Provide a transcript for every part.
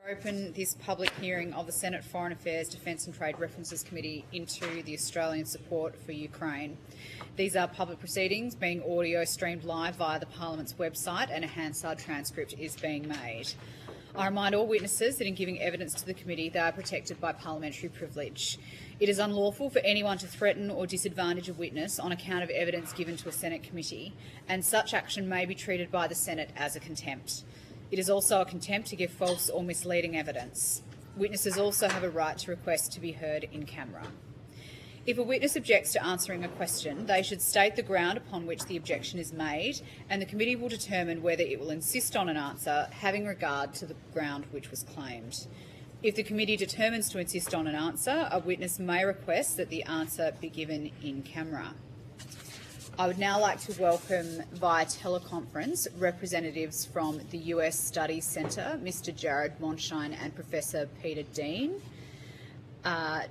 Open this public hearing of the Senate Foreign Affairs, Defence and Trade References Committee into the Australian support for Ukraine. These are public proceedings being audio streamed live via the Parliament's website, and a Hansard transcript is being made. I remind all witnesses that in giving evidence to the committee, they are protected by parliamentary privilege. It is unlawful for anyone to threaten or disadvantage a witness on account of evidence given to a Senate committee, and such action may be treated by the Senate as a contempt. It is also a contempt to give false or misleading evidence. Witnesses also have a right to request to be heard in camera. If a witness objects to answering a question, they should state the ground upon which the objection is made, and the committee will determine whether it will insist on an answer having regard to the ground which was claimed. If the committee determines to insist on an answer, a witness may request that the answer be given in camera. I would now like to welcome via teleconference representatives from the US Studies Centre, Mr Jared Monshine and Professor Peter Dean,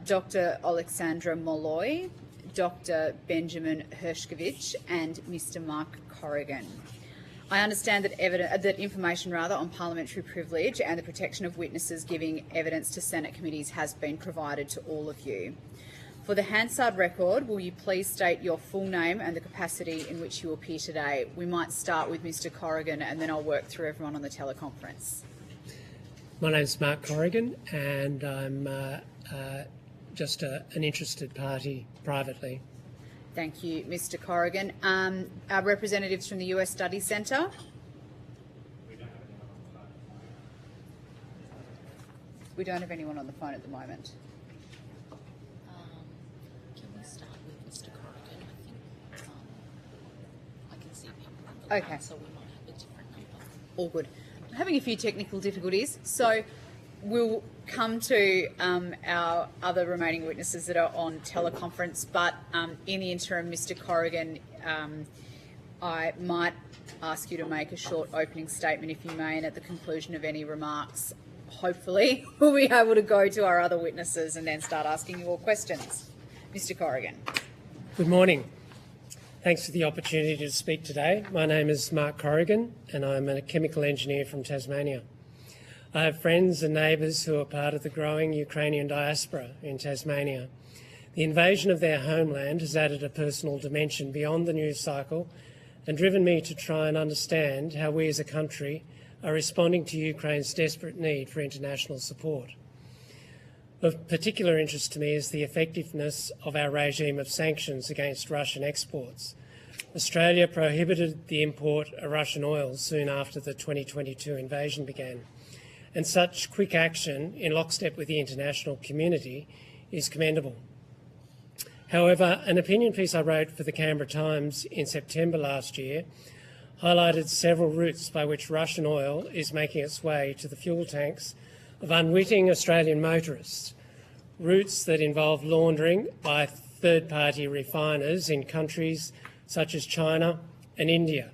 Dr Alexandra Molloy, Dr Benjamin Hershkovich and Mr Mark Corrigan. I understand that information on parliamentary privilege and the protection of witnesses giving evidence to Senate committees has been provided to all of you. For the Hansard record, will you please state your full name and the capacity in which you appear today? We might start with Mr Corrigan and then I'll work through everyone on the teleconference. My name's Mark Corrigan and I'm just an interested party privately. Thank you, Mr Corrigan. Our representatives from the US Studies Centre? We don't have anyone on the phone at the moment. Okay. So we might have a different number. All good. I'm having a few technical difficulties, so we'll come to our other remaining witnesses that are on teleconference, but in the interim, Mr Corrigan, I might ask you to make a short opening statement, if you may, and at the conclusion of any remarks, hopefully, we'll be able to go to our other witnesses and then start asking you all questions. Mr Corrigan. Good morning. Thanks for the opportunity to speak today. My name is Mark Corrigan and I'm a chemical engineer from Tasmania. I have friends and neighbours who are part of the growing Ukrainian diaspora in Tasmania. The invasion of their homeland has added a personal dimension beyond the news cycle and driven me to try and understand how we as a country are responding to Ukraine's desperate need for international support. Of particular interest to me is the effectiveness of our regime of sanctions against Russian exports. Australia prohibited the import of Russian oil soon after the 2022 invasion began, and such quick action in lockstep with the international community is commendable. However, an opinion piece I wrote for the Canberra Times in September last year highlighted several routes by which Russian oil is making its way to the fuel tanks of unwitting Australian motorists, routes that involve laundering by third-party refiners in countries such as China and India.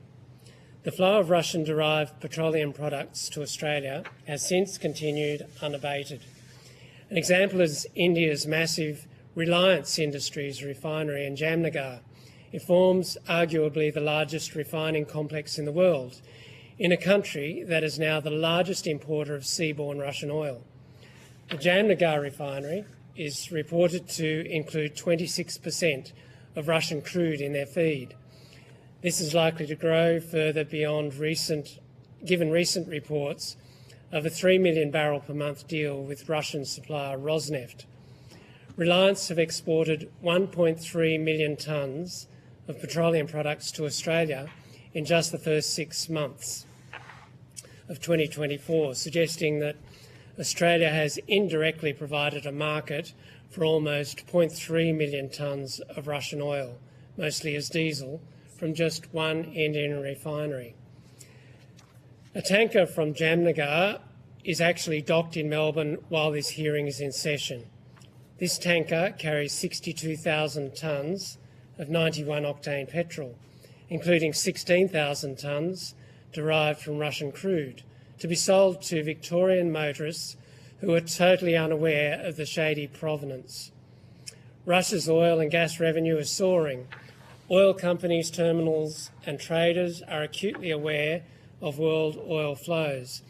The flow of Russian-derived petroleum products to Australia has since continued unabated. An example is India's massive Reliance Industries refinery in Jamnagar. It forms arguably the largest refining complex in the world, in a country that is now the largest importer of seaborne Russian oil. The Jamnagar refinery is reported to include 26% of Russian crude in their feed. This is likely to grow further beyond given recent reports of a 3 million barrel per month deal with Russian supplier Rosneft. Reliance have exported 1.3 million tonnes of petroleum products to Australia in just the first 6 months of 2024, suggesting that Australia has indirectly provided a market for almost 0.3 million tonnes of Russian oil, mostly as diesel, from just one Indian refinery. A tanker from Jamnagar is actually docked in Melbourne while this hearing is in session. This tanker carries 62,000 tonnes of 91-octane petrol, including 16,000 tonnes derived from Russian crude, to be sold to Victorian motorists who are totally unaware of the shady provenance. Russia's oil and gas revenue is soaring. Oil companies, terminals and traders are acutely aware of world oil flows.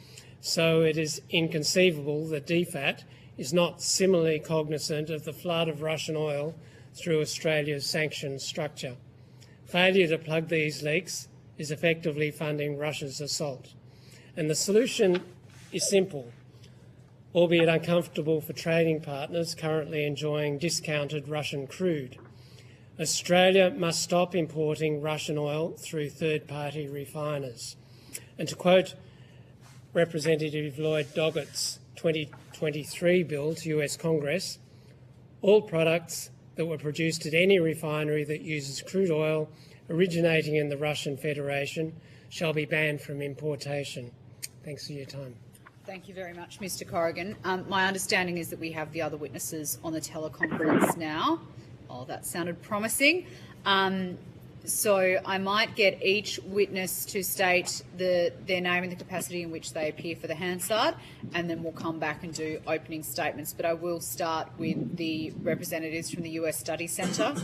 So it is inconceivable that DFAT is not similarly cognisant of the flood of Russian oil through Australia's sanctions structure. Failure to plug these leaks is effectively funding Russia's assault. And the solution is simple, albeit uncomfortable for trading partners currently enjoying discounted Russian crude. Australia must stop importing Russian oil through third-party refiners. And to quote Representative Lloyd Doggett's 2023 bill to US Congress, all products that were produced at any refinery that uses crude oil originating in the Russian Federation shall be banned from importation. Thanks for your time. Thank you very much, Mr Corrigan. My understanding is that we have the other witnesses on the teleconference now. Oh, that sounded promising. So I might get each witness to state their name and the capacity in which they appear for the Hansard, and then we'll come back and do opening statements. But I will start with the representatives from the US Study Centre.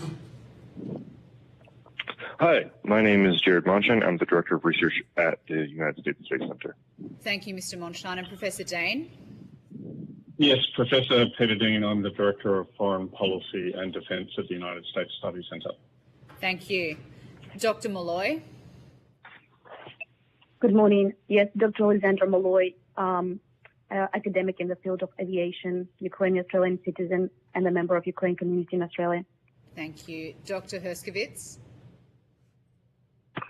Hi, my name is Jared Monshine. I'm the Director of Research at the United States Space Center. Thank you, Mr Monshine. And Professor Dane? Yes, Professor Peter Dean. I'm the Director of Foreign Policy and Defence at the United States Study Centre. Thank you. Dr Molloy? Good morning. Yes, Dr. Alexandra Molloy, academic in the field of aviation, Ukrainian-Australian citizen, and a member of Ukraine community in Australia. Thank you. Dr Herskovits?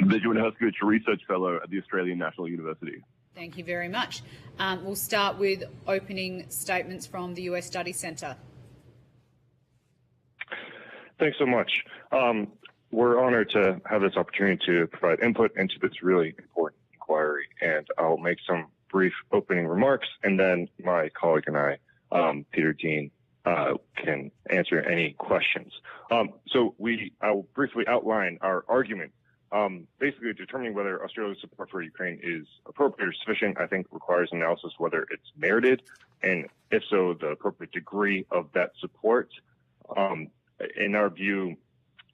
Benjamin Herskovits, Research Fellow at the Australian National University. Thank you very much. We'll start with opening statements from the US Study Centre. Thanks so much. We're honored to have this opportunity to provide input into this really important inquiry, and I'll make some brief opening remarks, and then my colleague and I, Peter Dean, can answer any questions. I'll briefly outline our argument. Basically, determining whether Australia's support for Ukraine is appropriate or sufficient, I think, requires analysis whether it's merited, and if so, the appropriate degree of that support. In our view,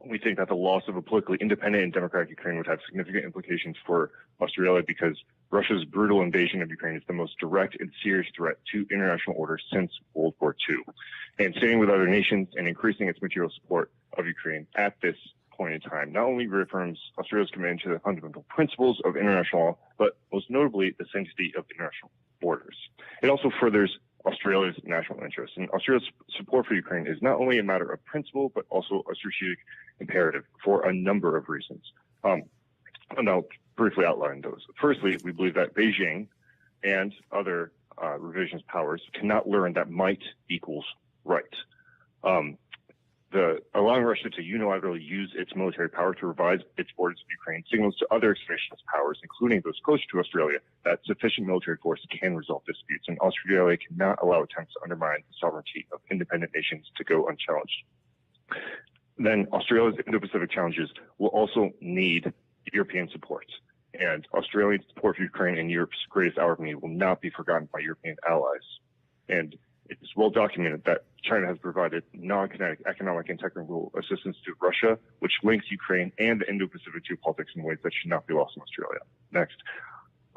we think that the loss of a politically independent and democratic Ukraine would have significant implications for Australia because Russia's brutal invasion of Ukraine is the most direct and serious threat to international order since World War II. And standing with other nations and increasing its material support of Ukraine at this point in time not only reaffirms Australia's commitment to the fundamental principles of international law, but most notably the sanctity of international borders. It also furthers Australia's national interests. And Australia's support for Ukraine is not only a matter of principle, but also a strategic imperative for a number of reasons. And I'll briefly outline those. Firstly, we believe that Beijing and other revisionist powers cannot learn that might equals right. Allowing Russia to unilaterally use its military power to revise its borders of Ukraine signals to other expansionist powers, including those closer to Australia, that sufficient military force can resolve disputes, and Australia cannot allow attempts to undermine the sovereignty of independent nations to go unchallenged. Then Australia's Indo-Pacific challenges will also need European support, and Australian support for Ukraine and Europe's greatest hour of need will not be forgotten by European allies. And it is well documented that China has provided non-kinetic economic and technical assistance to Russia, which links Ukraine and the Indo-Pacific geopolitics in ways that should not be lost in Australia. Next,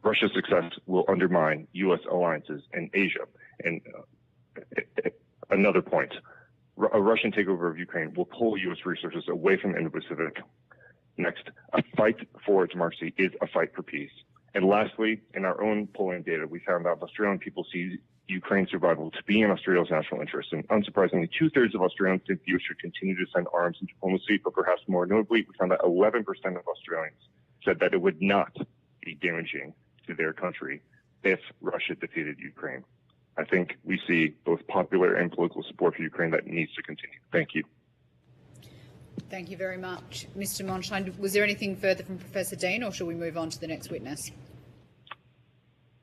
Russia's success will undermine U.S. alliances in Asia. And another point, a Russian takeover of Ukraine will pull U.S. resources away from the Indo-Pacific. Next, a fight for democracy is a fight for peace. And lastly, in our own polling data, we found that Australian people see Ukraine's survival to be in Australia's national interest. And unsurprisingly, 2/3 of Australians think the US should continue to send arms and diplomacy, but perhaps more notably, we found that 11% of Australians said that it would not be damaging to their country if Russia defeated Ukraine. I think we see both popular and political support for Ukraine that needs to continue. Thank you. Thank you very much. Mr Monshine, was there anything further from Professor Dean, or shall we move on to the next witness?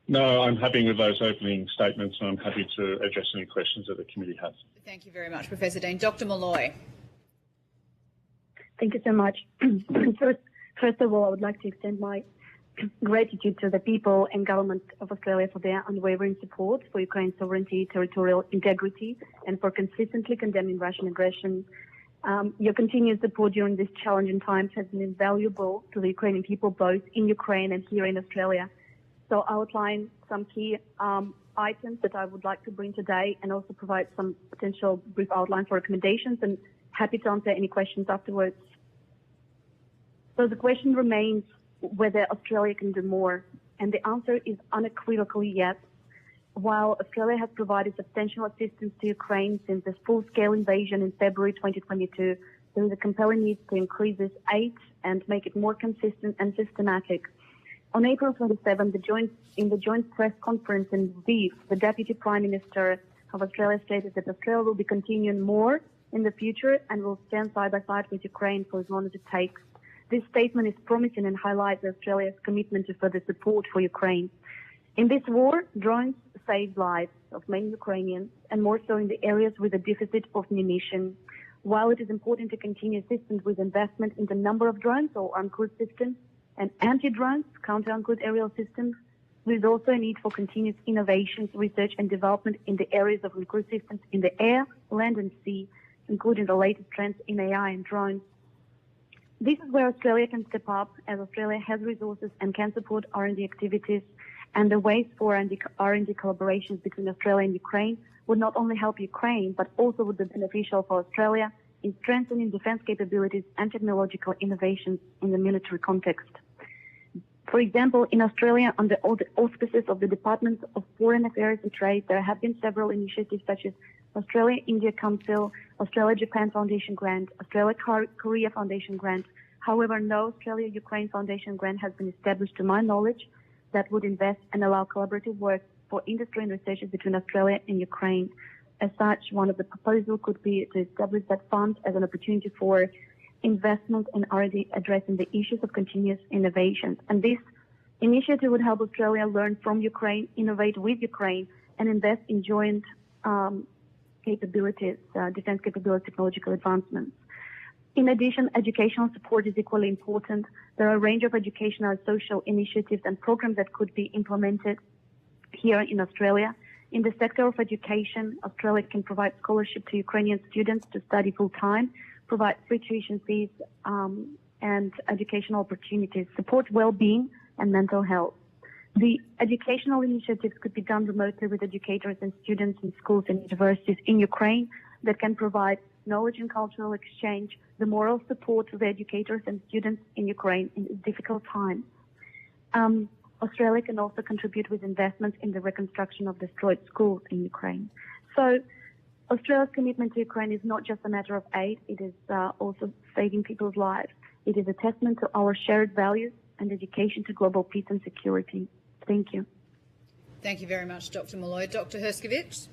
No, I'm happy with those opening statements, and I'm happy to address any questions that the committee has. Thank you very much, Professor Dean. Dr Molloy. Thank you so much. First of all, I would like to extend my gratitude to the people and government of Australia for their unwavering support for Ukraine's sovereignty, territorial integrity, and for consistently condemning Russian aggression. Your continued support during these challenging times has been invaluable to the Ukrainian people, both in Ukraine and here in Australia. So I'll outline some key items that I would like to bring today and also provide some potential brief outline for recommendations, and happy to answer any questions afterwards. So the question remains whether Australia can do more, and the answer is unequivocally yes. While Australia has provided substantial assistance to Ukraine since this full-scale invasion in February 2022, there is a compelling need to increase this aid and make it more consistent and systematic. On April 27, in the joint press conference in Lviv, the Deputy Prime Minister of Australia stated that Australia will be continuing more in the future and will stand side by side with Ukraine for as long as it takes. This statement is promising and highlights Australia's commitment to further support for Ukraine. In this war, drones saved lives of many Ukrainians, and more so in the areas with a deficit of munitions. While it is important to continue assistance with investment in the number of drones or uncrewed systems and anti-drones, counter-uncrewed aerial systems, there is also a need for continuous innovations, research and development in the areas of uncrewed systems in the air, land and sea, including the latest trends in AI and drones. This is where Australia can step up, as Australia has resources and can support R&D activities, and the ways for R&D collaborations between Australia and Ukraine would not only help Ukraine, but also would be beneficial for Australia in strengthening defense capabilities and technological innovations in the military context. For example, in Australia, under all the auspices of the Department of Foreign Affairs and Trade, there have been several initiatives such as Australia-India Council, Australia-Japan Foundation Grant, Australia-Korea Foundation Grant. However, no Australia-Ukraine Foundation Grant has been established to my knowledge that would invest and allow collaborative work for industry and researchers between Australia and Ukraine. As such, one of the proposals could be to establish that fund as an opportunity for investment in R&D addressing the issues of continuous innovations. And this initiative would help Australia learn from Ukraine, innovate with Ukraine, and invest in joint capabilities, defense capability, technological advancements. In addition, educational support is equally important. There are a range of educational and social initiatives and programs that could be implemented here in Australia. In the sector of education, Australia can provide scholarship to Ukrainian students to study full-time, provide free tuition fees and educational opportunities, support well-being and mental health. The educational initiatives could be done remotely with educators and students in schools and universities in Ukraine that can provide knowledge and cultural exchange, the moral support to the educators and students in Ukraine in this difficult time. Australia can also contribute with investments in the reconstruction of destroyed schools in Ukraine. So Australia's commitment to Ukraine is not just a matter of aid, it is also saving people's lives. It is a testament to our shared values and dedication to global peace and security. Thank you. Thank you very much, Dr. Molloy. Dr. Herskovich.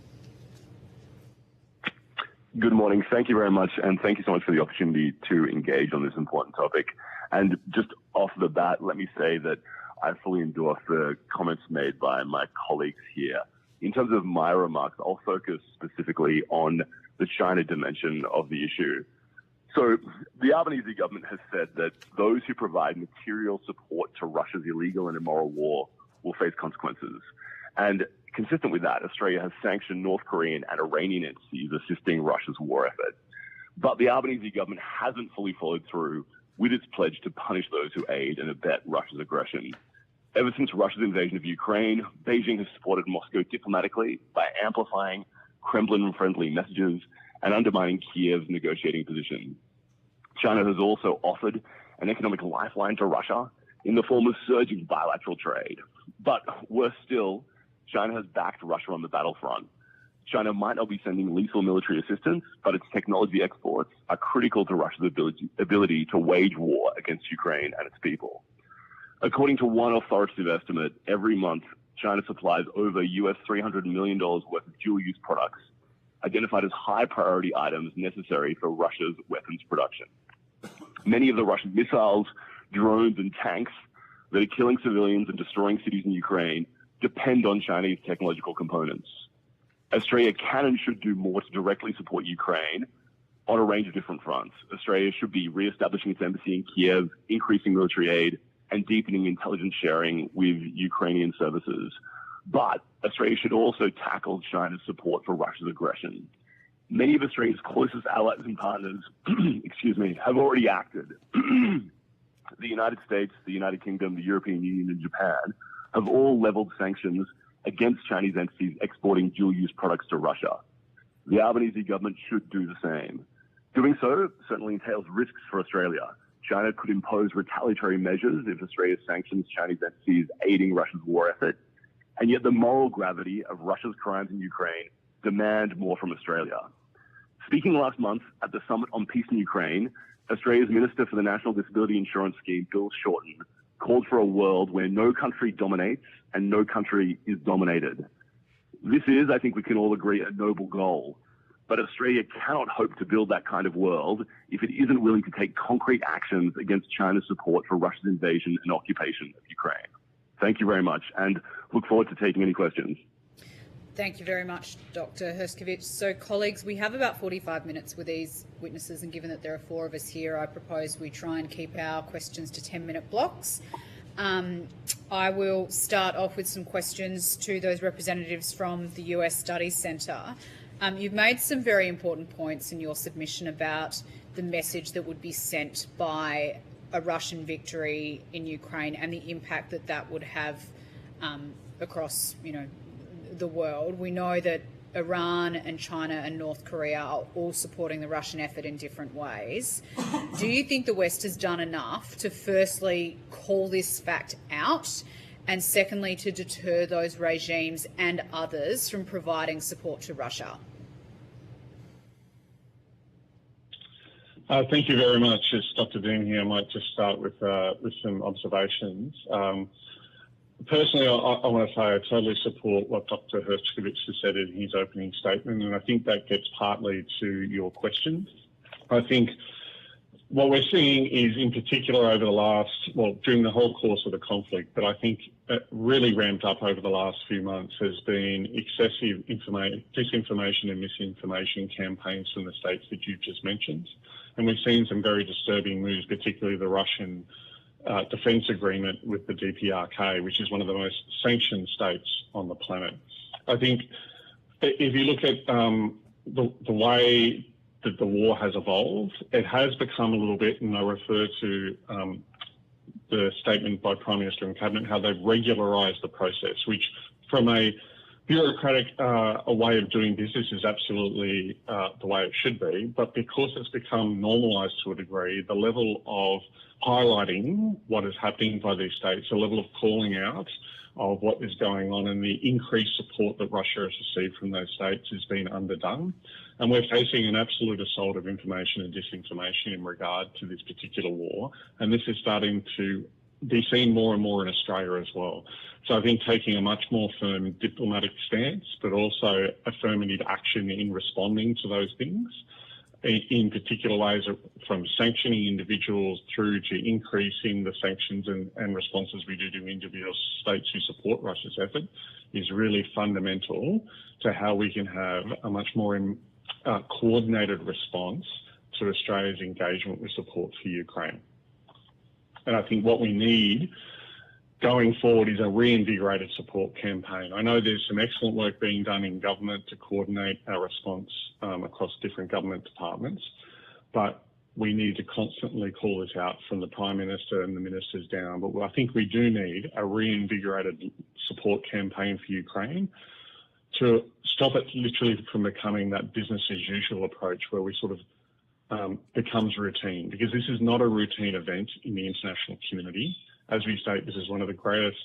Good morning. Thank you very much, and thank you so much for the opportunity to engage on this important topic. And just off the bat, let me say that I fully endorse the comments made by my colleagues here. In terms of my remarks, I'll focus specifically on the China dimension of the issue. So the Albanese government has said that those who provide material support to Russia's illegal and immoral war will face consequences. And consistent with that, Australia has sanctioned North Korean and Iranian entities assisting Russia's war effort. But the Albanese government hasn't fully followed through with its pledge to punish those who aid and abet Russia's aggression. Ever since Russia's invasion of Ukraine, Beijing has supported Moscow diplomatically by amplifying Kremlin-friendly messages and undermining Kiev's negotiating position. China has also offered an economic lifeline to Russia in the form of surging bilateral trade. But worse still, China has backed Russia on the battlefront. China might not be sending lethal military assistance, but its technology exports are critical to Russia's ability to wage war against Ukraine and its people. According to one authoritative estimate, every month, China supplies over US $300 million worth of dual-use products, identified as high-priority items necessary for Russia's weapons production. Many of the Russian missiles, drones, and tanks that are killing civilians and destroying cities in Ukraine depend on Chinese technological components. Australia can and should do more to directly support Ukraine on a range of different fronts. Australia should be re-establishing its embassy in Kiev, increasing military aid, and deepening intelligence sharing with Ukrainian services. But Australia should also tackle China's support for Russia's aggression. Many of Australia's closest allies and partners, have already acted. The United States, the United Kingdom, the European Union, and Japan have all leveled sanctions against Chinese entities exporting dual-use products to Russia. The Albanese government should do the same. Doing so certainly entails risks for Australia. China could impose retaliatory measures if Australia sanctions Chinese entities aiding Russia's war effort. And yet the moral gravity of Russia's crimes in Ukraine demand more from Australia. Speaking last month at the Summit on Peace in Ukraine, Australia's Minister for the National Disability Insurance Scheme, Bill Shorten, called for a world where no country dominates and no country is dominated. This is, I think we can all agree, a noble goal. But Australia cannot hope to build that kind of world if it isn't willing to take concrete actions against China's support for Russia's invasion and occupation of Ukraine. Thank you very much, and look forward to taking any questions. Thank you very much, Dr. Herskovich. So, colleagues, we have about 45 minutes with these witnesses, and given that there are 4 of us here, I propose we try and keep our questions to 10-minute blocks. I will start off with some questions to those representatives from the US Studies Centre. You've made some very important points in your submission about the message that would be sent by a Russian victory in Ukraine and the impact that that would have across, the world. We know that Iran and China and North Korea are all supporting the Russian effort in different ways. Do you think the West has done enough to firstly call this fact out, and secondly to deter those regimes and others from providing support to Russia? Thank you very much. It's Dr. Dean here. I might just start with some observations. Personally, I want to say I totally support what Dr. Herskovich has said in his opening statement, and I think that gets partly to your question. I think what we're seeing is, in particular over during the whole course of the conflict, but I think it really ramped up over the last few months, has been excessive disinformation and misinformation campaigns from the states that you've just mentioned. And we've seen some very disturbing moves, particularly the Russian defence agreement with the DPRK, which is one of the most sanctioned states on the planet. I think if you look at the way that the war has evolved, it has become a little bit, and I refer to the statement by Prime Minister and Cabinet, how they've regularised the process, which from a bureaucratic a way of doing business is absolutely the way it should be, but because it's become normalised to a degree, the level of highlighting what is happening by these states, the level of calling out of what is going on and the increased support that Russia has received from those states has been underdone. And we're facing an absolute assault of information and disinformation in regard to this particular war. And this is starting to be seen more and more in Australia as well. So I think taking a much more firm diplomatic stance, but also affirmative action in responding to those things, in particular ways from sanctioning individuals through to increasing the sanctions and responses we do to individual states who support Russia's effort, is really fundamental to how we can have a much more coordinated response to Australia's engagement with support for Ukraine. And I think what we need going forward is a reinvigorated support campaign. I know there's some excellent work being done in government to coordinate our response across different government departments, but we need to constantly call this out from the Prime Minister and the ministers down. But I think we do need a reinvigorated support campaign for Ukraine to stop it literally from becoming that business as usual approach where we sort of becomes routine, because this is not a routine event in the international community. As we state, this is one of the greatest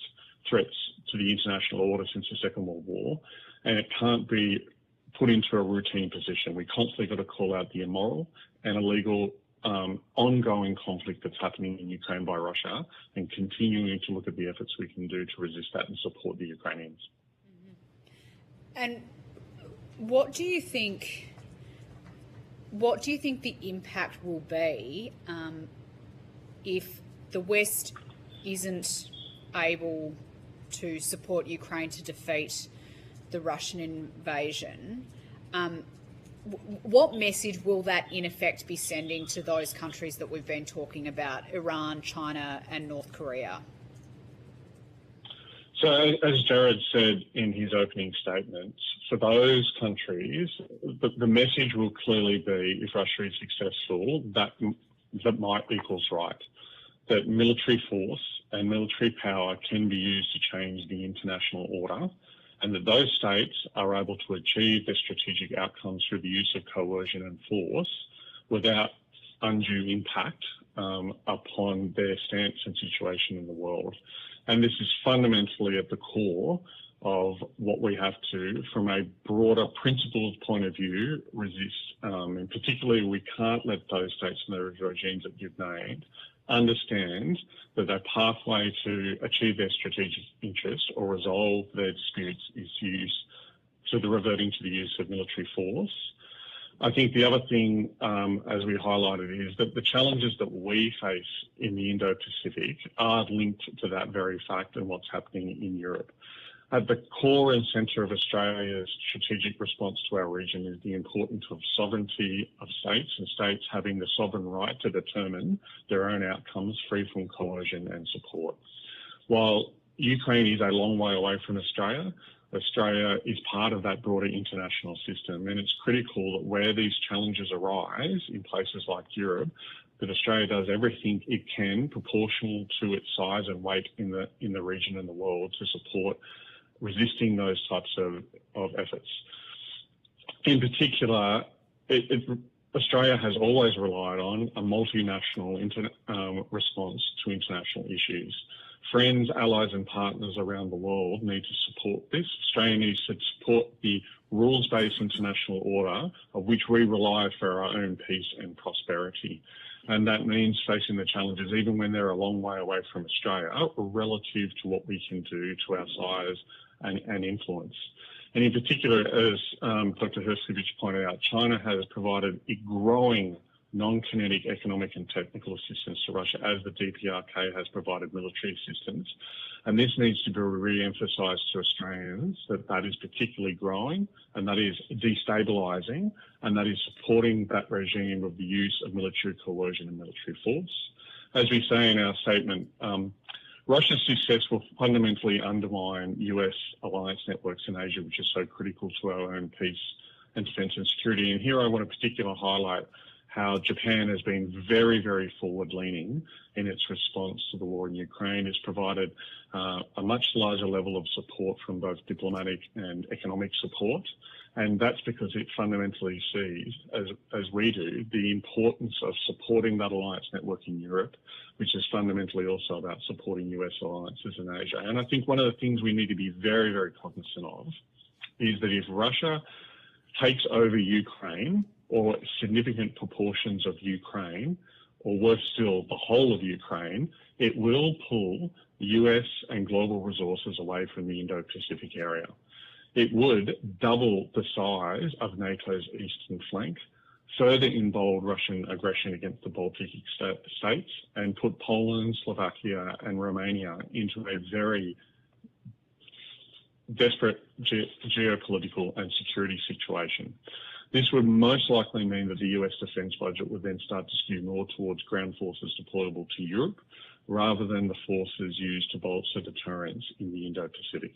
threats to the international order since the Second World War, and it can't be put into a routine position. We constantly got to call out the immoral and illegal ongoing conflict that's happening in Ukraine by Russia, and continuing to look at the efforts we can do to resist that and support the Ukrainians. And what do you think the impact will be if the West isn't able to support Ukraine to defeat the Russian invasion? What message will that in effect be sending to those countries that we've been talking about, Iran, China and North Korea? So as Jared said in his opening statements, for those countries, the message will clearly be, if Russia is successful, that might equals right, that military force and military power can be used to change the international order, and that those states are able to achieve their strategic outcomes through the use of coercion and force without undue impact upon their stance and situation in the world. And this is fundamentally at the core of what we have to, from a broader principled point of view, resist. And particularly, we can't let those states and those regimes that you've named understand that their pathway to achieve their strategic interest or resolve their disputes is reverting to the use of military force. I think the other thing, as we highlighted, is that the challenges that we face in the Indo-Pacific are linked to that very fact and what's happening in Europe. At the core and centre of Australia's strategic response to our region is the importance of sovereignty of states and states having the sovereign right to determine their own outcomes free from coercion and support. While Ukraine is a long way away from Australia, Australia is part of that broader international system, and it's critical that where these challenges arise in places like Europe, that Australia does everything it can proportional to its size and weight in the region and the world to support resisting those types of efforts. In particular, Australia has always relied on a multinational response to international issues. Friends, allies and partners around the world need to support this. Australia needs to support the rules-based international order of which we rely for our own peace and prosperity. And that means facing the challenges, even when they're a long way away from Australia, relative to what we can do to our size and influence. And in particular, as Dr. Herskovich pointed out, China has provided a growing non-kinetic economic and technical assistance to Russia, as the DPRK has provided military assistance. And this needs to be re-emphasised to Australians that is particularly growing, and that is destabilising, and that is supporting that regime of the use of military coercion and military force. As we say in our statement, Russia's success will fundamentally undermine US alliance networks in Asia, which is so critical to our own peace and defence and security. And here I want to particularly highlight how Japan has been very, very forward-leaning in its response to the war in Ukraine. It's provided a much larger level of support from both diplomatic and economic support. And that's because it fundamentally sees, as we do, the importance of supporting that alliance network in Europe, which is fundamentally also about supporting US alliances in Asia. And I think one of the things we need to be very, very cognizant of is that if Russia takes over Ukraine, or significant proportions of Ukraine, or worse still, the whole of Ukraine, it will pull US and global resources away from the Indo-Pacific area. It would double the size of NATO's eastern flank, further embolden Russian aggression against the Baltic states, and put Poland, Slovakia and Romania into a very desperate geopolitical and security situation. This would most likely mean that the US defence budget would then start to skew more towards ground forces deployable to Europe, rather than the forces used to bolster deterrence in the Indo-Pacific.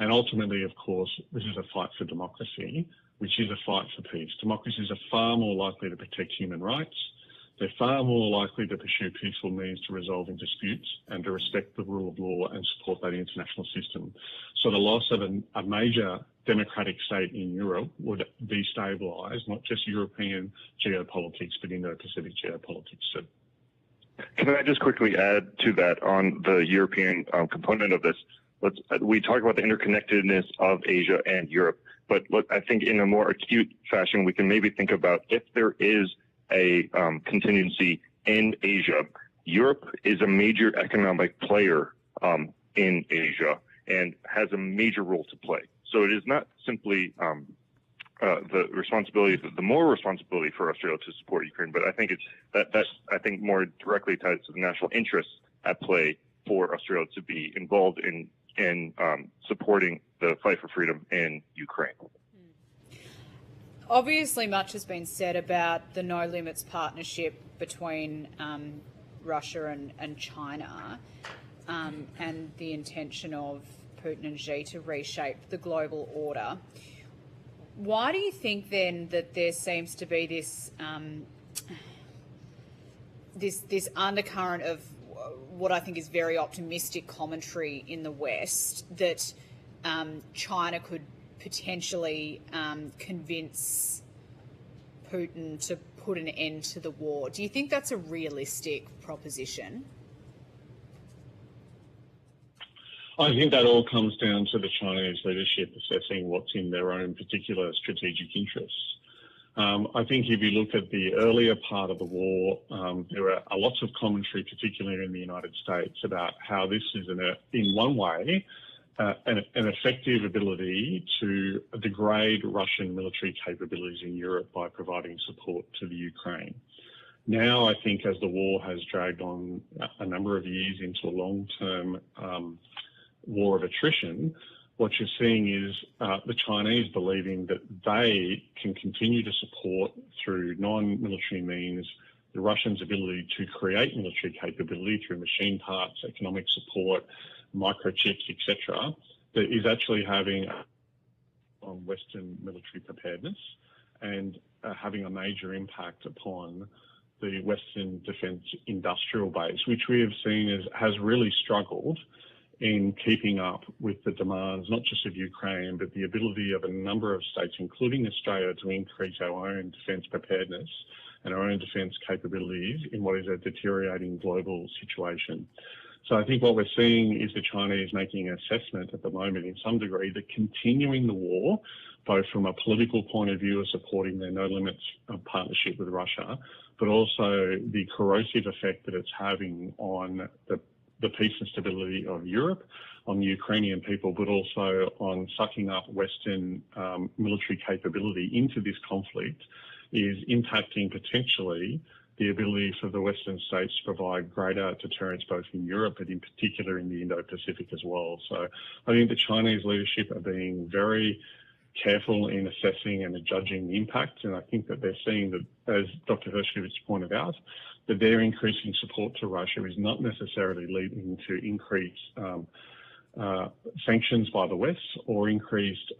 And ultimately, of course, this is a fight for democracy, which is a fight for peace. Democracies are far more likely to protect human rights. They're far more likely to pursue peaceful means to resolving disputes and to respect the rule of law and support that international system. So the loss of a major democratic state in Europe would destabilise not just European geopolitics, but Indo-Pacific geopolitics too. Can I just quickly add to that on the European component of this? We talk about the interconnectedness of Asia and Europe, but I think in a more acute fashion, we can maybe think about if there is a contingency in Asia. Europe is a major economic player in Asia and has a major role to play. So it is not simply the responsibility, the moral responsibility for Australia to support Ukraine, but I think it's that I think more directly ties to the national interests at play for Australia to be involved in supporting the fight for freedom in Ukraine. Obviously, much has been said about the No Limits partnership between Russia and China and the intention of Putin and Xi to reshape the global order. Why do you think then that there seems to be this this undercurrent of what I think is very optimistic commentary in the West that China could potentially convince Putin to put an end to the war. Do you think that's a realistic proposition? I think that all comes down to the Chinese leadership assessing what's in their own particular strategic interests. I think if you look at the earlier part of the war, there are lots of commentary, particularly in the United States, about how this is, in one way, an effective ability to degrade Russian military capabilities in Europe by providing support to the Ukraine. Now, I think as the war has dragged on a number of years into a long-term war of attrition, what you're seeing is the Chinese believing that they can continue to support through non-military means the Russians' ability to create military capability through machine parts, economic support, microchips, etc., that is actually having on Western military preparedness and having a major impact upon the Western defence industrial base, which we have seen has really struggled in keeping up with the demands, not just of Ukraine, but the ability of a number of states, including Australia, to increase our own defence preparedness and our own defence capabilities in what is a deteriorating global situation. So I think what we're seeing is the Chinese making an assessment at the moment, in some degree, that continuing the war, both from a political point of view of supporting their no limits partnership with Russia, but also the corrosive effect that it's having on the peace and stability of Europe, on the Ukrainian people, but also on sucking up Western military capability into this conflict, is impacting potentially the ability for the Western states to provide greater deterrence both in Europe and in particular in the Indo-Pacific as well. So I think the Chinese leadership are being very careful in assessing and judging the impact, and I think that they're seeing that, as Dr. Hershkovich pointed out, that their increasing support to Russia is not necessarily leading to increased sanctions by the West or increased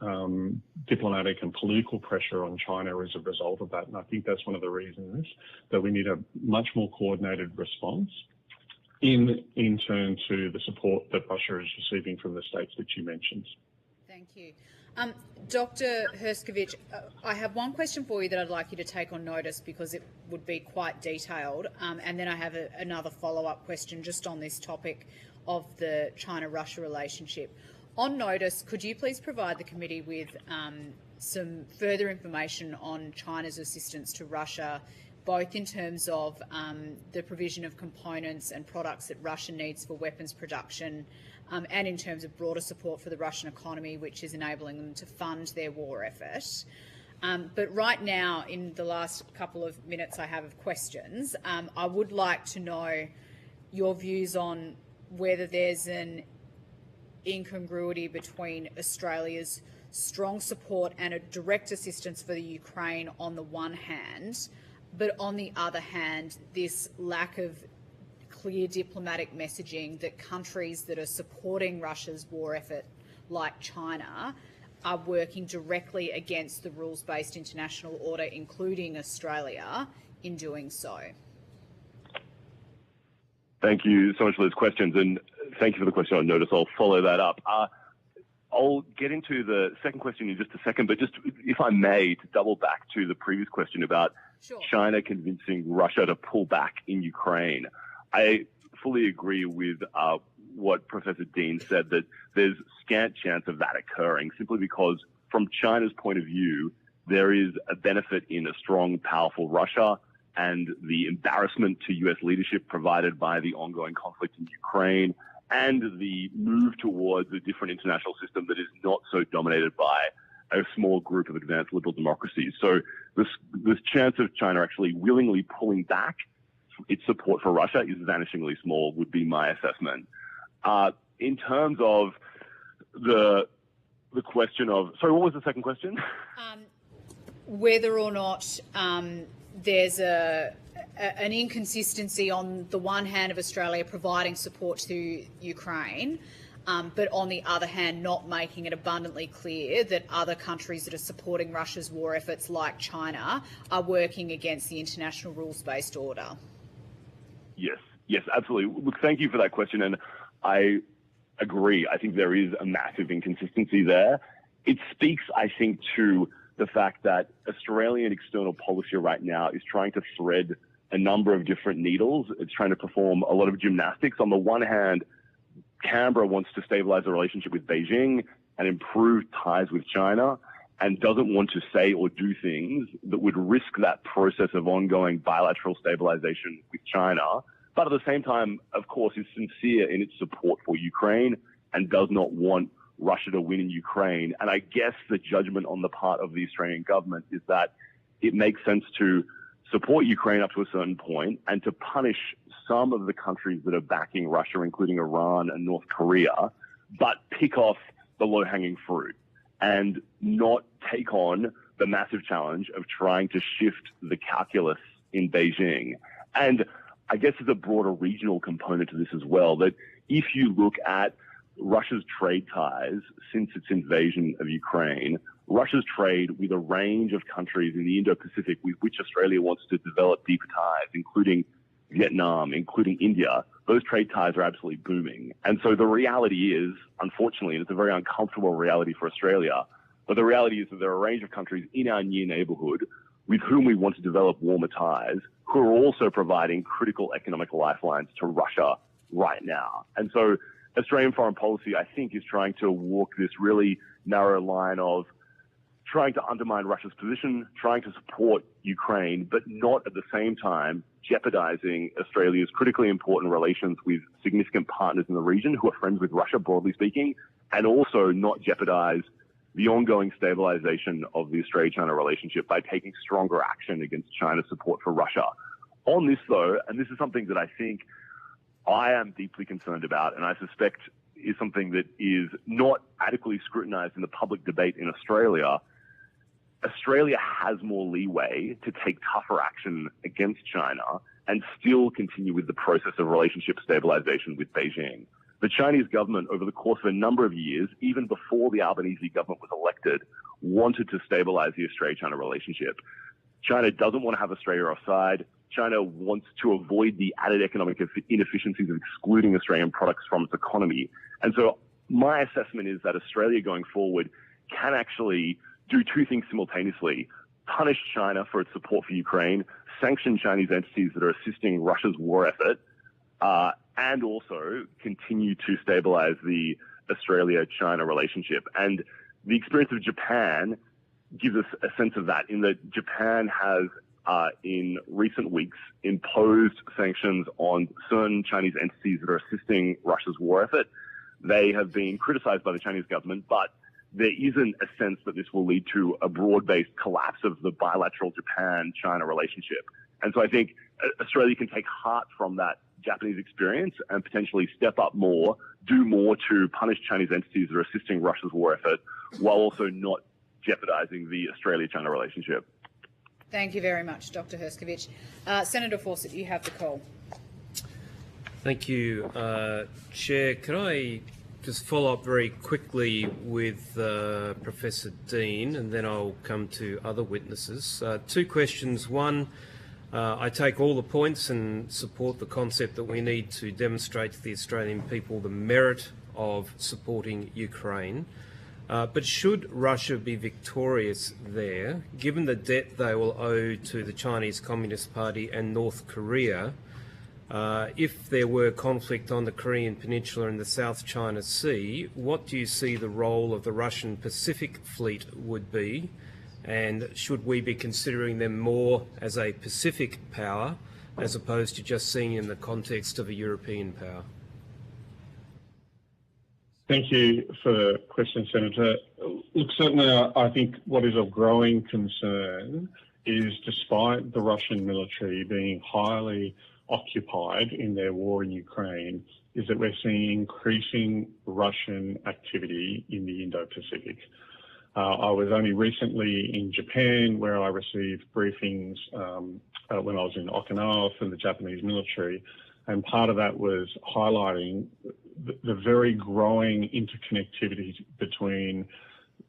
diplomatic and political pressure on China as a result of that. And I think that's one of the reasons that we need a much more coordinated response in turn to the support that Russia is receiving from the states that you mentioned. Thank you. Dr. Hershkovich, I have one question for you that I'd like you to take on notice because it would be quite detailed. And then I have another follow-up question just on this topic of the China-Russia relationship. On notice, could you please provide the committee with some further information on China's assistance to Russia, both in terms of the provision of components and products that Russia needs for weapons production, and in terms of broader support for the Russian economy, which is enabling them to fund their war effort. But right now, in the last couple of minutes I have of questions, I would like to know your views on whether there's an incongruity between Australia's strong support and a direct assistance for the Ukraine on the one hand, but on the other hand, this lack of clear diplomatic messaging that countries that are supporting Russia's war effort, like China, are working directly against the rules-based international order, including Australia, in doing so. Thank you so much for those questions, and thank you for the question on notice. I'll follow that up. I'll get into the second question in just a second, but just, if I may, to double back to the previous question about China convincing Russia to pull back in Ukraine. I fully agree with what Professor Dean said, that there's scant chance of that occurring, simply because from China's point of view, there is a benefit in a strong, powerful Russia, and the embarrassment to US leadership provided by the ongoing conflict in Ukraine, and the move towards a different international system that is not so dominated by a small group of advanced liberal democracies. So this chance of China actually willingly pulling back its support for Russia is vanishingly small, would be my assessment. In terms of the question of, sorry, what was the second question? Whether or not there's an inconsistency on the one hand of Australia providing support to Ukraine, but on the other hand not making it abundantly clear that other countries that are supporting Russia's war efforts, like China, are working against the international rules-based order. Yes, absolutely. Look, thank you for that question, and I agree. I think there is a massive inconsistency there. It speaks, I think, to the fact that Australian external policy right now is trying to thread a number of different needles. It's trying to perform a lot of gymnastics. On the one hand, Canberra wants to stabilize the relationship with Beijing and improve ties with China, and doesn't want to say or do things that would risk that process of ongoing bilateral stabilization with China, but at the same time, of course, is sincere in its support for Ukraine and does not want Russia to win in Ukraine. And I guess the judgment on the part of the Australian government is that it makes sense to support Ukraine up to a certain point and to punish some of the countries that are backing Russia, including Iran and North Korea, but pick off the low-hanging fruit and not take on the massive challenge of trying to shift the calculus in Beijing. And I guess there's a broader regional component to this as well, that if you look at Russia's trade ties since its invasion of Ukraine, Russia's trade with a range of countries in the Indo-Pacific with which Australia wants to develop deeper ties, including Vietnam, including India, those trade ties are absolutely booming. And so the reality is, unfortunately, and it's a very uncomfortable reality for Australia, but the reality is that there are a range of countries in our near neighbourhood with whom we want to develop warmer ties, who are also providing critical economic lifelines to Russia right now. And so Australian foreign policy, I think, is trying to walk this really narrow line of trying to undermine Russia's position, trying to support Ukraine, but not at the same time jeopardizing Australia's critically important relations with significant partners in the region who are friends with Russia, broadly speaking, and also not jeopardize the ongoing stabilization of the Australia-China relationship by taking stronger action against China's support for Russia. On this, though, and this is something that I think I am deeply concerned about, and I suspect is something that is not adequately scrutinized in the public debate in Australia, Australia has more leeway to take tougher action against China and still continue with the process of relationship stabilization with Beijing. The Chinese government, over the course of a number of years, even before the Albanese government was elected, wanted to stabilize the Australia-China relationship. China doesn't want to have Australia offside. China wants to avoid the added economic inefficiencies of excluding Australian products from its economy. And so my assessment is that Australia going forward can actually do two things simultaneously: punish China for its support for Ukraine, sanction Chinese entities that are assisting Russia's war effort, and also continue to stabilize the Australia-China relationship. And the experience of Japan gives us a sense of that, in that Japan has, in recent weeks, imposed sanctions on certain Chinese entities that are assisting Russia's war effort. They have been criticized by the Chinese government, but there isn't a sense that this will lead to a broad-based collapse of the bilateral Japan-China relationship. And so I think Australia can take heart from that Japanese experience and potentially step up more, do more to punish Chinese entities that are assisting Russia's war effort, while also not jeopardizing the Australia-China relationship. Thank you very much, Dr. Herskovich. Senator Fawcett, you have the call. Thank you, Chair. Can I just follow up very quickly with Professor Dean, and then I'll come to other witnesses. Two questions. One, I take all the points and support the concept that we need to demonstrate to the Australian people the merit of supporting Ukraine. But should Russia be victorious there, given the debt they will owe to the Chinese Communist Party and North Korea, if there were conflict on the Korean Peninsula and the South China Sea, what do you see the role of the Russian Pacific Fleet would be? And should we be considering them more as a Pacific power as opposed to just seeing in the context of a European power? Thank you for the question, Senator. Look, certainly I think what is of growing concern is, despite the Russian military being highly occupied in their war in Ukraine, is that we're seeing increasing Russian activity in the Indo-Pacific. I was only recently in Japan, where I received briefings when I was in Okinawa from the Japanese military, and part of that was highlighting the very growing interconnectivity between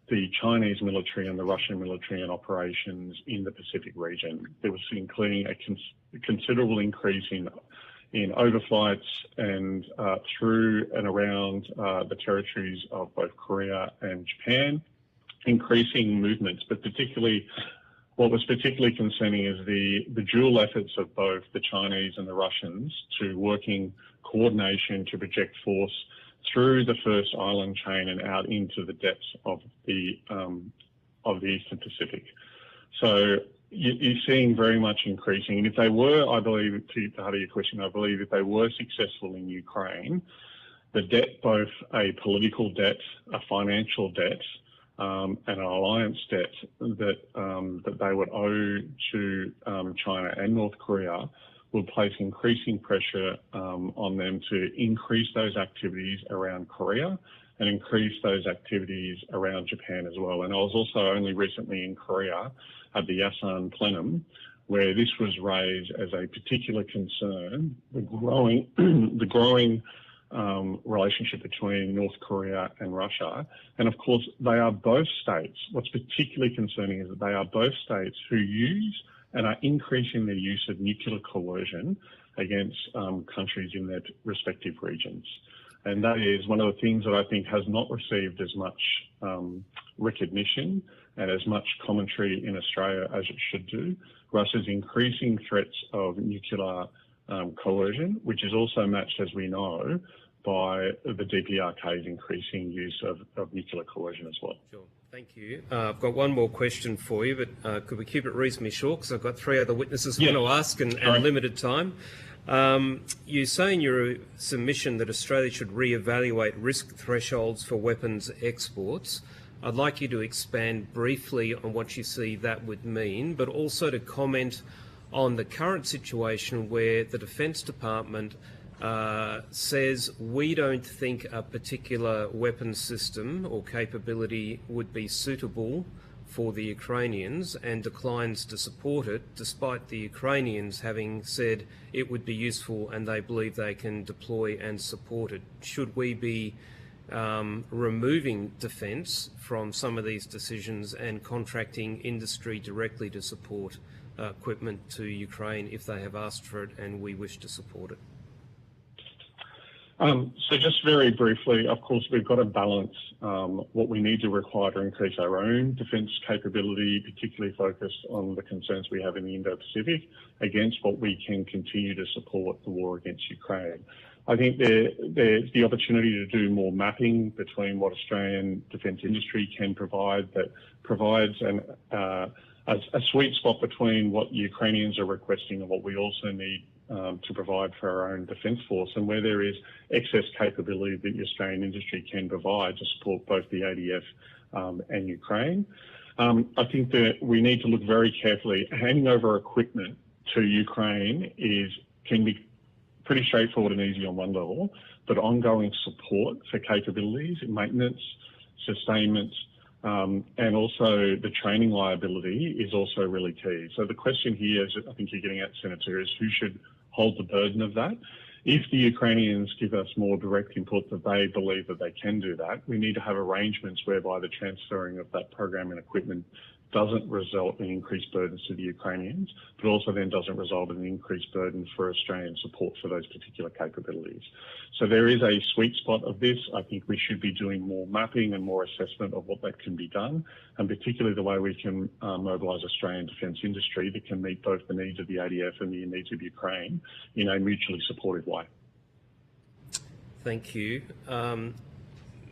the Chinese military and the Russian military and operations in the Pacific region. There was including a considerable increase in in overflights and through and around the territories of both Korea and Japan, increasing movements, but particularly what was particularly concerning is the dual efforts of both the Chinese and the Russians to working coordination to project force through the first island chain and out into the depths of the Eastern Pacific. So you're seeing very much increasing. And if they were, I believe, to the heart of your question, I believe if they were successful in Ukraine, the debt, both a political debt, a financial debt, and an alliance debt that they would owe to China and North Korea would place increasing pressure on them to increase those activities around Korea and increase those activities around Japan as well. And I was also only recently in Korea at the Yasan plenum, where this was raised as a particular concern, the growing relationship between North Korea and Russia. And of course, they are both states. What's particularly concerning is that they are both states who use and are increasing their use of nuclear coercion against countries in their respective regions. And that is one of the things that I think has not received as much recognition and as much commentary in Australia as it should do. Russia's increasing threats of nuclear coercion, which is also matched, as we know, by the DPRK's increasing use of nuclear coercion as well. Sure. Thank you. I've got one more question for you, but could we keep it reasonably short, because I've got 3 other witnesses I want to ask and limited time. You say in your submission that Australia should re-evaluate risk thresholds for weapons exports. I'd like you to expand briefly on what you see that would mean, but also to comment on the current situation where the Defence Department says we don't think a particular weapons system or capability would be suitable for the Ukrainians and declines to support it, despite the Ukrainians having said it would be useful and they believe they can deploy and support it. Should we be removing defence from some of these decisions and contracting industry directly to support equipment to Ukraine if they have asked for it and we wish to support it? So just very briefly, of course, we've got to balance what we need to require to increase our own defence capability, particularly focused on the concerns we have in the Indo-Pacific, against what we can continue to support the war against Ukraine. I think there's the opportunity to do more mapping between what Australian defence industry can provide that provides a sweet spot between what Ukrainians are requesting and what we also need to provide for our own defence force, and where there is excess capability that the Australian industry can provide to support both the ADF and Ukraine. I think that we need to look very carefully. Handing over equipment to Ukraine can be pretty straightforward and easy on one level, but ongoing support for capabilities, maintenance, sustainment, and also the training liability is also really key. So the question here is, I think you're getting at, Senator, is who should hold the burden of that? If the Ukrainians give us more direct input that they believe that they can do that, we need to have arrangements whereby the transferring of that program and equipment doesn't result in increased burdens to the Ukrainians, but also then doesn't result in increased burden for Australian support for those particular capabilities. So there is a sweet spot of this. I think we should be doing more mapping and more assessment of what that can be done, and particularly the way we can mobilise Australian defence industry that can meet both the needs of the ADF and the needs of Ukraine in a mutually supportive way. Thank you.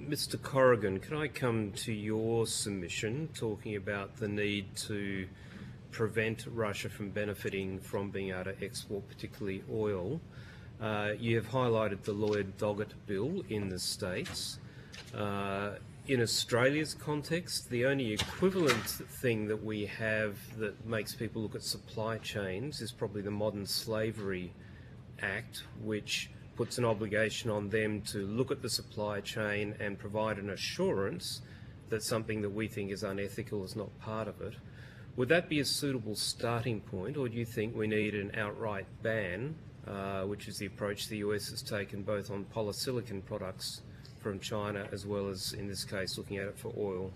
Mr. Corrigan, can I come to your submission talking about the need to prevent Russia from benefiting from being able to export particularly oil? You have highlighted the Lloyd-Doggett bill in the States. In Australia's context, the only equivalent thing that we have that makes people look at supply chains is probably the Modern Slavery Act, which puts an obligation on them to look at the supply chain and provide an assurance that something that we think is unethical is not part of it. Would that be a suitable starting point, or do you think we need an outright ban, which is the approach the US has taken both on polysilicon products from China as well as, in this case, looking at it for oil?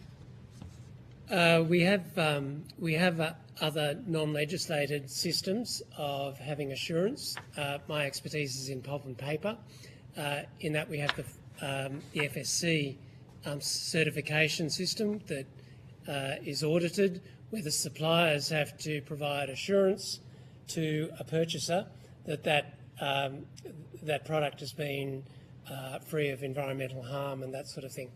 We have other non-legislated systems of having assurance. My expertise is in pulp and paper, in that we have the FSC certification system that is audited, where the suppliers have to provide assurance to a purchaser that that product has been free of environmental harm and that sort of thing.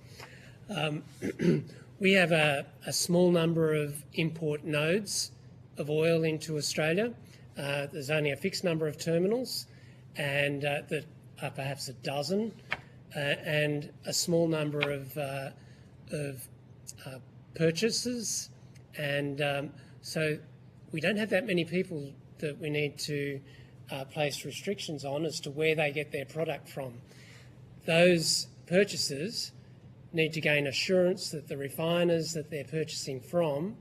We have a small number of import nodes of oil into Australia. There's only a fixed number of terminals, and that are perhaps a dozen, and a small number of purchasers, and so we don't have that many people that we need to place restrictions on as to where they get their product from. Those purchasers need to gain assurance that the refiners that they're purchasing from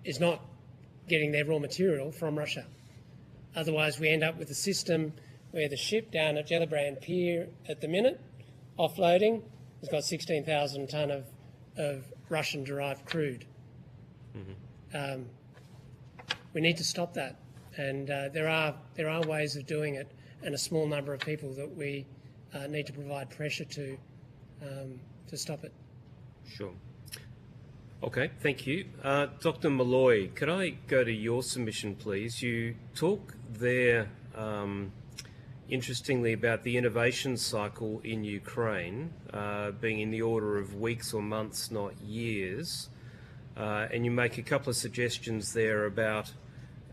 is not getting their raw material from Russia. Otherwise, we end up with a system where the ship down at Gellibrand Pier at the minute, offloading, has got 16,000 tonne of Russian-derived crude. Mm-hmm. We need to stop that, and there are ways of doing it, and a small number of people that we need to provide pressure to stop it. Sure. Okay, thank you. Dr. Malloy, could I go to your submission, please? You talk there, interestingly, about the innovation cycle in Ukraine being in the order of weeks or months, not years. And you make a couple of suggestions there about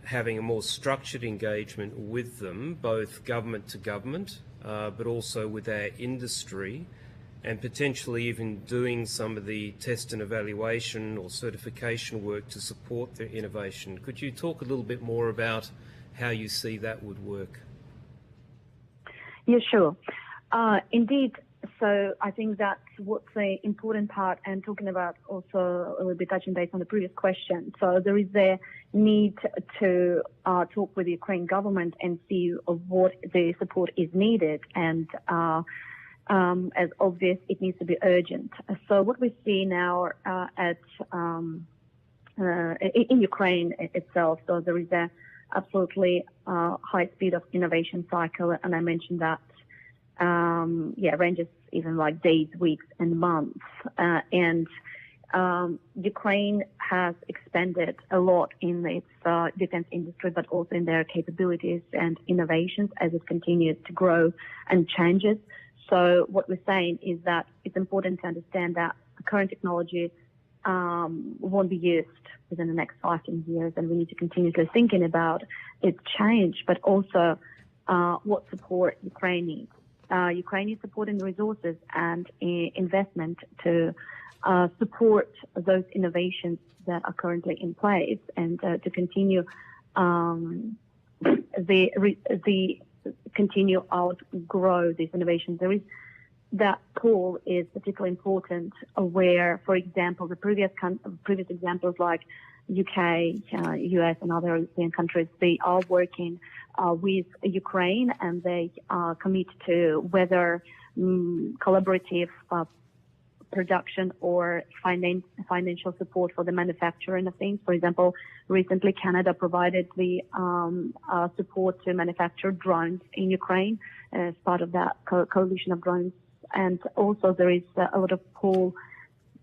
having a more structured engagement with them, both government to government, but also with our industry, and potentially even doing some of the test and evaluation or certification work to support their innovation. Could you talk a little bit more about how you see that would work? Yeah, sure. Indeed. So I think that's what's the important part, and talking about also a little bit touching base on the previous question. So there is a need to talk with the Ukraine government and see what the support is needed, and as obvious, it needs to be urgent. So what we see now in Ukraine itself, so there is a absolutely high speed of innovation cycle, and I mentioned that. Ranges even like days, weeks, and months. And Ukraine has expanded a lot in its defense industry, but also in their capabilities and innovations as it continues to grow and changes. So what we're saying is that it's important to understand that the current technology won't be used within the next 5-10 years, and we need to continuously thinking about its change, but also what support Ukraine needs. Ukraine is supporting resources and investment to support those innovations that are currently in place, and to continue continue outgrow these innovations. There is that call is particularly important, where, for example, the previous examples like UK, US, and other European countries, they are working with Ukraine, and they commit to whether collaborative production or financial support for the manufacturing of things. For example, recently Canada provided the support to manufacture drones in Ukraine as part of that coalition of drones. And also there is a lot of pull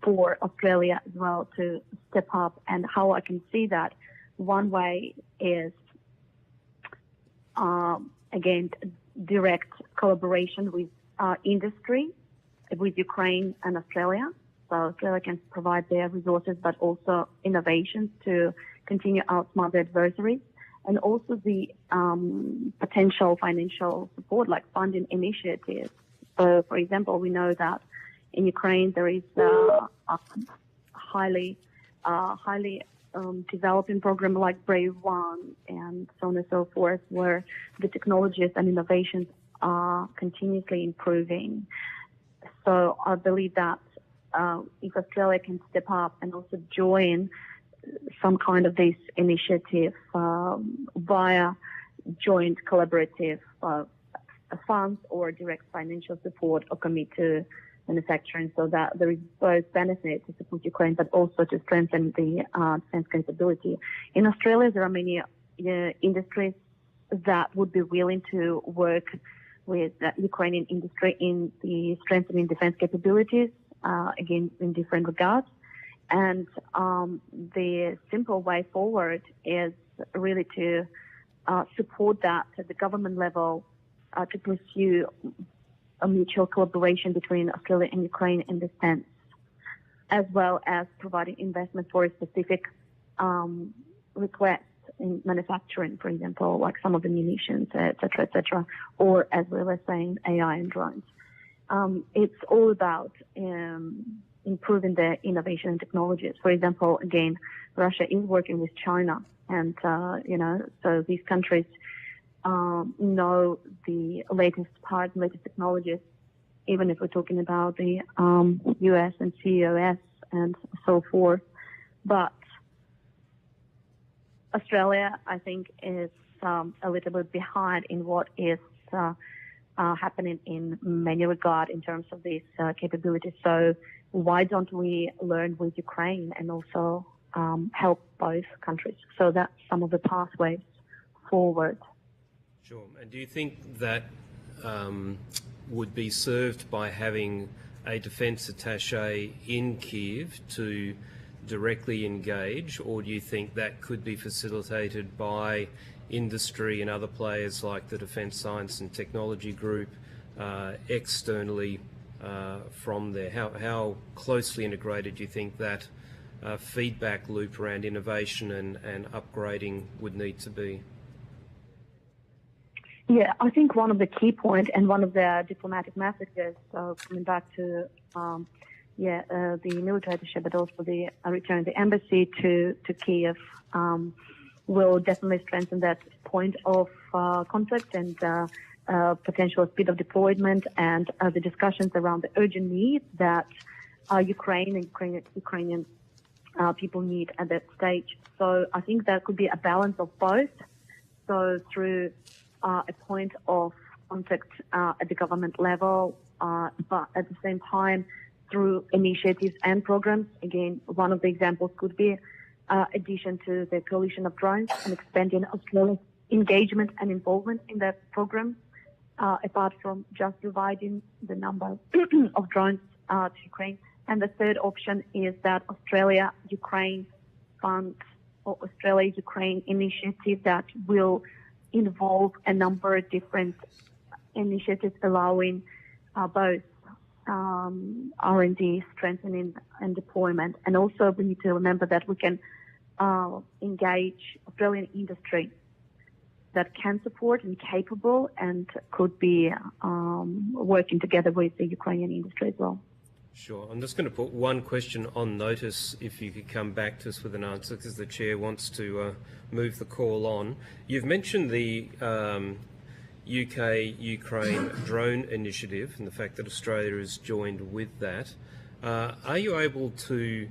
for Australia as well to step up. And how I can see that, one way is, again, direct collaboration with industry, with Ukraine and Australia. So Australia can provide their resources, but also innovations to continue outsmart their adversaries. And also the potential financial support, like funding initiatives. So, for example, we know that in Ukraine there is a highly developing program like Brave One and so on and so forth, where the technologies and innovations are continuously improving. So I believe that if Australia can step up and also join some kind of this initiative via joint collaborative funds or direct financial support, or commit to manufacturing, so that there is both benefit to support Ukraine, but also to strengthen the defense capability. In Australia, there are many industries that would be willing to work with the Ukrainian industry in the strengthening defense capabilities, again, in different regards. And the simple way forward is really to support that at the government level, to pursue a mutual collaboration between Australia and Ukraine in this sense, as well as providing investment for a specific request in manufacturing, for example, like some of the munitions, et cetera, or as we were saying, AI and drones. It's all about improving the innovation and technologies. For example, again, Russia is working with China, and so these countries know the latest technologies, even if we're talking about the US and COS and so forth. But Australia, I think, is a little bit behind in what is happening in many regards in terms of these capabilities. So why don't we learn with Ukraine and also help both countries? So that's some of the pathways forward. Sure. And do you think that would be served by having a defence attaché in Kiev to directly engage, or do you think that could be facilitated by industry and other players like the Defence Science and Technology Group externally from there? How closely integrated do you think that feedback loop around innovation and upgrading would need to be? Yeah, I think one of the key points and one of the diplomatic messages, coming back to the military attaché, but also the return of the embassy to Kiev, will definitely strengthen that point of conflict and potential speed of deployment and the discussions around the urgent need that Ukraine and Ukrainian people need at that stage. So I think that could be a balance of both. So through a point of contact at the government level, but at the same time through initiatives and programs. Again, one of the examples could be addition to the coalition of drones and expanding Australia's engagement and involvement in that program, apart from just providing the number of drones to Ukraine. And the third option is that Australia-Ukraine fund or Australia-Ukraine initiative that will involve a number of different initiatives allowing both R&D, strengthening and deployment. And also we need to remember that we can engage Australian industry that can support and capable and could be working together with the Ukrainian industry as well. Sure. I'm just going to put one question on notice, if you could come back to us with an answer, because the Chair wants to move the call on. You've mentioned the UK-Ukraine drone initiative and the fact that Australia is joined with that. Are you able to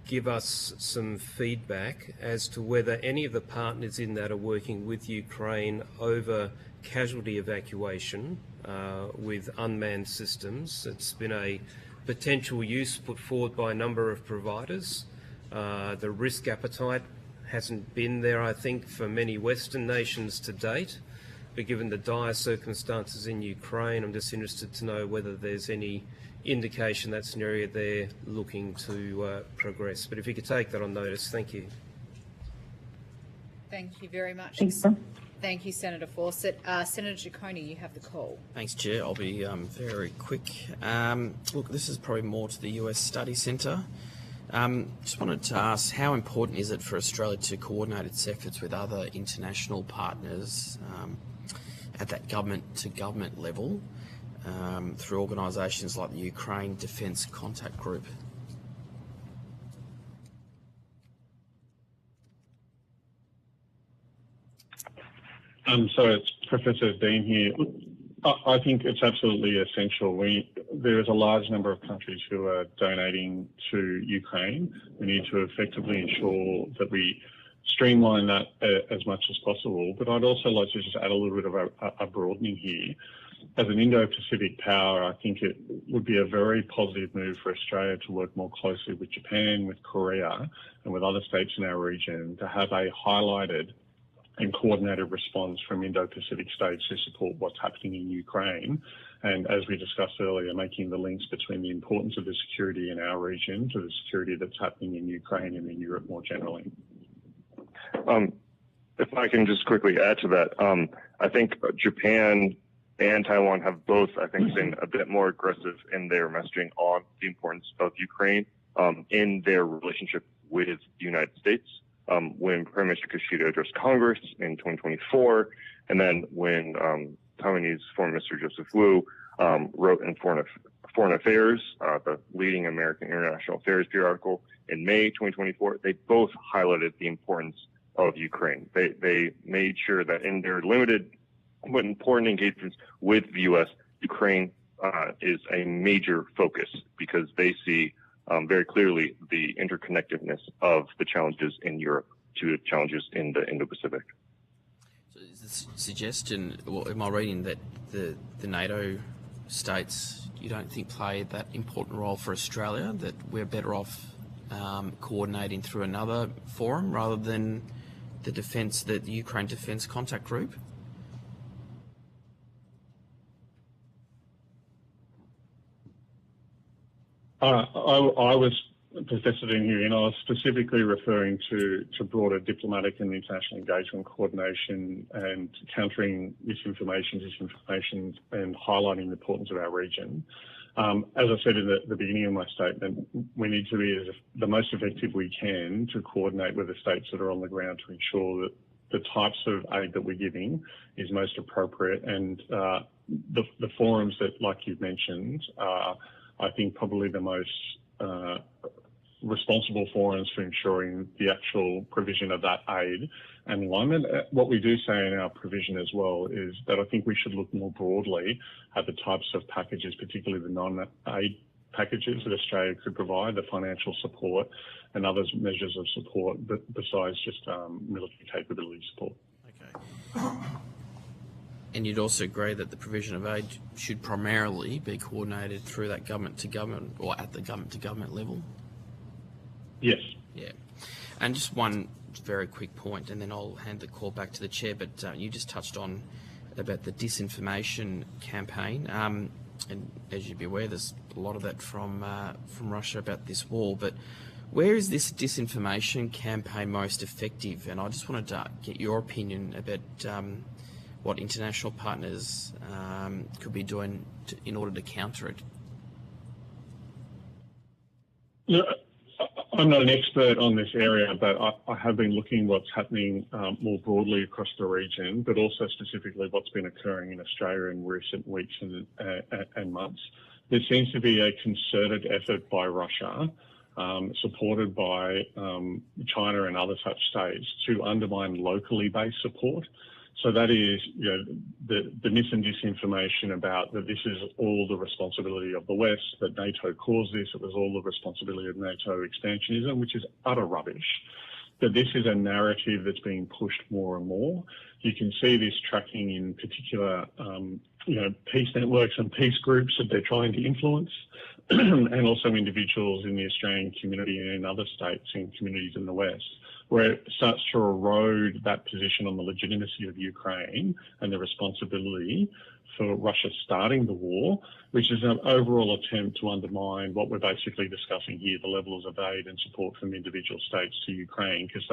give us some feedback as to whether any of the partners in that are working with Ukraine over casualty evacuation with unmanned systems? It's been a potential use put forward by a number of providers. The risk appetite hasn't been there, I think, for many Western nations to date. But given the dire circumstances in Ukraine, I'm just interested to know whether there's any indication that's an area they're looking to progress. But if you could take that on notice, thank you. Thank you very much. Thanks, sir. Thank you, Senator Fawcett. Senator Ciccone, you have the call. Thanks, Chair. I'll be very quick. Look, this is probably more to the US Study Centre. Just wanted to ask, how important is it for Australia to coordinate its efforts with other international partners at that government-to-government level through organisations like the Ukraine Defence Contact Group? So it's Professor Dean here. I think it's absolutely essential. There is a large number of countries who are donating to Ukraine. We need to effectively ensure that we streamline that as much as possible. But I'd also like to just add a little bit of a broadening here. as an Indo-Pacific power, I think it would be a very positive move for Australia to work more closely with Japan, with Korea, and with other states in our region to have a highlighted and coordinated response from Indo-Pacific states to support what's happening in Ukraine. And as we discussed earlier, making the links between the importance of the security in our region to the security that's happening in Ukraine and in Europe more generally. If I can just quickly add to that, I think Japan and Taiwan have both, I think, been a bit more aggressive in their messaging on the importance of Ukraine in their relationship with the United States. When Prime Minister Kishida addressed Congress in 2024, and then when Taiwanese Foreign Minister Joseph Wu wrote in Foreign Affairs, the leading American International Affairs periodical in May 2024, they both highlighted the importance of Ukraine. They made sure that in their limited but important engagements with the U.S., Ukraine is a major focus because they see very clearly the interconnectedness of the challenges in Europe to the challenges in the Indo-Pacific. So is this suggestion, well, am I reading that the NATO states you don't think play that important role for Australia, that we're better off coordinating through another forum rather than the Ukraine Defence Contact Group? I was, Professor Dean here, and I was specifically referring to broader diplomatic and international engagement coordination and countering misinformation, disinformation, and highlighting the importance of our region. As I said in the beginning of my statement, we need to be the most effective we can to coordinate with the states that are on the ground to ensure that the types of aid that we're giving is most appropriate. And the forums that, like you've mentioned, are, I think, probably the most responsible forums for ensuring the actual provision of that aid and alignment. What we do say in our provision as well is that I think we should look more broadly at the types of packages, particularly the non-aid packages that Australia could provide, the financial support and other measures of support, but besides just military capability support. Okay. And you'd also agree that the provision of aid should primarily be coordinated through that government to government or at the government to government level? Yes. Yeah. And just one very quick point, and then I'll hand the call back to the chair, but you just touched on about the disinformation campaign. And as you'd be aware, there's a lot of that from Russia about this war, but where is this disinformation campaign most effective? And I just wanted to get your opinion about what international partners could be doing in order to counter it. Yeah, I'm not an expert on this area, but I have been looking what's happening more broadly across the region, but also specifically what's been occurring in Australia in recent weeks and months. There seems to be a concerted effort by Russia, supported by China and other such states, to undermine locally based support. So that is, the mis and disinformation about that this is all the responsibility of the West, that NATO caused this, it was all the responsibility of NATO expansionism, which is utter rubbish. That this is a narrative that's being pushed more and more. You can see this tracking in particular, peace networks and peace groups that they're trying to influence, and also individuals in the Australian community and in other states and communities in the West, where it starts to erode that position on the legitimacy of Ukraine and the responsibility for Russia starting the war, which is an overall attempt to undermine what we're basically discussing here, the levels of aid and support from individual states to Ukraine, because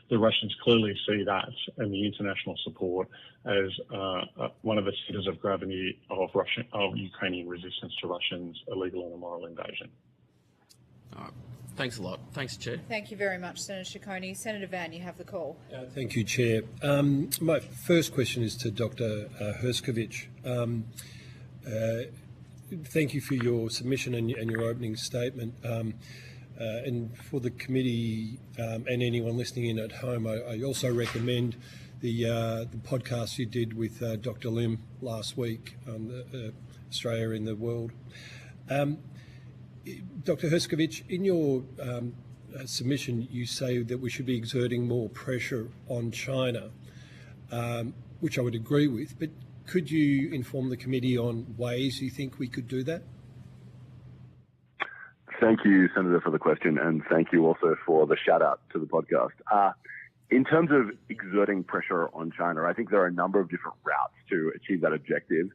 the Russians clearly see that and the international support as one of the centres of gravity of Ukrainian resistance to Russians' illegal and immoral invasion. All right. Thanks a lot. Thanks, Chair. Thank you very much, Senator Ciccone. Senator Van, you have the call. Thank you, Chair. My first question is to Dr. Herskovich. Thank you for your submission and your opening statement. And for the committee and anyone listening in at home, I also recommend the podcast you did with Dr. Lim last week on Australia in the World. Dr. Herskovich, in your submission, you say that we should be exerting more pressure on China, which I would agree with, but Could you inform the committee on ways you think we could do that? Thank you, Senator, for the question, and thank you also for the shout out to the podcast. In terms of exerting pressure on China, I think there are a number of different routes to achieve that objective.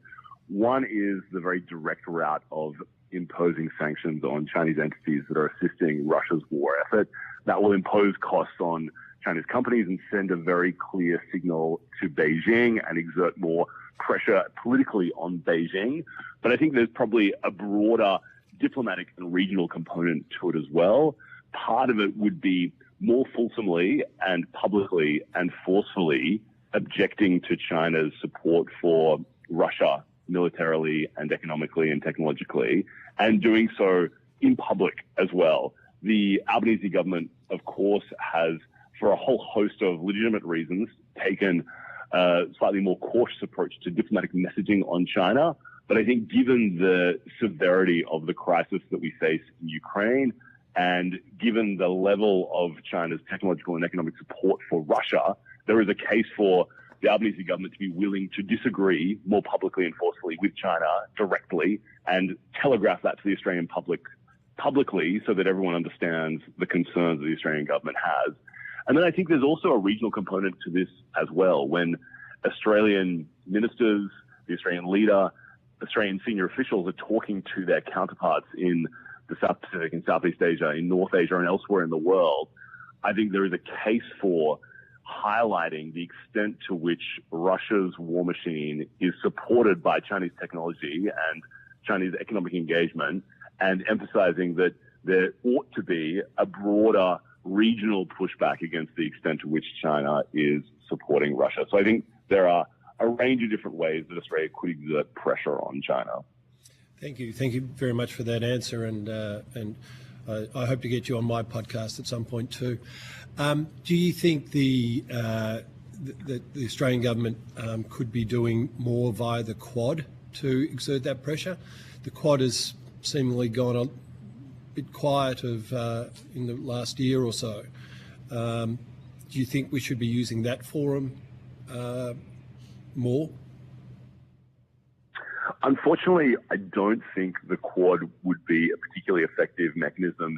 One is the very direct route of imposing sanctions on Chinese entities that are assisting Russia's war effort. That will impose costs on Chinese companies and send a very clear signal to Beijing and exert more pressure politically on Beijing. But I think there's probably a broader diplomatic and regional component to it as well. Part of it would be more fulsomely and publicly and forcefully objecting to China's support for Russia militarily and economically and technologically, and doing so in public as well. The Albanese government, of course, has, for a whole host of legitimate reasons, taken a slightly more cautious approach to diplomatic messaging on China. But I think given the severity of the crisis that we face in Ukraine, and given the level of China's technological and economic support for Russia, there is a case for the Albanese government to be willing to disagree more publicly and forcefully with China directly and telegraph that to the Australian public publicly so that everyone understands the concerns that the Australian government has. And then I think there's also a regional component to this as well. When Australian ministers, the Australian leader, Australian senior officials are talking to their counterparts in the South Pacific and Southeast Asia, in North Asia and elsewhere in the world, I think there is a case for highlighting the extent to which Russia's war machine is supported by Chinese technology and Chinese economic engagement, and emphasizing that there ought to be a broader regional pushback against the extent to which China is supporting Russia. So I think there are a range of different ways that Australia could exert pressure on China. Thank you. Thank you very much for that answer, and I hope to get you on my podcast at some point too. Do you think the Australian government could be doing more via the Quad to exert that pressure? The Quad has seemingly gone a bit quiet in the last year or so. Do you think we should be using that forum more? Unfortunately, I don't think the Quad would be a particularly effective mechanism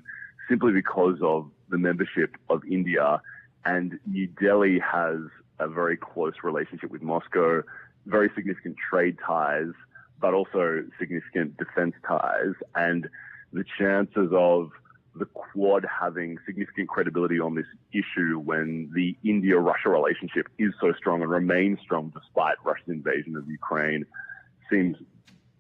simply because of the membership of India, and New Delhi has a very close relationship with Moscow, very significant trade ties, but also significant defense ties, and the chances of the Quad having significant credibility on this issue when the India-Russia relationship is so strong and remains strong despite Russia's invasion of Ukraine seems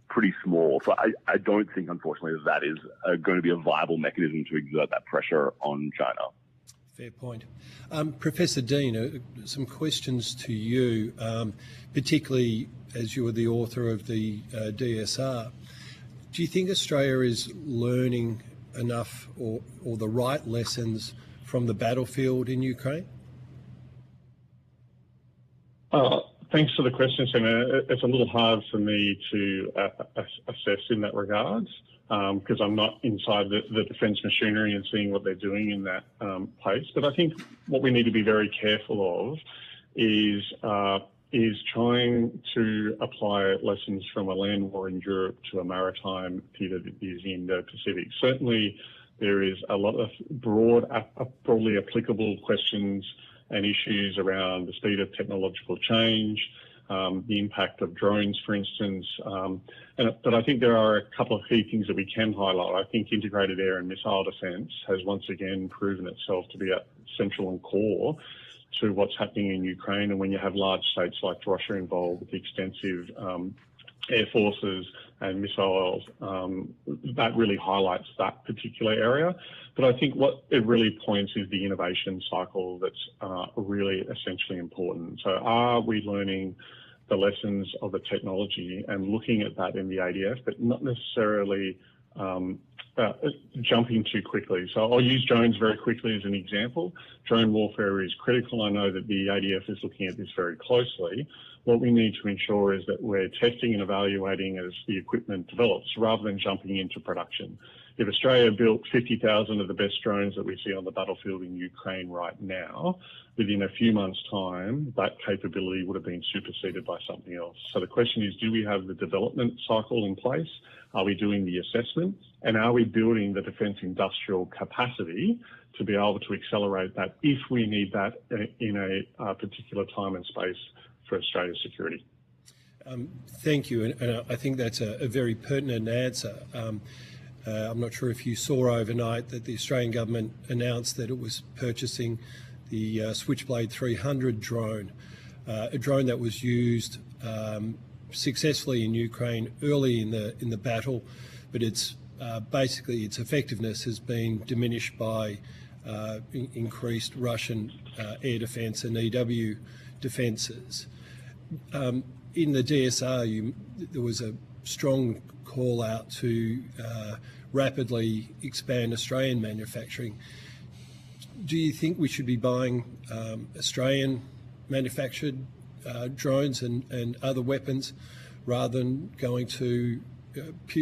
pretty small. So I don't think, unfortunately, that is going to be a viable mechanism to exert that pressure on China. Fair point. Professor Dean, some questions to you, particularly as you are the author of the DSR. Do you think Australia is learning enough or the right lessons from the battlefield in Ukraine? Thanks for the question, Senator. It's a little hard for me to assess in that regard because I'm not inside the defence machinery and seeing what they're doing in that place. But I think what we need to be very careful of is trying to apply lessons from a land war in Europe to a maritime theatre that is in the Pacific. Certainly, there is a lot of broadly applicable questions and issues around the speed of technological change, the impact of drones, for instance. But I think there are a couple of key things that we can highlight. I think integrated air and missile defence has once again proven itself to be central and core to what's happening in Ukraine. And when you have large states like Russia involved with extensive air forces and missiles, that really highlights that particular area. But I think what it really points is the innovation cycle that's really essentially important. So are we learning the lessons of the technology and looking at that in the ADF, but not necessarily jumping too quickly? So I'll use drones very quickly as an example. Drone warfare is critical. I know that the ADF is looking at this very closely. What we need to ensure is that we're testing and evaluating as the equipment develops rather than jumping into production. If Australia built 50,000 of the best drones that we see on the battlefield in Ukraine right now, within a few months' time, that capability would have been superseded by something else. So the question is, do we have the development cycle in place? Are we doing the assessment? And are we building the defence industrial capacity to be able to accelerate that if we need that in a particular time and space for Australia's security? Thank you, and I think that's a very pertinent answer. I'm not sure if you saw overnight that the Australian government announced that it was purchasing the Switchblade 300 drone, a drone that was used successfully in Ukraine early in the battle, but its basically its effectiveness has been diminished by increased Russian air defence and EW defences. In the DSR, there was a strong call out to rapidly expand Australian manufacturing. Do you think we should be buying Australian manufactured drones and other weapons rather than going to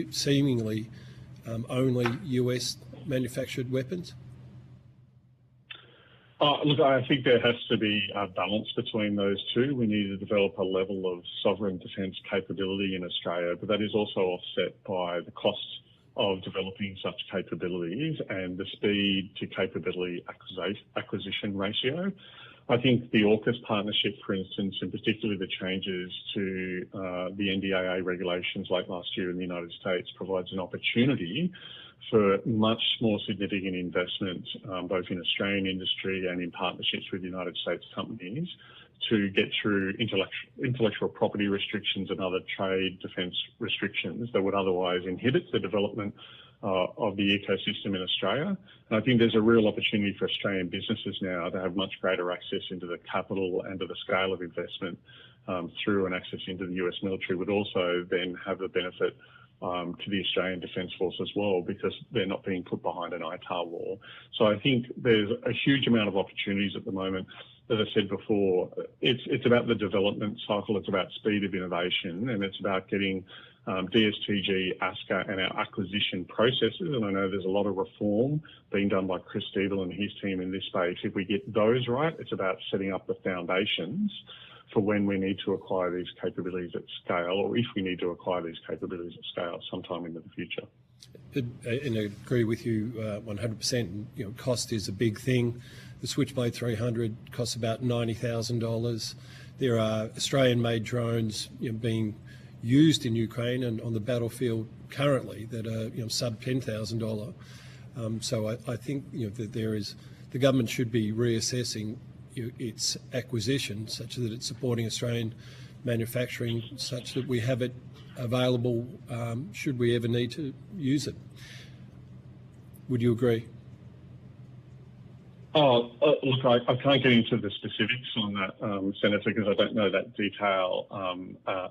seemingly only US manufactured weapons? Look, I think there has to be a balance between those two. We need to develop a level of sovereign defence capability in Australia, but that is also offset by the costs of developing such capabilities and the speed to capability acquisition ratio. I think the AUKUS partnership, for instance, and particularly the changes to the NDAA regulations late last year in the United States, provides an opportunity for much more significant investment, both in Australian industry and in partnerships with United States companies, to get through intellectual property restrictions and other trade defence restrictions that would otherwise inhibit the development of the ecosystem in Australia. And I think there's a real opportunity for Australian businesses now to have much greater access into the capital and to the scale of investment through an access into the US military, would also then have the benefit to the Australian Defence Force as well, because they're not being put behind an ITAR wall. So I think there's a huge amount of opportunities at the moment. As I said before, it's about the development cycle, it's about speed of innovation, and it's about getting DSTG, ASCA and our acquisition processes, and I know there's a lot of reform being done by Chris Steele and his team in this space. If we get those right, it's about setting up the foundations for when we need to acquire these capabilities at scale, or if we need to acquire these capabilities at scale sometime into the future. And I agree with you 100%. You know, cost is a big thing. The Switchblade 300 costs about $90,000. There are Australian-made drones being used in Ukraine and on the battlefield currently that are sub $10,000. So I think that the government should be reassessing its acquisition such that it's supporting Australian manufacturing, such that we have it available should we ever need to use it. Would you agree? Look, I can't get into the specifics on that, Senator, because I don't know that detail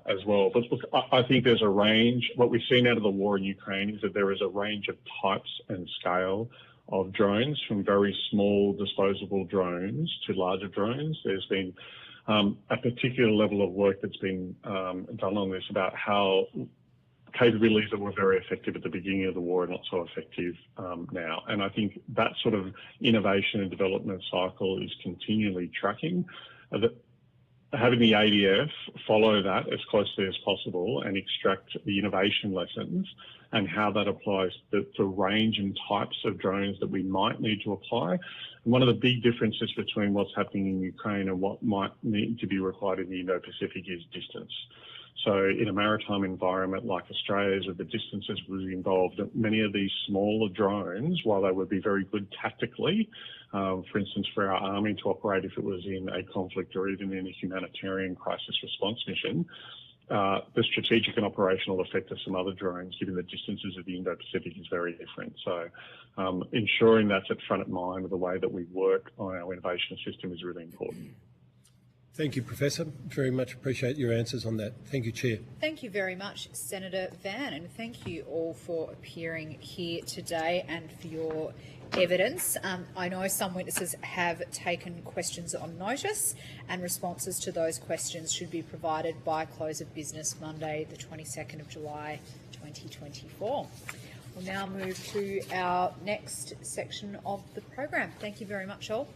as well. But look, I think there's a range. What we've seen out of the war in Ukraine is that there is a range of types and scale of drones, from very small disposable drones to larger drones. There's been a particular level of work that's been done on this about how capabilities that were very effective at the beginning of the war are not so effective now. And I think that sort of innovation and development cycle is continually tracking. Having the ADF follow that as closely as possible and extract the innovation lessons and how that applies to the range and types of drones that we might need to apply. And one of the big differences between what's happening in Ukraine and what might need to be required in the Indo-Pacific is distance. So in a maritime environment like Australia's, with the distances involved, many of these smaller drones, while they would be very good tactically, for instance, for our army to operate if it was in a conflict or even in a humanitarian crisis response mission, the strategic and operational effect of some other drones, given the distances of the Indo-Pacific, is very different. So ensuring that's at front of mind of the way that we work on our innovation system is really important. Thank you, Professor. Very much appreciate your answers on that. Thank you, Chair. Thank you very much, Senator Van, and thank you all for appearing here today and for your evidence. I know some witnesses have taken questions on notice, and responses to those questions should be provided by close of business Monday, the 22nd of July, 2024. We'll now move to our next section of the program. Thank you very much, all.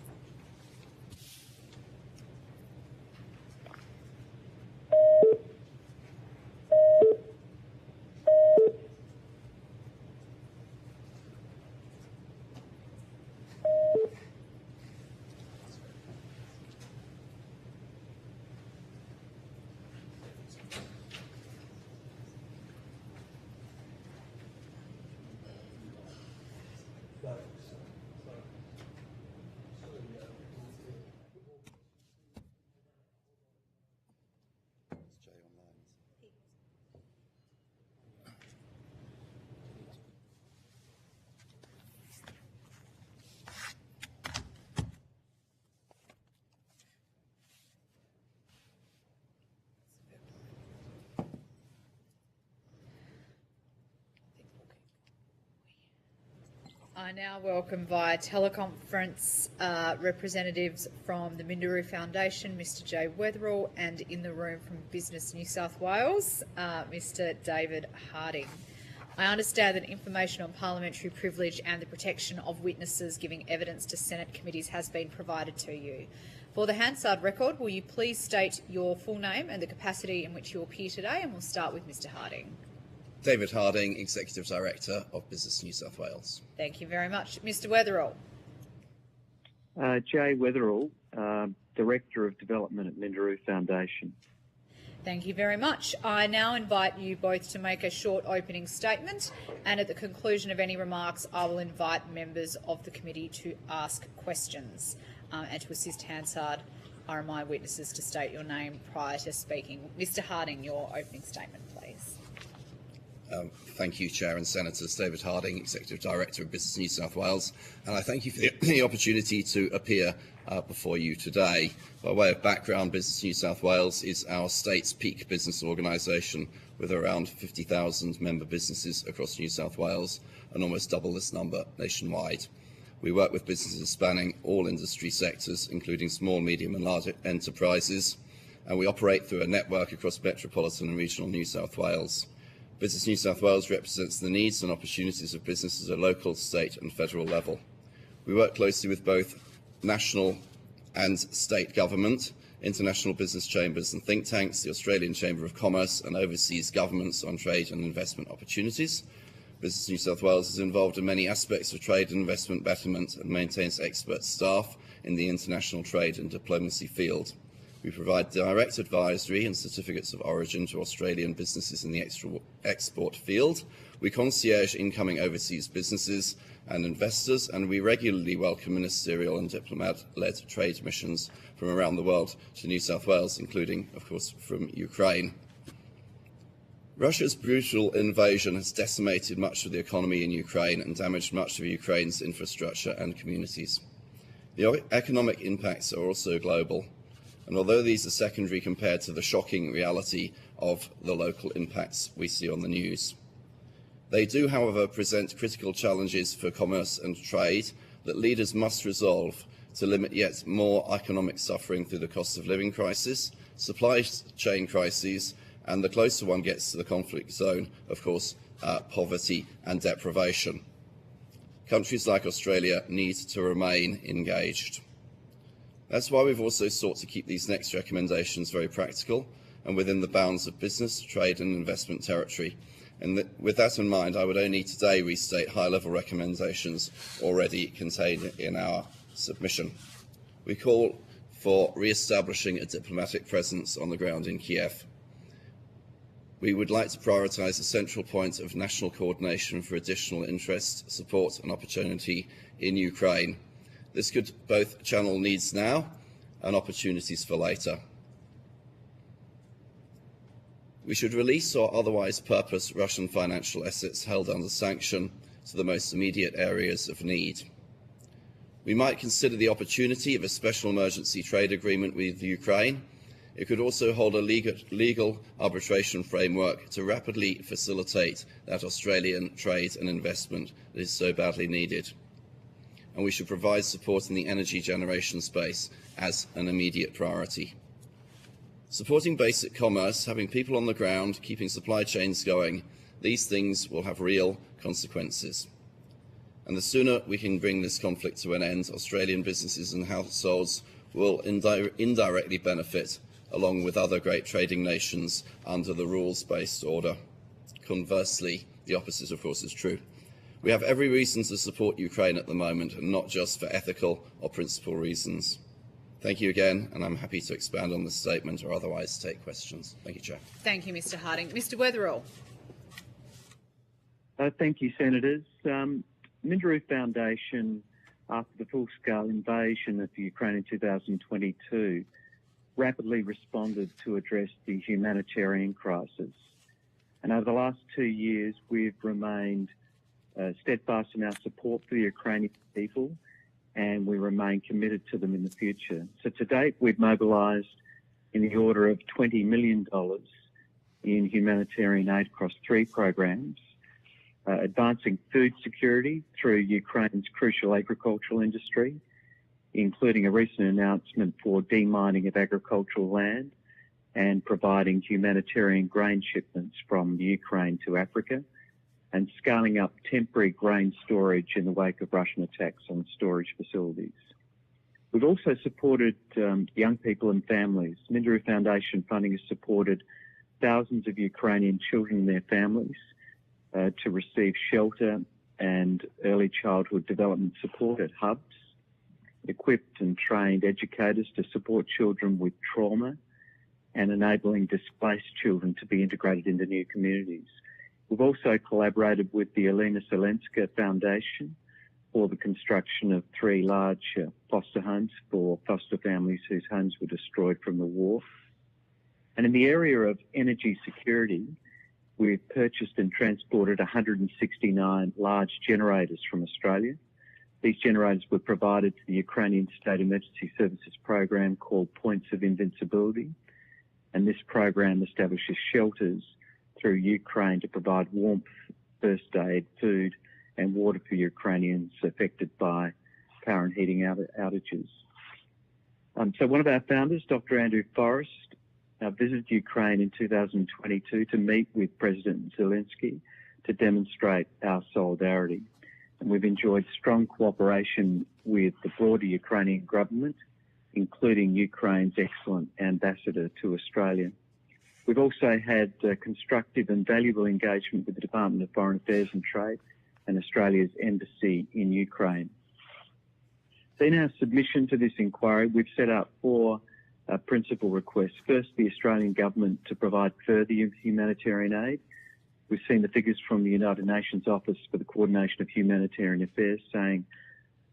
I now welcome via teleconference representatives from the Minderoo Foundation, Mr Jay Weatherall, and in the room from Business New South Wales, Mr David Harding. I understand that information on parliamentary privilege and the protection of witnesses giving evidence to Senate committees has been provided to you. For the Hansard record, will you please state your full name and the capacity in which you appear today, and we'll start with Mr Harding. David Harding, Executive Director of Business New South Wales. Thank you very much. Mr Weatherall. Jay Weatherall, Director of Development at Minderoo Foundation. Thank you very much. I now invite you both to make a short opening statement, and at the conclusion of any remarks, I will invite members of the committee to ask questions. And to assist Hansard, I remind witnesses to state your name prior to speaking. Mr Harding, your opening statement, please. Thank you, Chair and Senators. David Harding, Executive Director of Business New South Wales, and I thank you for the opportunity to appear before you today. By way of background, Business New South Wales is our state's peak business organisation with around 50,000 member businesses across New South Wales and almost double this number nationwide. We work with businesses spanning all industry sectors, including small, medium and large enterprises, and we operate through a network across metropolitan and regional New South Wales. Business New South Wales represents the needs and opportunities of businesses at local, state and federal level. We work closely with both national and state government, international business chambers and think tanks, the Australian Chamber of Commerce and overseas governments on trade and investment opportunities. Business New South Wales is involved in many aspects of trade and investment betterment and maintains expert staff in the international trade and diplomacy field. We provide direct advisory and certificates of origin to Australian businesses in the export field. We concierge incoming overseas businesses and investors, and we regularly welcome ministerial and diplomat-led trade missions from around the world to New South Wales, including, of course, from Ukraine. Russia's brutal invasion has decimated much of the economy in Ukraine and damaged much of Ukraine's infrastructure and communities. The economic impacts are also global. And although these are secondary compared to the shocking reality of the local impacts we see on the news, they do, however, present critical challenges for commerce and trade that leaders must resolve to limit yet more economic suffering through the cost of living crisis, supply chain crises, and the closer one gets to the conflict zone, of course, poverty and deprivation. Countries like Australia need to remain engaged. That's why we've also sought to keep these next recommendations very practical and within the bounds of business, trade and investment territory. And with that in mind, I would only today restate high-level recommendations already contained in our submission. We call for re-establishing a diplomatic presence on the ground in Kiev. We would like to prioritise a central point of national coordination for additional interest, support and opportunity in Ukraine. This could both channel needs now and opportunities for later. We should release or otherwise purpose Russian financial assets held under sanction to the most immediate areas of need. We might consider the opportunity of a special emergency trade agreement with Ukraine. It could also hold a legal arbitration framework to rapidly facilitate that Australian trade and investment that is so badly needed. And we should provide support in the energy generation space as an immediate priority. Supporting basic commerce, having people on the ground, keeping supply chains going, these things will have real consequences. And the sooner we can bring this conflict to an end, Australian businesses and households will indirectly benefit, along with other great trading nations, under the rules-based order. Conversely, the opposite, of course, is true. We have every reason to support Ukraine at the moment, and not just for ethical or principal reasons. Thank you again, and I'm happy to expand on this statement or otherwise take questions. Thank you, Chair. Thank you, Mr Harding. Mr Weatherall. Thank you, Senators. Minderoo Foundation, after the full-scale invasion of Ukraine in 2022, rapidly responded to address the humanitarian crisis. And over the last 2 years, we've remained steadfast in our support for the Ukrainian people, and we remain committed to them in the future. So to date, we've mobilised in the order of $20 million in humanitarian aid across 3 programs, advancing food security through Ukraine's crucial agricultural industry, including a recent announcement for demining of agricultural land and providing humanitarian grain shipments from Ukraine to Africa, and scaling up temporary grain storage in the wake of Russian attacks on storage facilities. We've also supported young people and families. Minderoo Foundation funding has supported thousands of Ukrainian children and their families to receive shelter and early childhood development support at hubs, equipped and trained educators to support children with trauma, and enabling displaced children to be integrated into new communities. We've also collaborated with the Elena Zelenska Foundation for the construction of 3 large foster homes for foster families whose homes were destroyed from the war. And in the area of energy security, we've purchased and transported 169 large generators from Australia. These generators were provided to the Ukrainian State Emergency Services program called Points of Invincibility. And this program establishes shelters through Ukraine to provide warmth, first aid, food and water for Ukrainians affected by power and heating outages. So one of our founders, Dr. Andrew Forrest, visited Ukraine in 2022 to meet with President Zelensky to demonstrate our solidarity. And we've enjoyed strong cooperation with the broader Ukrainian government, including Ukraine's excellent ambassador to Australia. We've also had constructive and valuable engagement with the Department of Foreign Affairs and Trade and Australia's embassy in Ukraine. In our submission to this inquiry, we've set out 4 principal requests. First, the Australian government to provide further humanitarian aid. We've seen the figures from the United Nations Office for the Coordination of Humanitarian Affairs saying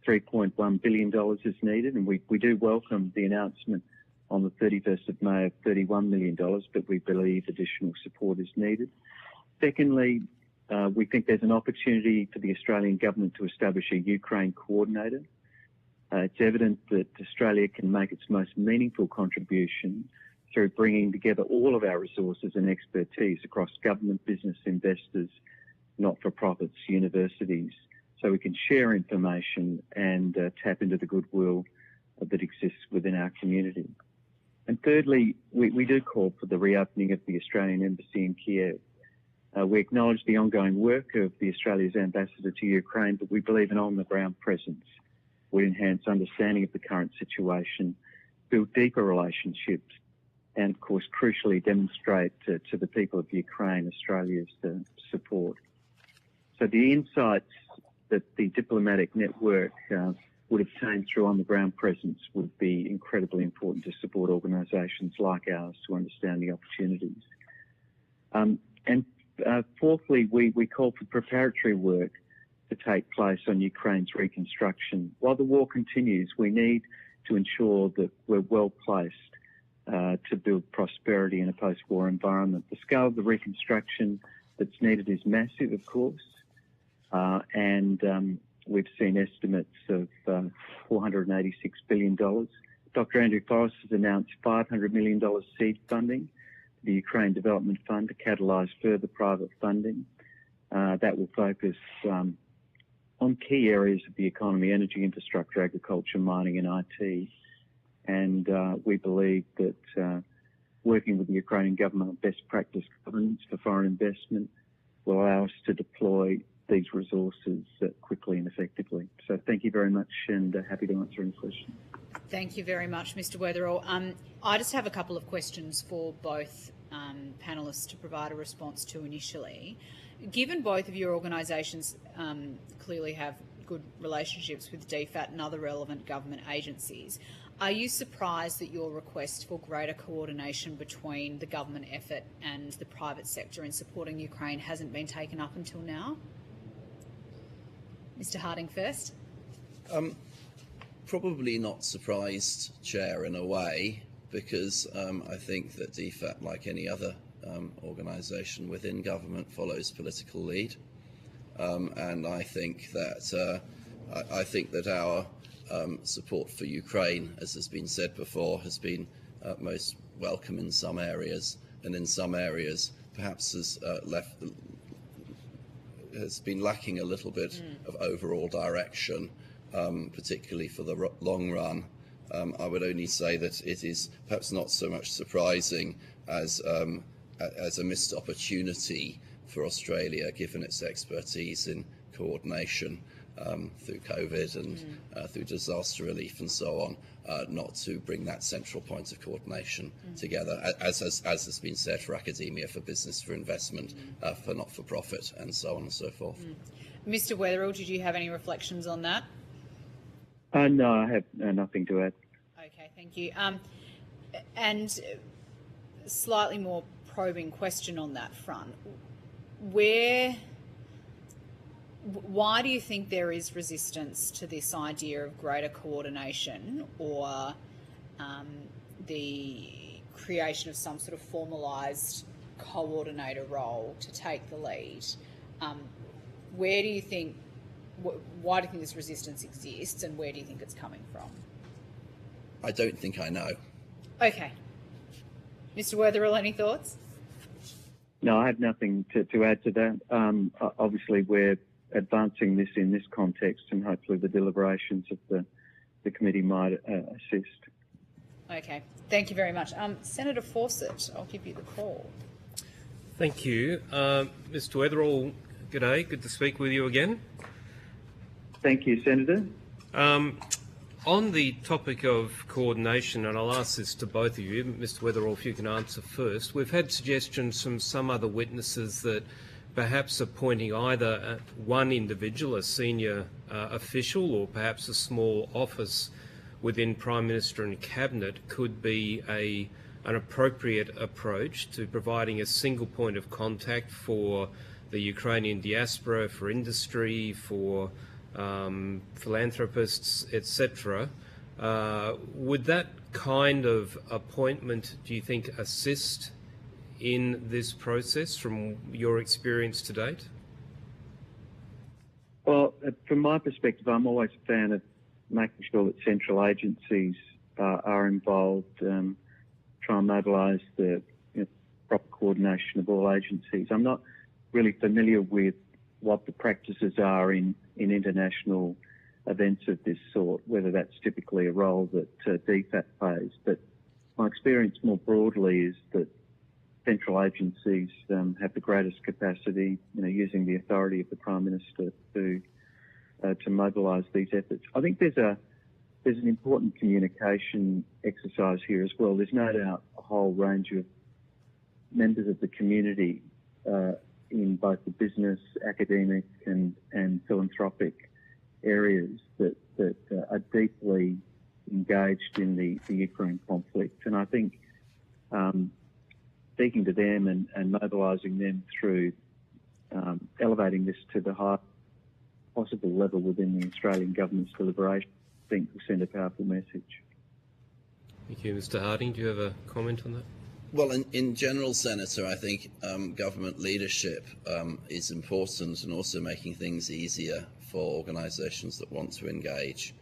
$3.1 billion is needed, and we do welcome the announcement on the 31st of May of $31 million, but we believe additional support is needed. Secondly, we think there's an opportunity for the Australian government to establish a Ukraine coordinator. It's evident that Australia can make its most meaningful contribution through bringing together all of our resources and expertise across government, business, investors, not-for-profits, universities, so we can share information and tap into the goodwill that exists within our community. And thirdly, we do call for the reopening of the Australian Embassy in Kiev. We acknowledge the ongoing work of the Australia's ambassador to Ukraine, but we believe an on-the-ground presence would enhance understanding of the current situation, build deeper relationships, and of course, crucially demonstrate to the people of Ukraine Australia's support. So the insights that the diplomatic network would obtain through on-the-ground presence would be incredibly important to support organisations like ours to understand the opportunities. Fourthly, we call for preparatory work to take place on Ukraine's reconstruction. While the war continues, we need to ensure that we're well placed to build prosperity in a post-war environment. The scale of the reconstruction that's needed is massive, of course, and we've seen estimates of $486 billion. Dr. Andrew Forrest has announced $500 million seed funding for the Ukraine Development Fund to catalyse further private funding. That will focus on key areas of the economy: energy, infrastructure, agriculture, mining and IT. And we believe that working with the Ukrainian government on best practice governance for foreign investment, will allow us to deploy these resources quickly and effectively. So thank you very much, and happy to answer any questions. Thank you very much, Mr. Weatherall. I just have a couple of questions for both panellists to provide a response to initially. Given both of your organisations clearly have good relationships with DFAT and other relevant government agencies, are you surprised that your request for greater coordination between the government effort and the private sector in supporting Ukraine hasn't been taken up until now? Mr. Harding first. Probably not surprised, Chair, in a way, because I think that DFAT, like any other organisation within government, follows political lead, and I think that our support for Ukraine, as has been said before, has been most welcome in some areas, and in some areas perhaps has been lacking a little bit of overall direction, particularly for the long run. I would only say that it is perhaps not so much surprising as a missed opportunity for Australia, given its expertise in coordination through COVID and through disaster relief and so on, not to bring that central point of coordination together, as has been said, for academia, for business, for investment, for not-for-profit, and so on and so forth. Mr. Weatherall, did you have any reflections on that? No, I have nothing to add. Okay, thank you. And slightly more probing question on that front. Why do you think there is resistance to this idea of greater coordination or the creation of some sort of formalised coordinator role to take the lead? Why do you think this resistance exists, and where do you think it's coming from? I don't think I know. Okay. Mr. Weatherall, any thoughts? No, I have nothing to add to that. Obviously, we're advancing this in this context, and hopefully the deliberations of the committee might assist. Okay, thank you very much. Senator Fawcett, I'll give you the call. Thank you. Mr. Weatherall, g'day, good to speak with you again. Thank you, Senator. On the topic of coordination, and I'll ask this to both of you, Mr. Weatherall, if you can answer first, we've had suggestions from some other witnesses that perhaps appointing either one individual, a senior official, or perhaps a small office within Prime Minister and Cabinet could be an appropriate approach to providing a single point of contact for the Ukrainian diaspora, for industry, for philanthropists, etc. Would that kind of appointment, do you think, assist in this process from your experience to date? Well, from my perspective, I'm always a fan of making sure that central agencies are involved, try and mobilise the proper coordination of all agencies. I'm not really familiar with what the practices are in international events of this sort, whether that's typically a role that DFAT plays. But my experience more broadly is that central agencies have the greatest capacity, using the authority of the Prime Minister to mobilise these efforts. I think there's an important communication exercise here as well. There's no doubt a whole range of members of the community in both the business, academic and philanthropic areas that are deeply engaged in the Ukraine conflict. And I think speaking to them and mobilising them through elevating this to the highest possible level within the Australian government's deliberation, I think will send a powerful message. Thank you. Mr. Harding, do you have a comment on that? Well, in general, Senator, I think government leadership is important, and also making things easier for organisations that want to engage.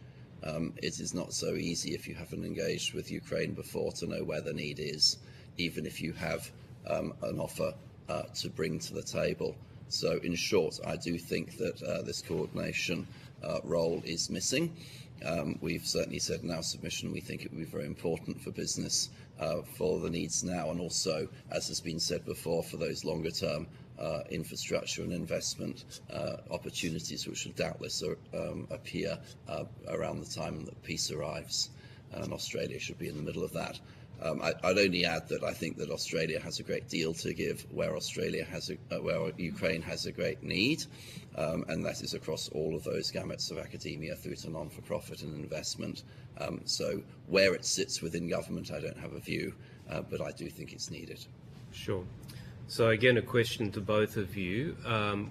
It is not so easy if you haven't engaged with Ukraine before to know where the need is, even if you have an offer to bring to the table. So in short, I do think that this coordination role is missing. We've certainly said in our submission we think it would be very important for business for the needs now, and also, as has been said before, for those longer term infrastructure and investment opportunities which will doubtless appear around the time that peace arrives, and Australia should be in the middle of that. I'd only add that I think that Australia has a great deal to give where where Ukraine has a great need, and that is across all of those gamuts of academia through to non-for-profit and investment. So where it sits within government, I don't have a view, but I do think it's needed. Sure. So again, a question to both of you.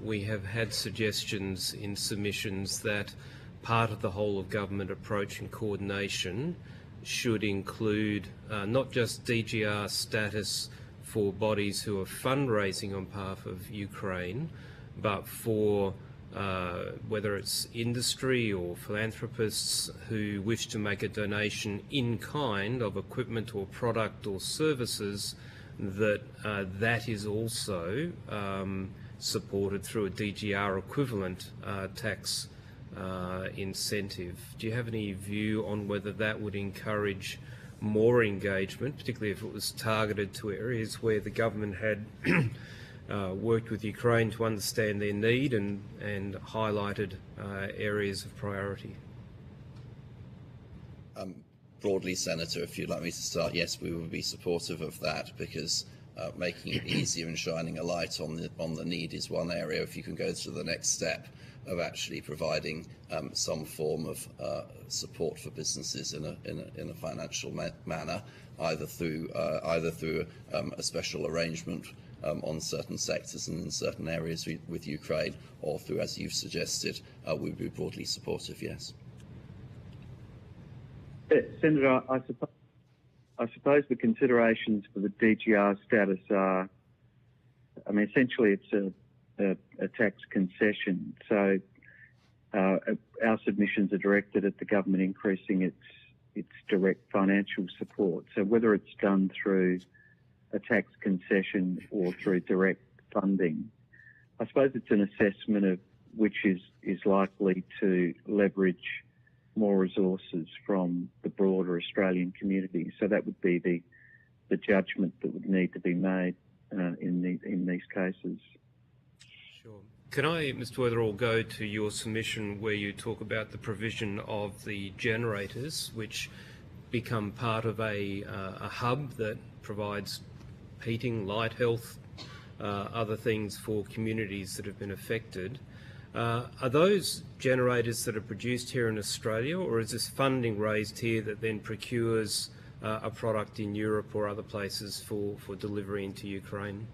We have had suggestions in submissions that part of the whole of government approach and coordination should include not just DGR status for bodies who are fundraising on behalf of Ukraine, but for whether it's industry or philanthropists who wish to make a donation in kind of equipment or product or services, that is also supported through a DGR equivalent tax incentive. Do you have any view on whether that would encourage more engagement, particularly if it was targeted to areas where the government had worked with Ukraine to understand their need and highlighted areas of priority? Broadly, Senator, if you'd like me to start, yes, we would be supportive of that, because making it easier and shining a light on the need is one area. If you can go to the next step of actually providing some form of support for businesses in a financial manner, either through a special arrangement on certain sectors and in certain areas with Ukraine, or through, as you've suggested, we'd be broadly supportive. Yes. Senator, I suppose the considerations for the DGR status are, I mean, essentially it's a tax concession. So our submissions are directed at the government increasing its direct financial support. So whether it's done through a tax concession or through direct funding, I suppose it's an assessment of which is likely to leverage more resources from the broader Australian community. So that would be the judgment that would need to be made in these cases. Sure. Can I, Mr. Weatherall, go to your submission where you talk about the provision of the generators, which become part of a hub that provides heating, light, health, other things for communities that have been affected. Are those generators that are produced here in Australia, or is this funding raised here that then procures a product in Europe or other places for delivery into Ukraine?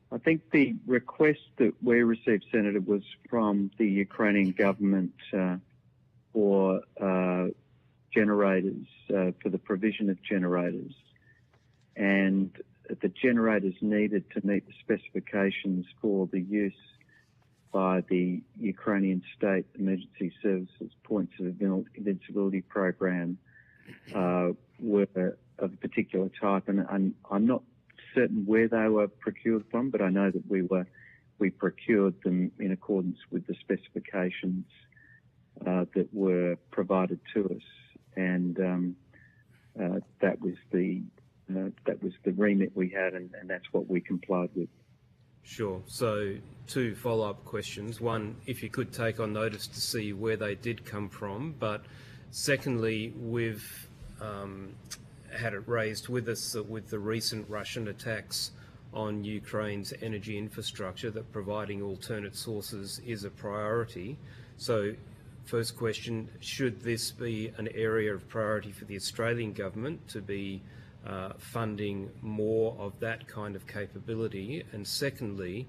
I think the request that we received, Senator, was from the Ukrainian government for generators, for the provision of generators. And the generators needed to meet the specifications for the use by the Ukrainian State Emergency Services Points of Invincibility Program were of a particular type, and I'm not certain where they were procured from, but I know that we procured them in accordance with the specifications that were provided to us, and that was the remit we had, and that's what we complied with. Sure. So 2 follow-up questions. One, if you could take on notice to see where they did come from, but secondly, we've had it raised with us that with the recent Russian attacks on Ukraine's energy infrastructure, that providing alternate sources is a priority. So first question, should this be an area of priority for the Australian government to be funding more of that kind of capability? And secondly,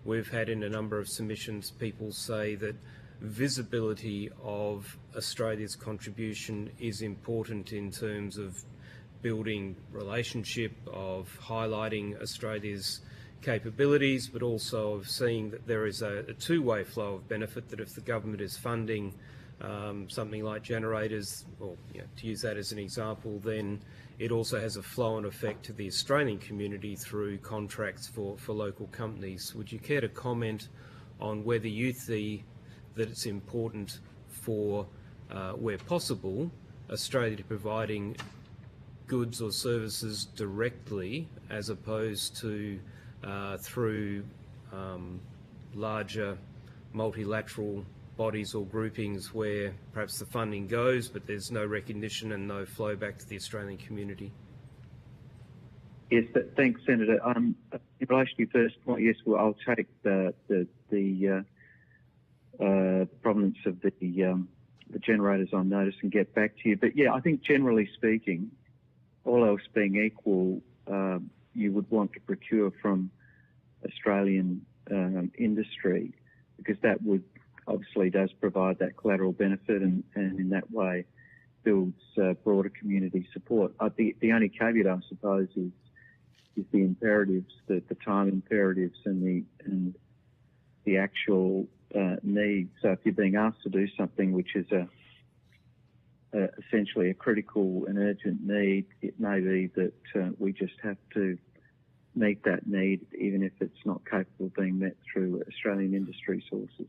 we've had in a number of submissions people say that visibility of Australia's contribution is important in terms of building relationship, of highlighting Australia's capabilities, but also of seeing that there is a two-way flow of benefit, that if the government is funding something like generators, or to use that as an example, then it also has a flow-on effect to the Australian community through contracts for local companies. Would you care to comment on whether you see that it's important for where possible, Australia to providing goods or services directly as opposed to through larger multilateral bodies or groupings where perhaps the funding goes but there's no recognition and no flow back to the Australian community? Yes, thanks, Senator. In relation to your first point, yes, well, I'll take the provenance of the generators on notice and get back to you. But yeah, I think generally speaking, all else being equal, you would want to procure from Australian industry, because that would obviously does provide that collateral benefit and in that way builds broader community support. The only caveat, I suppose, is the imperatives, the time imperatives and the actual need. So if you're being asked to do something which is essentially a critical and urgent need, it may be that we just have to meet that need, even if it's not capable of being met through Australian industry sources.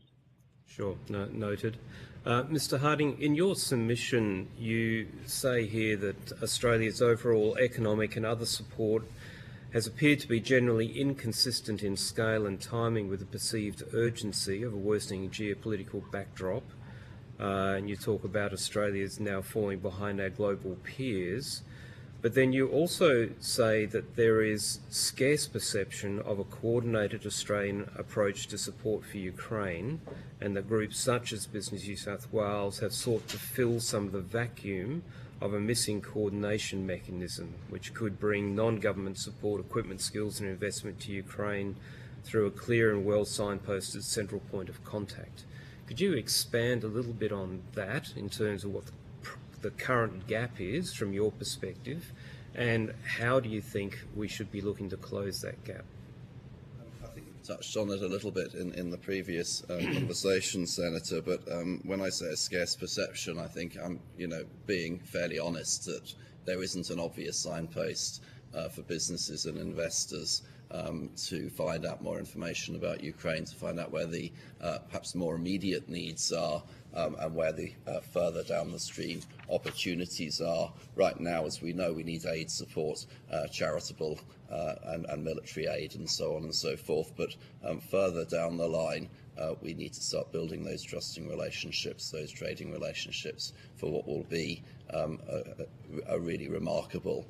Sure, noted. Mr. Harding, in your submission, you say here that Australia's overall economic and other support has appeared to be generally inconsistent in scale and timing with the perceived urgency of a worsening geopolitical backdrop. And you talk about Australia's now falling behind our global peers. But then you also say that there is scarce perception of a coordinated Australian approach to support for Ukraine, and that groups such as Business New South Wales have sought to fill some of the vacuum of a missing coordination mechanism, which could bring non-government support, equipment, skills and investment to Ukraine through a clear and well signposted central point of contact. Could you expand a little bit on that in terms of what the current gap is from your perspective, and how do you think we should be looking to close that gap? I think you touched on it a little bit in the previous conversation, Senator, but when I say a scarce perception, I think I'm being fairly honest that there isn't an obvious signpost for businesses and investors to find out more information about Ukraine, to find out where the perhaps more immediate needs are, and where the further down the stream opportunities are. Right now, as we know, we need aid support, charitable and military aid and so on and so forth. But further down the line, we need to start building those trusting relationships, those trading relationships for what will be a really remarkable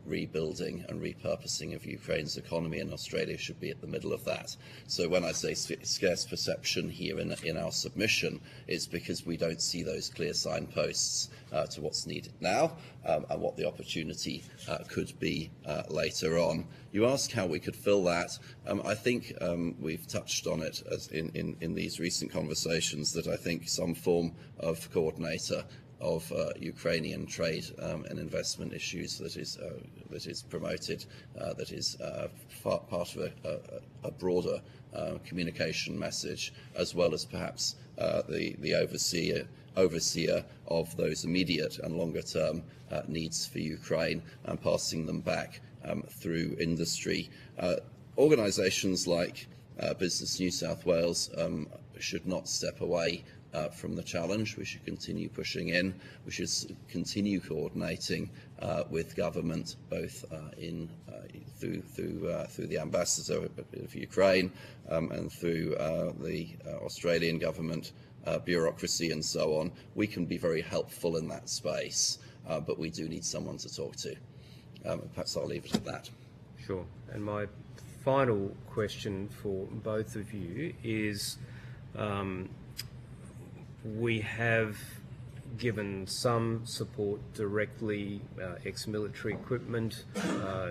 rebuilding and repurposing of Ukraine's economy, and Australia should be at the middle of that. So when I say scarce perception here in our submission, it's because we don't see those clear signposts to what's needed now and what the opportunity could be later on. You ask how we could fill that. I think we've touched on it as in these recent conversations, that I think some form of coordinator of Ukrainian trade and investment issues that is promoted, that is part of a broader communication message, as well as perhaps the overseer of those immediate and longer term needs for Ukraine, and passing them back through industry. Organisations like Business New South Wales should not step away from the challenge. We should continue pushing in. We should continue coordinating with government, both through the ambassador of Ukraine and through the Australian government bureaucracy and so on. We can be very helpful in that space, but we do need someone to talk to. Perhaps I'll leave it at that. Sure. And my final question for both of you is, we have given some support directly, ex-military equipment,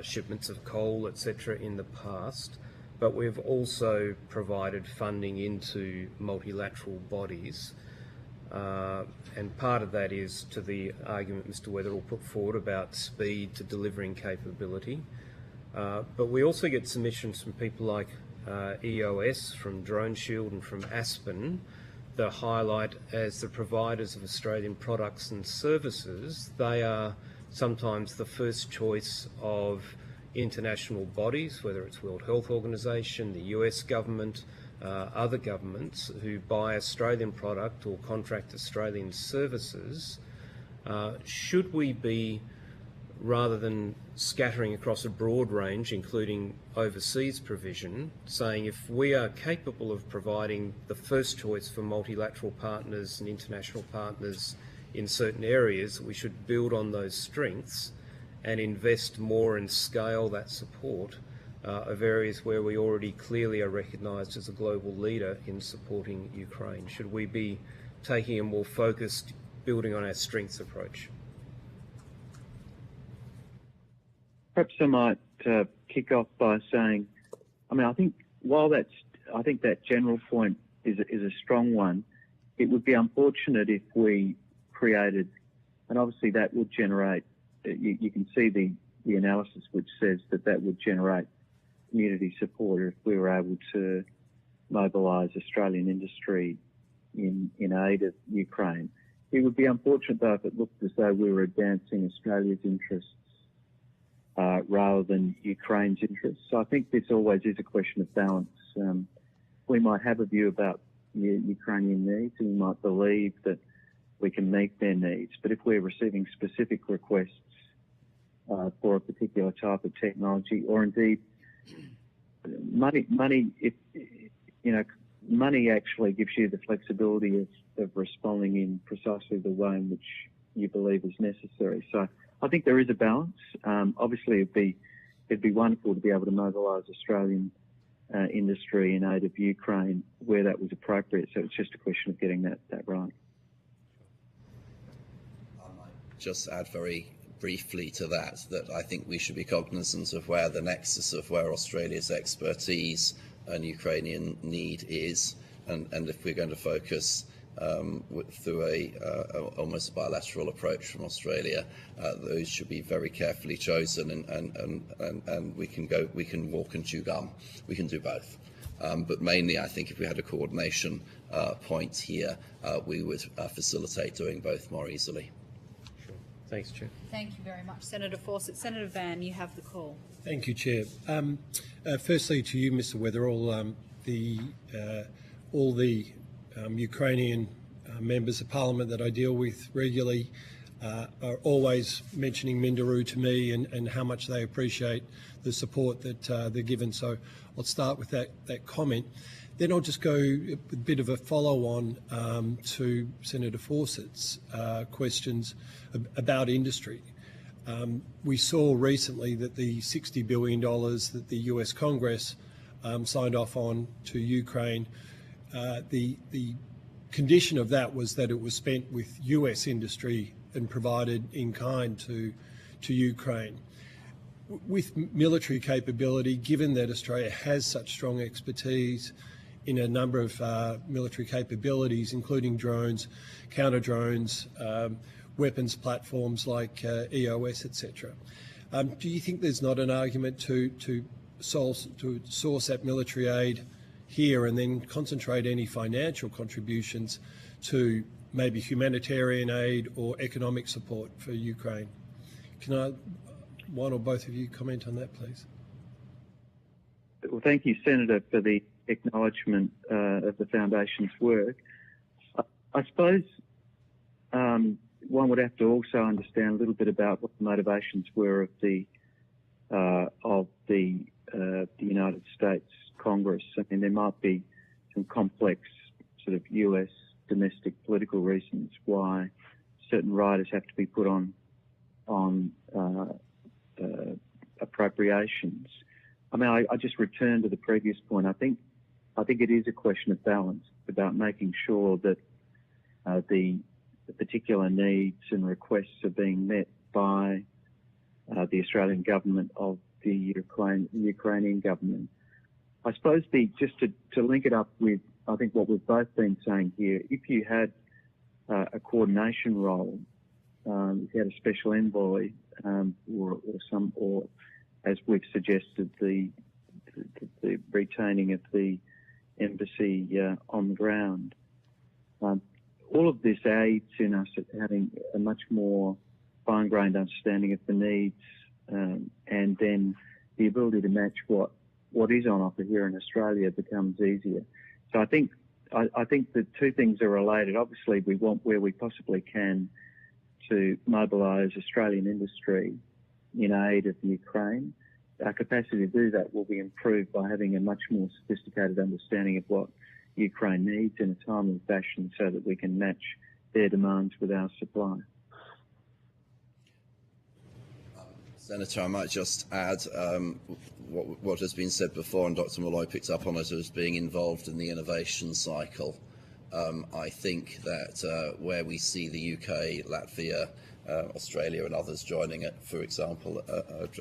shipments of coal, etc. in the past, but we've also provided funding into multilateral bodies. And part of that is to the argument Mr. Weatherill put forward about speed to delivering capability. But we also get submissions from people like EOS, from Drone Shield and from Aspen, that highlight as the providers of Australian products and services, they are sometimes the first choice of international bodies, whether it's World Health Organization, the US government, other governments who buy Australian product or contract Australian services, should we be, rather than scattering across a broad range, including overseas provision, saying if we are capable of providing the first choice for multilateral partners and international partners in certain areas, we should build on those strengths and invest more and scale that support of areas where we already clearly are recognised as a global leader in supporting Ukraine? Should we be taking a more focused, building on our strengths approach? Perhaps I might kick off by saying, I think that general point is a strong one. It would be unfortunate if we created, and obviously that would generate, you can see the analysis which says that would generate community support if we were able to mobilise Australian industry in aid of Ukraine. It would be unfortunate though if it looked as though we were advancing Australia's interests rather than Ukraine's interests. So I think this always is a question of balance. We might have a view about Ukrainian needs and we might believe that we can meet their needs, but if we're receiving specific requests for a particular type of technology, or indeed money actually gives you the flexibility of responding in precisely the way in which you believe is necessary. So I think there is a balance. Obviously, it'd be wonderful to be able to mobilise Australian industry in aid of Ukraine where that was appropriate. So it's just a question of getting that right. I might just add very briefly to that I think we should be cognizant of where the nexus of where Australia's expertise and Ukrainian need is, and if we're going to focus through almost bilateral approach from Australia, those should be very carefully chosen, and we can walk and chew gum. We can do both. But mainly, I think if we had a coordination point here, we would facilitate doing both more easily. Sure. Thanks, Chair. Thank you very much, Senator Fawcett. Senator Van, you have the call. Thank you, Chair. Firstly, to you, Mr. Weatherall, all the Ukrainian members of Parliament that I deal with regularly are always mentioning Minderoo to me and how much they appreciate the support that they're given. So I'll start with that comment. Then I'll just go a bit of a follow-on to Senator Fawcett's questions about industry. We saw recently that the $60 billion that the US Congress signed off on to Ukraine, the condition of that was that it was spent with US industry and provided in kind to Ukraine. With military capability, given that Australia has such strong expertise in a number of military capabilities, including drones, counter-drones, weapons platforms like EOS, etc. Do you think there's not an argument to source that military aid here and then concentrate any financial contributions to maybe humanitarian aid or economic support for Ukraine? Can one or both of you comment on that, please? Well, thank you, Senator, for the acknowledgement of the Foundation's work. I suppose one would have to also understand a little bit about what the motivations were of the United States Congress. I mean, there might be some complex sort of US domestic political reasons why certain riders have to be put on appropriations. I mean, I just return to the previous point. I think it is a question of balance about making sure that the particular needs and requests are being met by the Australian government of the Ukrainian government. I suppose just to link it up with, I think what we've both been saying here, if you had a coordination role, if you had a special envoy, or as we've suggested, the retaining of the embassy on the ground, all of this aids in us at having a much more fine-grained understanding of the needs, and then the ability to match what is on offer here in Australia becomes easier. So I think the two things are related. Obviously, we want, where we possibly can, to mobilise Australian industry in aid of the Ukraine. Our capacity to do that will be improved by having a much more sophisticated understanding of what Ukraine needs in a timely fashion so that we can match their demands with our supply. Senator, I might just add what has been said before, and Dr. Malloy picked up on it, as being involved in the innovation cycle. I think that where we see the UK, Latvia, Australia and others joining it, for example,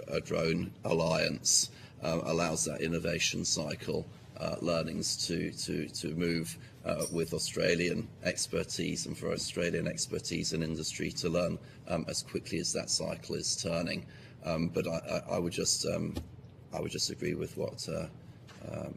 a drone alliance, allows that innovation cycle learnings to move with Australian expertise, and for Australian expertise and industry to learn as quickly as that cycle is turning. But I would just agree with what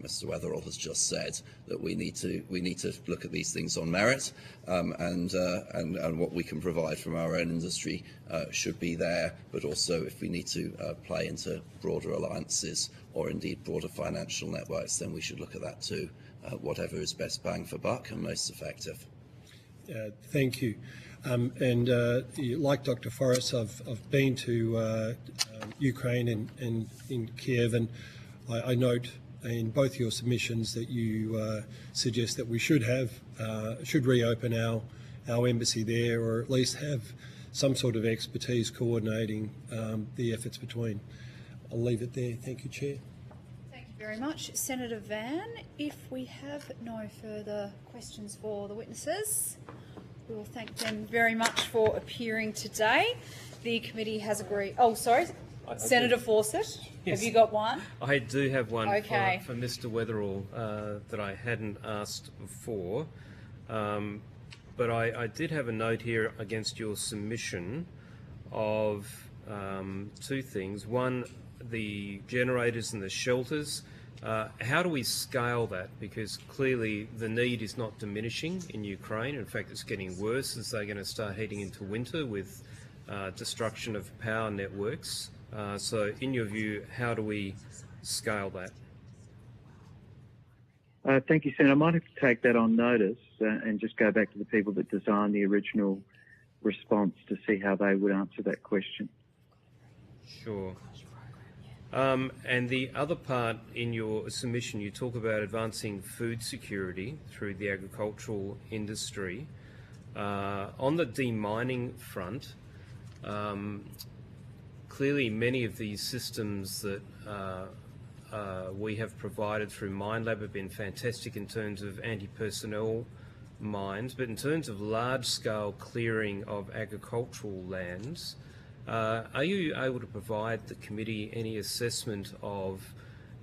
Mr. Weatherall has just said, that we need to look at these things on merit, and what we can provide from our own industry should be there. But also, if we need to play into broader alliances or indeed broader financial networks, then we should look at that too. Whatever is best bang for buck and most effective. Thank you. Like Dr. Forrest, I've been to Ukraine and in Kiev, and I note in both your submissions that you suggest that we should reopen our embassy there, or at least have some sort of expertise coordinating the efforts between. I'll leave it there. Thank you, Chair. Thank you very much. Senator Van, if we have no further questions for the witnesses, we will thank them very much for appearing today. The committee has agreed. Oh, sorry. Senator Fawcett, yes. Have you got one? I do have one okay. for Mr. Weatherall that I hadn't asked before. But I did have a note here against your submission of two things. One, the generators and the shelters. How do we scale that? Because clearly the need is not diminishing in Ukraine. In fact, it's getting worse as they're going to start heading into winter with destruction of power networks. So in your view, how do we scale that? Thank you, Senator. I might have to take that on notice and just go back to the people that designed the original response to see how they would answer that question. Sure. And the other part in your submission, you talk about advancing food security through the agricultural industry. On the demining front, clearly many of these systems that we have provided through Minelab have been fantastic in terms of anti-personnel mines, but in terms of large-scale clearing of agricultural lands, are you able to provide the committee any assessment of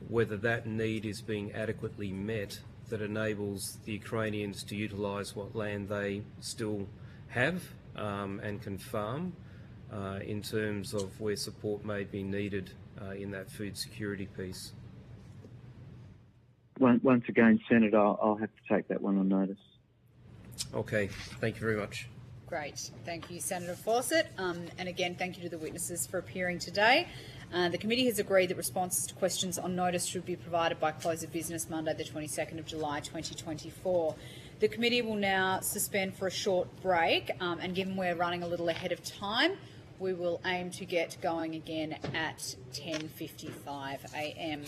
whether that need is being adequately met that enables the Ukrainians to utilise what land they still have and can farm in terms of where support may be needed in that food security piece? Once again, Senator, I'll have to take that one on notice. Okay, thank you very much. Great. Thank you, Senator Fawcett. And again, thank you to the witnesses for appearing today. The committee has agreed that responses to questions on notice should be provided by close of business Monday the 22nd of July 2024. The committee will now suspend for a short break, and given we're running a little ahead of time, we will aim to get going again at 10:55 a.m.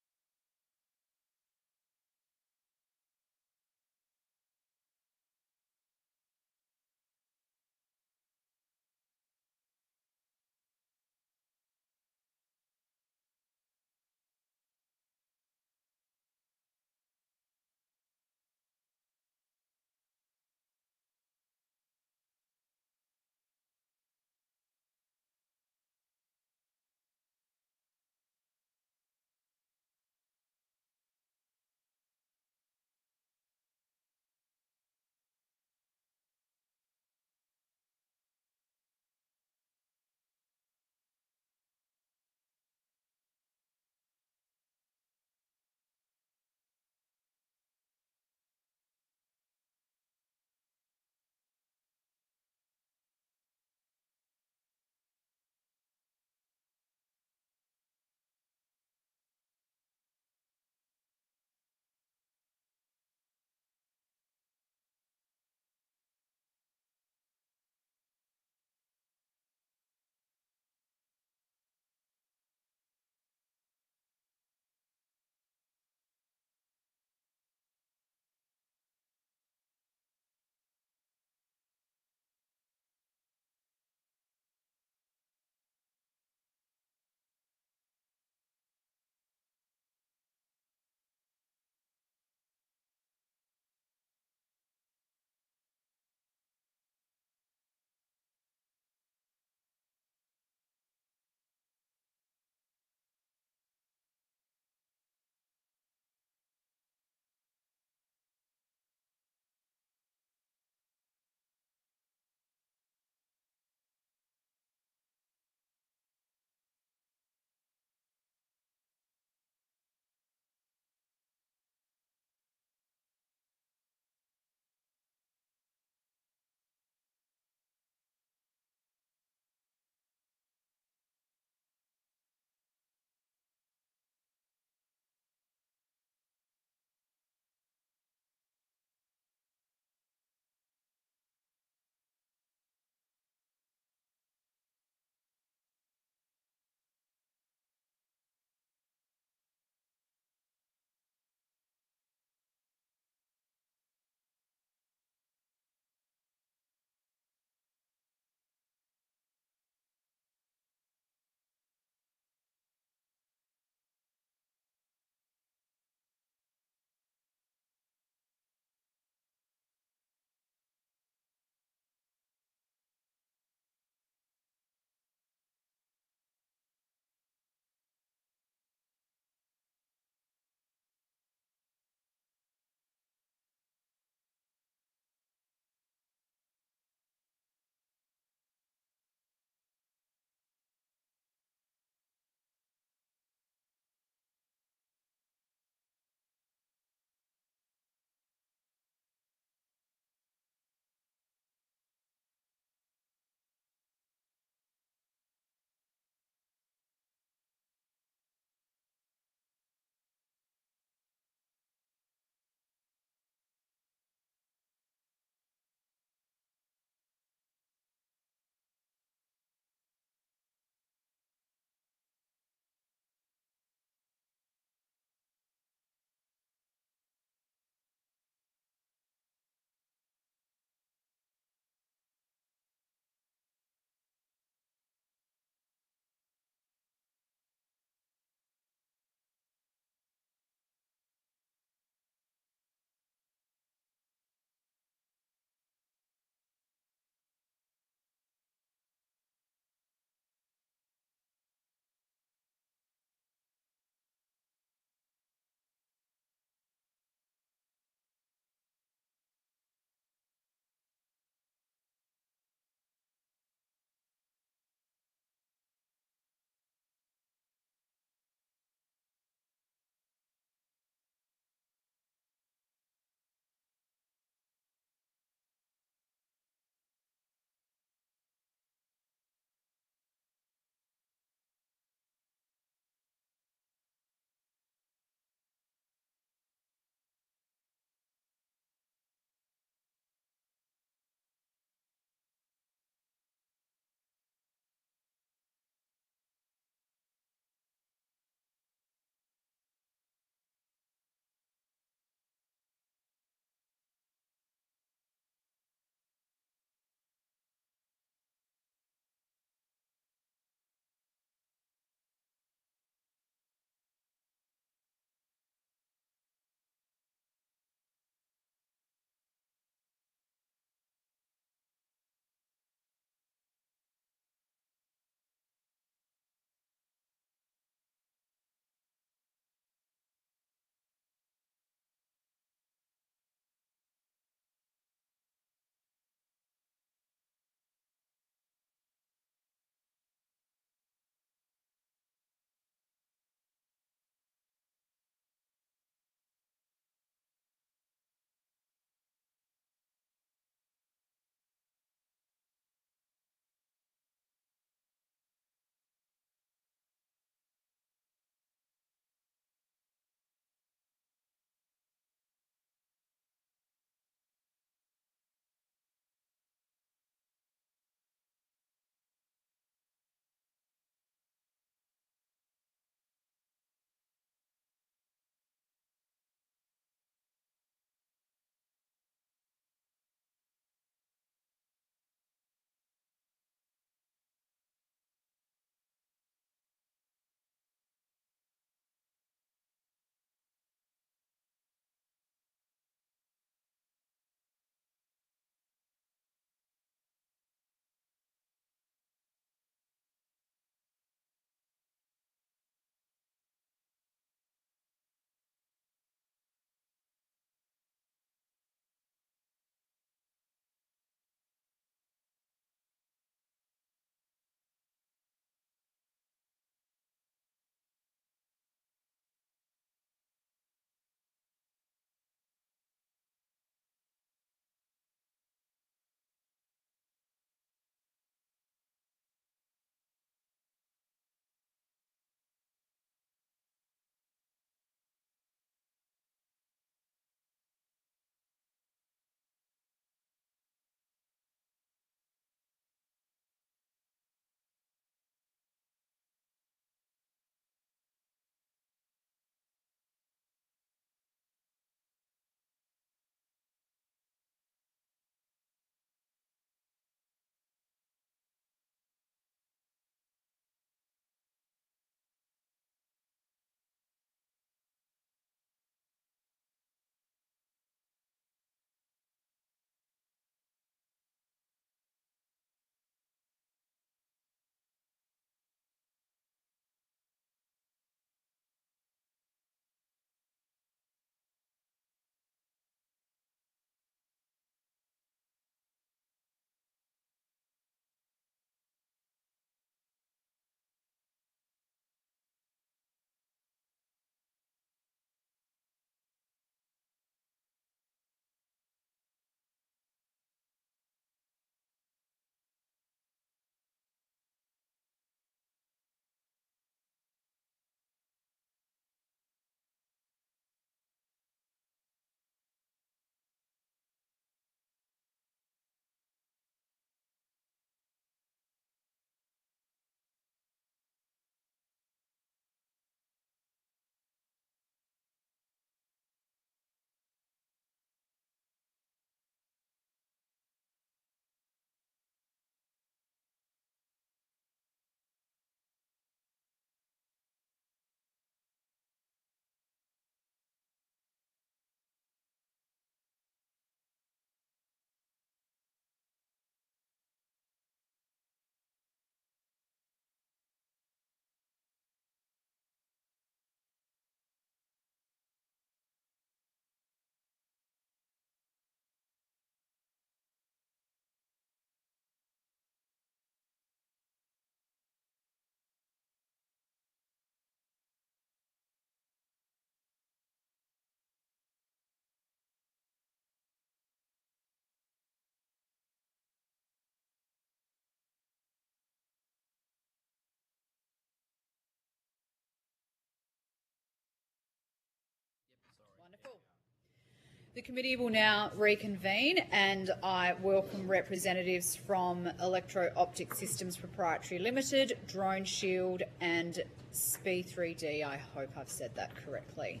The committee will now reconvene, and I welcome representatives from Electro-Optic Systems Proprietary Limited, Drone Shield and SPE3D. I hope I've said that correctly.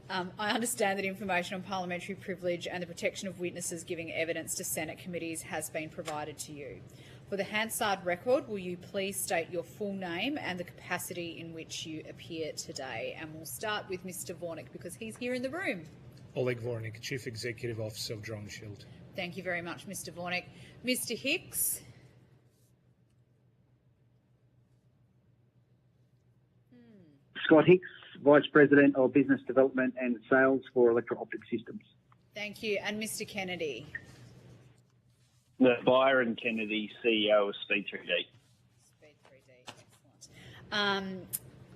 I understand that information on parliamentary privilege and the protection of witnesses giving evidence to Senate committees has been provided to you. For the Hansard record, will you please state your full name and the capacity in which you appear today? And we'll start with Mr. Vornik because he's here in the room. Oleg Vornik, Chief Executive Officer of Drone Shield. Thank you very much, Mr. Vornik. Mr. Hicks. Scott Hicks, Vice President of Business Development and Sales for Electro-Optic Systems. Thank you. And Mr. Kennedy. Byron Kennedy, CEO of SPE3D. SPE3D, excellent.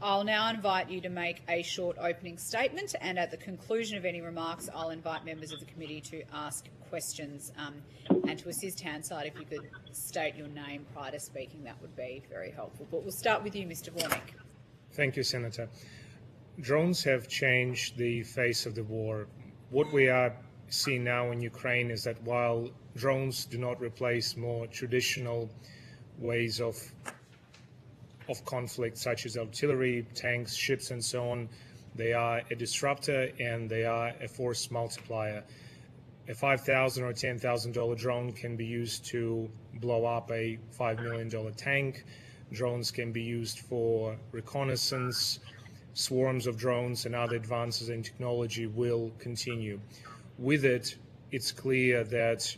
I'll now invite you to make a short opening statement, and at the conclusion of any remarks, I'll invite members of the committee to ask questions. And to assist Hansard, if you could state your name prior to speaking, that would be very helpful. But we'll start with you, Mr. Vornik. Thank you, Senator. Drones have changed the face of the war. What we are seeing now in Ukraine is that while drones do not replace more traditional ways of conflict, such as artillery, tanks, ships, and so on, they are a disruptor and they are a force multiplier. A $5,000 or $10,000 drone can be used to blow up a $5 million tank. Drones can be used for reconnaissance. Swarms of drones and other advances in technology will continue. With it, it's clear that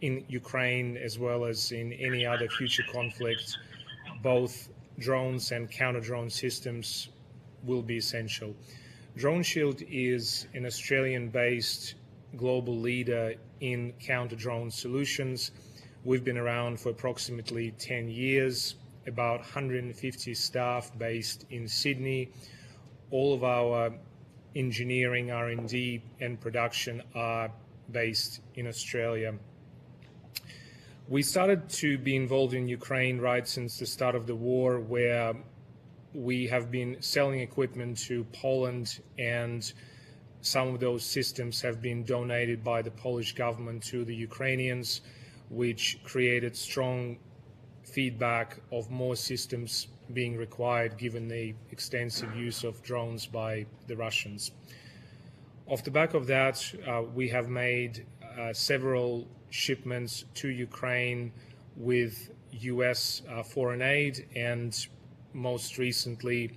in Ukraine, as well as in any other future conflict, both drones and counter-drone systems will be essential. Drone Shield is an Australian-based global leader in counter-drone solutions. We've been around for approximately 10 years, about 150 staff based in Sydney. All of our engineering, R&D, and production are based in Australia. We started to be involved in Ukraine right since the start of the war, where we have been selling equipment to Poland, and some of those systems have been donated by the Polish government to the Ukrainians, which created strong feedback of more systems being required given the extensive use of drones by the Russians. Off the back of that, we have made several shipments to Ukraine with US foreign aid and most recently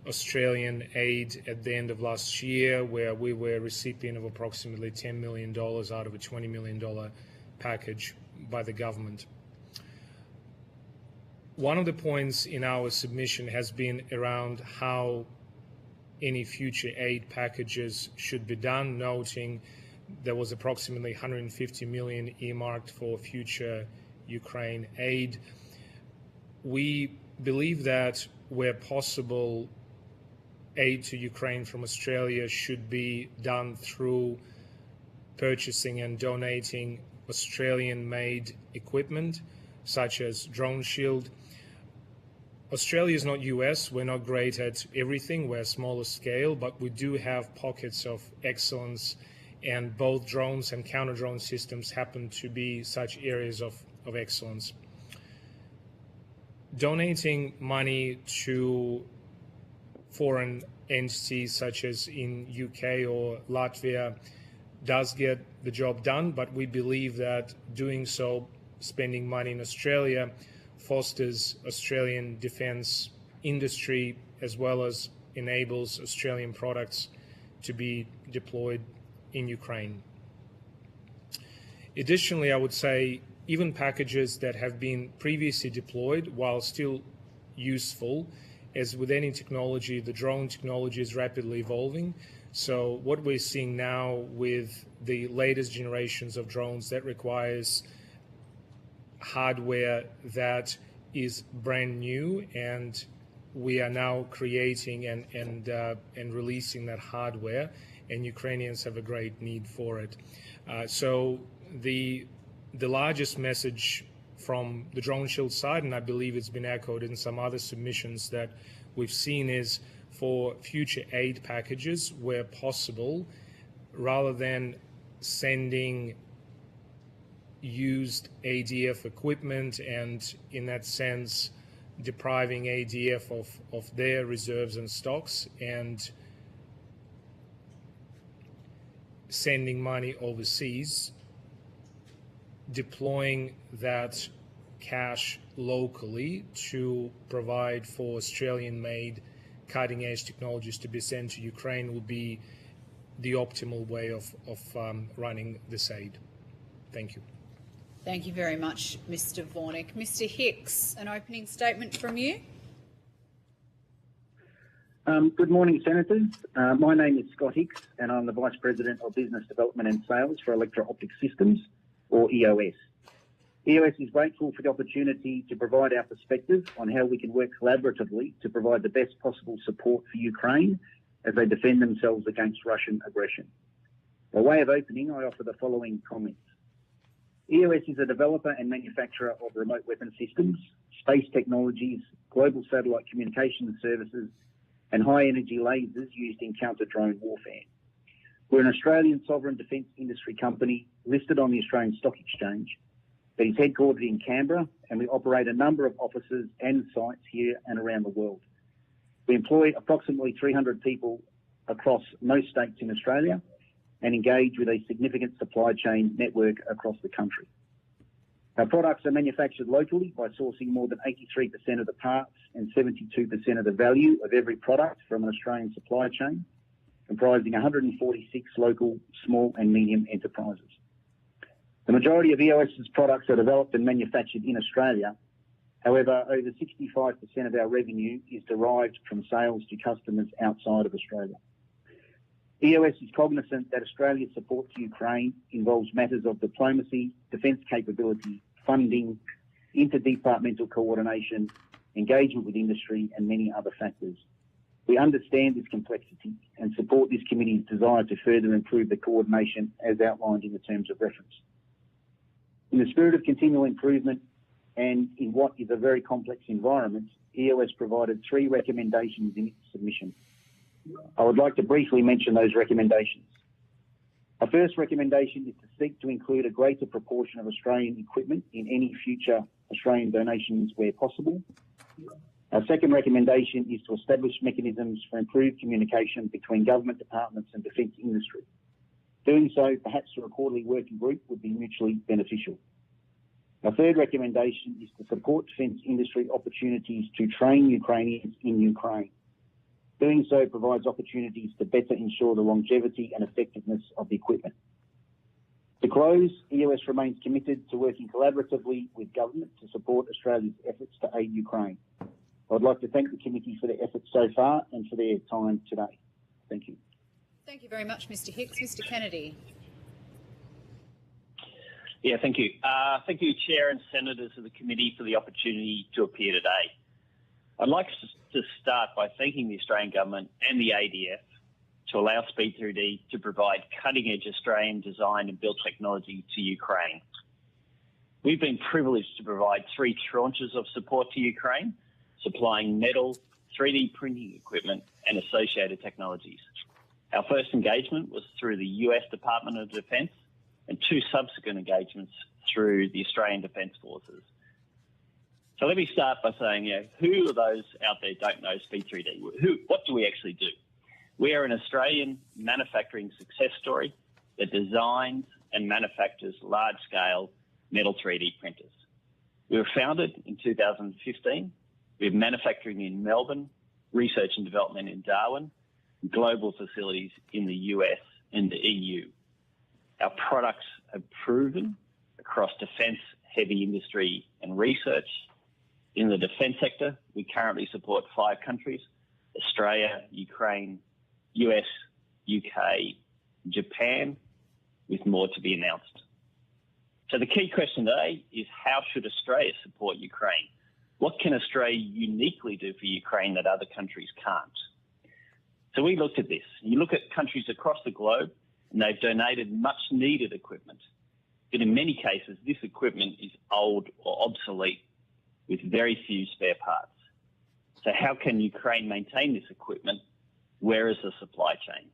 Australian aid at the end of last year, where we were a recipient of approximately $10 million out of a $20 million package by the government. One of the points in our submission has been around how any future aid packages should be done, noting there was approximately 150 million earmarked for future Ukraine aid. We believe that where possible, aid to Ukraine from Australia should be done through purchasing and donating Australian-made equipment, such as Drone Shield. Australia is not US. We're not great at everything. We're smaller scale, but we do have pockets of excellence, and both drones and counter-drone systems happen to be such areas of excellence. Donating money to foreign entities such as in UK or Latvia does get the job done, but we believe that doing so, spending money in Australia, fosters Australian defence industry as well as enables Australian products to be deployed in Ukraine. Additionally, I would say even packages that have been previously deployed, while still useful, as with any technology, the drone technology is rapidly evolving. So what we're seeing now with the latest generations of drones, that requires hardware that is brand new, and we are now creating and releasing that hardware, and Ukrainians have a great need for it. So the largest message from the Drone Shield side, and I believe it's been echoed in some other submissions that we've seen, is for future aid packages where possible, rather than sending used ADF equipment and, in that sense, depriving ADF of their reserves and stocks, and sending money overseas, deploying that cash locally to provide for Australian-made cutting-edge technologies to be sent to Ukraine will be the optimal way of running this aid. Thank you. Thank you very much, Mr. Vornick. Mr. Hicks, an opening statement from you. Good morning, Senators. My name is Scott Hicks, and I'm the Vice President of Business Development and Sales for Electro-Optic Systems, or EOS. EOS is grateful for the opportunity to provide our perspective on how we can work collaboratively to provide the best possible support for Ukraine as they defend themselves against Russian aggression. By way of opening, I offer the following comments. EOS is a developer and manufacturer of remote weapon systems, space technologies, global satellite communication services, and high-energy lasers used in counter-drone warfare. We're an Australian sovereign defence industry company listed on the Australian Stock Exchange that is headquartered in Canberra, and we operate a number of offices and sites here and around the world. We employ approximately 300 people across most states in Australia and engage with a significant supply chain network across the country. Our products are manufactured locally by sourcing more than 83% of the parts and 72% of the value of every product from an Australian supply chain, comprising 146 local small and medium enterprises. The majority of EOS's products are developed and manufactured in Australia. However, over 65% of our revenue is derived from sales to customers outside of Australia. EOS is cognizant that Australia's support to Ukraine involves matters of diplomacy, defence capability, funding, interdepartmental coordination, engagement with industry, and many other factors. We understand this complexity and support this committee's desire to further improve the coordination as outlined in the terms of reference. In the spirit of continual improvement and in what is a very complex environment, EOS provided 3 recommendations in its submission. I would like to briefly mention those recommendations. Our first recommendation is to seek to include a greater proportion of Australian equipment in any future Australian donations where possible. Our second recommendation is to establish mechanisms for improved communication between government departments and defence industry. Doing so, perhaps through a quarterly working group, would be mutually beneficial. Our third recommendation is to support defence industry opportunities to train Ukrainians in Ukraine. Doing so provides opportunities to better ensure the longevity and effectiveness of the equipment. To close, EOS remains committed to working collaboratively with government to support Australia's efforts to aid Ukraine. I would like to thank the committee for their efforts so far and for their time today. Thank you. Thank you very much, Mr. Hicks. Mr. Kennedy. Yeah, thank you. Thank you, Chair and Senators of the committee, for the opportunity to appear today. I'd like to start by thanking the Australian Government and the ADF to allow Speed 3D to provide cutting-edge Australian design and built technology to Ukraine. We've been privileged to provide 3 tranches of support to Ukraine, supplying metal, 3D printing equipment and associated technologies. Our first engagement was through the US Department of Defence and 2 subsequent engagements through the Australian Defence Forces. So let me start by saying, who of those out there don't know Speed 3D? What do we actually do? We are an Australian manufacturing success story that designs and manufactures large-scale metal 3D printers. We were founded in 2015. We have manufacturing in Melbourne, research and development in Darwin, global facilities in the US and the EU. Our products have proven across defence, heavy industry and research. In the defence sector, we currently support 5 countries: Australia, Ukraine, US, UK, Japan, with more to be announced. So the key question today is, how should Australia support Ukraine? What can Australia uniquely do for Ukraine that other countries can't? So we looked at this. You look at countries across the globe, and they've donated much needed equipment. But in many cases, this equipment is old or obsolete with very few spare parts. So how can Ukraine maintain this equipment? Where is the supply chain?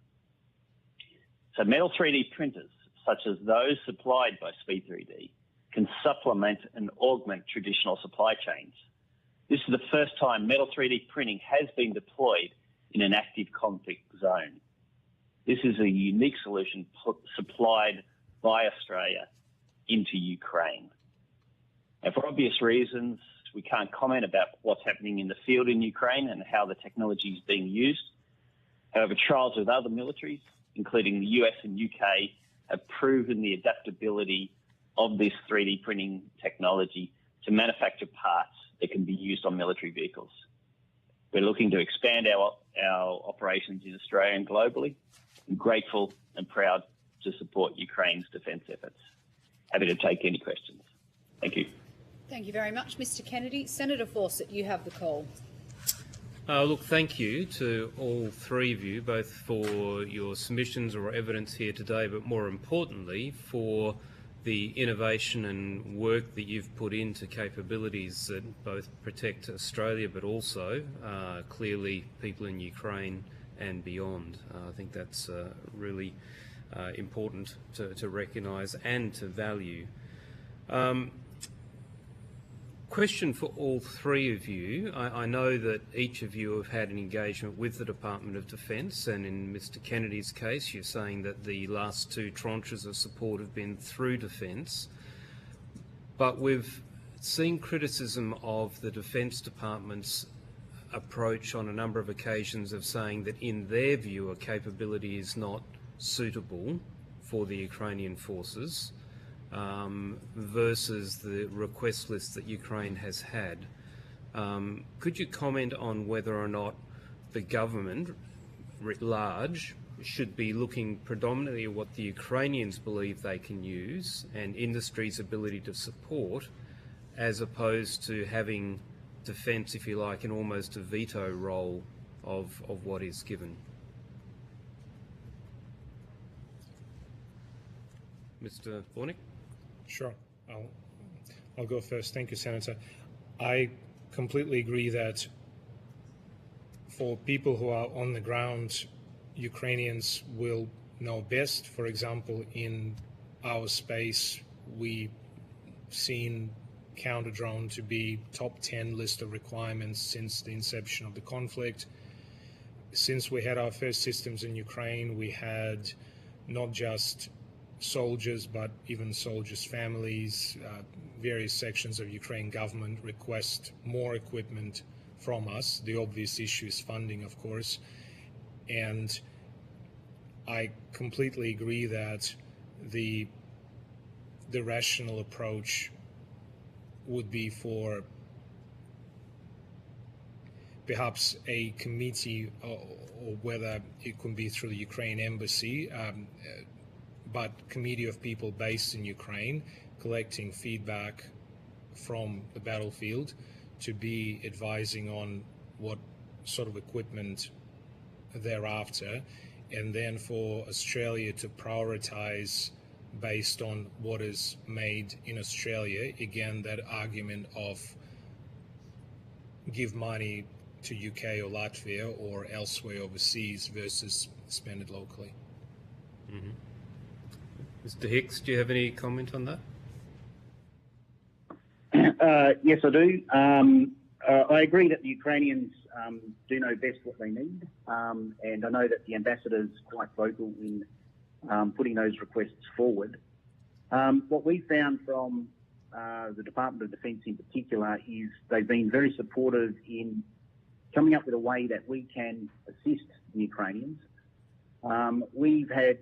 So metal 3D printers such as those supplied by Speed3D, can supplement and augment traditional supply chains. This is the first time metal 3D printing has been deployed in an active conflict zone. This is a unique solution supplied by Australia into Ukraine. Now, for obvious reasons, we can't comment about what's happening in the field in Ukraine and how the technology is being used. However, trials with other militaries, including the US and UK, have proven the adaptability of this 3D printing technology to manufacture parts that can be used on military vehicles. We're looking to expand our operations in Australia and globally. I'm grateful and proud to support Ukraine's defence efforts. Happy to take any questions. Thank you. Thank you very much, Mr Kennedy. Senator Fawcett, you have the call. Look, thank you to all three of you, both for your submissions or evidence here today, but more importantly, for the innovation and work that you've put into capabilities that both protect Australia, but also clearly people in Ukraine and beyond. I think that's really important to recognise and to value. Question for all three of you. I know that each of you have had an engagement with the Department of Defence, and in Mr Kennedy's case, you're saying that the last two tranches of support have been through Defence. But we've seen criticism of the Defence Department's approach on a number of occasions of saying that in their view a capability is not suitable for the Ukrainian forces. Versus the request list that Ukraine has had. Could you comment on whether or not the government, writ large, should be looking predominantly at what the Ukrainians believe they can use and industry's ability to support, as opposed to having defence, if you like, in almost a veto role of what is given? Mr Bornick? Sure. I'll go first. Thank you, Senator. I completely agree that for people who are on the ground, Ukrainians will know best. For example, in our space, we've seen counter-drone to be top 10 list of requirements since the inception of the conflict. Since we had our first systems in Ukraine, we had not just soldiers, but even soldiers' families, various sections of Ukraine government request more equipment from us. The obvious issue is funding, of course. And I completely agree that the rational approach would be for perhaps a committee, or whether it could be through the Ukraine embassy, but committee of people based in Ukraine collecting feedback from the battlefield to be advising on what sort of equipment thereafter, and then for Australia to prioritise based on what is made in Australia. Again, that argument of give money to UK or Latvia or elsewhere overseas versus spend it locally. Mm-hmm. Mr Hicks, do you have any comment on that? Yes, I do. I agree that the Ukrainians do know best what they need, and I know that the ambassador is quite vocal in putting those requests forward. What we found from the Department of Defence in particular is they've been very supportive in coming up with a way that we can assist the Ukrainians. We've had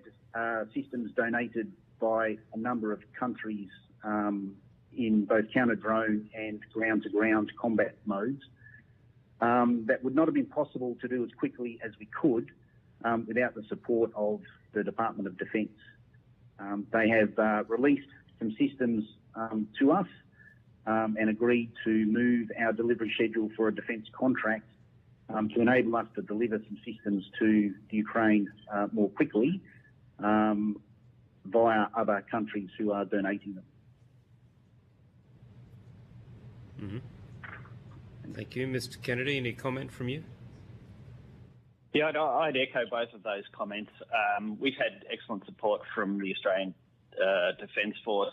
systems donated by a number of countries in both counter-drone and ground-to-ground combat modes that would not have been possible to do as quickly as we could without the support of the Department of Defence. They have released some systems to us and agreed to move our delivery schedule for a defence contract to enable us to deliver some systems to the Ukraine more quickly via other countries who are donating them. Mm-hmm. Thank you. Mr Kennedy, any comment from you? Yeah, I'd echo both of those comments. We've had excellent support from the Australian Defence Force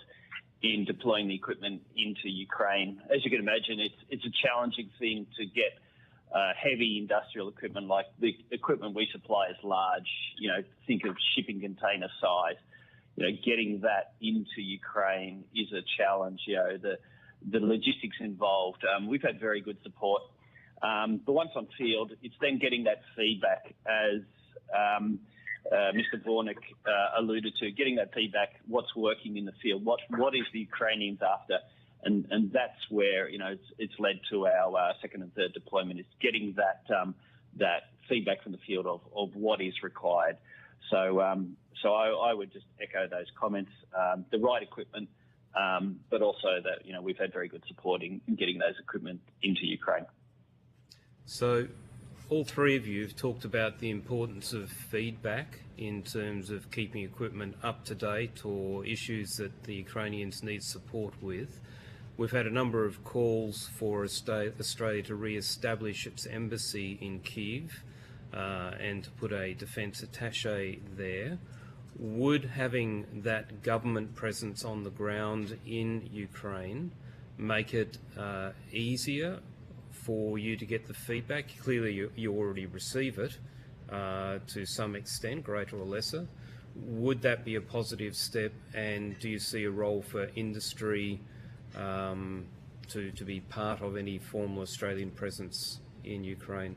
in deploying the equipment into Ukraine. As you can imagine, it's a challenging thing to get heavy industrial equipment. Like the equipment we supply is large. Think of shipping container size. Getting that into Ukraine is a challenge. The logistics involved. We've had very good support. But once on field, it's then getting that feedback, as Mr. Vornik alluded to, getting that feedback, what's working in the field, what is the Ukrainians after, and that's where it's led to our second and third deployment, is getting that feedback from the field of what is required. So I would just echo those comments. The right equipment, but also that we've had very good support in getting those equipment into Ukraine. So all three of you have talked about the importance of feedback in terms of keeping equipment up to date or issues that the Ukrainians need support with. We've had a number of calls for Australia to re-establish its embassy in Kiev and to put a defence attaché there. Would having that government presence on the ground in Ukraine make it easier for you to get the feedback? Clearly you already receive it to some extent, greater or lesser. Would that be a positive step, and do you see a role for industry to be part of any formal Australian presence in Ukraine?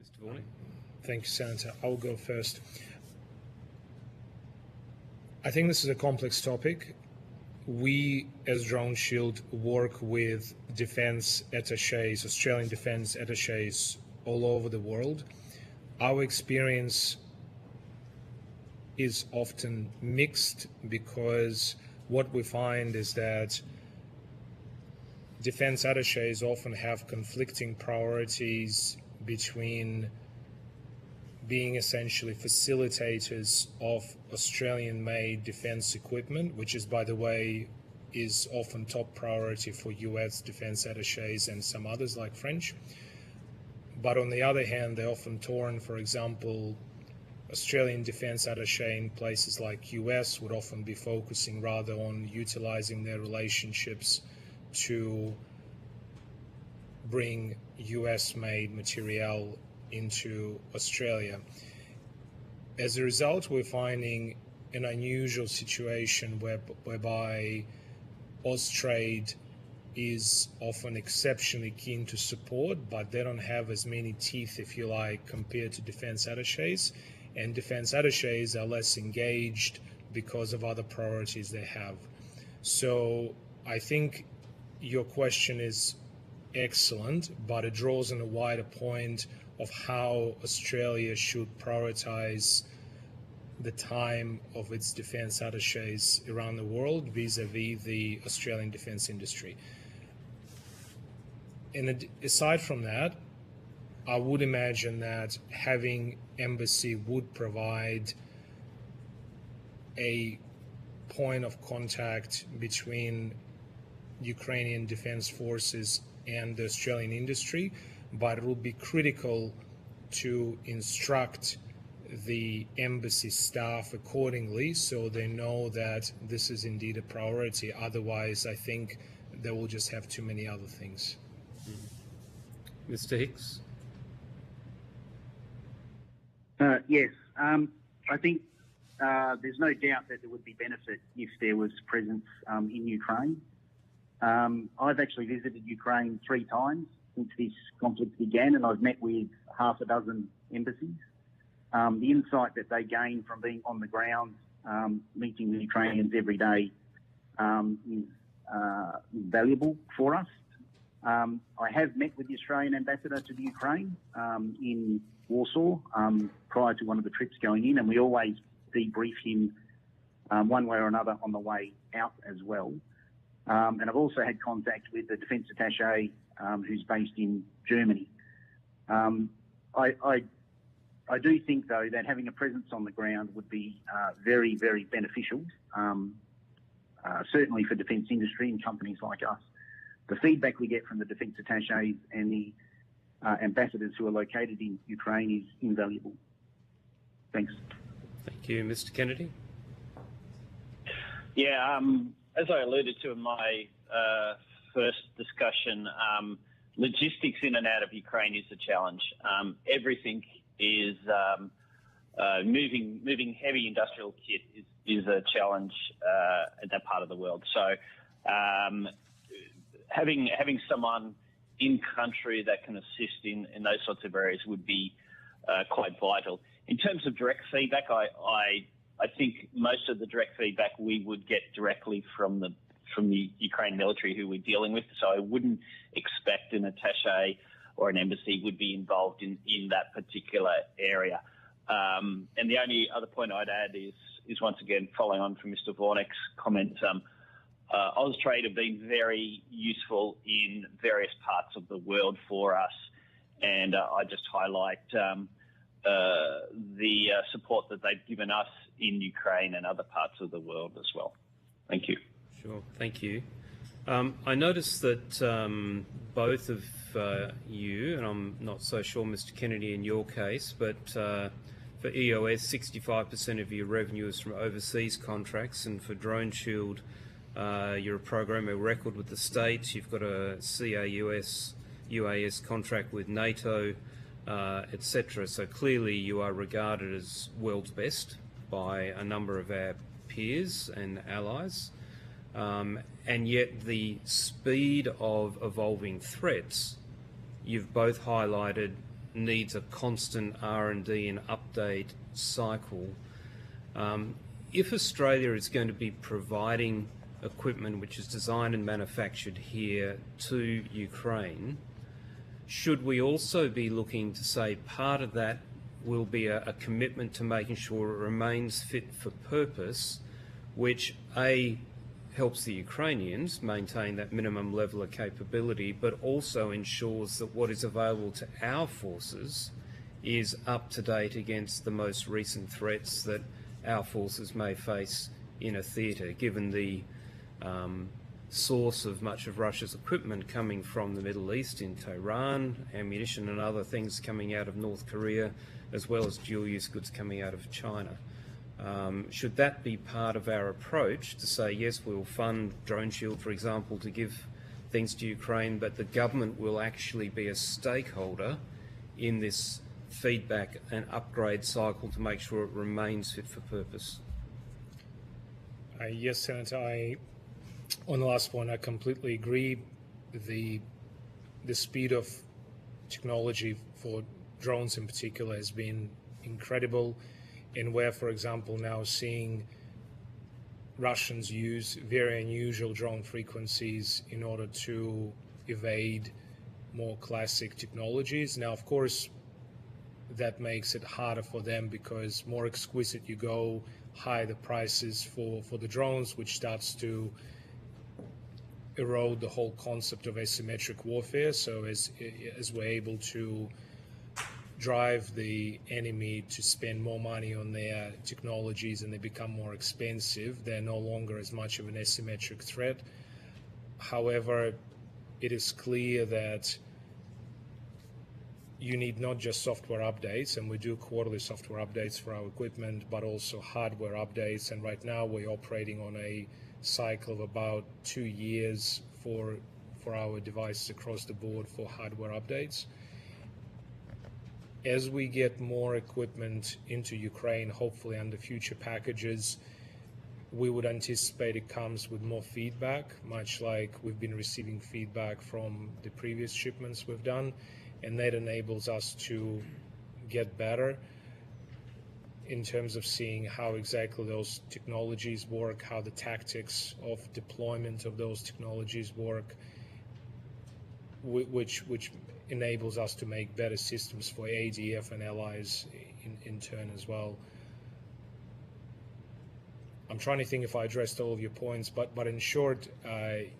Mr. Vornik? Thank you, Senator. I'll go first. I think this is a complex topic. We, as Drone Shield, work with defence attachés, Australian defence attachés all over the world. Our experience is often mixed, because what we find is that defence attachés often have conflicting priorities between being essentially facilitators of Australian-made defence equipment, which is, by the way, is often top priority for US defence attachés and some others like French. But on the other hand, they're often torn. For example, Australian defence attaché in places like US would often be focusing rather on utilising their relationships to bring US-made material into Australia. As a result, we're finding an unusual situation whereby Austrade is often exceptionally keen to support, but they don't have as many teeth, if you like, compared to defence attachés, and defence attachés are less engaged because of other priorities they have. So I think your question is excellent, but it draws on a wider point of how Australia should prioritise the time of its defence attachés around the world vis-à-vis the Australian defence industry. And aside from that, I would imagine that having embassy would provide a point of contact between Ukrainian defence forces and the Australian industry, but it will be critical to instruct the embassy staff accordingly so they know that this is indeed a priority. Otherwise, I think they will just have too many other things. Mr. Hicks? Yes, I think there's no doubt that there would be benefit if there was presence in Ukraine. I've actually visited Ukraine 3 times since this conflict began, and I've met with half a dozen embassies. The insight that they gain from being on the ground, meeting the Ukrainians every day, is valuable for us. I have met with the Australian ambassador to the Ukraine in Warsaw prior to one of the trips going in, and we always debrief him one way or another on the way out as well. And I've also had contact with the defence attaché who's based in Germany. I do think, though, that having a presence on the ground would be very, very beneficial, certainly for defence industry and companies like us. The feedback we get from the defence attachés and the ambassadors who are located in Ukraine is invaluable. Thanks. Thank you. Mr. Kennedy? Yeah, as I alluded to in my first discussion, logistics in and out of Ukraine is a challenge. Everything is moving heavy industrial kit is a challenge in that part of the world. So having someone in country that can assist in those sorts of areas would be quite vital. In terms of direct feedback, I think most of the direct feedback we would get directly from the Ukraine military who we're dealing with. So I wouldn't expect an attaché or an embassy would be involved in that particular area. And the only other point I'd add is once again, following on from Mr. Warnick's comments, Austrade have been very useful in various parts of the world for us. And I just highlight the support that they've given us in Ukraine and other parts of the world as well. Thank you. Sure, thank you. I noticed that both of you, and I'm not so sure, Mr. Kennedy, in your case, but for EOS, 65% of your revenue is from overseas contracts, and for Drone Shield, you're a program of record with the States. You've got a CAUS-UAS contract with NATO, etc. So clearly you are regarded as world's best by a number of our peers and allies. And yet the speed of evolving threats, you've both highlighted, needs a constant R&D and update cycle. If Australia is going to be providing equipment which is designed and manufactured here to Ukraine, should we also be looking to say part of that will be a commitment to making sure it remains fit for purpose, which helps the Ukrainians maintain that minimum level of capability, but also ensures that what is available to our forces is up to date against the most recent threats that our forces may face in a theatre, given the source of much of Russia's equipment coming from the Middle East in Tehran, ammunition and other things coming out of North Korea, as well as dual-use goods coming out of China. Should that be part of our approach to say, yes, we'll fund Drone Shield, for example, to give things to Ukraine, but the government will actually be a stakeholder in this feedback and upgrade cycle to make sure it remains fit for purpose? Yes, Senator. On the last point, I completely agree. The speed of technology for drones in particular has been incredible, and we're, for example, now seeing Russians use very unusual drone frequencies in order to evade more classic technologies. Now, of course, that makes it harder for them because more exquisite you go, higher the prices for the drones, which starts to erode the whole concept of asymmetric warfare. So as we're able to drive the enemy to spend more money on their technologies and they become more expensive, they're no longer as much of an asymmetric threat. However, it is clear that you need not just software updates, and we do quarterly software updates for our equipment, but also hardware updates. And right now we're operating on a cycle of about 2 years for our devices across the board for hardware updates. As we get more equipment into Ukraine, hopefully under future packages, we would anticipate it comes with more feedback, much like we've been receiving feedback from the previous shipments we've done, and that enables us to get better in terms of seeing how exactly those technologies work, how the tactics of deployment of those technologies work, which enables us to make better systems for ADF and allies in turn as well. I'm trying to think if I addressed all of your points, but in short,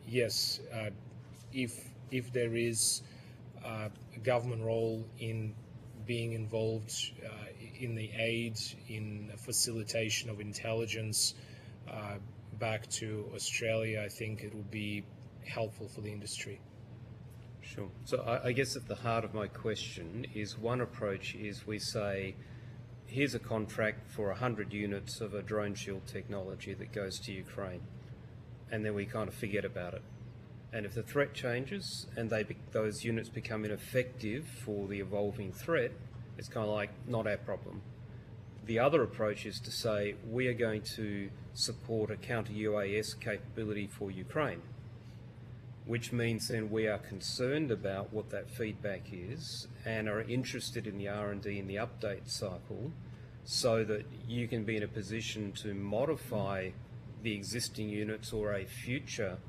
yes, if there is a government role in being involved in the aid, in facilitation of intelligence back to Australia, I think it would be helpful for the industry. Sure. So I guess at the heart of my question is, one approach is we say here's a contract for 100 units of a drone shield technology that goes to Ukraine, and then we kind of forget about it. And if the threat changes and those units become ineffective for the evolving threat, it's kind of like not our problem. The other approach is to say we are going to support a counter-UAS capability for Ukraine, which means then we are concerned about what that feedback is and are interested in the R&D and the update cycle so that you can be in a position to modify the existing units or a future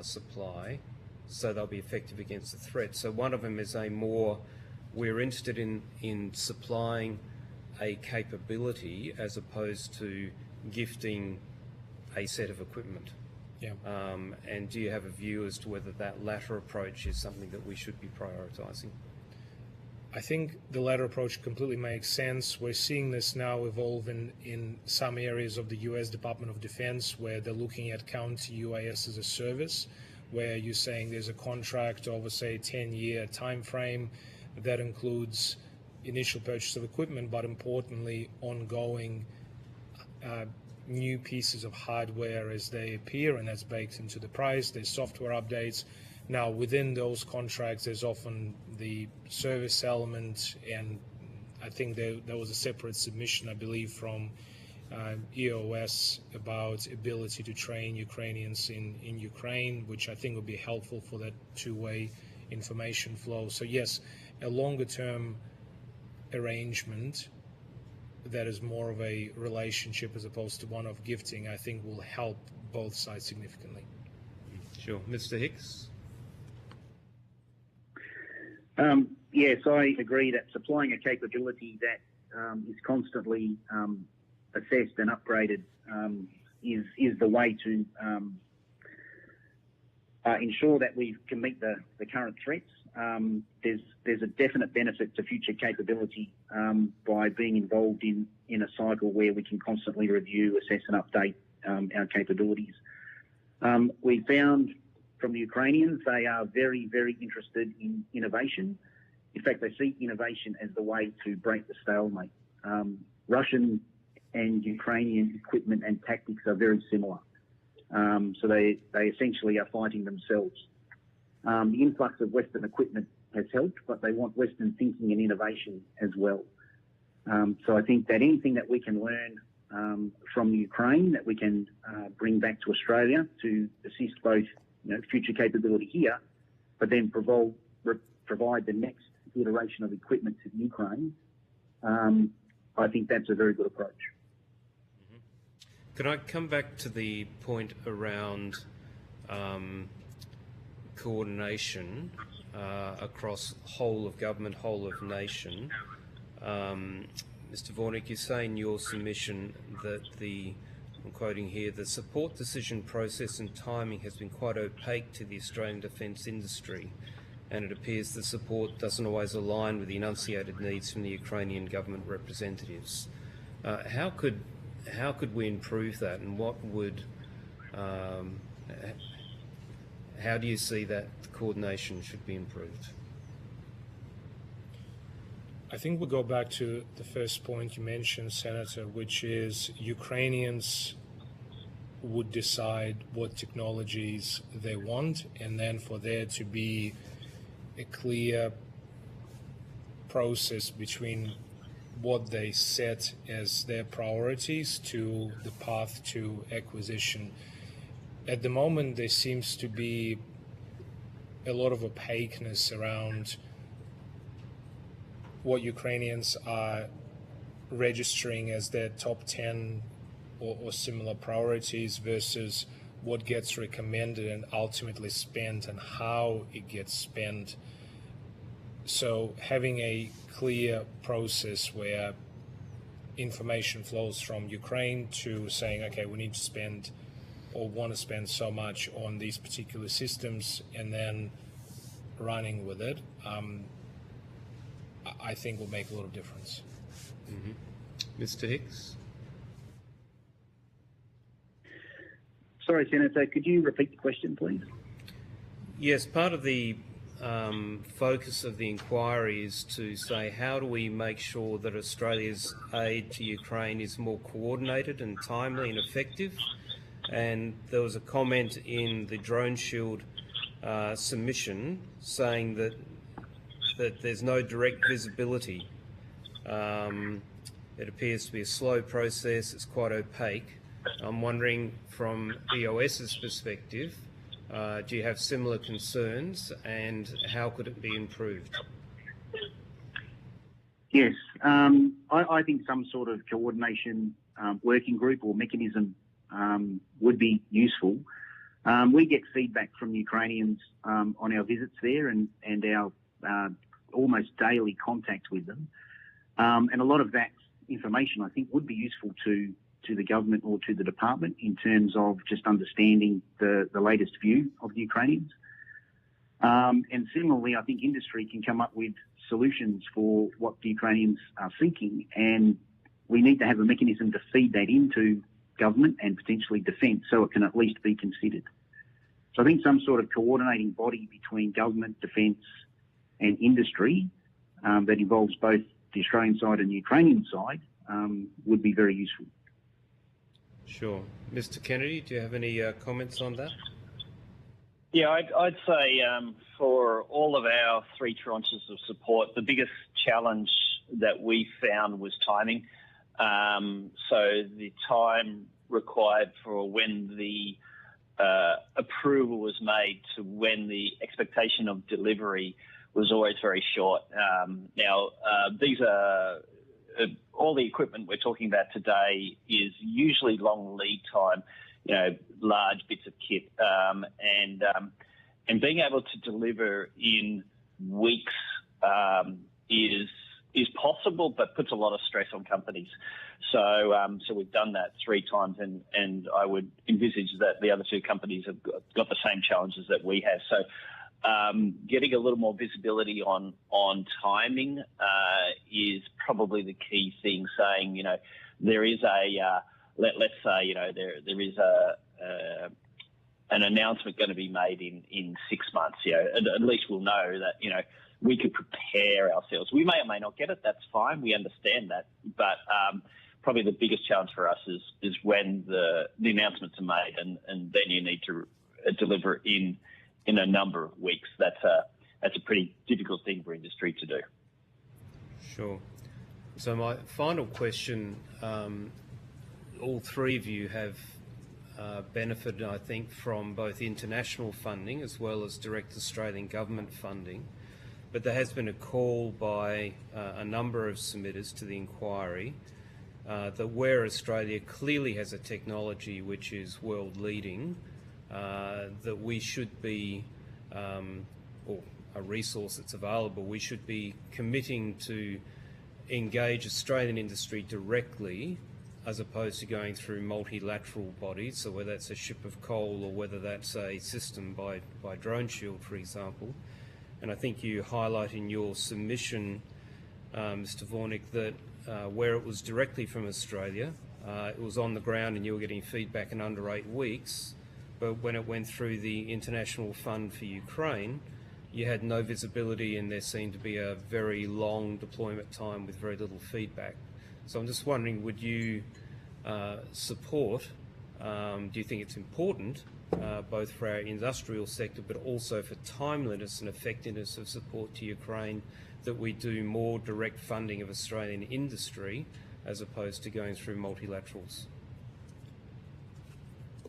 supply so they'll be effective against the threat. So one of them is we're interested in supplying a capability as opposed to gifting a set of equipment. Yeah. And do you have a view as to whether that latter approach is something that we should be prioritising? I think the latter approach completely makes sense. We're seeing this now evolve in some areas of the US Department of Defense where they're looking at counter-UAS as a service, where you're saying there's a contract over, say, 10-year time frame that includes initial purchase of equipment, but importantly, ongoing new pieces of hardware as they appear, and that's baked into the price. There's software updates. Now, within those contracts, there's often the service element, and I think there was a separate submission, I believe, from EOS about ability to train Ukrainians in Ukraine, which I think would be helpful for that two-way information flow. So yes, a longer-term arrangement that is more of a relationship as opposed to one of gifting, I think will help both sides significantly. Sure. Mr. Hicks? Yes, I agree that supplying a capability that is constantly assessed and upgraded is the way to ensure that we can meet the current threats. There's a definite benefit to future capability by being involved in a cycle where we can constantly review, assess and update our capabilities. We found from the Ukrainians they are very, very interested in innovation. In fact, they see innovation as the way to break the stalemate. Russian and Ukrainian equipment and tactics are very similar. So they essentially are fighting themselves. The influx of Western equipment has helped, but they want Western thinking and innovation as well. So I think that anything that we can learn from Ukraine that we can bring back to Australia to assist both future capability here, but then provide the next iteration of equipment to Ukraine, I think that's a very good approach. Could I come back to the point around coordination across whole of government, whole of nation? Mr. Vornik, you say in your submission that I'm quoting here, the support decision process and timing has been quite opaque to the Australian defence industry, and it appears the support doesn't always align with the enunciated needs from the Ukrainian government representatives. How could we improve that, and how do you see that coordination should be improved? I think we'll go back to the first point you mentioned, Senator, which is Ukrainians would decide what technologies they want, and then for there to be a clear process between what they set as their priorities to the path to acquisition. At the moment, there seems to be a lot of opaqueness around what Ukrainians are registering as their top 10 or similar priorities versus what gets recommended and ultimately spent and how it gets spent. So having a clear process where information flows from Ukraine to saying, okay, we need to spend or want to spend so much on these particular systems, and then running with it, I think will make a lot of difference. Mr. Hicks? Sorry, Senator, could you repeat the question, please? Yes, part of the focus of the inquiry is to say, how do we make sure that Australia's aid to Ukraine is more coordinated and timely and effective? And there was a comment in the Drone Shield submission saying that there's no direct visibility. It appears to be a slow process, it's quite opaque. I'm wondering, from EOS's perspective, do you have similar concerns, and how could it be improved? Yes, I think some sort of coordination working group or mechanism would be useful. We get feedback from Ukrainians on our visits there and our almost daily contact with them. And a lot of that information, I think, would be useful to the government or to the department in terms of just understanding the latest view of the Ukrainians. And similarly, I think industry can come up with solutions for what the Ukrainians are seeking, and we need to have a mechanism to feed that into government and potentially defence so it can at least be considered. So I think some sort of coordinating body between government, defence and industry that involves both the Australian side and the Ukrainian side would be very useful. Sure. Mr. Kennedy, do you have any comments on that? Yeah, I'd say for all of our three tranches of support, the biggest challenge that we found was timing. So the time required for when the approval was made to when the expectation of delivery was always very short. Now, these are all the equipment we're talking about today is usually long lead time, large bits of kit, and being able to deliver in weeks is possible, but puts a lot of stress on companies. So we've done that 3 times, and I would envisage that the other 2 companies have got the same challenges that we have. So getting a little more visibility on timing is probably the key thing. Saying, there is let's say, there is an announcement going to be made in 6 months. At least we'll know that we could prepare ourselves. We may or may not get it. That's fine. We understand that, but probably the biggest challenge for us is when the announcements are made, and then you need to deliver in a number of weeks. That's a pretty difficult thing for industry to do. Sure. So my final question, all 3 of you have benefited, I think, from both international funding as well as direct Australian government funding. But there has been a call by a number of submitters to the inquiry that where Australia clearly has a technology which is world leading, that we should be, or a resource that's available, we should be committing to engage Australian industry directly as opposed to going through multilateral bodies, so whether that's a ship of coal or whether that's a system by Drone Shield, for example. And I think you highlight in your submission, Mr. Vornik, that where it was directly from Australia, it was on the ground and you were getting feedback in under 8 weeks, but when it went through the International Fund for Ukraine, you had no visibility and there seemed to be a very long deployment time with very little feedback. So I'm just wondering, would you support, do you think it's important, both for our industrial sector but also for timeliness and effectiveness of support to Ukraine, that we do more direct funding of Australian industry as opposed to going through multilaterals?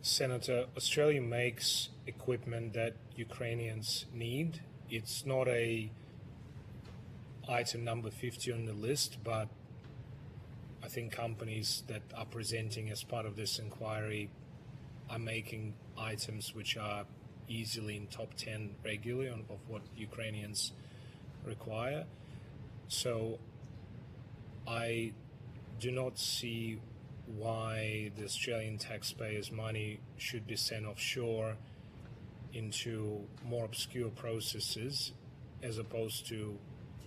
Senator, Australia makes equipment that Ukrainians need. It's not a item number 50 on the list, but I think companies that are presenting as part of this inquiry are making items which are easily in top 10 regularly of what Ukrainians require. So I do not see why the Australian taxpayers' money should be sent offshore into more obscure processes as opposed to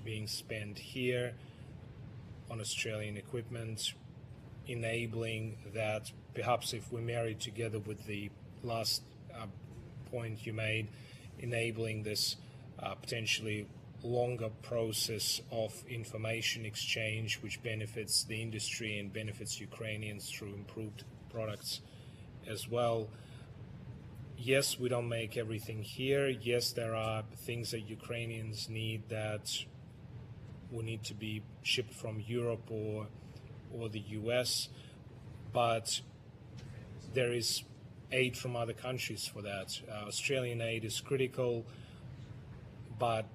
being spent here on Australian equipment, enabling that. Perhaps if we marry together with the last point you made, enabling this potentially longer process of information exchange, which benefits the industry and benefits Ukrainians through improved products as well. Yes, we don't make everything here. Yes, there are things that Ukrainians need that will need to be shipped from Europe or the US, but there is aid from other countries for that. Australian aid is critical, but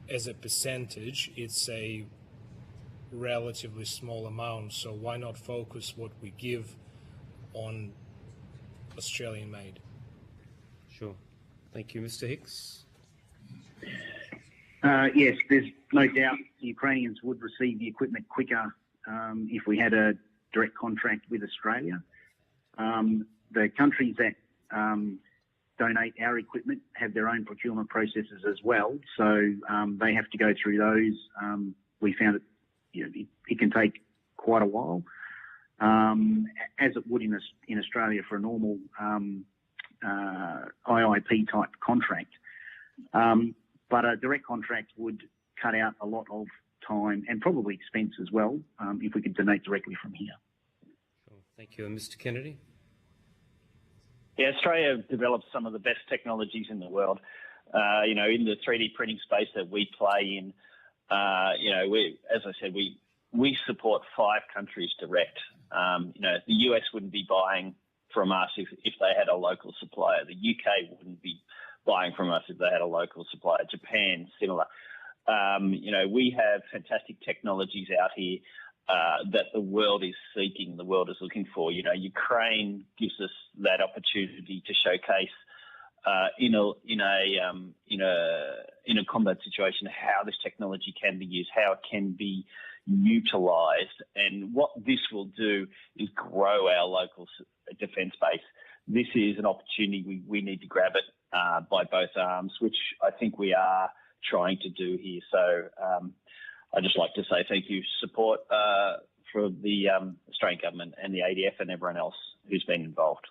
as a percentage, it's a relatively small amount. So why not focus what we give on Australian made? Sure. Thank you. Mr. Hicks? Yes, there's no doubt the Ukrainians would receive the equipment quicker if we had a direct contract with Australia. The countries that donate our equipment have their own procurement processes as well, so they have to go through those. We found it can take quite a while, as it would in Australia for a normal IIP type contract. But a direct contract would cut out a lot of time and probably expense as well if we could donate directly from here. Sure. Thank you. And Mr. Kennedy? Yeah, Australia develops some of the best technologies in the world. In the 3D printing space that we play in, as I said, we support 5 countries direct. The US wouldn't be buying from us if they had a local supplier. The UK wouldn't be buying from us if they had a local supplier. Japan, similar. We have fantastic technologies out here that the world is seeking, the world is looking for. Ukraine gives us that opportunity to showcase in a combat situation how this technology can be used, how it can be utilised, and what this will do is grow our local defence base. This is an opportunity we need to grab it by both arms, which I think we are trying to do here. So I'd just like to say thank you, support for the Australian government and the ADF and everyone else who's been involved.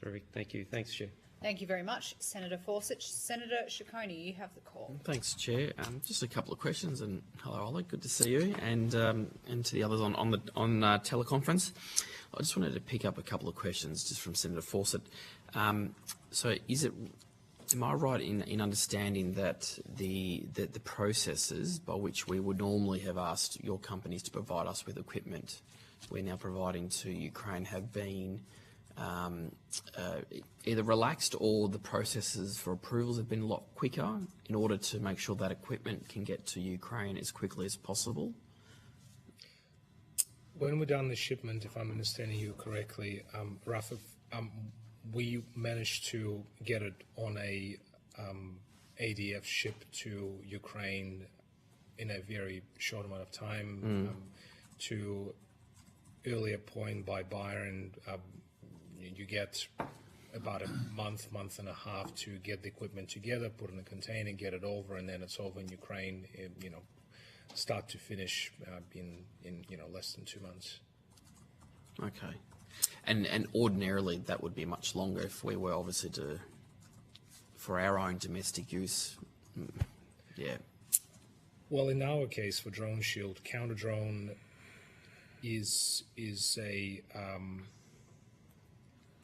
Terrific. Thank you. Thanks, Chair. Thank you very much, Senator Fawcett. Senator Ciccone, you have the call. Thanks, Chair. Just a couple of questions, and hello, Oleg, good to see you, and to the others on teleconference. I just wanted to pick up a couple of questions just from Senator Fawcett. So, am I right in understanding that the processes by which we would normally have asked your companies to provide us with equipment we're now providing to Ukraine have been either relaxed, or the processes for approvals have been a lot quicker in order to make sure that equipment can get to Ukraine as quickly as possible? When we done the shipment, if I'm understanding you correctly, Rafa, we managed to get it on a ADF ship to Ukraine in a very short amount of time. To earlier point by Byron, you get about a month and a half to get the equipment together, put it in a container, get it over, and then it's over in Ukraine, start to finish in less than 2 months. Okay. And ordinarily that would be much longer if we were obviously for our own domestic use. Yeah. Well, in our case for Drone Shield, counter drone is a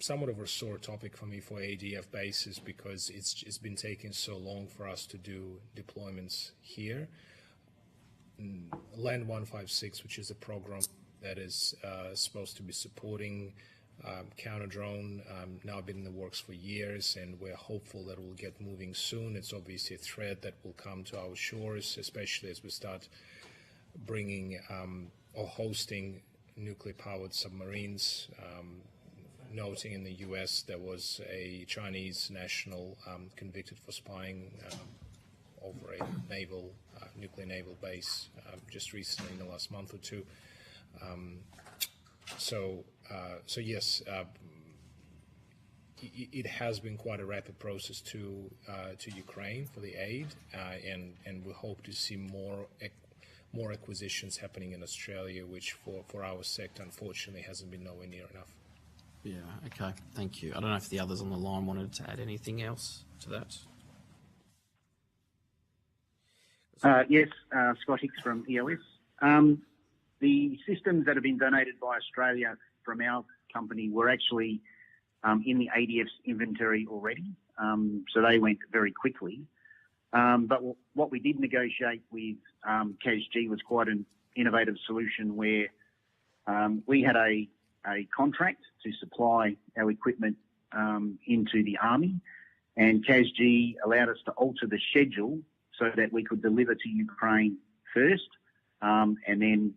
somewhat of a sore topic for me for ADF bases, because it's been taking so long for us to do deployments here. Land 156, which is a program that is supposed to be supporting counter drone, now been in the works for years, and we're hopeful that it will get moving soon. It's obviously a threat that will come to our shores, especially as we start bringing or hosting nuclear-powered submarines. Noting in the US there was a Chinese national convicted for spying over a nuclear naval base just recently in the last month or two. So yes, it has been quite a rapid process to Ukraine for the aid, and we hope to see more acquisitions happening in Australia, which for our sector unfortunately hasn't been nowhere near enough. Yeah, okay, thank you. I don't know if the others on the line wanted to add anything else to that. Yes, Scott Hicks from EOS. The systems that have been donated by Australia from our company were actually in the ADF's inventory already, so they went very quickly. But what we did negotiate with CASG was quite an innovative solution where we had a contract to supply our equipment into the Army, and CASG allowed us to alter the schedule so that we could deliver to Ukraine first, and then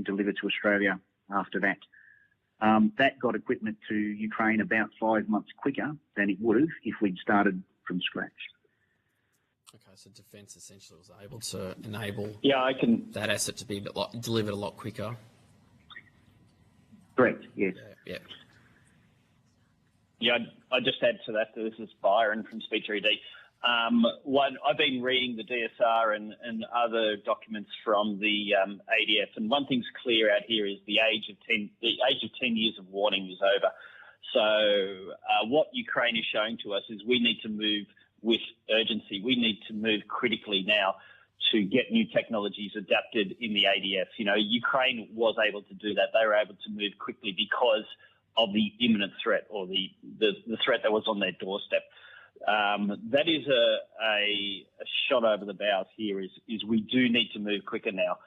deliver to Australia after that. That got equipment to Ukraine about 5 months quicker than it would have if we'd started from scratch. Okay, so Defence essentially was able to enable that asset to be delivered a lot quicker. Correct, yes. Yeah. Yeah, I'd just add to that. This is Byron from Speech 3D. I've been reading the DSR and other documents from the ADF, and one thing's clear out here is the age of 10 years of warning is over. So what Ukraine is showing to us is we need to move with urgency. We need to move critically now to get new technologies adapted in the ADF. You know, Ukraine was able to do that. They were able to move quickly because of the imminent threat or the threat that was on their doorstep. That is a shot over the bows here is we do need to move quicker now.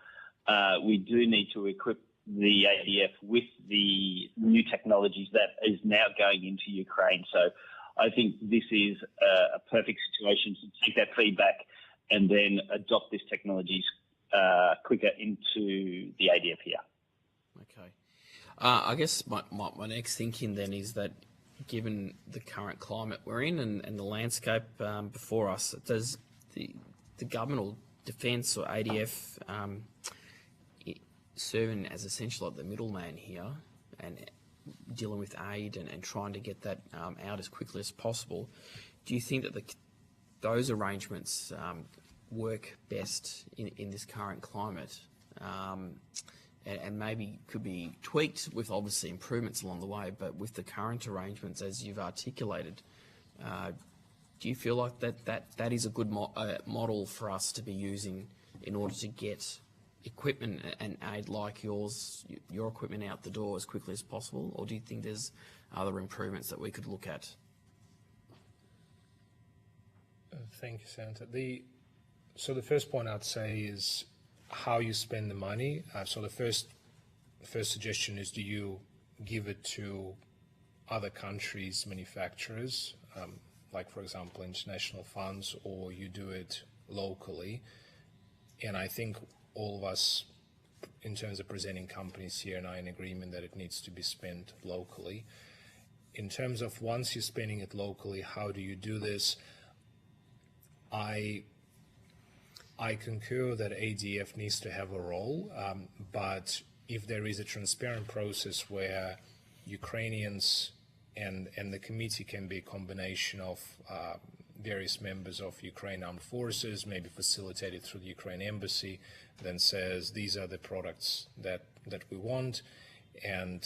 We do need to equip the ADF with the new technologies that is now going into Ukraine. So I think this is a perfect situation to take that feedback and then adopt these technologies quicker into the ADF here. Okay. I guess my next thinking then is that given the current climate we're in and the landscape before us, does the government or Defence or ADF serving as essentially like the middleman here and dealing with aid and trying to get that out as quickly as possible, do you think that those arrangements work best in this current climate? And maybe could be tweaked with obviously improvements along the way, but with the current arrangements as you've articulated, do you feel like that is a good model for us to be using in order to get equipment and aid like your equipment out the door as quickly as possible, or do you think there's other improvements that we could look at? Thank you, Senator. So the first point I'd say is how you spend the money. So the first suggestion is, do you give it to other countries' manufacturers, like for example international funds, or you do it locally? And I think all of us, in terms of presenting companies here, and are in agreement that it needs to be spent locally. In terms of once you're spending it locally, how do you do this? I concur that ADF needs to have a role, but if there is a transparent process where Ukrainians and the committee can be a combination of various members of Ukraine Armed Forces, maybe facilitated through the Ukraine Embassy, then says these are the products that we want, and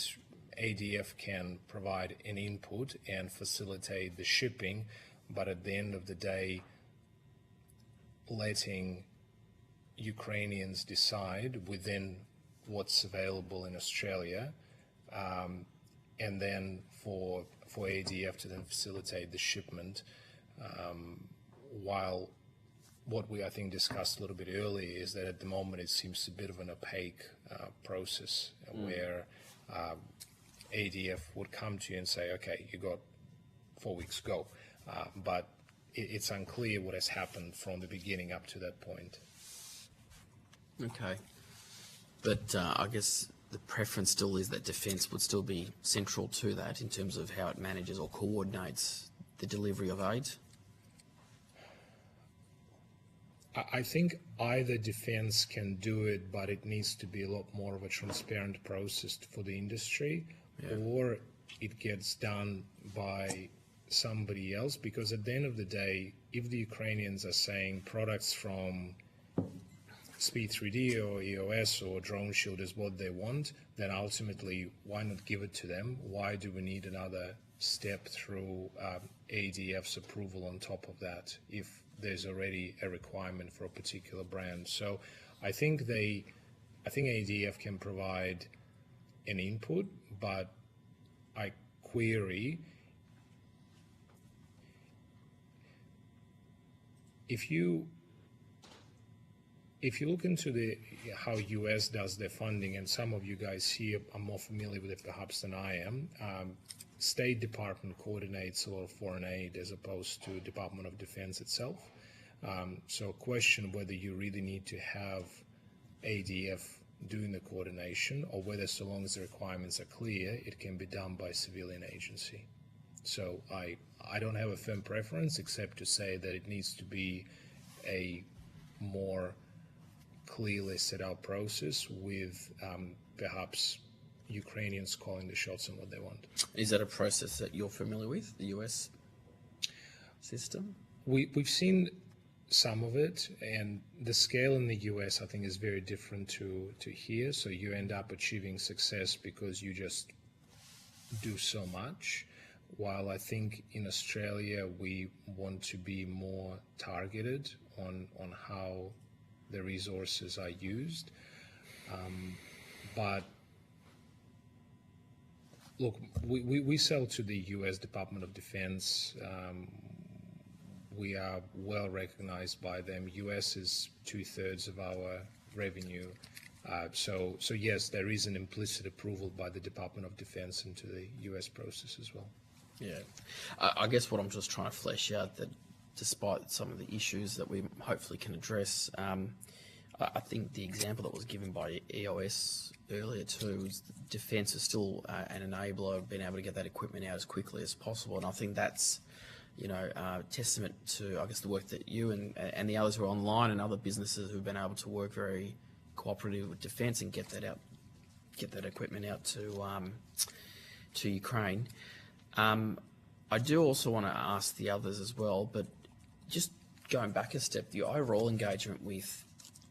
ADF can provide an input and facilitate the shipping, but at the end of the day, letting Ukrainians decide within what's available in Australia, and then for ADF to then facilitate the shipment, while what we I think discussed a little bit earlier is that at the moment it seems a bit of an opaque process where ADF would come to you and say, okay, you got 4 weeks, go, but it's unclear what has happened from the beginning up to that point. Okay, but I guess the preference still is that Defence would still be central to that in terms of how it manages or coordinates the delivery of aid? I think either Defence can do it, but it needs to be a lot more of a transparent process for the industry, or it gets done by somebody else, because at the end of the day, if the Ukrainians are saying products from Speed 3D or EOS or Drone Shield is what they want, then ultimately why not give it to them? Why do we need another step through ADF's approval on top of that if there's already a requirement for a particular brand. So I think ADF can provide an input, but I query if you look into how US does their funding, and some of you guys here are more familiar with it perhaps than I am, State Department coordinates a lot of foreign aid as opposed to Department of Defense itself. So question whether you really need to have ADF doing the coordination, or whether so long as the requirements are clear, it can be done by a civilian agency. So I don't have a firm preference except to say that it needs to be a more clearly set out process with perhaps Ukrainians calling the shots on what they want. Is that a process that you're familiar with, the US system? We've seen some of it, and the scale in the US I think is very different to here. So you end up achieving success because you just do so much, while I think in Australia we want to be more targeted on how the resources are used. But look, we sell to the US Department of Defense. We are well recognized by them. US is 2/3 of our revenue. So yes, there is an implicit approval by the Department of Defense into the US process as well. Yeah. I guess what I'm just trying to flesh out, that despite some of the issues that we hopefully can address, I think the example that was given by EOS earlier too is defence is still an enabler of being able to get that equipment out as quickly as possible, and I think that's testament to, I guess, the work that you and the others who are online and other businesses who've been able to work very cooperative with defence and get that equipment out to Ukraine. I do also want to ask the others as well, but just going back a step, the overall engagement with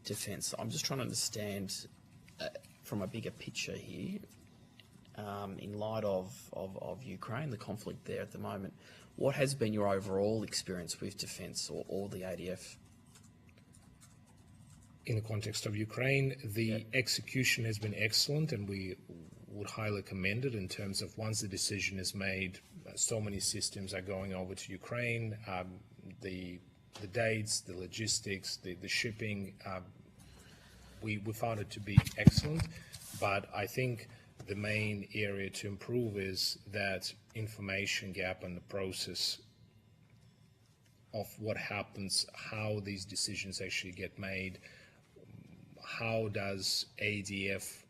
defence, I'm just trying to understand from a bigger picture here, in light of Ukraine, the conflict there at the moment, what has been your overall experience with defence or the ADF? In the context of Ukraine, the execution has been excellent, and we would highly commend it in terms of once the decision is made, so many systems are going over to Ukraine, the dates, the logistics, the shipping, we found it to be excellent. But I think the main area to improve is that information gap and the process of what happens, how these decisions actually get made. How does ADF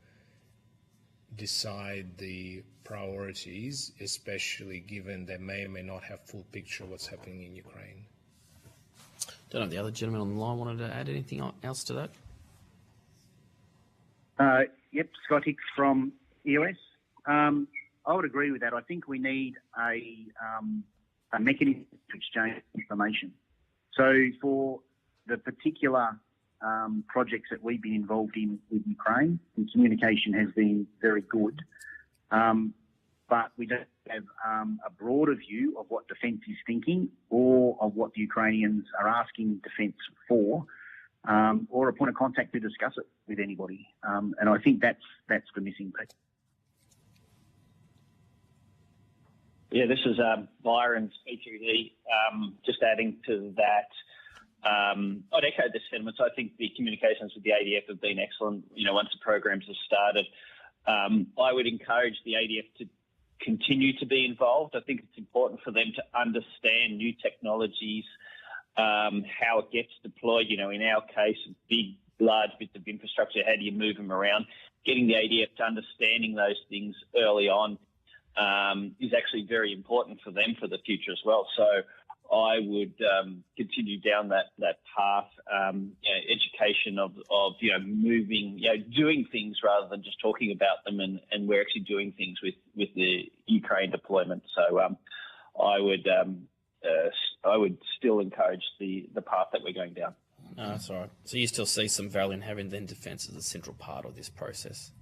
decide the priorities, especially given they may or may not have full picture of what's happening in Ukraine? Don't know if the other gentleman on the line wanted to add anything else to that. Yep, Scott Hicks from EOS. I would agree with that. I think we need a mechanism to exchange information. So for the particular projects that we've been involved in with Ukraine, the communication has been very good, but we don't have a broader view of what Defence is thinking or of what the Ukrainians are asking Defence for, or a point of contact to discuss it with anybody. And I think that's the missing piece. Yeah, this is Byron P3D. Just adding to that, I'd echo the sentiments. I think the communications with the ADF have been excellent. Once the programs have started, I would encourage the ADF to continue to be involved. I think it's important for them to understand new technologies, how it gets deployed. In our case, big, large bits of infrastructure, how do you move them around? Getting the ADF to understanding those things early on is actually very important for them for the future as well. So I would continue down that path, education of moving, doing things rather than just talking about them, and we're actually doing things with the Ukraine deployment. So I would still encourage the path that we're going down. No, that's all right. So you still see some value in having then defence as a central part of this process?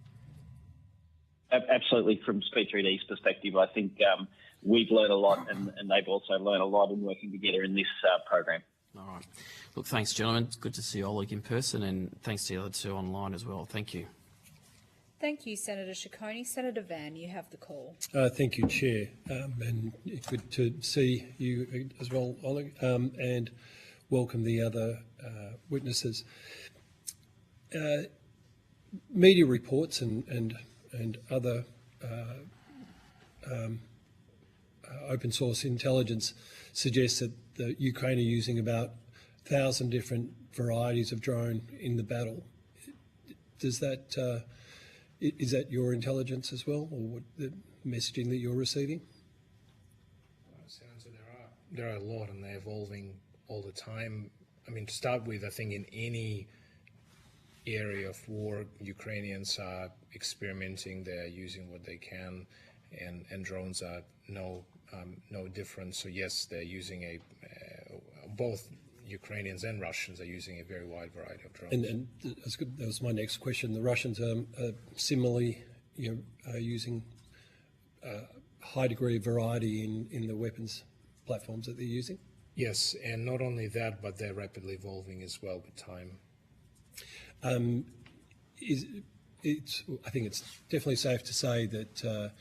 Absolutely. From Speed 3D's perspective, I think we've learned a lot, and they've also learned a lot in working together in this program. All right. Look, thanks, gentlemen. It's good to see Oleg in person, and thanks to the other two online as well. Thank you. Thank you, Senator Ciccone. Senator Van, you have the call. Thank you, Chair, and good to see you as well, Oleg, and welcome the other witnesses. Media reports and other open source intelligence suggests that the Ukraine are using about 1,000 different varieties of drone in the battle. Does that is that your intelligence as well, or what, the messaging that you're receiving? Senator, there are a lot, and they're evolving all the time. I mean, to start with, I think in any area of war, Ukrainians are experimenting. They're using what they can, and drones are no different. So yes, they're using both Ukrainians and Russians are using a very wide variety of drones. And that's good. That was my next question. The Russians are similarly, are using a high degree of variety in the weapons platforms that they're using. Yes, and not only that, but they're rapidly evolving as well with time. I think it's definitely safe to say that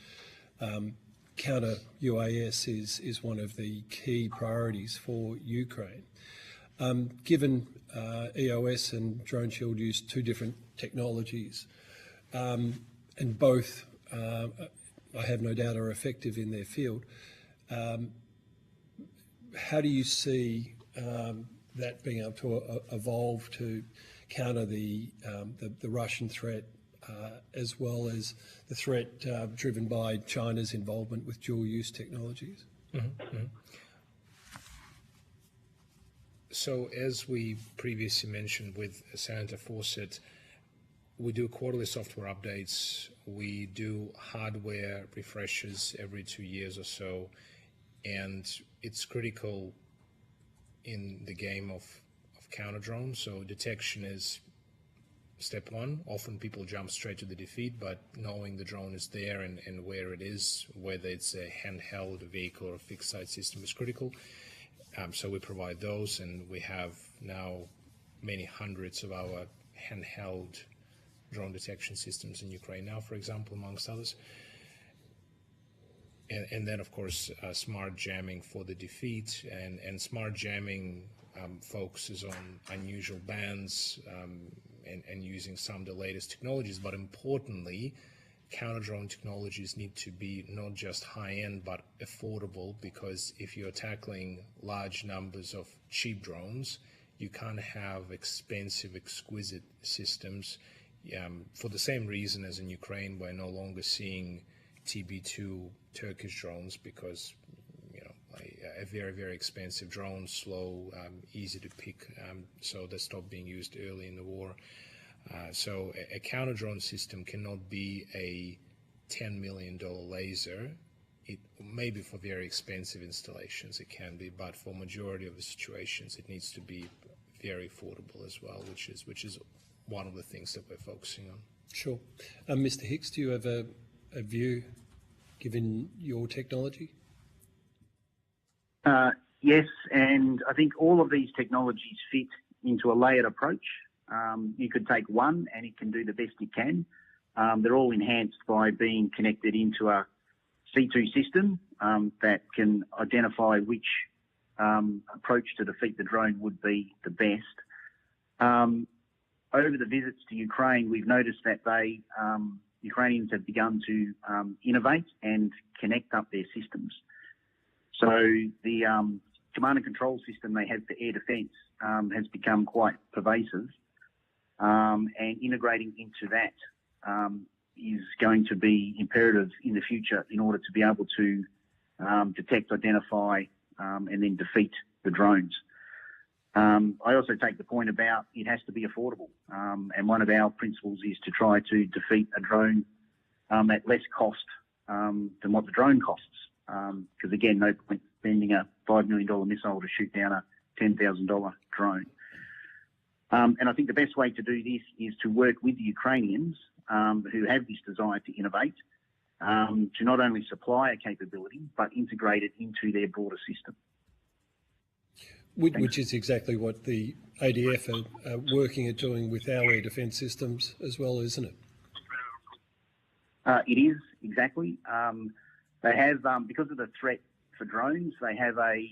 counter UAS is one of the key priorities for Ukraine. Given EOS and Drone Shield use two different technologies, and both, I have no doubt, are effective in their field, how do you see that being able to evolve to counter the Russian threat, as well as the threat driven by China's involvement with dual-use technologies? So as we previously mentioned with Senator Fawcett, we do quarterly software updates, we do hardware refreshes every 2 years or so, and it's critical in the game of counter drones. So detection is step one. Often people jump straight to the defeat, but knowing the drone is there and where it is, whether it's a handheld vehicle or a fixed site system, is critical. So we provide those, and we have now many hundreds of our handheld drone detection systems in Ukraine now, for example, amongst others. And then, of course, smart jamming for the defeat, and smart jamming focuses on unusual bands and using some of the latest technologies, but importantly, counter-drone technologies need to be not just high-end but affordable, because if you're tackling large numbers of cheap drones, you can't have expensive, exquisite systems. For the same reason as in Ukraine, we're no longer seeing TB2 Turkish drones, because a very, very expensive drone, slow, easy to pick, so they stopped being used early in the war. So a counter-drone system cannot be a $10 million laser. It maybe for very expensive installations it can be, but for majority of the situations it needs to be very affordable as well, which is one of the things that we're focusing on. Sure. Mr. Hicks, do you have a view, given your technology? Yes, and I think all of these technologies fit into a layered approach. You could take one and it can do the best it can. They're all enhanced by being connected into a C2 system that can identify which approach to defeat the drone would be the best. Over the visits to Ukraine, we've noticed that Ukrainians have begun to innovate and connect up their systems. So the command and control system they have for air defence has become quite pervasive, and integrating into that is going to be imperative in the future in order to be able to detect, identify, and then defeat the drones. I also take the point about it has to be affordable, and one of our principles is to try to defeat a drone at less cost than what the drone costs. Because again, no point spending a $5 million missile to shoot down a $10,000 drone. And I think the best way to do this is to work with the Ukrainians who have this desire to innovate, to not only supply a capability, but integrate it into their broader system. Which is exactly what the ADF are working at doing with our air defence systems as well, isn't it? It is, exactly. They have, because of the threat for drones, they have a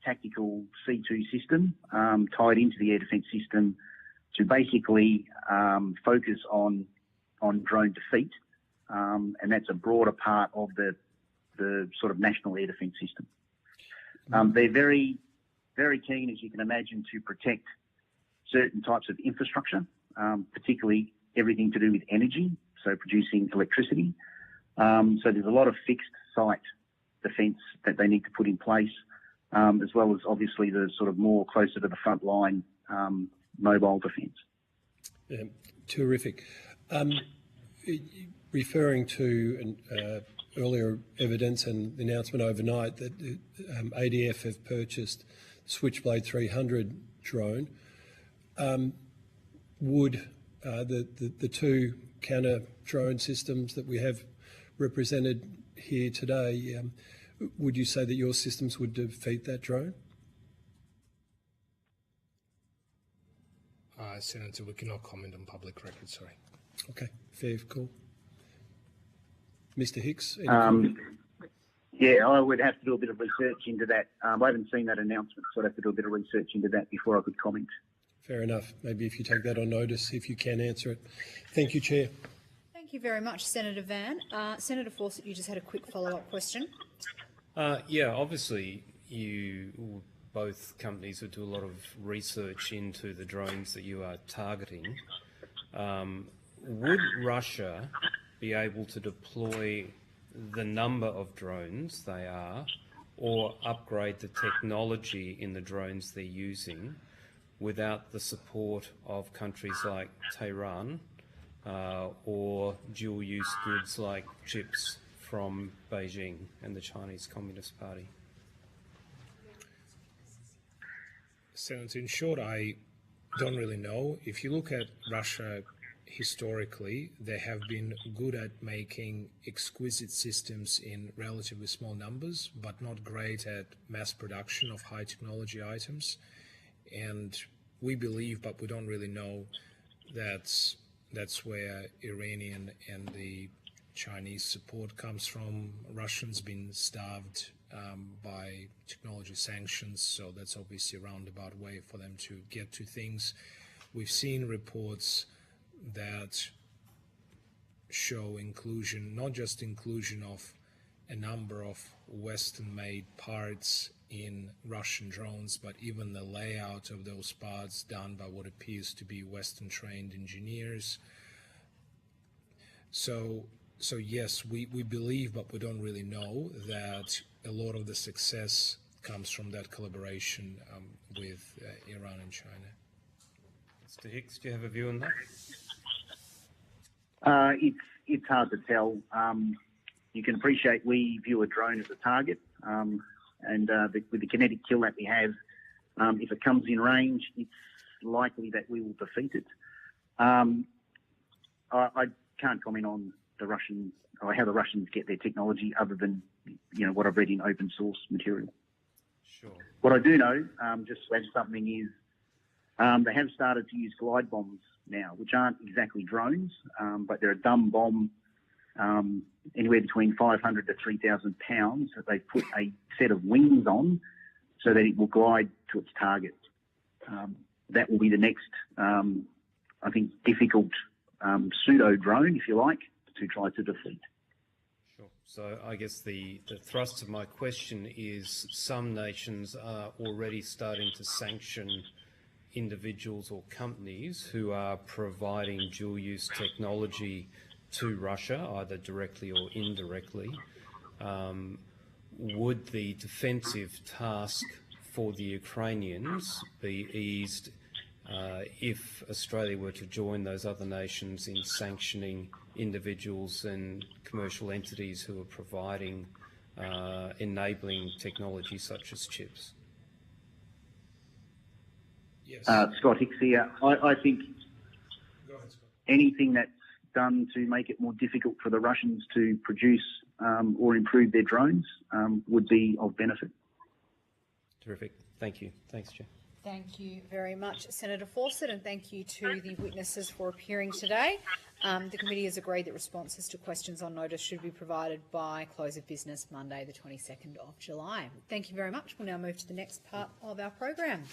tactical C2 system tied into the air defence system to basically focus on drone defeat, and that's a broader part of the sort of national air defence system. They're very, very keen, as you can imagine, to protect certain types of infrastructure, particularly everything to do with energy, so producing electricity. So there's a lot of fixed site defence that they need to put in place, as well as obviously the sort of more closer to the front line mobile defence. Yeah, terrific. Referring to earlier evidence and the announcement overnight that ADF have purchased Switchblade 300 drone, would the two counter drone systems that we have represented here today, would you say that your systems would defeat that drone? Senator, we cannot comment on public record, sorry. Okay, fair call. Mr. Hicks? Yeah, I would have to do a bit of research into that. I haven't seen that announcement, so I'd have to do a bit of research into that before I could comment. Fair enough. Maybe if you take that on notice, if you can answer it. Thank you, Chair. Thank you very much, Senator Van. Senator Fawcett, you just had a quick follow-up question. Yeah, obviously both companies would do a lot of research into the drones that you are targeting. Would Russia be able to deploy the number of drones they are, or upgrade the technology in the drones they're using without the support of countries like Tehran or dual-use goods like chips from Beijing and the Chinese Communist Party? Senator, in short, I don't really know. If you look at Russia historically, they have been good at making exquisite systems in relatively small numbers, but not great at mass production of high technology items. And we believe, but we don't really know, that's where Iranian and the Chinese support comes from. Russians been starved by technology sanctions, so that's obviously a roundabout way for them to get to things. We've seen reports that show inclusion, not just inclusion of a number of Western-made parts in Russian drones, but even the layout of those parts done by what appears to be Western-trained engineers. So yes, we believe, but we don't really know, that a lot of the success comes from that collaboration with Iran and China. Mr. Hicks, do you have a view on that? It's hard to tell. You can appreciate we view a drone as a target, and with the kinetic kill that we have, if it comes in range, it's likely that we will defeat it. I can't comment on the Russian or how the Russians get their technology, other than what I've read in open source material. Sure. What I do know, just to add something, is they have started to use glide bombs now, which aren't exactly drones, but they're a dumb bomb, anywhere between 500 to 3,000 pounds, that they put a set of wings on so that it will glide to its target. That will be the next, I think, difficult pseudo drone, if you like, to try to defeat. Sure. So I guess the thrust of my question is, some nations are already starting to sanction individuals or companies who are providing dual-use technology to Russia, either directly or indirectly. Would the defensive task for the Ukrainians be eased if Australia were to join those other nations in sanctioning individuals and commercial entities who are providing enabling technology such as chips? Yes. Scott Hicks here. I think anything that's done to make it more difficult for the Russians to produce or improve their drones would be of benefit. Terrific. Thank you. Thanks, Chair. Thank you very much, Senator Fawcett, and thank you to the witnesses for appearing today. The committee has agreed that responses to questions on notice should be provided by close of business Monday, the 22nd of July. Thank you very much. We'll now move to the next part of our program.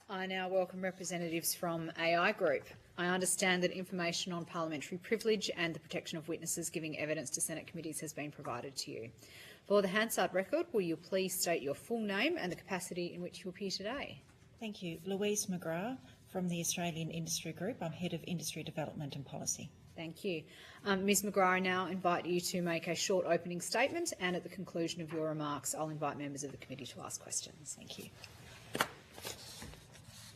I now welcome representatives from AI Group. I understand that information on parliamentary privilege and the protection of witnesses giving evidence to Senate committees has been provided to you. For the Hansard record, will you please state your full name and the capacity in which you appear today? Thank you. Louise McGrath from the Australian Industry Group. I'm Head of Industry Development and Policy. Thank you. Ms McGrath, I now invite you to make a short opening statement, and at the conclusion of your remarks, I'll invite members of the committee to ask questions. Thank you.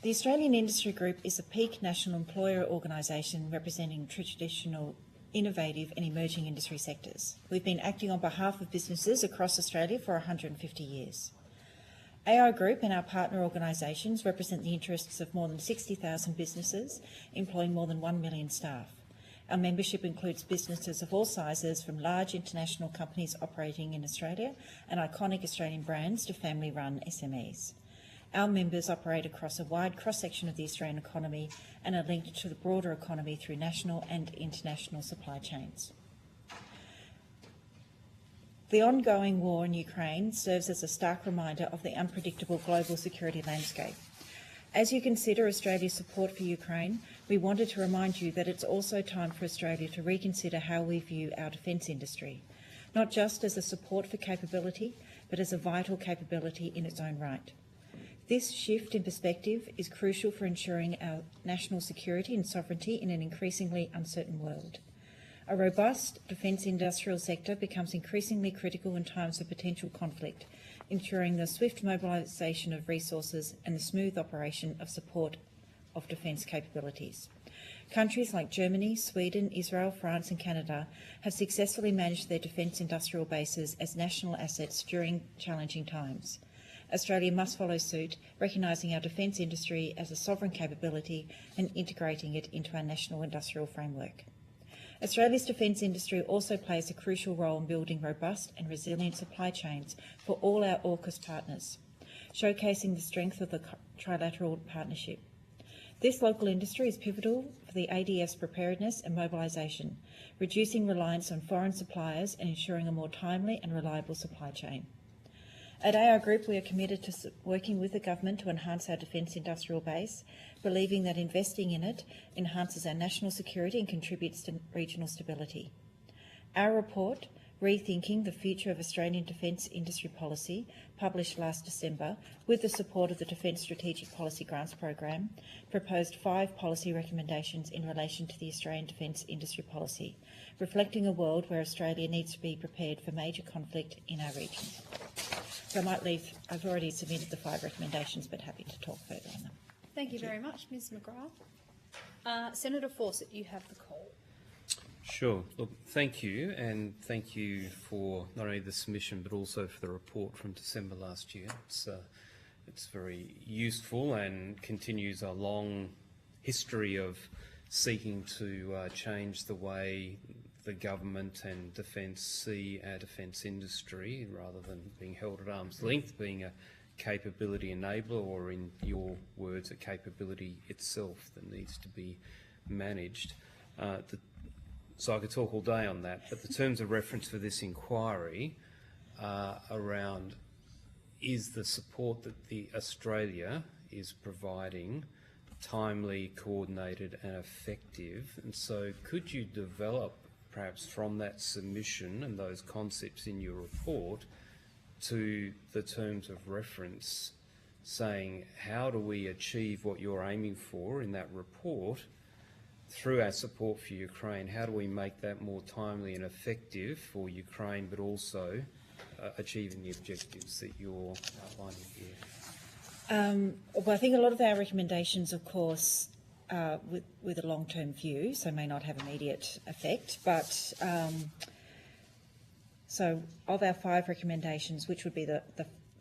The Australian Industry Group is a peak national employer organisation representing traditional, innovative and emerging industry sectors. We've been acting on behalf of businesses across Australia for 150 years. AI Group and our partner organisations represent the interests of more than 60,000 businesses, employing more than 1 million staff. Our membership includes businesses of all sizes, from large international companies operating in Australia and iconic Australian brands to family-run SMEs. Our members operate across a wide cross-section of the Australian economy and are linked to the broader economy through national and international supply chains. The ongoing war in Ukraine serves as a stark reminder of the unpredictable global security landscape. As you consider Australia's support for Ukraine, we wanted to remind you that it's also time for Australia to reconsider how we view our defence industry, not just as a support for capability, but as a vital capability in its own right. This shift in perspective is crucial for ensuring our national security and sovereignty in an increasingly uncertain world. A robust defence industrial sector becomes increasingly critical in times of potential conflict, ensuring the swift mobilisation of resources and the smooth operation of support of defence capabilities. Countries like Germany, Sweden, Israel, France and Canada have successfully managed their defence industrial bases as national assets during challenging times. Australia must follow suit, recognising our defence industry as a sovereign capability and integrating it into our national industrial framework. Australia's defence industry also plays a crucial role in building robust and resilient supply chains for all our AUKUS partners, showcasing the strength of the trilateral partnership. This local industry is pivotal for the ADF's preparedness and mobilisation, reducing reliance on foreign suppliers and ensuring a more timely and reliable supply chain. At AI Group, we are committed to working with the government to enhance our defence industrial base, believing that investing in it enhances our national security and contributes to regional stability. Our report, Rethinking the Future of Australian Defence Industry Policy, published last December, with the support of the Defence Strategic Policy Grants Program, proposed 5 policy recommendations in relation to the Australian defence industry policy, reflecting a world where Australia needs to be prepared for major conflict in our region. So I might leave, I've already submitted the 5 recommendations, but happy to talk further on them. Thank you very much, Ms McGrath. Senator Fawcett, you have the call. Sure. Look, thank you, and thank you for not only the submission but also for the report from December last year. It's very useful and continues a long history of seeking to change the way the government and defence see our defence industry, rather than being held at arm's length, being a capability enabler, or in your words, a capability itself that needs to be managed. So I could talk all day on that, but the terms of reference for this inquiry are around, is the support that Australia is providing timely, coordinated and effective? And so could you develop, perhaps from that submission and those concepts in your report, to the terms of reference saying, how do we achieve what you're aiming for in that report through our support for Ukraine? How do we make that more timely and effective for Ukraine, but also achieving the objectives that you're outlining here? Well, I think a lot of our recommendations, of course, with a long-term view, so may not have immediate effect, but so of our 5 recommendations, which would be the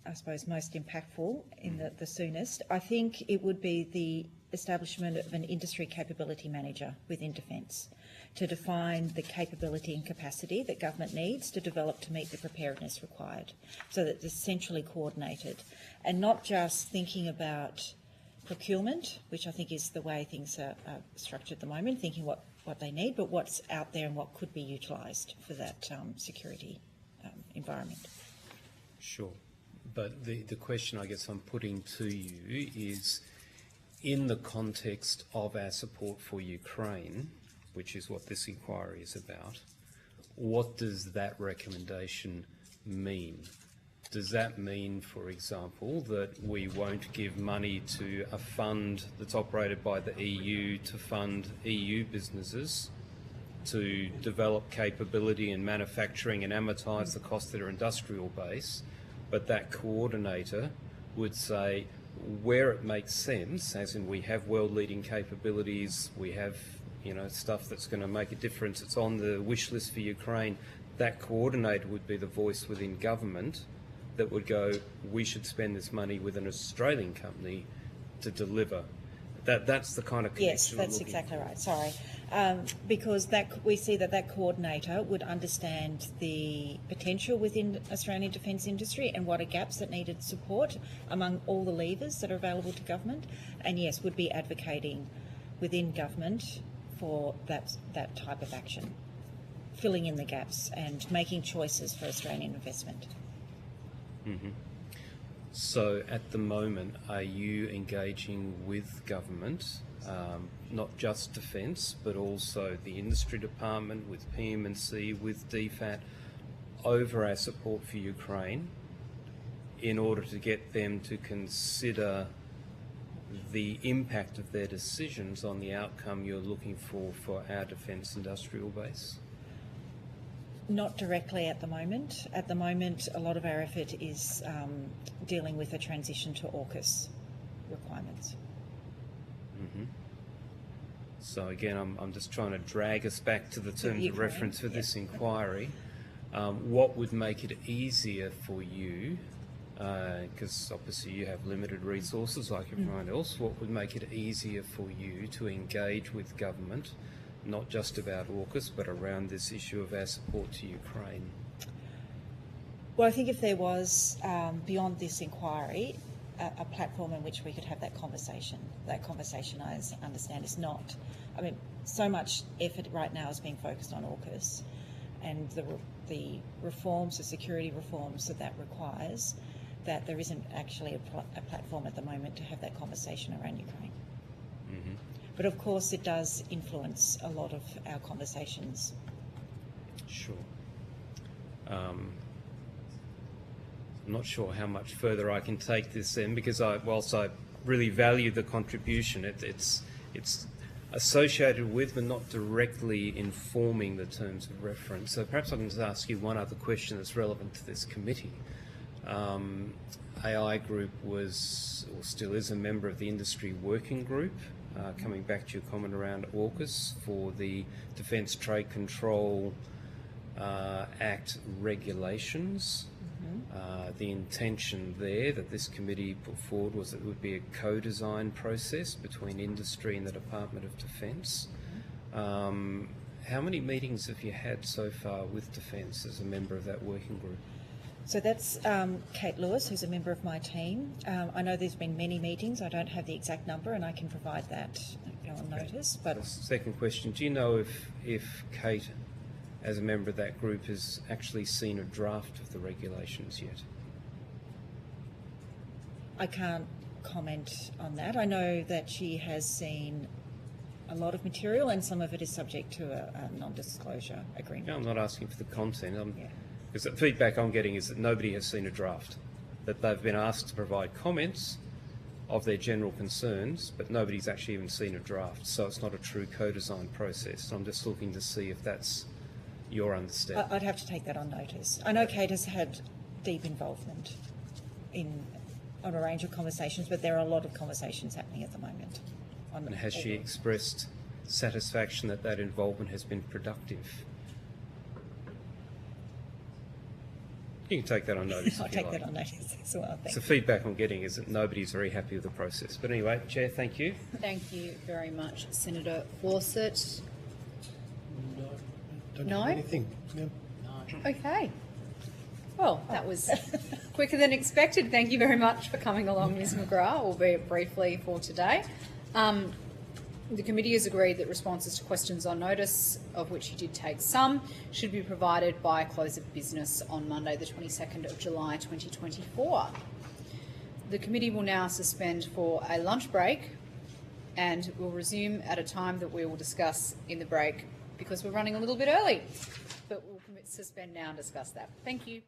I suppose, most impactful in the soonest, I think it would be the establishment of an industry capability manager within Defence to define the capability and capacity that government needs to develop to meet the preparedness required, so that it's centrally coordinated and not just thinking about procurement, which I think is the way things are structured at the moment, thinking what they need, but what's out there and what could be utilised for that security environment. Sure. But the question I guess I'm putting to you is, in the context of our support for Ukraine, which is what this inquiry is about, what does that recommendation mean? Does that mean, for example, that we won't give money to a fund that's operated by the EU to fund EU businesses to develop capability in manufacturing and amortise the costs that are industrial base, but that coordinator would say, where it makes sense, as in we have world-leading capabilities, we have stuff that's going to make a difference, it's on the wish list for Ukraine, that coordinator would be the voice within government that would go, we should spend this money with an Australian company to deliver. That's the kind of connection. Yes, that's exactly right. Sorry. Because we see that coordinator would understand the potential within Australian defence industry and what are gaps that needed support among all the levers that are available to government, and yes, would be advocating within government for that type of action, filling in the gaps and making choices for Australian investment. Mm-hmm. So at the moment, are you engaging with government, not just Defence, but also the Industry Department, with PM&C, with DFAT, over our support for Ukraine, in order to get them to consider the impact of their decisions on the outcome you're looking for our defence industrial base? Not directly at the moment. At the moment, a lot of our effort is dealing with a transition to AUKUS requirements. Mm-hmm. So again, I'm just trying to drag us back to the terms of reference for this inquiry. What would make it easier for you, because obviously you have limited resources like everyone else, what would make it easier for you to engage with government, not just about AUKUS, but around this issue of our support to Ukraine? Well, I think if there was, beyond this inquiry, a platform in which we could have that conversation. That conversation, I understand, is not... I mean, so much effort right now is being focused on AUKUS and the reforms, the security reforms that requires, that there isn't actually a platform at the moment to have that conversation around Ukraine. Mm-hmm. But of course it does influence a lot of our conversations. Sure. I'm not sure how much further I can take this then, because whilst I really value the contribution, it's associated with but not directly informing the terms of reference. So perhaps I can just ask you one other question that's relevant to this committee. AI Group was, or still is, a member of the industry working group. Coming back to your comment around AUKUS for the Defence Trade Control Act regulations. The intention there that this committee put forward was that it would be a co-design process between industry and the Department of Defence. How many meetings have you had so far with Defence as a member of that working group? So that's Kate Lewis, who's a member of my team. I know there's been many meetings. I don't have the exact number, and I can provide that on notice. But second question: do you know if Kate, as a member of that group, has actually seen a draft of the regulations yet? I can't comment on that. I know that she has seen a lot of material, and some of it is subject to a non-disclosure agreement. No, I'm not asking for the content. Because the feedback I'm getting is that nobody has seen a draft, that they've been asked to provide comments, of their general concerns, but nobody's actually even seen a draft, so it's not a true co-design process. So I'm just looking to see if that's your understanding. I'd have to take that on notice. I know Kate has had deep involvement on a range of conversations, but there are a lot of conversations happening at the moment. And has she expressed satisfaction that that involvement has been productive? You can take that on notice. I'll if you take like. that on notice as well. Thank So you. feedback I'm getting is that nobody's very happy with the process. But anyway, Chair, thank you. Thank you very much, Senator Fawcett. Don't No? have anything. No. Okay. Well, that was quicker than expected. Thank you very much for coming along, Ms McGrath, albeit briefly for today. The committee has agreed that responses to questions on notice, of which you did take some, should be provided by close of business on Monday the 22nd of July 2024. The committee will now suspend for a lunch break and will resume at a time that we will discuss in the break because we're running a little bit early. But we'll suspend now and discuss that. Thank you.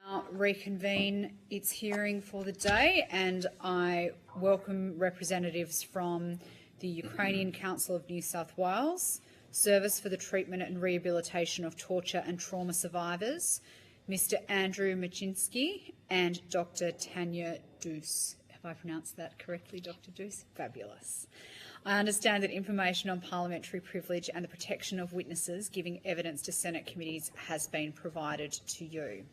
Now reconvene its hearing for the day, and I welcome representatives from the Ukrainian Council of New South Wales, Service for the Treatment and Rehabilitation of Torture and Trauma Survivors, Mr. Andrew Machinsky, and Dr. Tanya Doos. Have I pronounced that correctly, Dr. Doos? Fabulous. I understand that information on parliamentary privilege and the protection of witnesses giving evidence to Senate committees has been provided to you.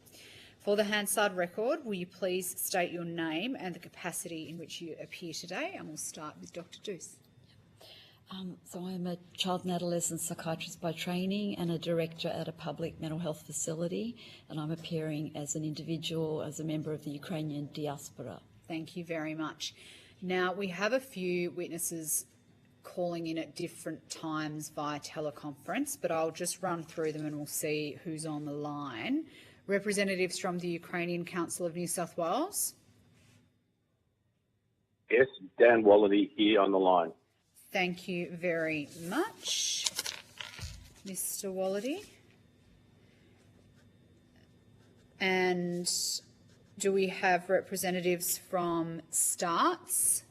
For the Hansard record, will you please state your name and the capacity in which you appear today? And we'll start with Dr. Doos. So I'm a child and adolescent psychiatrist by training and a director at a public mental health facility, and I'm appearing as an individual, as a member of the Ukrainian diaspora. Thank you very much. Now, we have a few witnesses calling in at different times via teleconference, but I'll just run through them and we'll see who's on the line. Representatives from the Ukrainian Council of New South Wales. Yes, Dan Wallady here on the line. Thank you very much, Mr. Wallady. And do we have representatives from STARTS?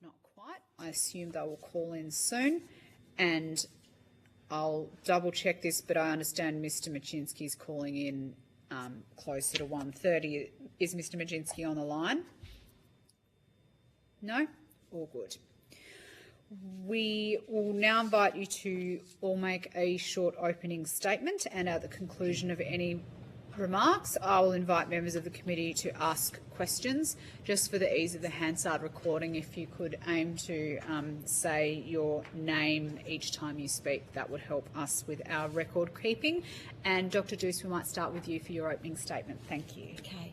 Not quite. I assume they will call in soon. And I'll double check this, but I understand Mr. Machinsky is calling in closer to 1:30. Is Mr. Machinsky on the line? No? All good. We will now invite you to all make a short opening statement, and at the conclusion of any remarks, I will invite members of the committee to ask questions. Just for the ease of the Hansard recording, if you could aim to say your name each time you speak, that would help us with our record keeping. And Dr. Doos, we might start with you for your opening statement. Thank you. Okay.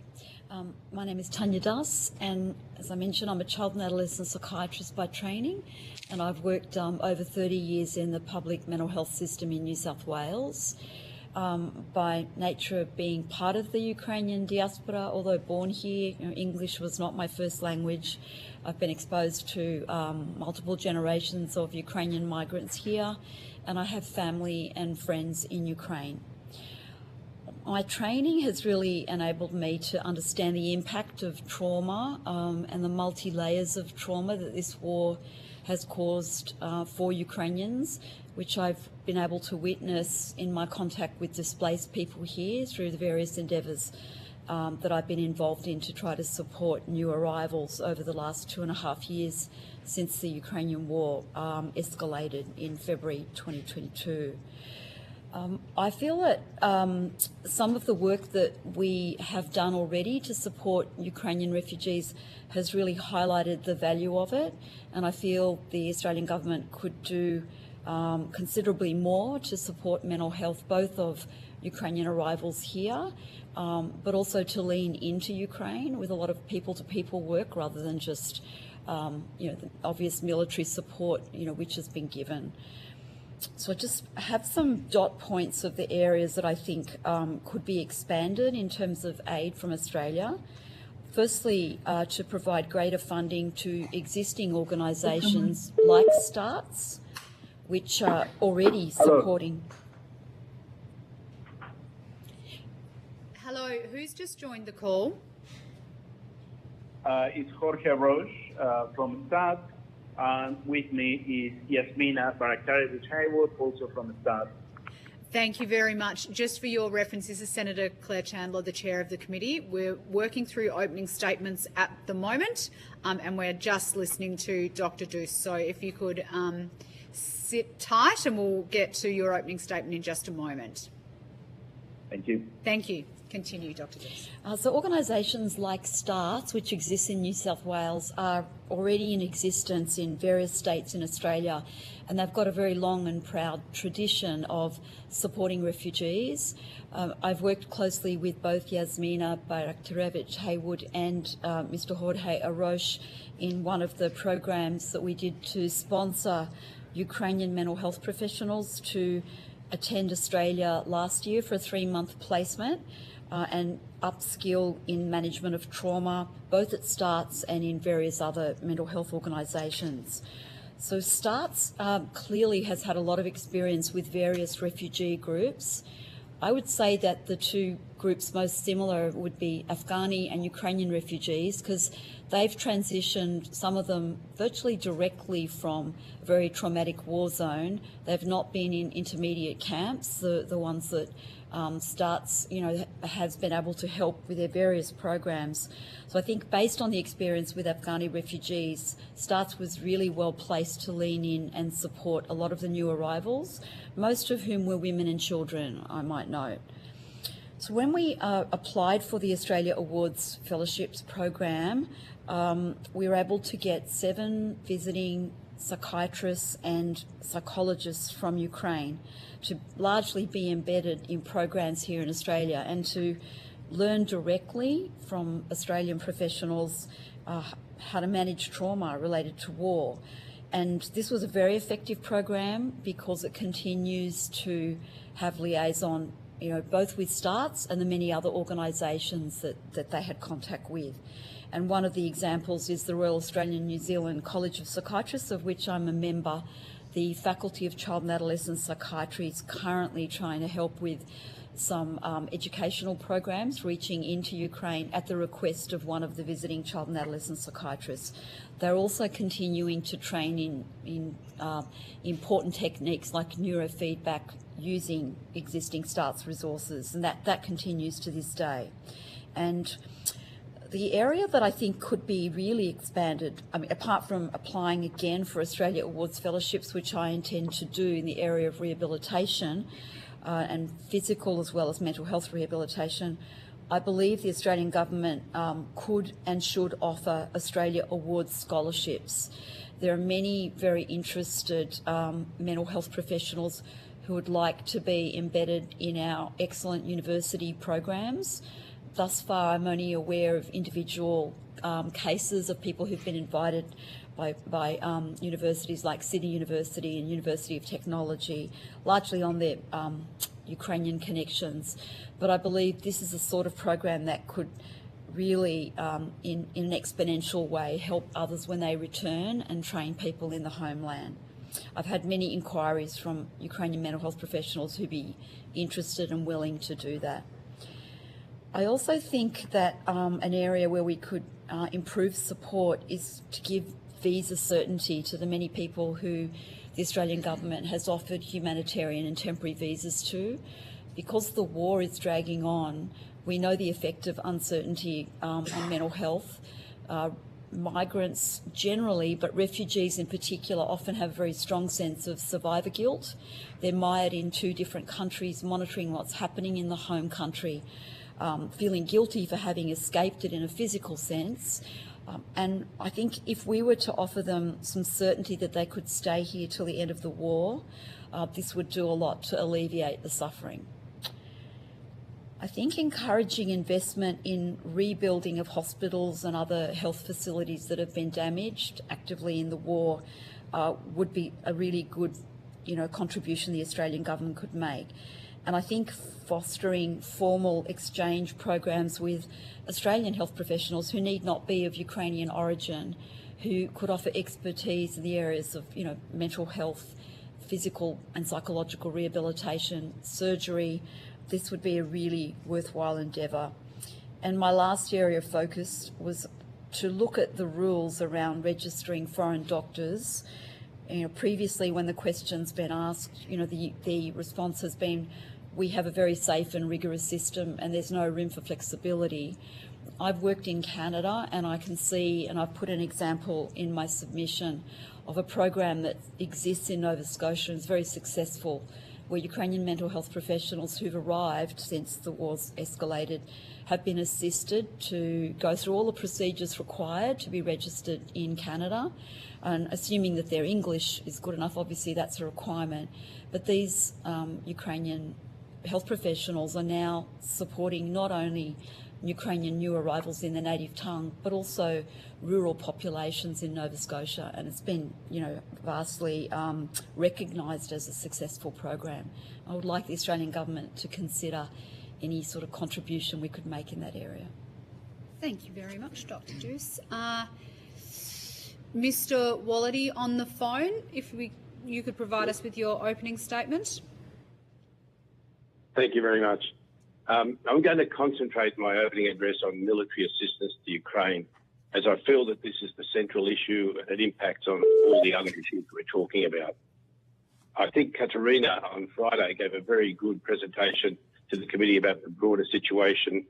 My name is Tanya Doos, and as I mentioned, I'm a child and adolescent psychiatrist by training, and I've worked over 30 years in the public mental health system in New South Wales. By nature of being part of the Ukrainian diaspora, although born here, English was not my first language. I've been exposed to multiple generations of Ukrainian migrants here, and I have family and friends in Ukraine. My training has really enabled me to understand the impact of trauma and the multi-layers of trauma that this war has caused for Ukrainians, which I've been able to witness in my contact with displaced people here through the various endeavours that I've been involved in to try to support new arrivals over the last 2.5 years since the Ukrainian war escalated in February 2022. I feel that some of the work that we have done already to support Ukrainian refugees has really highlighted the value of it, and I feel the Australian government could do considerably more to support mental health, both of Ukrainian arrivals here, but also to lean into Ukraine with a lot of people-to-people work rather than just the obvious military support which has been given. So I just have some dot points of the areas that I think could be expanded in terms of aid from Australia. Firstly, to provide greater funding to existing organisations like STARTS, which are already supporting. Hello, who's just joined the call? It's Jorge Roche from STARTS. And with me is Yasmina Baraktarevich-Haywood, also from STARTS. Thank you very much. Just for your reference, this is Senator Claire Chandler, the chair of the committee. We're working through opening statements at the moment, and we're just listening to Dr. Doos. So if you could sit tight, and we'll get to your opening statement in just a moment. Thank you. Thank you. Continue, Dr. Doos. So organisations like STARTS, which exists in New South Wales, are already in existence in various states in Australia, and they've got a very long and proud tradition of supporting refugees. I've worked closely with both Yasmina Baraktarevich-Haywood and Mr. Jorge Arosh in one of the programs that we did to sponsor Ukrainian mental health professionals to attend Australia last year for a 3-month placement and upskill in management of trauma, both at STARTS and in various other mental health organisations. So STARTS clearly has had a lot of experience with various refugee groups. I would say that the two groups most similar would be Afghani and Ukrainian refugees, because they've transitioned, some of them virtually directly from a very traumatic war zone. They've not been in intermediate camps, the ones that STARTS, has been able to help with their various programs. So I think based on the experience with Afghani refugees, STARTS was really well placed to lean in and support a lot of the new arrivals, most of whom were women and children, I might note. So when we applied for the Australia Awards Fellowships program, we were able to get 7 visiting psychiatrists and psychologists from Ukraine to largely be embedded in programs here in Australia and to learn directly from Australian professionals how to manage trauma related to war. And this was a very effective program because it continues to have liaison, both with STARTS and the many other organisations that they had contact with. And one of the examples is the Royal Australian New Zealand College of Psychiatrists, of which I'm a member. The Faculty of Child and Adolescent Psychiatry is currently trying to help with some educational programs reaching into Ukraine at the request of one of the visiting child and adolescent psychiatrists. They're also continuing to train in important techniques like neurofeedback using existing STARTS resources, and that continues to this day. And the area that I think could be really expanded, apart from applying again for Australia Awards Fellowships, which I intend to do in the area of rehabilitation and physical as well as mental health rehabilitation, I believe the Australian government could and should offer Australia Awards scholarships. There are many very interested mental health professionals who would like to be embedded in our excellent university programs. Thus far, I'm only aware of individual cases of people who've been invited by universities like Sydney University and University of Technology, largely on their Ukrainian connections. But I believe this is the sort of program that could really, in an exponential way, help others when they return and train people in the homeland. I've had many inquiries from Ukrainian mental health professionals who'd be interested and willing to do that. I also think that an area where we could improve support is to give visa certainty to the many people who the Australian government has offered humanitarian and temporary visas to. Because the war is dragging on, we know the effect of uncertainty on mental health. Migrants generally, but refugees in particular, often have a very strong sense of survivor guilt. They're mired in 2 different countries, monitoring what's happening in the home country, feeling guilty for having escaped it in a physical sense. And I think if we were to offer them some certainty that they could stay here till the end of the war, this would do a lot to alleviate the suffering. I think encouraging investment in rebuilding of hospitals and other health facilities that have been damaged actively in the war would be a really good, contribution the Australian government could make. And I think fostering formal exchange programs with Australian health professionals who need not be of Ukrainian origin, who could offer expertise in the areas of, mental health, physical and psychological rehabilitation, surgery, this would be a really worthwhile endeavour. And my last area of focus was to look at the rules around registering foreign doctors. Previously when the question's been asked, the response has been, we have a very safe and rigorous system and there's no room for flexibility. I've worked in Canada and I can see, and I've put an example in my submission of a program that exists in Nova Scotia and is very successful, where Ukrainian mental health professionals who've arrived since the war's escalated have been assisted to go through all the procedures required to be registered in Canada. And assuming that their English is good enough, obviously that's a requirement. But these Ukrainian health professionals are now supporting not only Ukrainian new arrivals in their native tongue, but also rural populations in Nova Scotia, and it's been, vastly recognised as a successful program. I would like the Australian government to consider any sort of contribution we could make in that area. Thank you very much, Dr. Duce. Mr. Wallady on the phone, if you could provide us with your opening statement. Thank you very much. I'm going to concentrate my opening address on military assistance to Ukraine, as I feel that this is the central issue and it impacts on all the other issues we're talking about. I think Katerina on Friday gave a very good presentation to the committee about the broader situation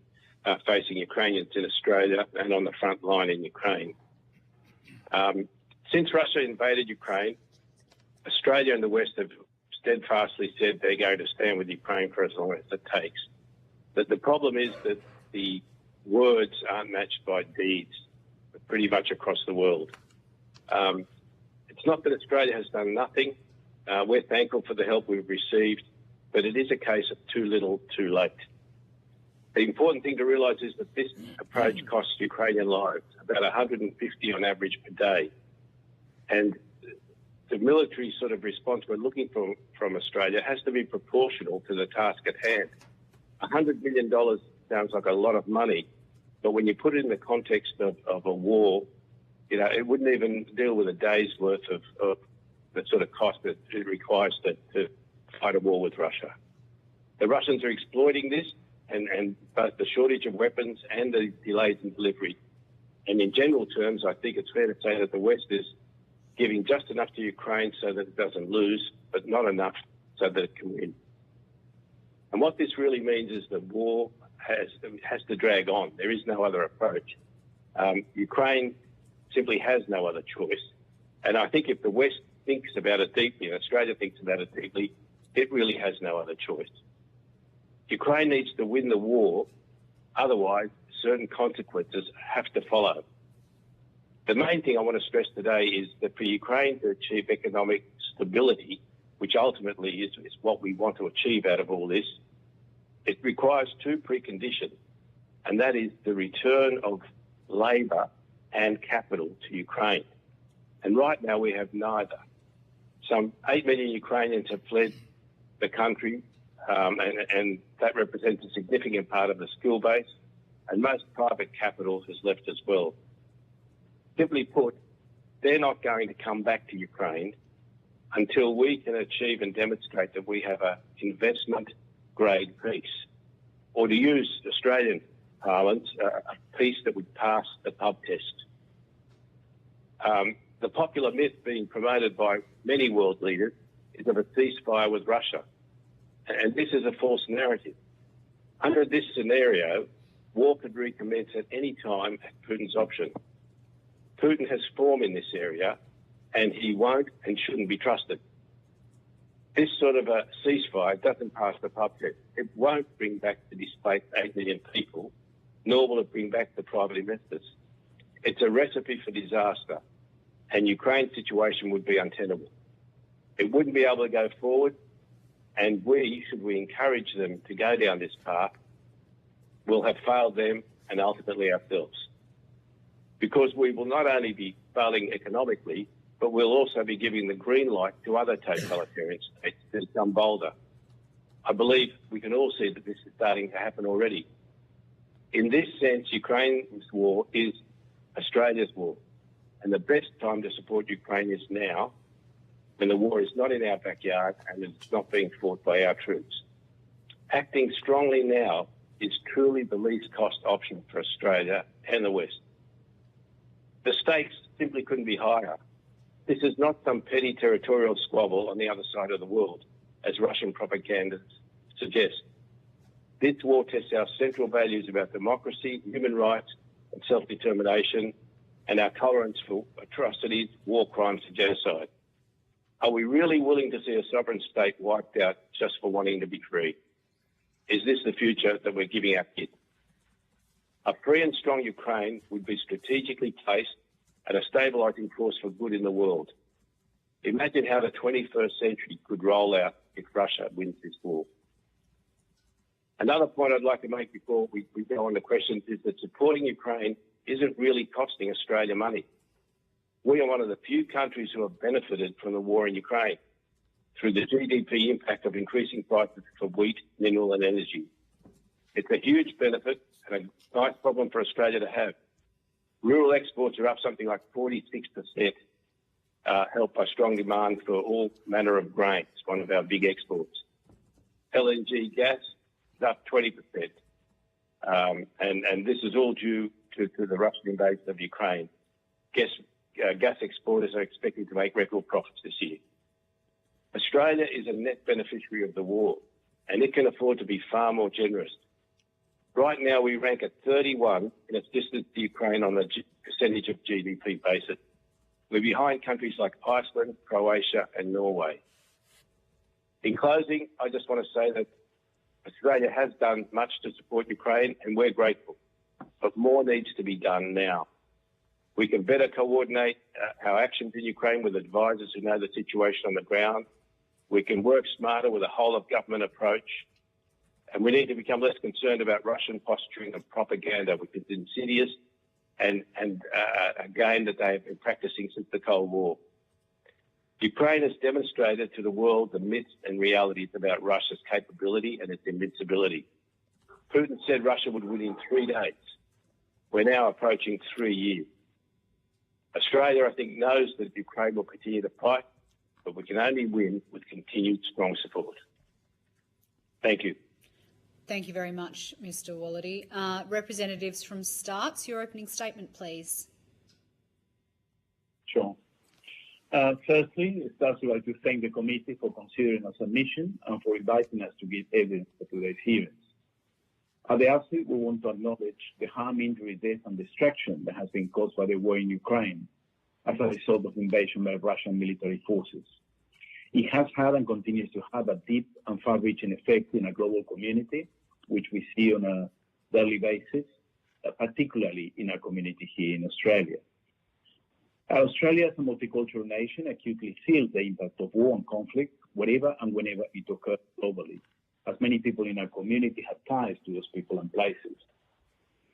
facing Ukrainians in Australia and on the front line in Ukraine. Since Russia invaded Ukraine, Australia and the West have steadfastly said they're going to stand with Ukraine for as long as it takes. But the problem is that the words aren't matched by deeds pretty much across the world. It's not that Australia has done nothing. We're thankful for the help we've received, but it is a case of too little, too late. The important thing to realise is that this approach costs Ukrainian lives, about 150 on average per day. And the military sort of response we're looking for from Australia has to be proportional to the task at hand. $100 million sounds like a lot of money, but when you put it in the context of a war, it wouldn't even deal with a day's worth of the sort of cost that it requires to fight a war with Russia. The Russians are exploiting this, and both the shortage of weapons and the delays in delivery. And in general terms, I think it's fair to say that the West is giving just enough to Ukraine so that it doesn't lose, but not enough so that it can win. And what this really means is the war has to drag on. There is no other approach. Ukraine simply has no other choice. And I think if the West thinks about it deeply and Australia thinks about it deeply, it really has no other choice. Ukraine needs to win the war, otherwise certain consequences have to follow. The main thing I want to stress today is that for Ukraine to achieve economic stability, which ultimately is what we want to achieve out of all this, it requires two preconditions, and that is the return of labour and capital to Ukraine. And right now we have neither. Some 8 million Ukrainians have fled the country, and that represents a significant part of the skill base, and most private capital has left as well. Simply put, they're not going to come back to Ukraine until we can achieve and demonstrate that we have an investment-grade peace, or to use Australian parlance, a peace that would pass the pub test. The popular myth being promoted by many world leaders is of a ceasefire with Russia, and this is a false narrative. Under this scenario, war could recommence at any time at Putin's option. Putin has form in this area, and he won't and shouldn't be trusted. This sort of a ceasefire doesn't pass the pub test. It won't bring back the displaced 8 million people, nor will it bring back the private investors. It's a recipe for disaster, and Ukraine's situation would be untenable. It wouldn't be able to go forward, and should we encourage them to go down this path, we'll have failed them and ultimately ourselves. Because we will not only be failing economically, but we'll also be giving the green light to other totalitarian states to become bolder. I believe we can all see that this is starting to happen already. In this sense, Ukraine's war is Australia's war. And the best time to support Ukraine is now, when the war is not in our backyard and it's not being fought by our troops. Acting strongly now is truly the least cost option for Australia and the West. The stakes simply couldn't be higher. This is not some petty territorial squabble on the other side of the world, as Russian propaganda suggests. This war tests our central values about democracy, human rights, and self-determination, and our tolerance for atrocities, war crimes, and genocide. Are we really willing to see a sovereign state wiped out just for wanting to be free? Is this the future that we're giving our kids? A free and strong Ukraine would be strategically placed and a stabilising force for good in the world. Imagine how the 21st century could roll out if Russia wins this war. Another point I'd like to make before we go on to questions is that supporting Ukraine isn't really costing Australia money. We are one of the few countries who have benefited from the war in Ukraine through the GDP impact of increasing prices for wheat, mineral and energy. It's a huge benefit and a nice problem for Australia to have. Rural exports are up something like 46%, helped by strong demand for all manner of grains, one of our big exports. LNG gas is up 20%. And this is all due to the Russian invasion of Ukraine. Gas exporters are expecting to make record profits this year. Australia is a net beneficiary of the war, and it can afford to be far more generous. Right now, we rank at 31 in assistance to Ukraine on the percentage of GDP basis. We're behind countries like Iceland, Croatia, and Norway. In closing, I just want to say that Australia has done much to support Ukraine, and we're grateful. But more needs to be done now. We can better coordinate our actions in Ukraine with advisors who know the situation on the ground. We can work smarter with a whole-of-government approach. And we need to become less concerned about Russian posturing and propaganda, which is insidious and a game that they have been practicing since the Cold War. Ukraine has demonstrated to the world the myths and realities about Russia's capability and its invincibility. Putin said Russia would win in 3 days. We're now approaching 3 years. Australia, I think, knows that Ukraine will continue to fight, but we can only win with continued strong support. Thank you. Thank you very much, Mr. Wallady. Representatives from Starks, your opening statement, please. Sure. Firstly, Starks would like to thank the committee for considering our submission and for inviting us to give evidence for today's hearings. At the outset, we want to acknowledge the harm, injury, death, and destruction that has been caused by the war in Ukraine as a result of invasion by Russian military forces. It has had and continues to have a deep and far-reaching effect in a global community, which we see on a daily basis, particularly in our community here in Australia. Australia, as a multicultural nation, acutely feels the impact of war and conflict wherever and whenever it occurs globally, as many people in our community have ties to those people and places.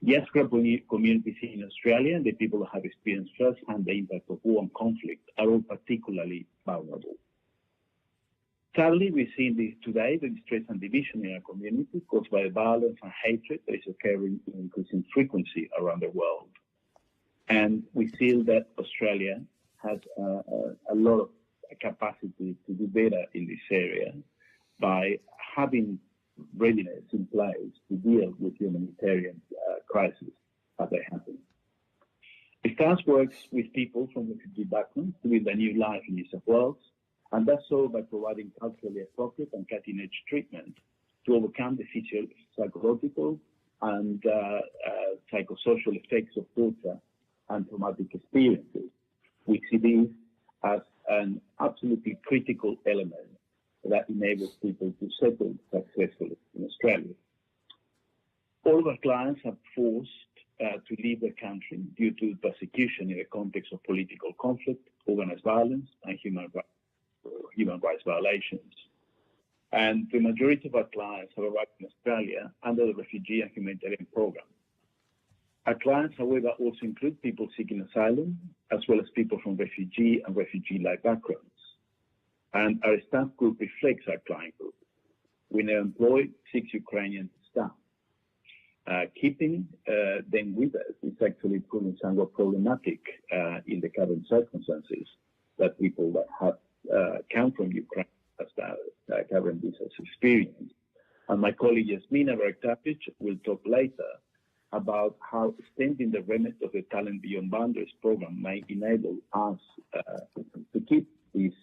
Yes, communities in Australia and the people who have experienced firsthand the impact of war and conflict are all particularly vulnerable. Sadly, we've seen this today, the distress and division in our community caused by the violence and hatred that is occurring in increasing frequency around the world. And we feel that Australia has a lot of capacity to do better in this area by having readiness in place to deal with humanitarian crises as they happen. STARS works with people from refugee backgrounds to build a new life in New South Wales, and does so by providing culturally appropriate and cutting-edge treatment to overcome the psychological and psychosocial effects of torture and traumatic experiences. We see these as an absolutely critical element that enables people to settle successfully in Australia. All of our clients are forced to leave the country due to persecution in the context of political conflict, organized violence, and human rights violations. And the majority of our clients have arrived in Australia under the refugee and humanitarian program. Our clients, however, also include people seeking asylum, as well as people from refugee and refugee-like backgrounds. And our staff group reflects our client group. We now employ 6 Ukrainian staff. Keeping them with us is actually proving somewhat problematic in the current circumstances that people that have come from Ukraine as current visas experience. And my colleague Yasmina Varaktapic will talk later about how extending the remit of the Talent Beyond Boundaries program may enable us to keep these,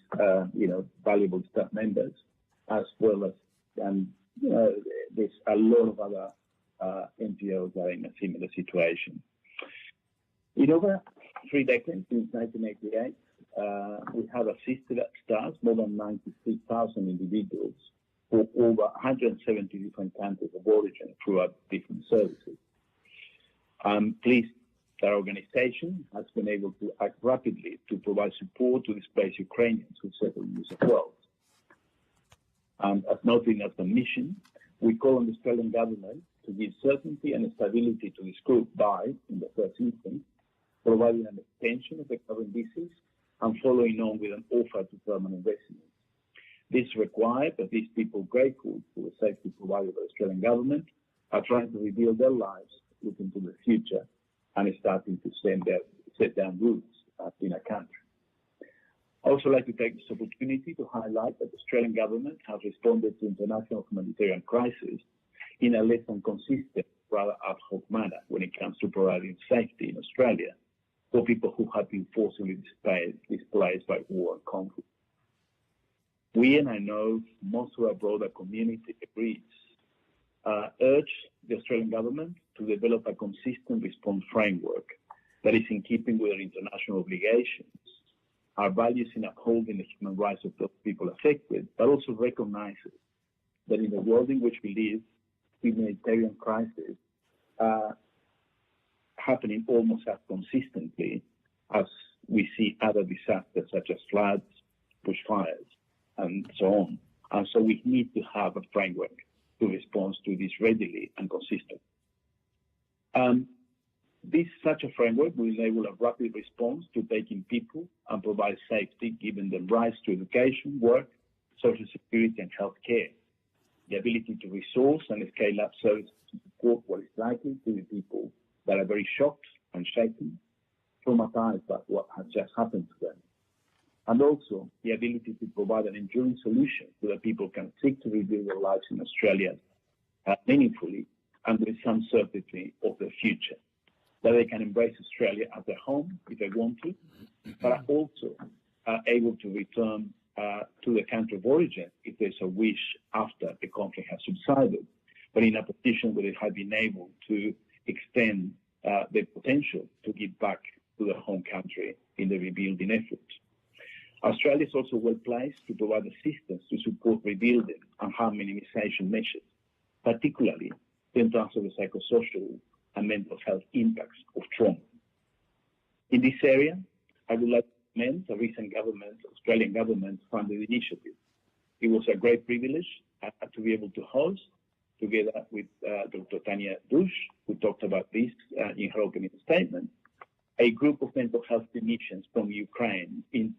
valuable staff members, as well as, there's a lot of other NGOs that are in a similar situation. In over 3 decades, since 1988, we have assisted at STARS more than 93,000 individuals for over 170 different countries of origin throughout different services. I'm pleased that our organization has been able to act rapidly to provide support to displaced Ukrainians who settle in New South Wales. As noted in our submission, we call on the Australian government to give certainty and stability to this group by, in the first instance, providing an extension of the current visas and following on with an offer to permanent residence. This required that these people grateful for the safety provided by the Australian government are trying to rebuild their lives, looking to the future, and starting to set down roots in a country. I also like to take this opportunity to highlight that the Australian government has responded to international humanitarian crisis in a less than consistent, rather ad hoc manner when it comes to providing safety in Australia for people who have been forcibly displaced by war and conflict. We, and I know most of our broader community agrees, urge the Australian government to develop a consistent response framework that is in keeping with our international obligations, our values in upholding the human rights of those people affected, but also recognizes that in the world in which we live, humanitarian crises are happening almost as consistently as we see other disasters such as floods, bushfires, and so on. And so we need to have a framework to respond to this readily and consistently. Such a framework will enable a rapid response to taking people and provide safety, giving them rights to education, work, social security, and health care. The ability to resource and scale up services to support what is likely to be people that are very shocked and shaken, traumatized by what has just happened to them. And also the ability to provide an enduring solution so that people can seek to rebuild their lives in Australia meaningfully and with some certainty of their future. That they can embrace Australia as their home if they want to, but are also able to return to the country of origin if there's a wish after the conflict has subsided, but in a position where they have been able to extend their potential to give back to their home country in the rebuilding effort. Australia is also well placed to provide assistance to support rebuilding and harm minimization measures, particularly in terms of the psychosocial and mental health impacts of trauma. In this area, I would like to commend the recent Australian government-funded initiative. It was a great privilege to be able to host, together with Dr. Tanya Dush, who talked about this in her opening statement, a group of mental health clinicians from Ukraine in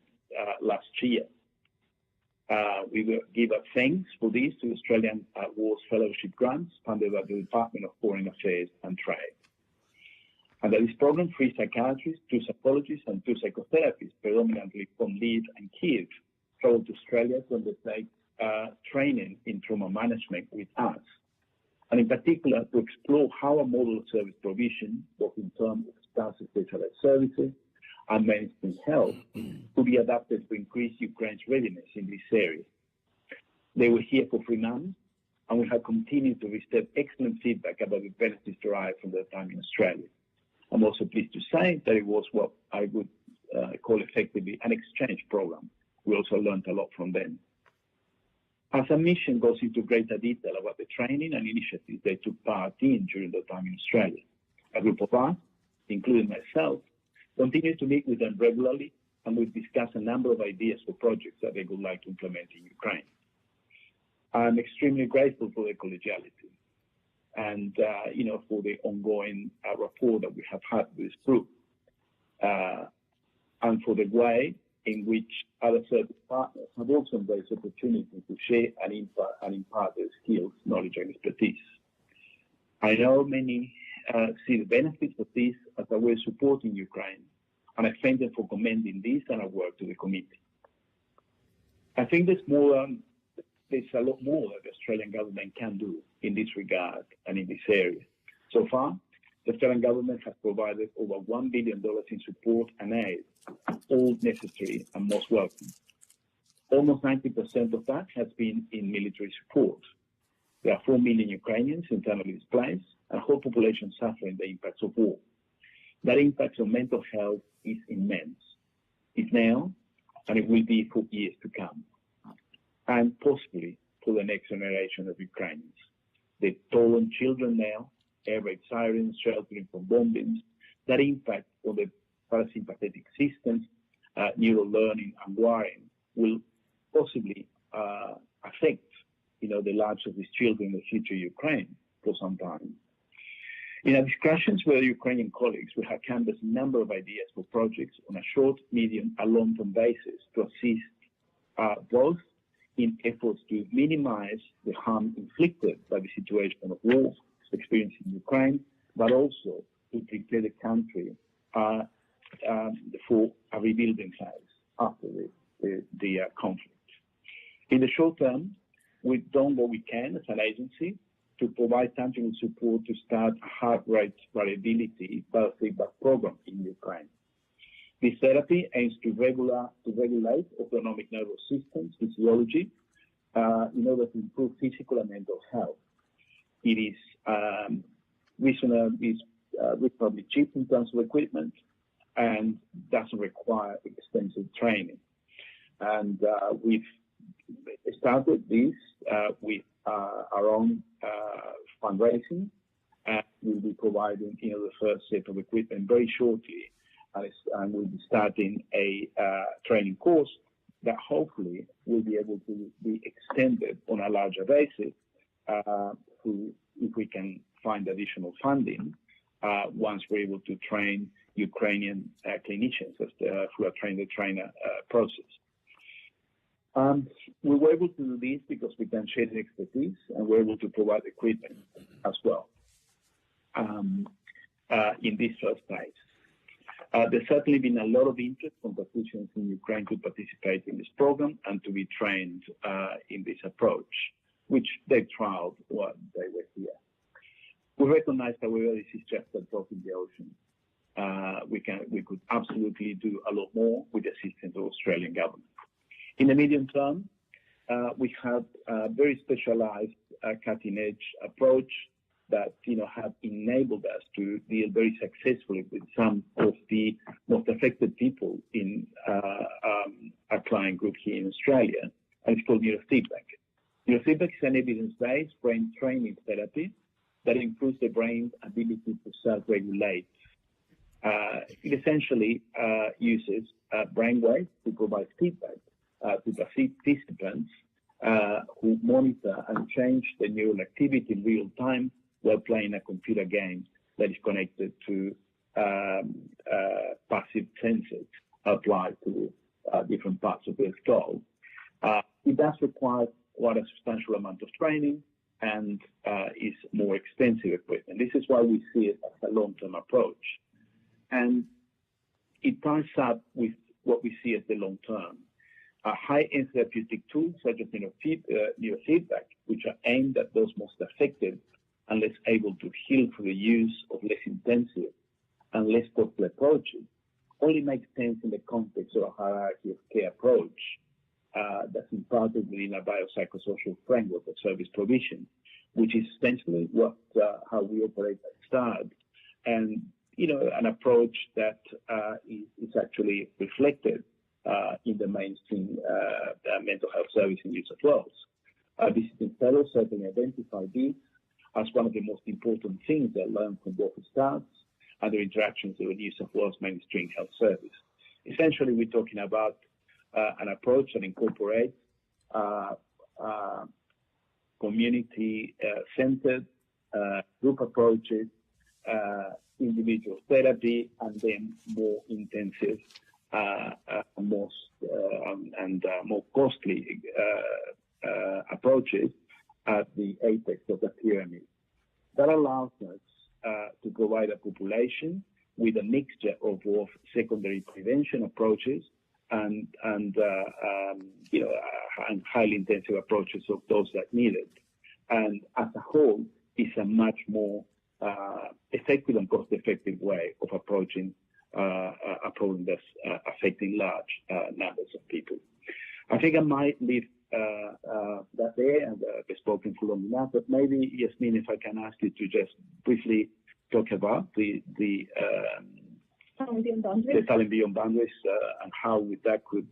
last year. We will give a thanks for this to Australian Wars Fellowship grants funded by the Department of Foreign Affairs and Trade. And that this program, 3 psychiatrists, 2 psychologists, and 2 psychotherapists, predominantly from Lviv and Kiev, traveled to Australia to undertake training in trauma management with us, and in particular to explore how a model of service provision, both in terms of staff specialized services and mainstream health, could be adapted to increase Ukraine's readiness in this area. They were here for 3 months, and we have continued to receive excellent feedback about the benefits derived from their time in Australia. I'm also pleased to say that it was what I would call effectively an exchange program. We also learned a lot from them. Our submission goes into greater detail about the training and initiatives they took part in during their time in Australia. A group of us, including myself, continue to meet with them regularly, and we've discussed a number of ideas for projects that they would like to implement in Ukraine. I'm extremely grateful for their collegiality and, for the ongoing rapport that we have had with this group, and for the way in which other service partners have also embraced the opportunity to share and impart their skills, knowledge, and expertise. I know many see the benefits of this as a way of supporting Ukraine, and I thank them for commending this and our work to the committee. I think there's a lot more that the Australian government can do in this regard and in this area. So far, the Australian government has provided over $1 billion in support and aid, all necessary and most welcome. Almost 90% of that has been in military support. There are 4 million Ukrainians internally displaced, and a whole population suffering the impacts of war. That impact on mental health is immense. It's now, and it will be for years to come, and possibly for the next generation of Ukrainians. The toll on children now, air raid sirens, sheltering from bombings, that impact on the parasympathetic systems, neural learning and wiring will possibly affect, the lives of these children in the future Ukraine for some time. In our discussions with our Ukrainian colleagues, we have canvassed a number of ideas for projects on a short, medium, and long-term basis to assist both in efforts to minimize the harm inflicted by the situation of war experienced in Ukraine, but also to prepare the country for a rebuilding phase after the conflict. In the short term, we've done what we can as an agency to provide tangible support to start a heart rate variability biofeedback program in Ukraine. This therapy aims to regulate autonomic nervous system physiology in order to improve physical and mental health. It is reasonably cheap in terms of equipment and doesn't require extensive training. And we've started this with our own fundraising, and we'll be providing the first set of equipment very shortly, and we'll be starting a training course that hopefully will be able to be extended on a larger basis if we can find additional funding once we're able to train Ukrainian clinicians through a train-the-trainer process. We were able to do this because we can share the expertise and we're able to provide equipment as well in this first phase. There's certainly been a lot of interest from physicians in Ukraine to participate in this program and to be trained in this approach, which they trialed while they were here. We recognize, however, this is just a drop in the ocean. We could absolutely do a lot more with the assistance of the Australian government. In the medium term, we have a very specialized cutting-edge approach that have enabled us to deal very successfully with some of the most affected people in our client group here in Australia, and it's called neurofeedback. Neurofeedback is an evidence-based brain training therapy that improves the brain's ability to self-regulate. It essentially uses brainwaves to provide feedback to participants who monitor and change the neural activity in real time while playing a computer game that is connected to passive sensors applied to different parts of the skull. It does require quite a substantial amount of training and is more expensive equipment. This is why we see it as a long-term approach. And it ties up with what we see as the long term. High-end therapeutic tools such as neurofeedback, which are aimed at those most affected and less able to heal through the use of less intensive and less costly approaches, only makes sense in the context of a hierarchy of care approach that's imparted within a biopsychosocial framework of service provision, which is essentially how we operate at STARD, and an approach that is actually reflected in the mainstream mental health service in New South Wales. Visiting fellows certainly identify this as one of the most important things they learn from both STARDs and their interactions with the New South Wales mainstream health service. Essentially, we're talking about an approach that incorporates community-centered group approaches, individual therapy, and then more intensive, more costly approaches at the apex of the pyramid. That allows us to provide a population with a mixture of both secondary prevention approaches and highly intensive approaches of those that need it. And as a whole, it's a much more effective and cost-effective way of approaching a problem that's affecting large numbers of people. I think I might leave that there, and I've spoken for long enough, but maybe, Yasmin, if I can ask you to just briefly talk about the Talent Beyond Boundaries. Talent Beyond Boundaries and how that could...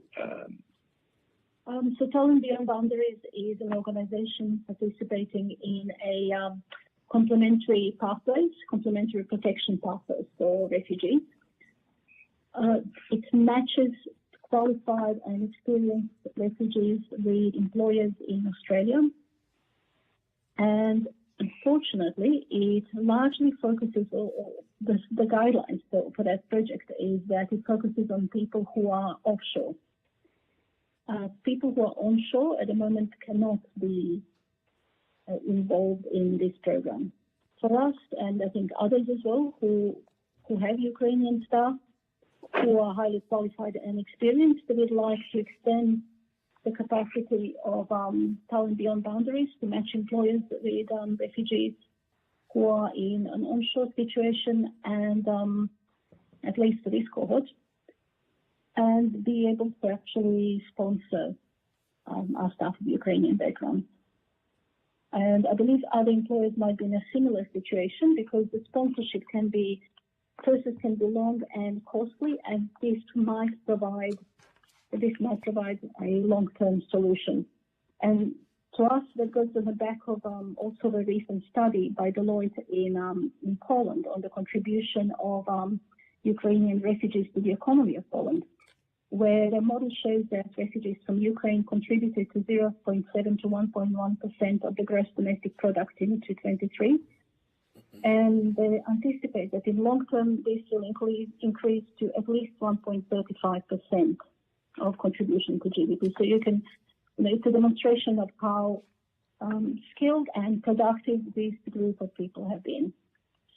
So Talent Beyond Boundaries is an organization participating in a complementary protection pathways for refugees. It matches qualified and experienced refugees with employers in Australia. And unfortunately, it largely focuses, or the guidelines for that project is that it focuses on people who are offshore. People who are onshore at the moment cannot be involved in this program. For us, and I think others as well, who have Ukrainian staff, who are highly qualified and experienced, we'd like to extend the capacity of Talent Beyond Boundaries to match employers with refugees who are in an onshore situation, and at least for this cohort, and be able to actually sponsor our staff of Ukrainian background. And I believe other employers might be in a similar situation because the sponsorship process can be long and costly, and this might provide a long-term solution. And to us, that goes on the back of also a recent study by Deloitte in Poland on the contribution of Ukrainian refugees to the economy of Poland, where the model shows that refugees from Ukraine contributed to 0.7 to 1.1% of the gross domestic product in 2023. And they anticipate that in long term, this will increase to at least 1.35% of contribution to GDP. So you can, it's a demonstration of how skilled and productive this group of people have been.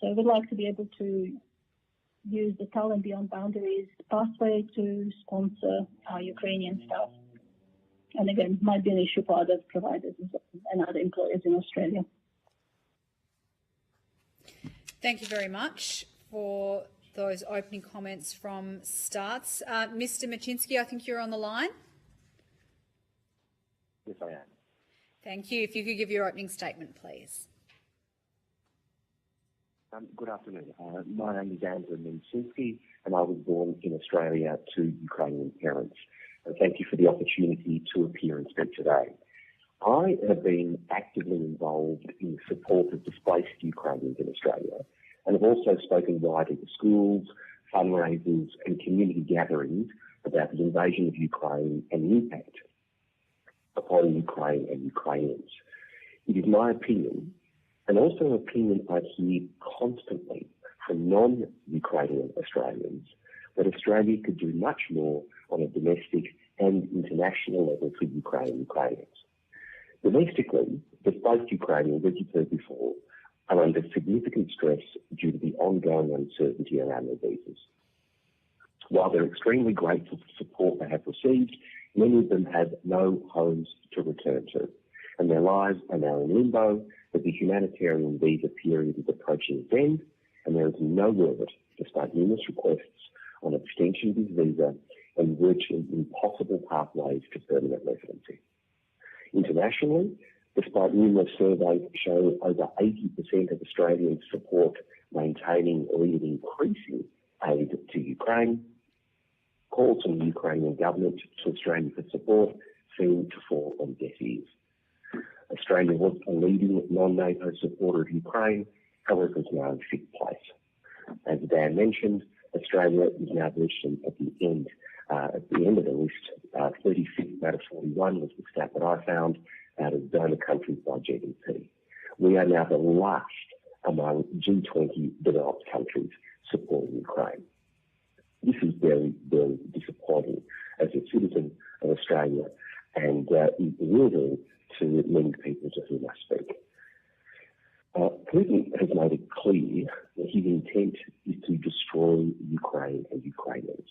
So I would like to be able to use the Talent Beyond Boundaries pathway to sponsor our Ukrainian staff. And again, might be an issue for other providers and other employers in Australia. Thank you very much for those opening comments from Starts. Mr. Machinsky, I think you're on the line. Yes, I am. Thank you. If you could give your opening statement, please. Good afternoon. My name is Andrew Machinsky, and I was born in Australia to Ukrainian parents. Thank you for the opportunity to appear and speak today. I have been actively involved in the support of displaced Ukrainians in Australia, and have also spoken widely to schools, fundraisers and community gatherings about the invasion of Ukraine and the impact upon Ukraine and Ukrainians. It is my opinion, and also an opinion I hear constantly from non-Ukrainian Australians, that Australia could do much more on a domestic and international level for Ukraine and Ukrainians. Domestically, displaced Ukrainians, as you've heard before, are under significant stress due to the ongoing uncertainty around their visas. While they're extremely grateful for the support they have received, many of them have no homes to return to, and their lives are now in limbo as the humanitarian visa period is approaching its end, and there is no word, despite numerous requests, on extension of his visa and virtually impossible pathways to permanent residency. Internationally, despite numerous surveys showing over 80% of Australians support maintaining or even increasing aid to Ukraine, calls from the Ukrainian government to Australia for support seem to fall on deaf ears. Australia was a leading non-NATO supporter of Ukraine, however is now in fifth place. As Dan mentioned, Australia is now virtually at the end of the list. 35th out of 41 was the stat that I found out of donor countries by GDP. We are now the last among G20 developed countries supporting Ukraine. This is very, very disappointing as a citizen of Australia, and is bewildering to many people to whom I speak. Putin has made it clear that his intent is to destroy Ukraine and Ukrainians.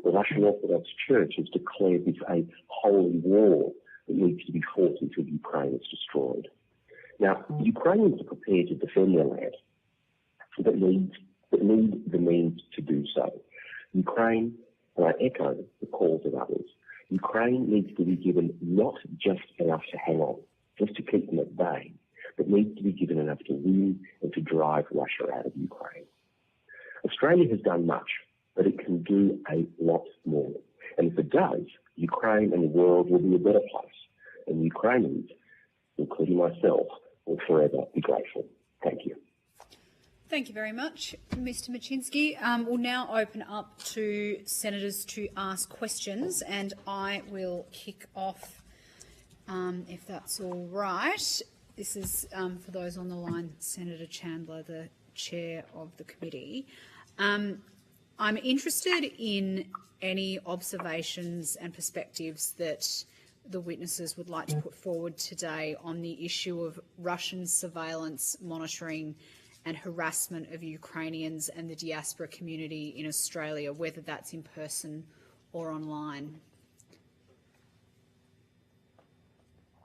The Russian Orthodox Church has declared this a holy war that needs to be fought until Ukraine is destroyed. Now, Ukrainians are prepared to defend their land, but need the means to do so. Ukraine, and I echo the calls of others, Ukraine needs to be given not just enough to hang on, just to keep them at bay, but needs to be given enough to win and to drive Russia out of Ukraine. Australia has done much, but it can do a lot more. And if it does, Ukraine and the world will be a better place. And Ukrainians, including myself, will forever be grateful. Thank you. Thank you very much, Mr. Machinsky. We'll now open up to senators to ask questions, and I will kick off, if that's all right. This is, for those on the line, Senator Chandler, the chair of the committee. I'm interested in any observations and perspectives that the witnesses would like to put forward today on the issue of Russian surveillance, monitoring and harassment of Ukrainians and the diaspora community in Australia, whether that's in person or online.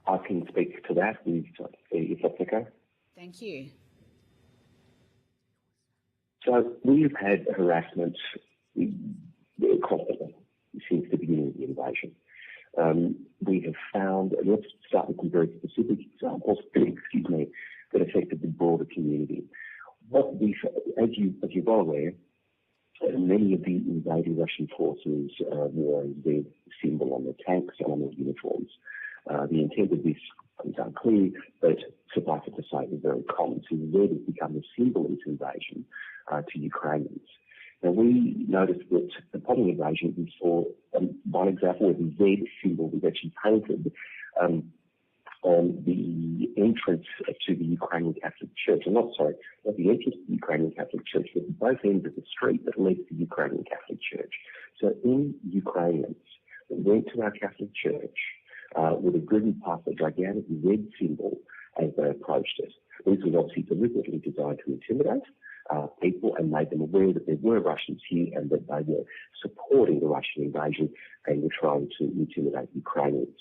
I can speak to that if that's okay. Thank you. So we've had harassment constantly since the beginning of the invasion. We have found, and let's start with some very specific examples, that affected the broader community. What we, as you're well aware, many of the invading Russian forces wore a Z symbol on their tanks and on their uniforms. The intent of this is unclear, but suffice it to say, it was very common. So the Z has become a symbol of this invasion to Ukrainians. Now, we noticed that upon the invasion, we saw one example where the Z symbol was actually painted on the entrance to the Ukrainian Catholic Church. Not the entrance to the Ukrainian Catholic Church, but both ends of the street that leads to the Ukrainian Catholic Church. So in Ukrainians that went to our Catholic Church would have driven past a gigantic Z symbol as they approached it. This was obviously deliberately designed to intimidate people and made them aware that there were Russians here and that they were supporting the Russian invasion and were trying to intimidate Ukrainians.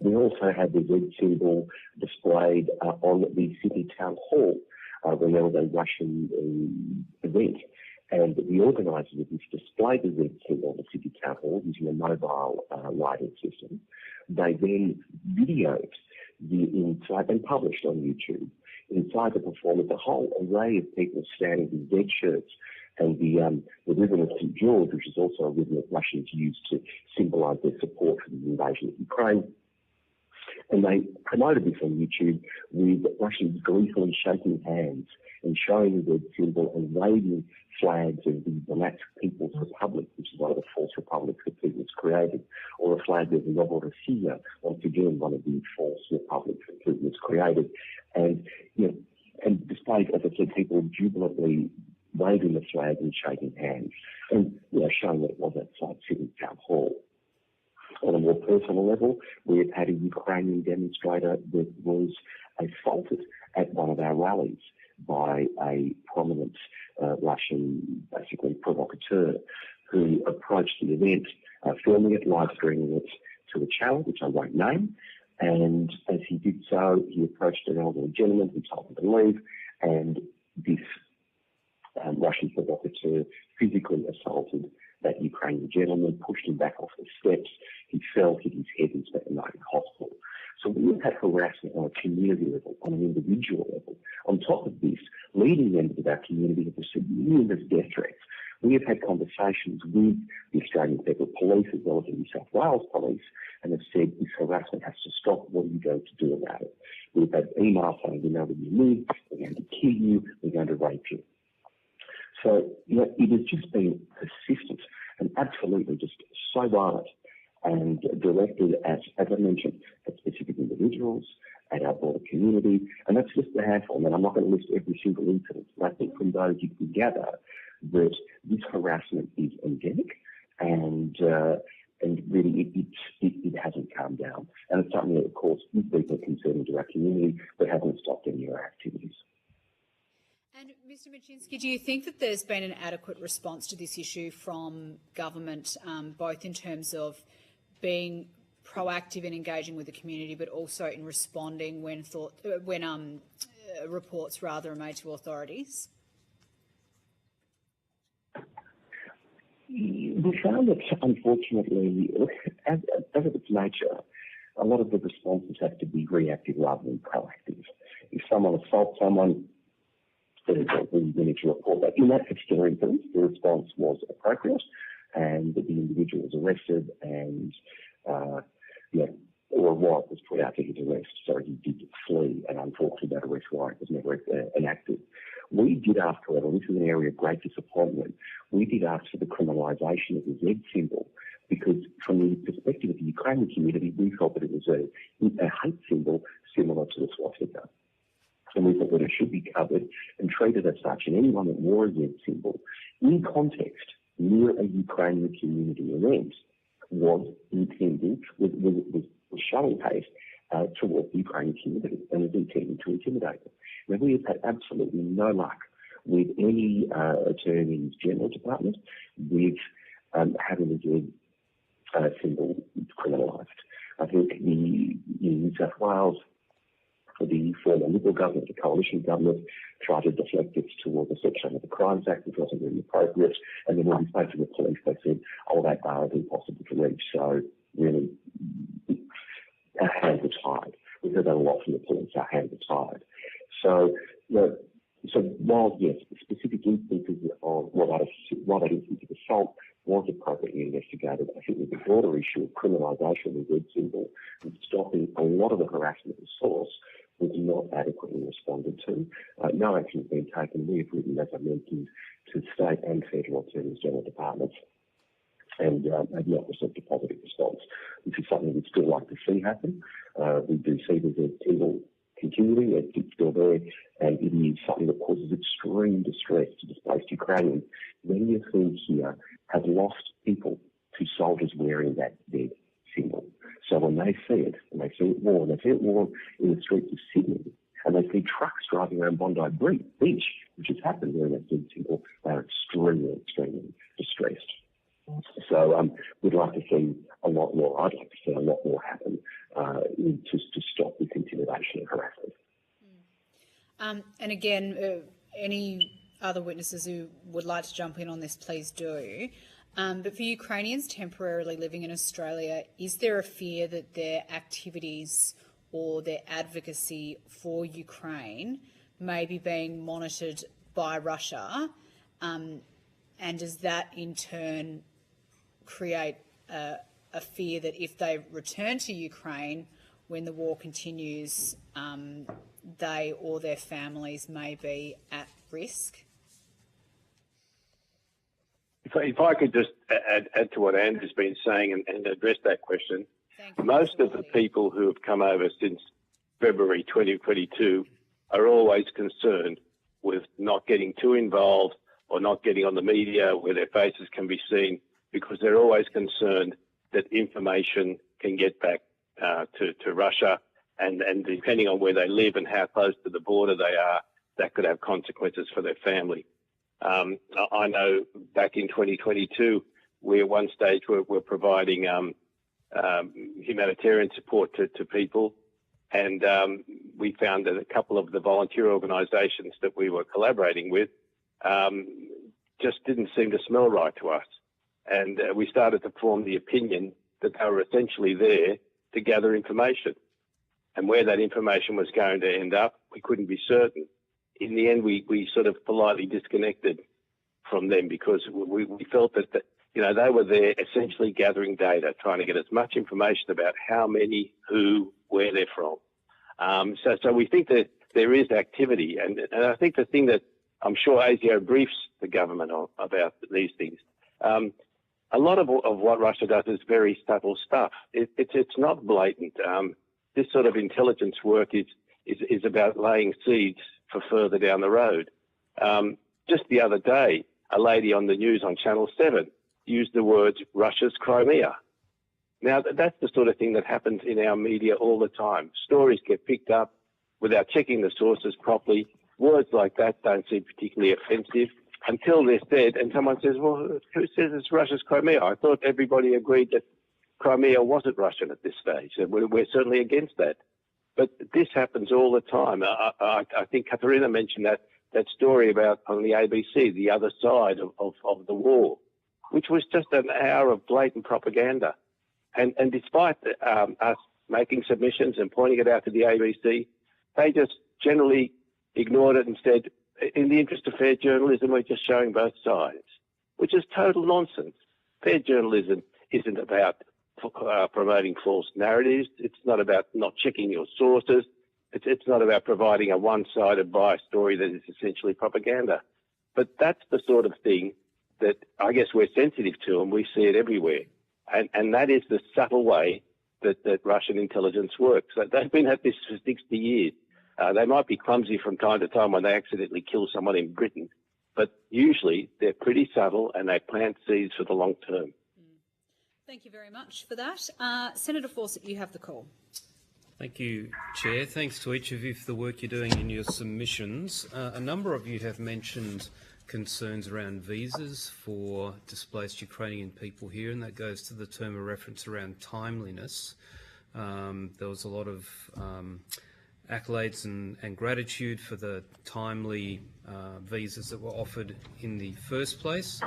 We also had the Z symbol displayed on the Sydney Town Hall when there was a Russian event. And the organisers of this displayed the Z symbol on the Sydney Town Hall using a mobile lighting system. They then videoed the inside and published on YouTube. Inside the performance, a whole array of people standing with Z shirts and the ribbon of St. George, which is also a ribbon that Russians used to symbolise their support for the invasion of Ukraine. And they promoted this on YouTube with Russians gleefully shaking hands and showing the Z symbol and waving flags of the Donetsk People's Republic, which is one of the false republics that Putin has created, or a flag of Novorossiya, once again one of the false republics that Putin has created. And, and despite, as I said, people jubilantly waving the flag and shaking hands, and showing that it was outside Sydney Town Hall. On a more personal level, we have had a Ukrainian demonstrator that was assaulted at one of our rallies by a prominent Russian, basically provocateur, who approached the event, filming it, live streaming it to a channel, which I won't name. And as he did so, he approached an elderly gentleman who told him to leave, and this Russian provocateur physically assaulted that Ukrainian gentleman, pushed him back off the steps. He fell, hit his head, and spent the night in hospital. So we've had harassment on a community level, on an individual level. On top of this, leading members of our community have received numerous death threats. We have had conversations with the Australian Federal Police as well as the New South Wales Police and have said this harassment has to stop. What are you going to do about it? We've had emails saying we know where you live, we're going to kill you, we're going to rape you. So, it has just been persistent and absolutely just so violent and directed at, as I mentioned, at specific individuals, at our broader community, and that's just a handful. And I'm not going to list every single incident, but I think from those you can gather that this harassment is endemic and really it hasn't calmed down. And it's something that, of course, is deeply concerning to our community, but hasn't stopped any of our activities. And Mr. Machinsky, do you think that there's been an adequate response to this issue from government, both in terms of being proactive in engaging with the community, but also in responding when reports are made to authorities? We found that, unfortunately, as of its nature, a lot of the responses have to be reactive rather than proactive. If someone assaults someone, we need to report that. In that particular instance, the response was appropriate, and that the individual was arrested, and or a warrant was put out for his arrest. So he did flee, and unfortunately, that arrest warrant was never enacted. We did ask, however, this is an area of great disappointment. We did ask for the criminalisation of the Z symbol, because from the perspective of the Ukrainian community, we felt that it was a hate symbol similar to the swastika. And we thought that it should be covered and treated as such. And anyone that wore a Z symbol in context near a Ukrainian community event was intended, was showing hate towards the Ukrainian community and was intended to intimidate them. Now, we have had absolutely no luck with any Attorney's General Department with having the Z symbol criminalised. I think in New South Wales, the former Liberal government, the coalition government, tried to deflect this towards a section of the Crimes Act, which wasn't really appropriate. And then when we spoke to the police, they said, oh, that bar is impossible to reach. So really, our hands are tied. We heard that a lot from the police, our hands are tied. So, so while, yes, specific instances of while that instance of assault was appropriately investigated, I think with the broader issue of criminalisation of the red symbol and stopping a lot of the harassment at the source was not adequately responded to. No action has been taken. We have written, as I mentioned, to state and federal attorneys general departments and have not received a positive response. This is something we'd still like to see happen. We do see there's a evil continuing, it's still there, and it is something that causes extreme distress to displaced Ukrainians. Many of whom here have lost people to soldiers wearing that red symbol. So when they see it, and they see it worn, in the streets of Sydney, and they see trucks driving around Bondi Beach, which has happened wearing that red symbol, they're extremely, extremely distressed. So we'd like to see a lot more. I'd like to see a lot more happen to stop this intimidation and harassment. And again, any other witnesses who would like to jump in on this, please do. But for Ukrainians temporarily living in Australia, is there a fear that their activities or their advocacy for Ukraine may be being monitored by Russia? And does that in turn create a fear that if they return to Ukraine when the war continues, they or their families may be at risk? If I could just add to what Andrew's been saying and address that question, most of the people who have come over since February 2022 are always concerned with not getting too involved or not getting on the media where their faces can be seen, because they're always concerned that information can get back to Russia, and depending on where they live and how close to the border they are, that could have consequences for their family. I know back in 2022, we at one stage were providing humanitarian support to people, and we found that a couple of the volunteer organisations that we were collaborating with just didn't seem to smell right to us. And we started to form the opinion that they were essentially there to gather information. And where that information was going to end up, we couldn't be certain. In the end, we sort of politely disconnected from them because we felt that they were there essentially gathering data, trying to get as much information about how many, who, where they're from. So we think that there is activity. And I think the thing that I'm sure ASIO briefs the government on about these things, a lot of what Russia does is very subtle stuff. It's not blatant. This sort of intelligence work is about laying seeds for further down the road. Just the other day, a lady on the news on Channel 7 used the words Russia's Crimea. Now, that's the sort of thing that happens in our media all the time. Stories get picked up without checking the sources properly. Words like that don't seem particularly offensive until they're said, and someone says, well, who says it's Russia's Crimea? I thought everybody agreed that Crimea wasn't Russian at this stage, and we're certainly against that. But this happens all the time. I think Katharina mentioned that story about on the ABC, the other side of the war, which was just an hour of blatant propaganda. And despite us making submissions and pointing it out to the ABC, they just generally ignored it and said, in the interest of fair journalism, we're just showing both sides, which is total nonsense. Fair journalism isn't about promoting false narratives. It's not about not checking your sources. It's not about providing a one-sided biased story that is essentially propaganda. But that's the sort of thing that I guess we're sensitive to, and we see it everywhere. And that is the subtle way that Russian intelligence works. They've been at this for 60 years. They might be clumsy from time to time when they accidentally kill someone in Britain, but usually they're pretty subtle and they plant seeds for the long term. Thank you very much for that. Senator Fawcett, you have the call. Thank you, Chair. Thanks to each of you for the work you're doing in your submissions. A number of you have mentioned concerns around visas for displaced Ukrainian people here, and that goes to the term of reference around timeliness. There was a lot of accolades and gratitude for the timely visas that were offered in the first place,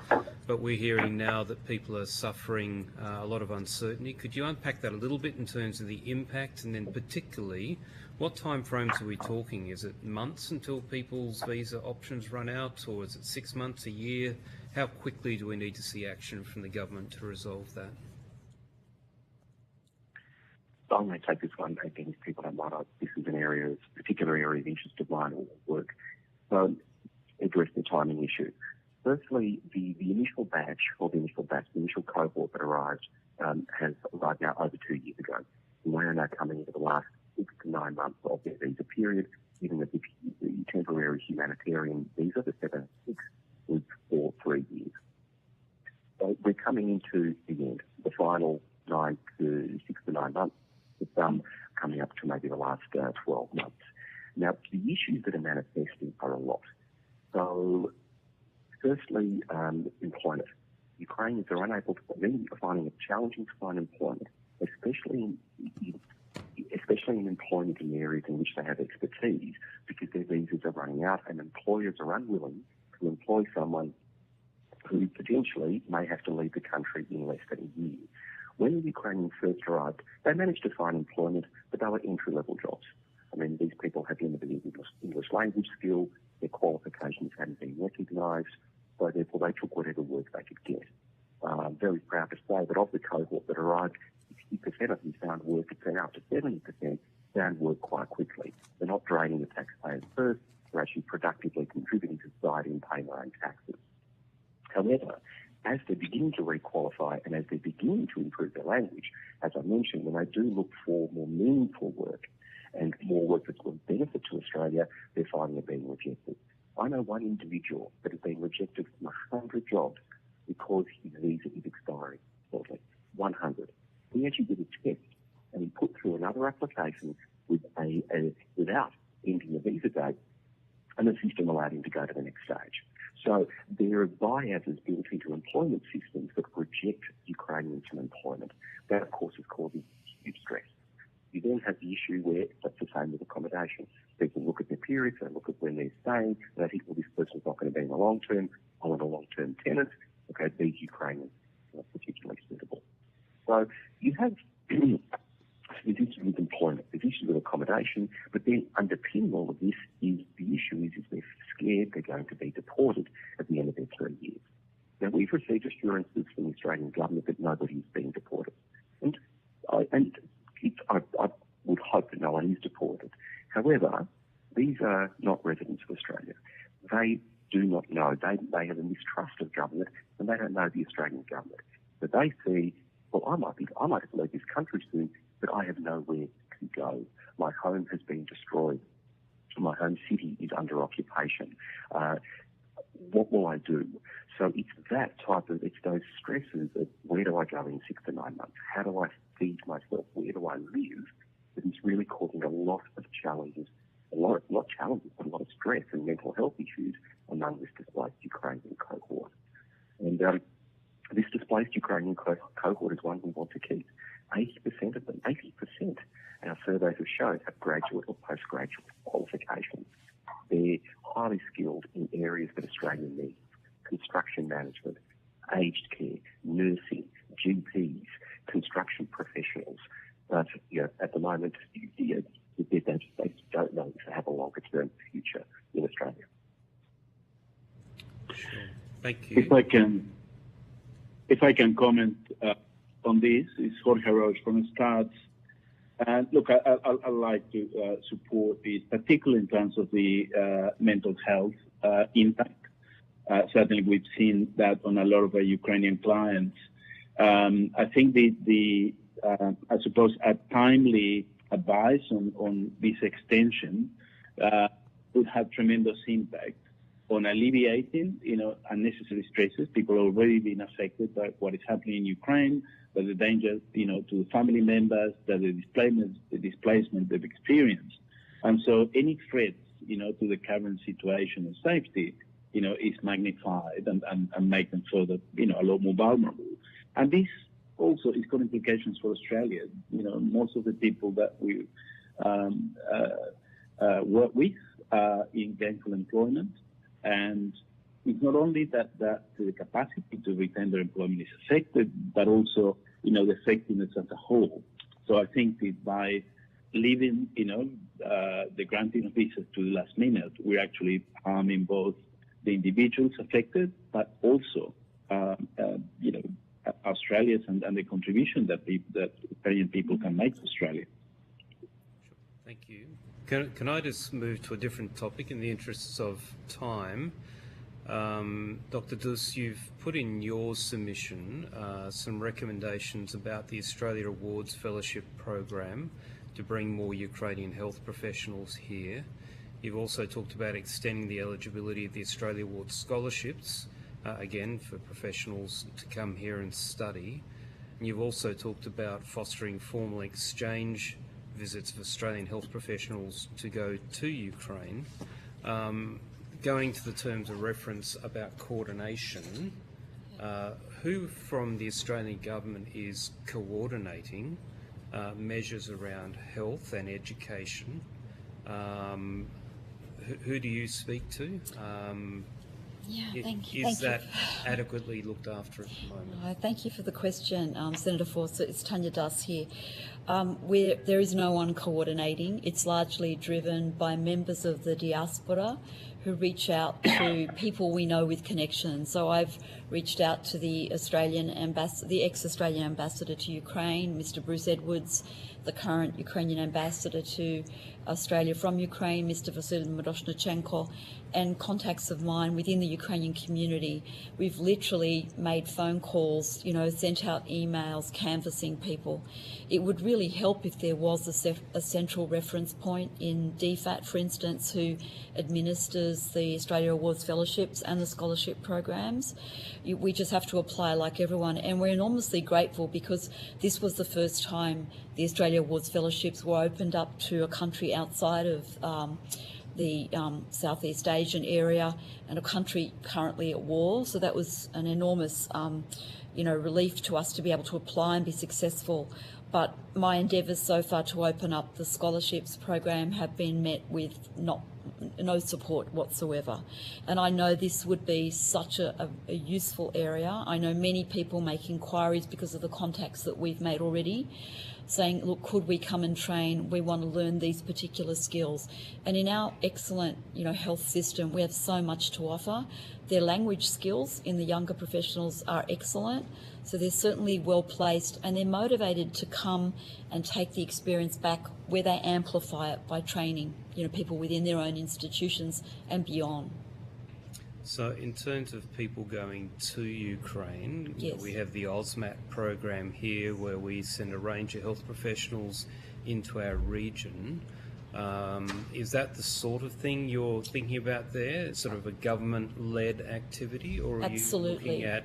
but we're hearing now that people are suffering a lot of uncertainty. Could you unpack that a little bit in terms of the impact, and then particularly what timeframes are we talking? Is it months until people's visa options run out, or is it 6 months, a year? How quickly do we need to see action from the government to resolve that? I'm going to take this one again, if people don't mind. This is a particular area of interest of mine or work. So, address the timing issue. Firstly, the initial batch, the initial cohort that arrived has arrived now over 2 years ago. And we're now coming into the last 6 to 9 months of their visa period, given that the temporary humanitarian visa, the 706, was for 3 years. So we're coming into the end, the final 6 to 9 months, with some coming up to maybe the last 12 months. Now, the issues that are manifesting are a lot. So, firstly, employment. Ukrainians are unable to, many are finding it challenging to find employment, especially in employment in areas in which they have expertise, because their visas are running out and employers are unwilling to employ someone who potentially may have to leave the country in less than a year. When the Ukrainians first arrived, they managed to find employment, but they were entry-level jobs. I mean, these people had limited English language skills, their qualifications hadn't been recognised, so therefore they took whatever work they could get. I'm very proud to say that of the cohort that arrived, 60% of them found work, and up to 70% found work quite quickly. They're not draining the taxpayers first, they're actually productively contributing to society and paying their own taxes. However, as they begin to requalify and as they begin to improve their language, as I mentioned, when they do look for more meaningful work and more work that's going to benefit to Australia, they're finding it being rejected. I know one individual that has been rejected from 100 jobs because his visa is expiring shortly. 100. He actually did a test and he put through another application with without ending the visa date, and the system allowed him to go to the next stage. So there are biases built into employment systems that reject Ukrainians from employment. That, of course, is causing huge stress. You then have the issue where that's the same with accommodation. People look at their periods, they look at when they're staying, and they think, well, this person's not going to be in the long term. I want a long-term tenant. Okay, these Ukrainians are not particularly suitable. So you have there's issues with employment, there's issues with accommodation, but then underpinning all of this is the issue is they're scared they're going to be deported at the end of their 3 years. Now, we've received assurances from the Australian government that nobody is being deported. And I would hope that no one is deported. However, these are not residents of Australia. They do not know. They have a mistrust of government, and they don't know the Australian government. But they see, well, I might have to leave this country soon, but I have nowhere to go. My home has been destroyed. My home city is under occupation. What will I do? So it's it's those stresses of where do I go in 6 to 9 months? How do I feed myself? Where do I live? That is really causing a lot of challenges, but a lot of stress and mental health issues among this displaced Ukrainian cohort. And this displaced Ukrainian cohort is one we want to keep. 80% of them, 80%, our surveys have shown, have graduate or postgraduate qualifications. They're highly skilled in areas that Australia needs: construction management, aged care, nursing, GPs, construction professionals. But at the moment, they don't know if they have a longer-term future in Australia. Sure. Thank you. If I can comment on this, it's Jorge Roche from STARTS. Look, I like to support this, particularly in terms of the mental health impact. Certainly, we've seen that on a lot of our Ukrainian clients. I think I suppose a timely advice on this extension would have tremendous impact on alleviating, unnecessary stresses. People are already being affected by what is happening in Ukraine, by the danger, to the family members, that the displacement they've experienced. And so any threats, to the current situation of safety, is magnified and make them further, a lot more vulnerable. And this also it's got implications for Australia. You know, most of the people that we work with in gainful employment, and it's not only that the capacity to retain their employment is affected, but also, you know, the effectiveness as a whole. So I think that by leaving, you know, the granting of visas to the last minute, we're actually harming both the individuals affected, but also, you know, Australians and the contribution that Australian people can make to Australia. Thank you. Can I just move to a different topic in the interests of time? Dr. Dus, you've put in your submission some recommendations about the Australia Awards Fellowship Program to bring more Ukrainian health professionals here. You've also talked about extending the eligibility of the Australia Awards scholarships, again, for professionals to come here and study. And you've also talked about fostering formal exchange visits of Australian health professionals to go to Ukraine. Going to the terms of reference about coordination, who from the Australian government is coordinating measures around health and education? Who do you speak to? Is that adequately looked after at the moment? No, thank you for the question, Senator Forster. It's Tanya Das here. There is no one coordinating. It's largely driven by members of the diaspora who reach out to people we know with connections. So I've reached out to the ex-Australian ambassador to Ukraine, Mr. Bruce Edwards, the current Ukrainian ambassador to Australia from Ukraine, Mr. Vasily Miroshnichenko, and contacts of mine within the Ukrainian community. We've literally made phone calls, you know, sent out emails, canvassing people. It would really help if there was a central reference point in DFAT, for instance, who administers the Australia Awards Fellowships and the scholarship programs. We just have to apply like everyone, and we're enormously grateful because this was the first time the Australia Awards Fellowships were opened up to a country outside of the Southeast Asian area and a country currently at war. So that was an enormous, you know, relief to us to be able to apply and be successful. But my endeavours so far to open up the scholarships program have been met with no support whatsoever. And I know this would be such a useful area. I know many people make inquiries because of the contacts that we've made already, saying, look, could we come and train? We want to learn these particular skills. And in our excellent, you know, health system, we have so much to offer. Their language skills in the younger professionals are excellent. So they're certainly well placed and they're motivated to come and take the experience back where they amplify it by training, you know, people within their own institutions and beyond. So in terms of people going to Ukraine, yes, we have the AUSMAT program here where we send a range of health professionals into our region. Is that the sort of thing you're thinking about there, sort of a government-led activity, or are Absolutely. you looking at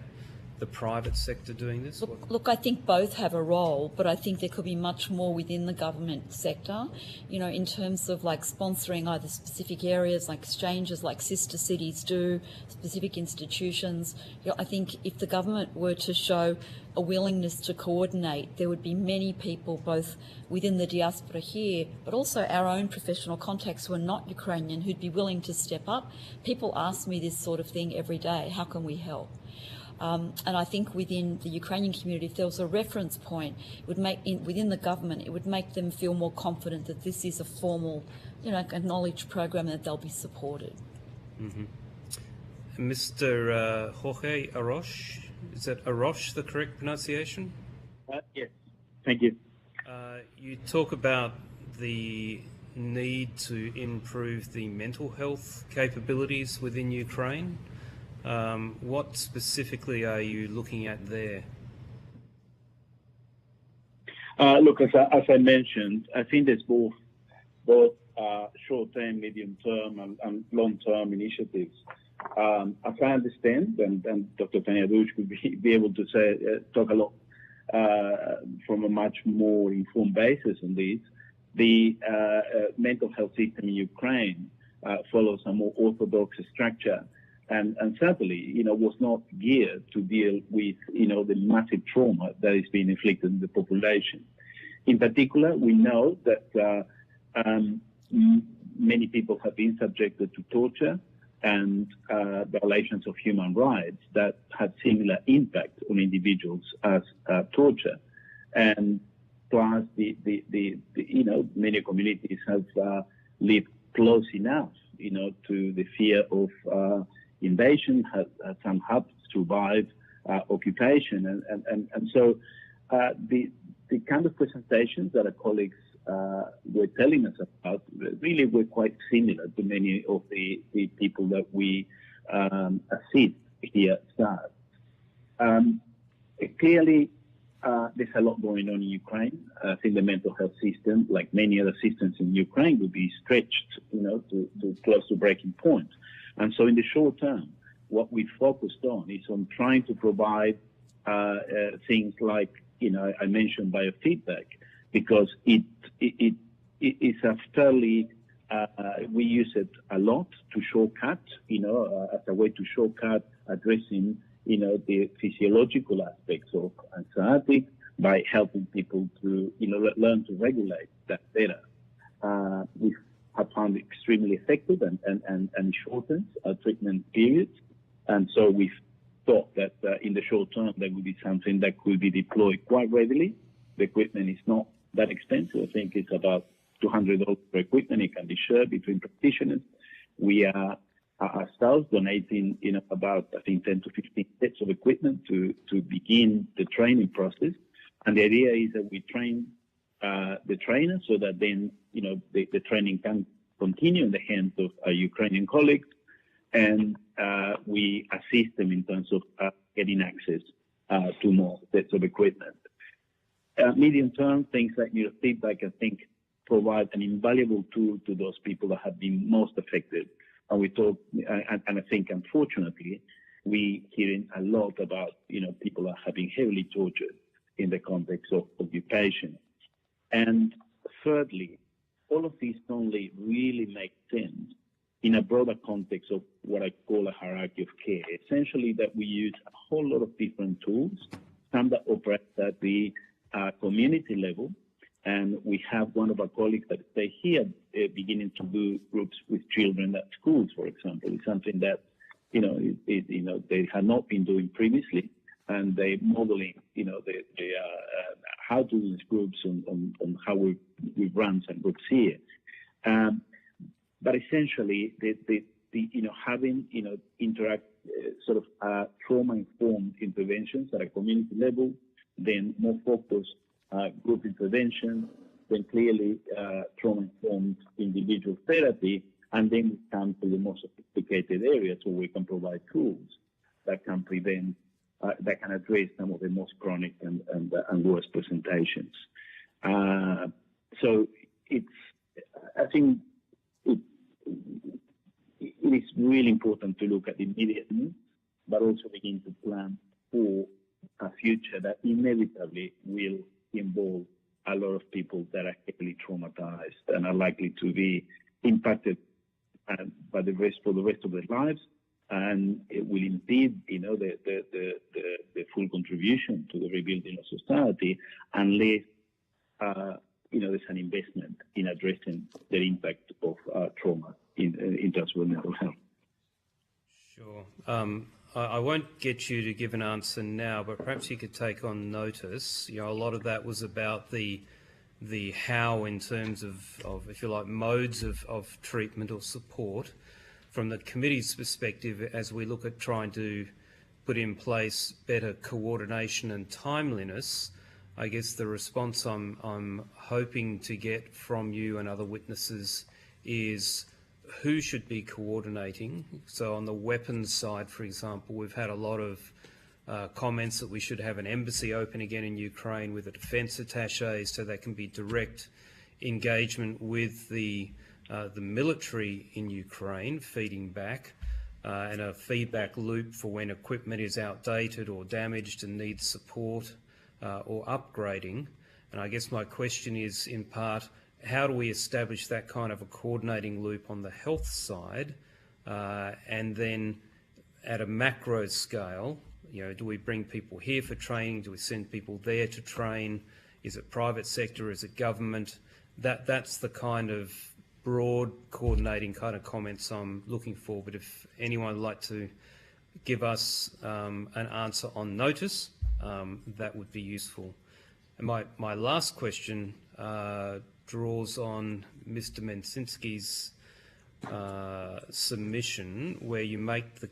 the private sector doing this? Look, I think both have a role, but I think there could be much more within the government sector, you know, in terms of like sponsoring either specific areas like exchanges like sister cities do, specific institutions. You know, I think if the government were to show a willingness to coordinate, there would be many people both within the diaspora here, but also our own professional contacts who are not Ukrainian who'd be willing to step up. People ask me this sort of thing every day, how can we help? And I think within the Ukrainian community, if there was a reference point, it would make within the government, it would make them feel more confident that this is a formal, you know, acknowledged program that they'll be supported. Mm-hmm. Mr. Jorge Arosh, is that Arosh the correct pronunciation? Yes, thank you. You talk about the need to improve the mental health capabilities within Ukraine. What specifically are you looking at there? Look, as I mentioned, I think there's both short-term, medium-term, and long-term initiatives. As I understand, and Dr. Tanya Dus could be able to talk a lot from a much more informed basis on this, the mental health system in Ukraine follows a more orthodox structure and certainly, was not geared to deal with, the massive trauma that is being inflicted on the population. In particular, we know that many people have been subjected to torture and violations of human rights that had similar impact on individuals as torture. And plus, many communities have lived close enough, to the fear of invasion. Some have survived occupation, and so the kind of presentations that our colleagues were telling us about really were quite similar to many of the people that we assist here at SARS. Clearly, there's a lot going on in Ukraine. I think the mental health system, like many other systems in Ukraine, would be stretched, to close to breaking point. And so in the short term, what we focused on is on trying to provide things like, I mentioned biofeedback, because it is a fairly, we use it a lot to shortcut, as a way to shortcut addressing, the physiological aspects of anxiety by helping people to, learn to regulate that better. We have found it extremely effective and shortens our treatment periods. And so we thought that in the short term, that would be something that could be deployed quite readily. The equipment is not that expensive. I think it's about $200 per equipment. It can be shared between practitioners. We are ourselves donating, about, I think, 10 to 15 sets of equipment to begin the training process. And the idea is that we train the trainers so that then, the training can continue in the hands of our Ukrainian colleagues, and we assist them in terms of getting access to more sets of equipment. Medium term, things like neurofeedback, I think, provide an invaluable tool to those people that have been most affected. And we talk, and I think, unfortunately, we hearing a lot about, people that have been heavily tortured in the context of occupation. And thirdly, all of these only really make sense in a broader context of what I call a hierarchy of care. Essentially, that we use a whole lot of different tools, some that operate at the community level. And we have one of our colleagues that stay here beginning to do groups with children at schools, for example. It's something that, they had not been doing previously, and they modeling, how to do these groups on how we run some groups here. But essentially, having, interact sort of trauma-informed interventions at a community level, then more focused group intervention, then clearly trauma-informed individual therapy, and then we come to the most sophisticated areas where we can provide tools that can prevent, that can address some of the most chronic and worst presentations. So I think it is really important to look at the immediate needs, but also begin to plan for a future that inevitably will involve a lot of people that are heavily traumatized and are likely to be impacted by for the rest of their lives, and it will impede, the full contribution to the rebuilding of society unless, there's an investment in addressing the impact of trauma in terms of mental health. Sure. I won't get you to give an answer now, but perhaps you could take on notice. A lot of that was about the how in terms of if you like, modes of treatment or support. From the committee's perspective, as we look at trying to put in place better coordination and timeliness, I guess the response I'm hoping to get from you and other witnesses is who should be coordinating. So on the weapons side, for example, we've had a lot of comments that we should have an embassy open again in Ukraine with a defence attaché, so there can be direct engagement with the military in Ukraine, feeding back, and a feedback loop for when equipment is outdated or damaged and needs support or upgrading. And I guess my question is, in part, how do we establish that kind of a coordinating loop on the health side, and then at a macro scale, do we bring people here for training? Do we send people there to train? Is it private sector? Is it government? That's the kind of broad coordinating kind of comments I'm looking for. But if anyone would like to give us an answer on notice, that would be useful. And my last question draws on Mr. Mencinski's submission, where you make the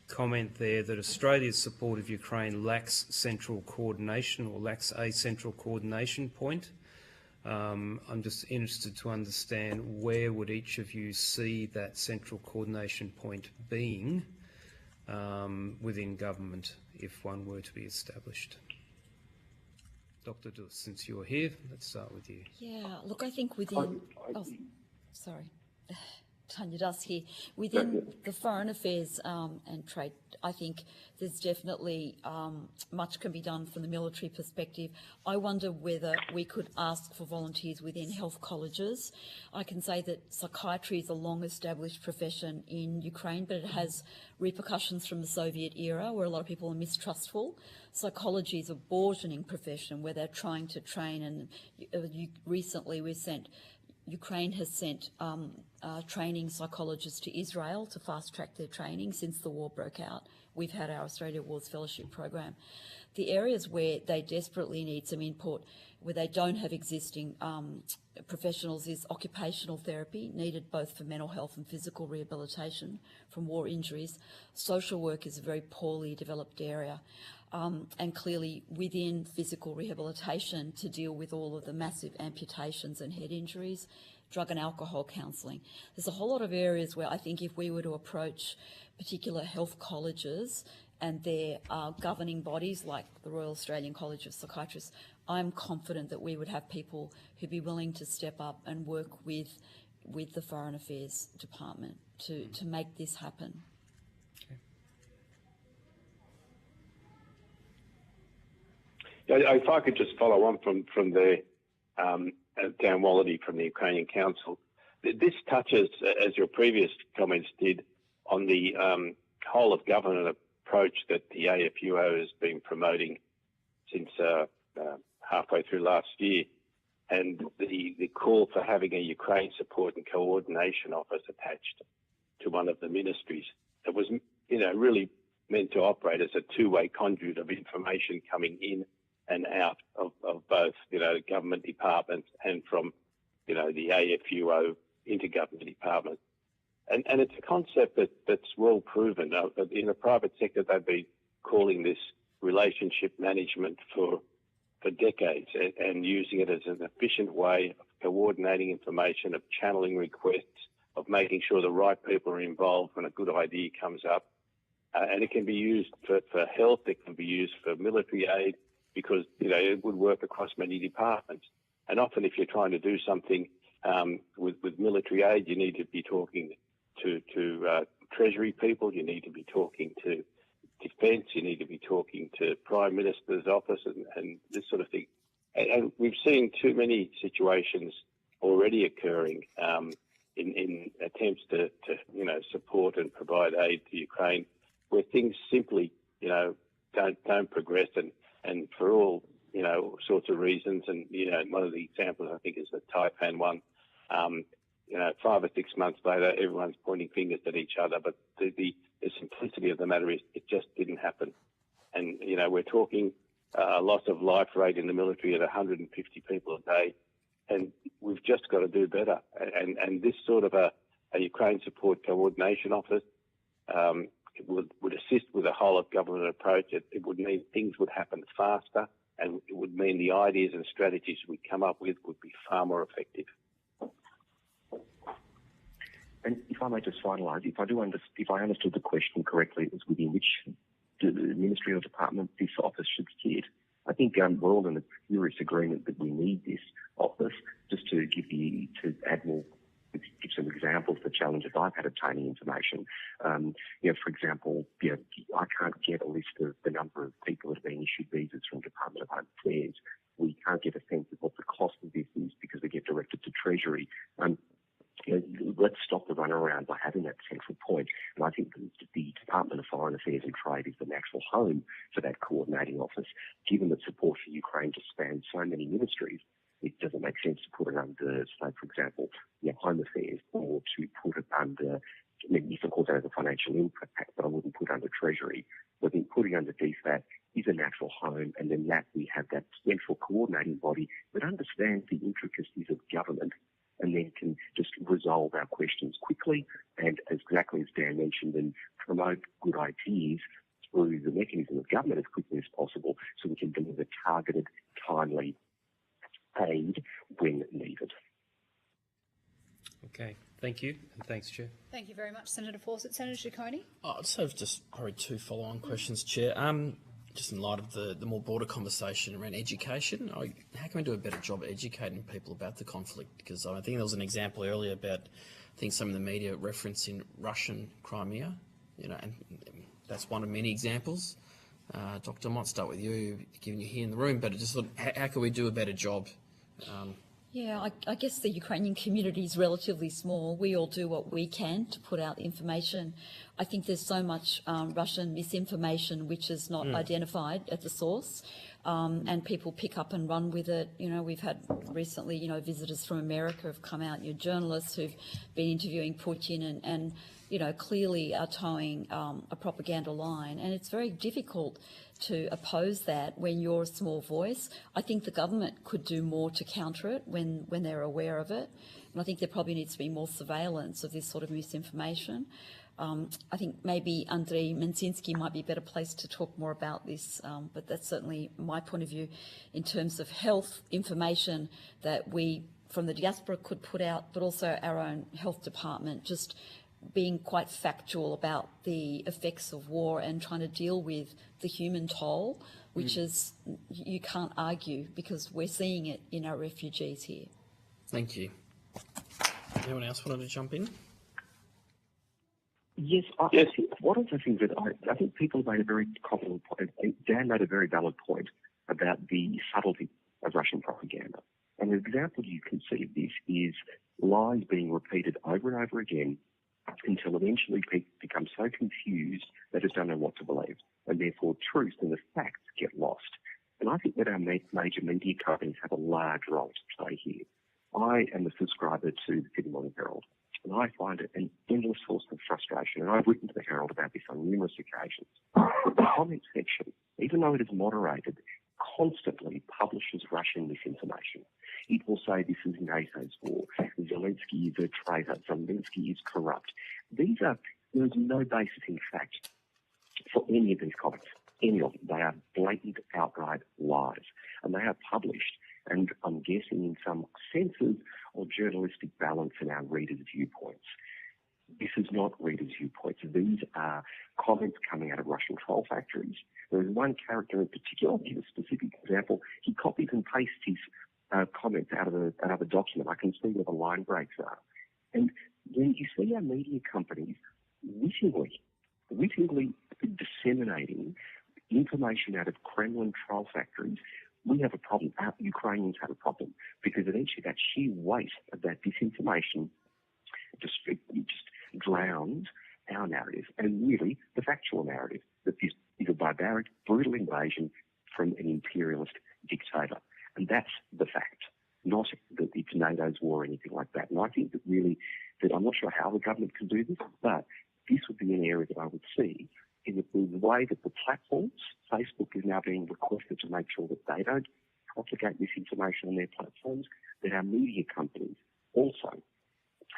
comment there that Australia's support of Ukraine lacks central coordination or lacks a central coordination point. I'm just interested to understand where would each of you see that central coordination point being within government if one were to be established. Dr. Dus, since you're here, let's start with you. Yeah, look, I think within... Tanya Dus here. Within the foreign affairs and trade, I think there's definitely much can be done from the military perspective. I wonder whether we could ask for volunteers within health colleges. I can say that psychiatry is a long-established profession in Ukraine, but it has repercussions from the Soviet era where a lot of people are mistrustful. Psychology is a burgeoning profession where they're trying to train, and recently Ukraine has sent training psychologists to Israel to fast-track their training since the war broke out. We've had our Australia Wars Fellowship program. The areas where they desperately need some input, where they don't have existing professionals, is occupational therapy, needed both for mental health and physical rehabilitation from war injuries. Social work is a very poorly developed area. And clearly within physical rehabilitation to deal with all of the massive amputations and head injuries, drug and alcohol counselling. There's a whole lot of areas where I think if we were to approach particular health colleges and their governing bodies like the Royal Australian College of Psychiatrists, I'm confident that we would have people who'd be willing to step up and work with the Foreign Affairs Department to make this happen. If I could just follow on from there, Dan Wallady from the Ukrainian Council. This touches, as your previous comments did, on the whole of government approach that the AFUO has been promoting since halfway through last year, and the call for having a Ukraine support and coordination office attached to one of the ministries that was, really meant to operate as a two-way conduit of information coming in and out of both, government departments and from, the AFUO intergovernment department. And it's a concept that's well proven. In the private sector, they've been calling this relationship management for decades and using it as an efficient way of coordinating information, of channeling requests, of making sure the right people are involved when a good idea comes up. And it can be used for health, it can be used for military aid, because, it would work across many departments. And often if you're trying to do something with military aid, you need to be talking to Treasury people, you need to be talking to Defence, you need to be talking to Prime Minister's office and this sort of thing. And we've seen too many situations already occurring in attempts to support and provide aid to Ukraine where things simply, don't progress and for all, sorts of reasons. And, one of the examples I think is the Taipan one. 5 or 6 months later, everyone's pointing fingers at each other. But the simplicity of the matter is it just didn't happen. And, we're talking a loss of life rate in the military at 150 people a day. And we've just got to do better. And this sort of a Ukraine support coordination office would assist with a whole of government approach. It would mean things would happen faster, and it would mean the ideas and strategies we come up with would be far more effective. And if I may just finalise, if I understood the question correctly, it was within which ministry or department this office should sit. I think we're all in a furious agreement that we need this office. Just to add more, give some examples of the challenges I've had obtaining information. For example, I can't get a list of the number of people that have been issued visas from Department of Home Affairs. We can't get a sense of what the cost of this is because they get directed to Treasury. Let's stop the runaround by having that central point. And I think the Department of Foreign Affairs and Trade is the natural home for that coordinating office. Given that support for Ukraine just spans so many ministries, it doesn't make sense to put it under, say, for example, Home Affairs, or to put it under, I mean, you can call that as a financial impact, but I wouldn't put it under Treasury. I think putting under DFAT is a natural home, and then that we have that central coordinating body that understands the intricacies of government and then can just resolve our questions quickly and, as exactly as Dan mentioned, and promote good ideas through the mechanism of government as quickly as possible so we can deliver targeted, timely aid when needed. Okay, thank you, and thanks, Chair. Thank you very much, Senator Fawcett. Senator Ciccone? I just have probably two follow-on questions, Chair. Just in light of the more broader conversation around education, how can we do a better job at educating people about the conflict? Because I think there was an example earlier about, I think some of the media referencing Russian Crimea, and that's one of many examples. Doctor, I might start with you, given you're here in the room, but just how can we do a better job? Yeah, I guess the Ukrainian community is relatively small. We all do what we can to put out information. I think there's so much Russian misinformation which is not identified at the source, and people pick up and run with it. We've had recently, visitors from America have come out, journalists who've been interviewing Putin and clearly are towing a propaganda line, and it's very difficult to oppose that when you're a small voice. I think the government could do more to counter it when they're aware of it, and I think there probably needs to be more surveillance of this sort of misinformation. I think maybe Andrei Menzinsky might be a better place to talk more about this, but that's certainly my point of view in terms of health information that we from the diaspora could put out, but also our own health department, just being quite factual about the effects of war and trying to deal with the human toll, which is, you can't argue because we're seeing it in our refugees here. Thank you. Anyone else wanted to jump in? Yes, I think one of the things that I think people made a very confident point, Dan made a very valid point about the subtlety of Russian propaganda. And an example you can see of this is lies being repeated over and over again until eventually people become so confused they just don't know what to believe, and therefore truth and the facts get lost. And I think that our major media companies have a large role to play here. I am a subscriber to the Sydney Morning Herald, and I find it an endless source of frustration, and I've written to the Herald about this on numerous occasions. The comment section, even though it is moderated, constantly publishes Russian misinformation. It will say this is NATO's war, Zelensky is a traitor, Zelensky is corrupt. There's no basis in fact for any of these comments, any of them. They are blatant, outright lies, and they are published, and I'm guessing in some senses of journalistic balance in our readers' viewpoints. This is not readers' viewpoints. These are comments coming out of Russian troll factories. There is one character in particular, I'll give a specific example. He copies and pastes his comments out of a document. I can see where the line breaks are. And when you see our media companies wittingly disseminating information out of Kremlin troll factories, we have a problem. Our Ukrainians have a problem, because eventually that sheer weight of that disinformation just drowns our narrative, and really the factual narrative that this is a barbaric, brutal invasion from an imperialist dictator. And that's the fact, not that it's NATO's war or anything like that. And I think that really, that I'm not sure how the government can do this, but this would be an area that I would see in the way that the platforms, Facebook is now being requested to make sure that they don't propagate misinformation on their platforms, that our media companies also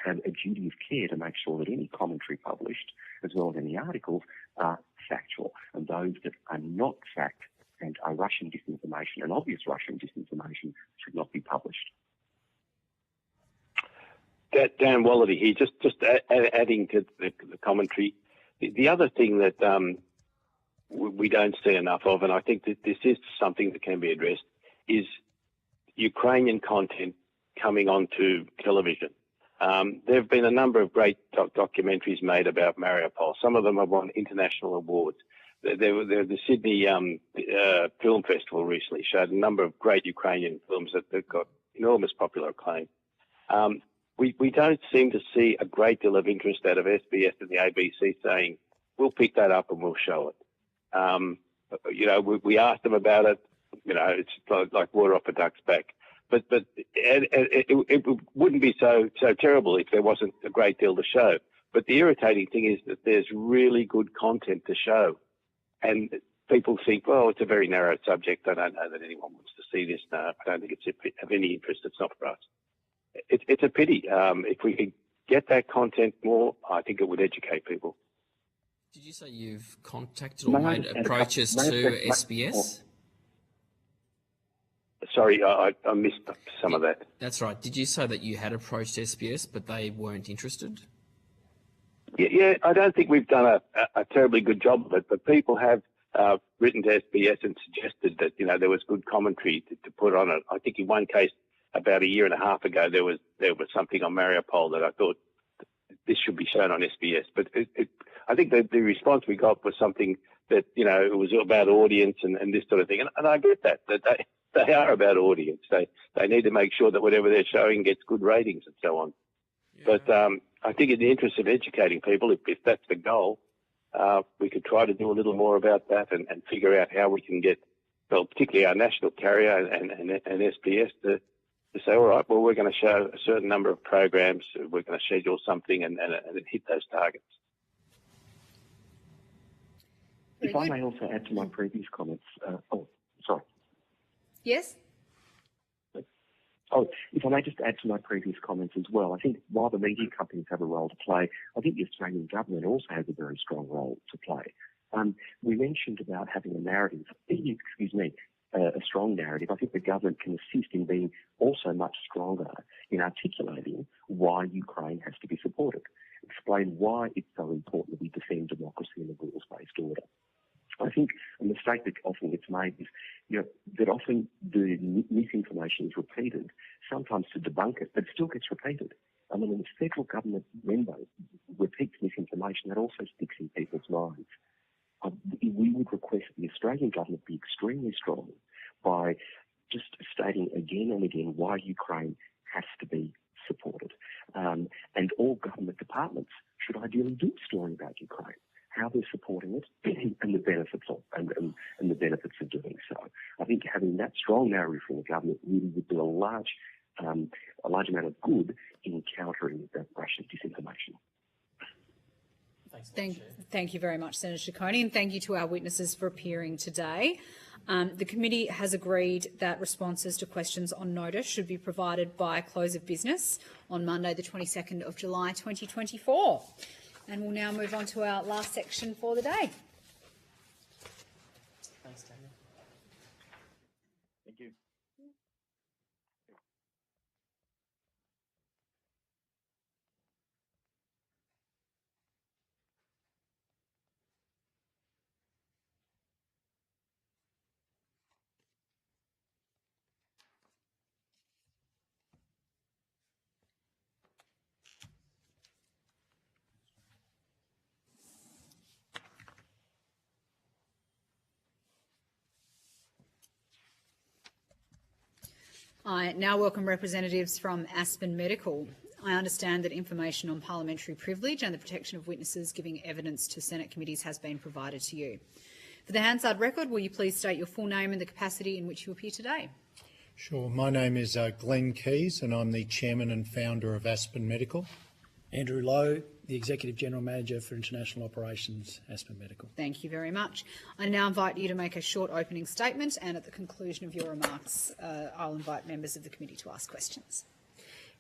have a duty of care to make sure that any commentary published, as well as any articles, are factual, and those that are not fact and are Russian disinformation, and obvious Russian disinformation, should not be published. Dan Wallady here, just adding to the commentary. The other thing that we don't see enough of, and I think that this is something that can be addressed, is Ukrainian content coming onto television. There have been a number of great documentaries made about Mariupol. Some of them have won international awards. The Sydney Film Festival recently showed a number of great Ukrainian films that got enormous popular acclaim. We don't seem to see a great deal of interest out of SBS and the ABC saying we'll pick that up and we'll show it. We asked them about it. It's like water off a duck's back. But it wouldn't be so terrible if there wasn't a great deal to show. But the irritating thing is that there's really good content to show. And people think, well, it's a very narrow subject. I don't know that anyone wants to see this. No, I don't think it's of any interest. It's not for us. It's a pity. If we could get that content more, I think it would educate people. Did you say you've contacted or made approaches to SBS? Sorry, I missed some of that. That's right. Did you say that you had approached SBS, but they weren't interested? Yeah, I don't think we've done a terribly good job of it, but people have written to SBS and suggested that there was good commentary to put on it. I think in one case about a year and a half ago there was something on Mariupol that I thought this should be shown on SBS, but I think that the response we got was something that it was about audience and this sort of thing, and I get that they are about audience. They need to make sure that whatever they're showing gets good ratings and so on. Yeah. But I think in the interest of educating people, if that's the goal, we could try to do a little more about that and figure out how we can get, well, particularly our national carrier and SBS to say, all right, well, we're going to show a certain number of programs, we're going to schedule something and hit those targets. If I may also add to my previous comments. Sorry. Yes? If I may just add to my previous comments as well, I think while the media companies have a role to play, I think the Australian government also has a very strong role to play. We mentioned about having a narrative, a strong narrative. I think the government can assist in being also much stronger in articulating why Ukraine has to be supported, explain why it's so important that we defend democracy and the rules-based order. I think a mistake that often gets made is, that often the misinformation is repeated, sometimes to debunk it, but it still gets repeated. I mean, when the federal government member repeats misinformation, that also sticks in people's minds. We would request that the Australian government be extremely strong by just stating again and again why Ukraine has to be supported. And all government departments should ideally do a story about Ukraine, how they're supporting it, and the benefits of and the benefits of doing so. I think having that strong narrative from the government really would do a large amount of good in countering that Russian disinformation. Thank you very much, Senator Ciccone, and thank you to our witnesses for appearing today. The committee has agreed that responses to questions on notice should be provided by close of business on Monday, the 22nd of July 2024. And we'll now move on to our last section for the day. Thanks, Daniel. Thank you. I now welcome representatives from Aspen Medical. I understand that information on parliamentary privilege and the protection of witnesses giving evidence to Senate committees has been provided to you. For the Hansard record, will you please state your full name and the capacity in which you appear today? Sure. My name is Glenn Keys and I'm the Chairman and Founder of Aspen Medical. Andrew Lowe, the Executive General Manager for International Operations, Aspen Medical. Thank you very much. I now invite you to make a short opening statement, and at the conclusion of your remarks, I'll invite members of the committee to ask questions.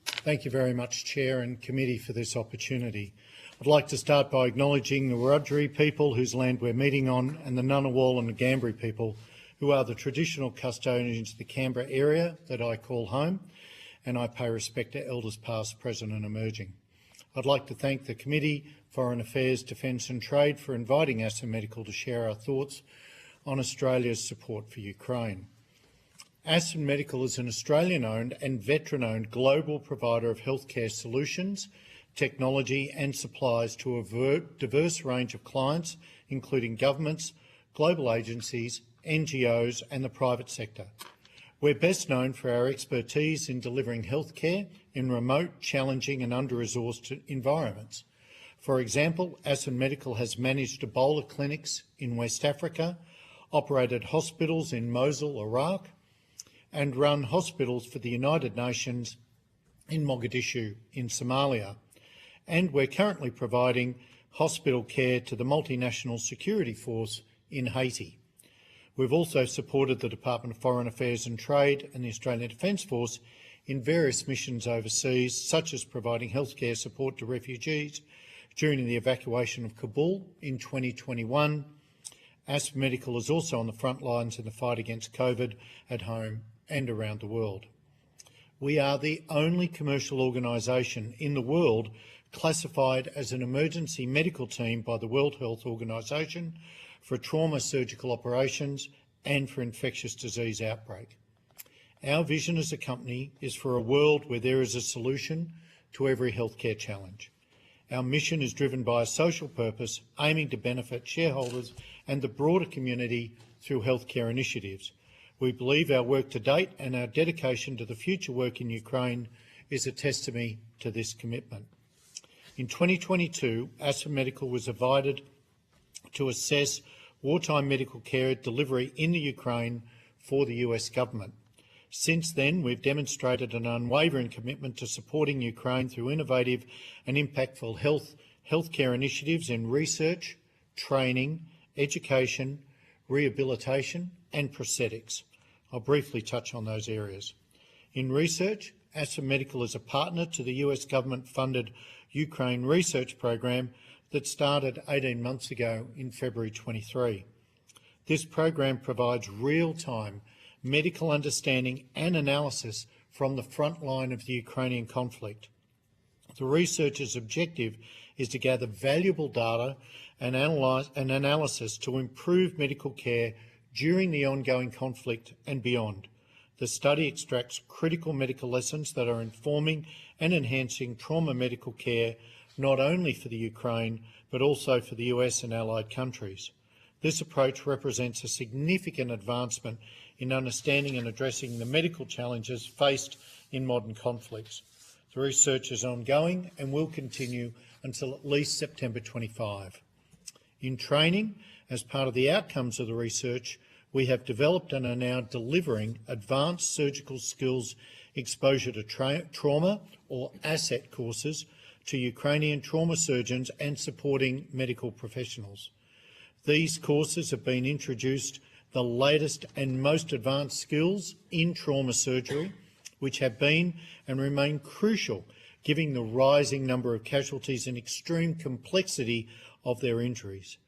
Thank you very much, Chair and Committee, for this opportunity. I'd like to start by acknowledging the Wiradjuri people whose land we're meeting on, and the Ngunnawal and the Ngambri people, who are the traditional custodians of the Canberra area that I call home, and I pay respect to elders past, present and emerging. I'd like to thank the Committee, Foreign Affairs, Defence and Trade for inviting Aspen Medical to share our thoughts on Australia's support for Ukraine. Aspen Medical is an Australian-owned and veteran-owned global provider of healthcare solutions, technology and supplies to a diverse range of clients, including governments, global agencies, NGOs and the private sector. We're best known for our expertise in delivering healthcare in remote, challenging and under-resourced environments. For example, Aspen Medical has managed Ebola clinics in West Africa, operated hospitals in Mosul, Iraq, and run hospitals for the United Nations in Mogadishu in Somalia. And we're currently providing hospital care to the multinational security force in Haiti. We've also supported the Department of Foreign Affairs and Trade and the Australian Defence Force in various missions overseas, such as providing healthcare support to refugees during the evacuation of Kabul in 2021. Aspen Medical is also on the front lines in the fight against COVID at home and around the world. We are the only commercial organisation in the world classified as an emergency medical team by the World Health Organisation for trauma surgical operations and for infectious disease outbreak. Our vision as a company is for a world where there is a solution to every healthcare challenge. Our mission is driven by a social purpose aiming to benefit shareholders and the broader community through healthcare initiatives. We believe our work to date and our dedication to the future work in Ukraine is a testimony to this commitment. In 2022, Aspen Medical was invited to assess wartime medical care delivery in the Ukraine for the US government. Since then, we've demonstrated an unwavering commitment to supporting Ukraine through innovative and impactful healthcare initiatives in research, training, education, rehabilitation and prosthetics. I'll briefly touch on those areas. In research, Aspen Medical is a partner to the US government-funded Ukraine research program that started 18 months ago in February 23. This program provides real-time medical understanding and analysis from the front line of the Ukrainian conflict. The researchers' objective is to gather valuable data and analysis to improve medical care during the ongoing conflict and beyond. The study extracts critical medical lessons that are informing and enhancing trauma medical care not only for the Ukraine but also for the US and allied countries. This approach represents a significant advancement in understanding and addressing the medical challenges faced in modern conflicts. The research is ongoing and will continue until at least September 25. In training, as part of the outcomes of the research, we have developed and are now delivering advanced surgical skills exposure to trauma or ASSET courses to Ukrainian trauma surgeons and supporting medical professionals. These courses have been introduced the latest and most advanced skills in trauma surgery, which have been and remain crucial given the rising number of casualties and extreme complexity of their injuries.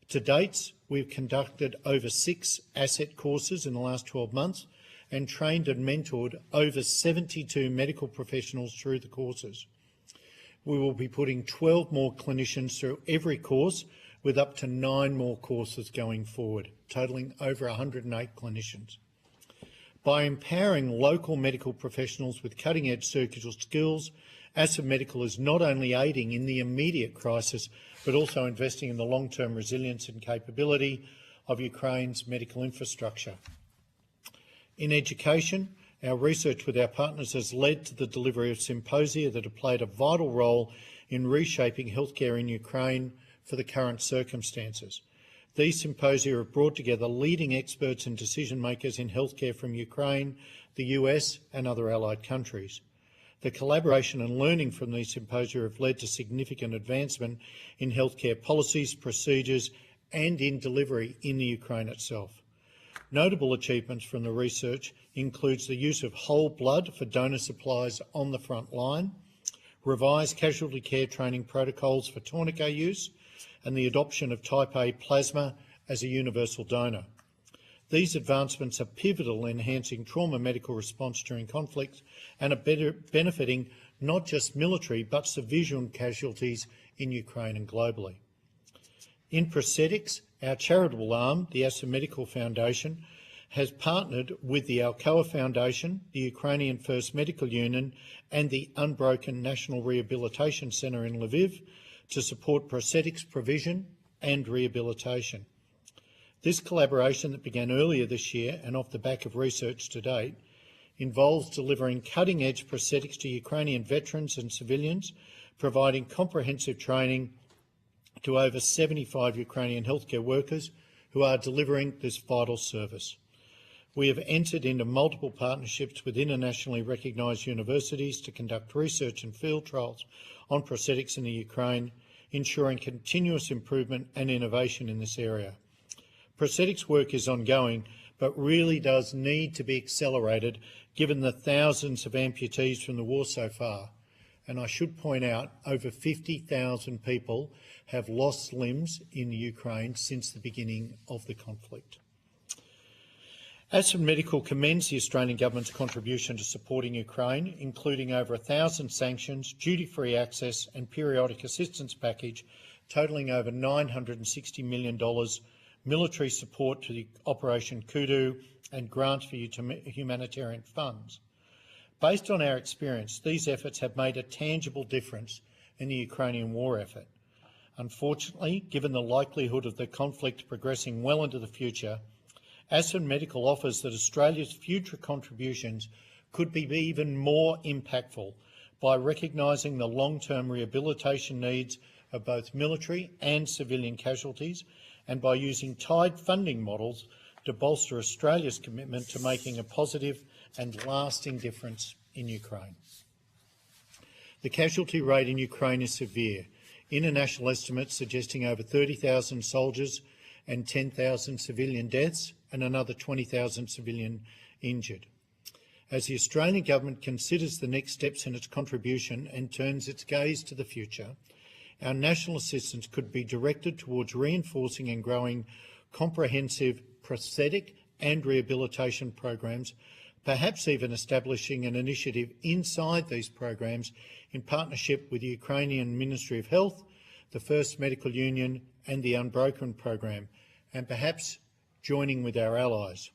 To date, we've conducted over 6 ASSET courses in the last 12 months and trained and mentored over 72 medical professionals through the courses. We will be putting 12 more clinicians through every course, with up to 9 more courses going forward, totalling over 108 clinicians. By empowering local medical professionals with cutting-edge surgical skills, Aspen Medical is not only aiding in the immediate crisis, but also investing in the long-term resilience and capability of Ukraine's medical infrastructure. In education, our research with our partners has led to the delivery of symposia that have played a vital role in reshaping healthcare in Ukraine for the current circumstances. These symposia have brought together leading experts and decision makers in healthcare from Ukraine, the US and other allied countries. The collaboration and learning from these symposia have led to significant advancement in healthcare policies, procedures and in delivery in the Ukraine itself. Notable achievements from the research includes the use of whole blood for donor supplies on the front line, revised casualty care training protocols for tourniquet use, and the adoption of type A plasma as a universal donor. These advancements are pivotal in enhancing trauma medical response during conflict and are benefiting not just military but civilian casualties in Ukraine and globally. In prosthetics, our charitable arm, the Aspen Medical Foundation, has partnered with the Alcoa Foundation, the Ukrainian First Medical Union and the Unbroken National Rehabilitation Centre in Lviv to support prosthetics provision and rehabilitation. This collaboration that began earlier this year and off the back of research to date involves delivering cutting-edge prosthetics to Ukrainian veterans and civilians, providing comprehensive training to over 75 Ukrainian healthcare workers who are delivering this vital service. We have entered into multiple partnerships with internationally recognised universities to conduct research and field trials on prosthetics in the Ukraine, ensuring continuous improvement and innovation in this area. Prosthetics work is ongoing, but really does need to be accelerated given the thousands of amputees from the war so far. And I should point out, over 50,000 people have lost limbs in the Ukraine since the beginning of the conflict. Aspen Medical commends the Australian Government's contribution to supporting Ukraine, including over 1,000 sanctions, duty-free access and periodic assistance package totalling over $960 million, military support to the Operation Kudu and grants for humanitarian funds. Based on our experience, these efforts have made a tangible difference in the Ukrainian war effort. Unfortunately, given the likelihood of the conflict progressing well into the future, Aspen Medical offers that Australia's future contributions could be even more impactful by recognising the long-term rehabilitation needs of both military and civilian casualties, and by using tied funding models to bolster Australia's commitment to making a positive and lasting difference in Ukraine. The casualty rate in Ukraine is severe, international estimates suggesting over 30,000 soldiers and 10,000 civilian deaths and another 20,000 civilian injured. As the Australian Government considers the next steps in its contribution and turns its gaze to the future, our national assistance could be directed towards reinforcing and growing comprehensive prosthetic and rehabilitation programs, perhaps even establishing an initiative inside these programs in partnership with the Ukrainian Ministry of Health, the First Medical Union and the Unbroken program, and perhaps joining with our allies.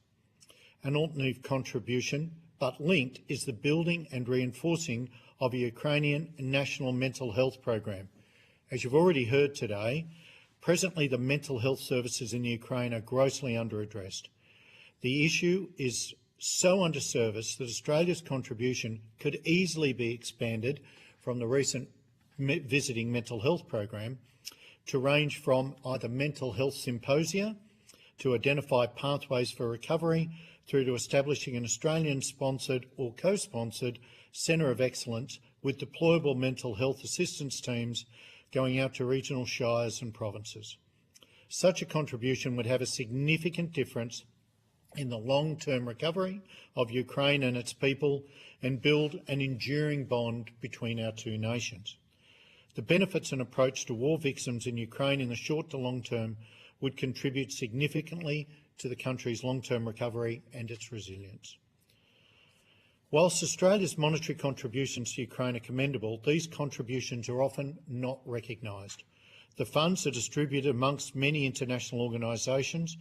An alternative contribution, but linked, is the building and reinforcing of a Ukrainian national mental health program. As you've already heard today, presently the mental health services in Ukraine are grossly underaddressed. The issue is so underserviced that Australia's contribution could easily be expanded from the recent Visiting Mental Health program to range from either mental health symposia to identify pathways for recovery through to establishing an Australian-sponsored or co-sponsored centre of excellence with deployable mental health assistance teams going out to regional shires and provinces. Such a contribution would have a significant difference in the long-term recovery of Ukraine and its people and build an enduring bond between our two nations. The benefits and approach to war victims in Ukraine in the short to long term would contribute significantly to the country's long-term recovery and its resilience. Whilst Australia's monetary contributions to Ukraine are commendable, these contributions are often not recognised. The funds are distributed amongst many international organisations,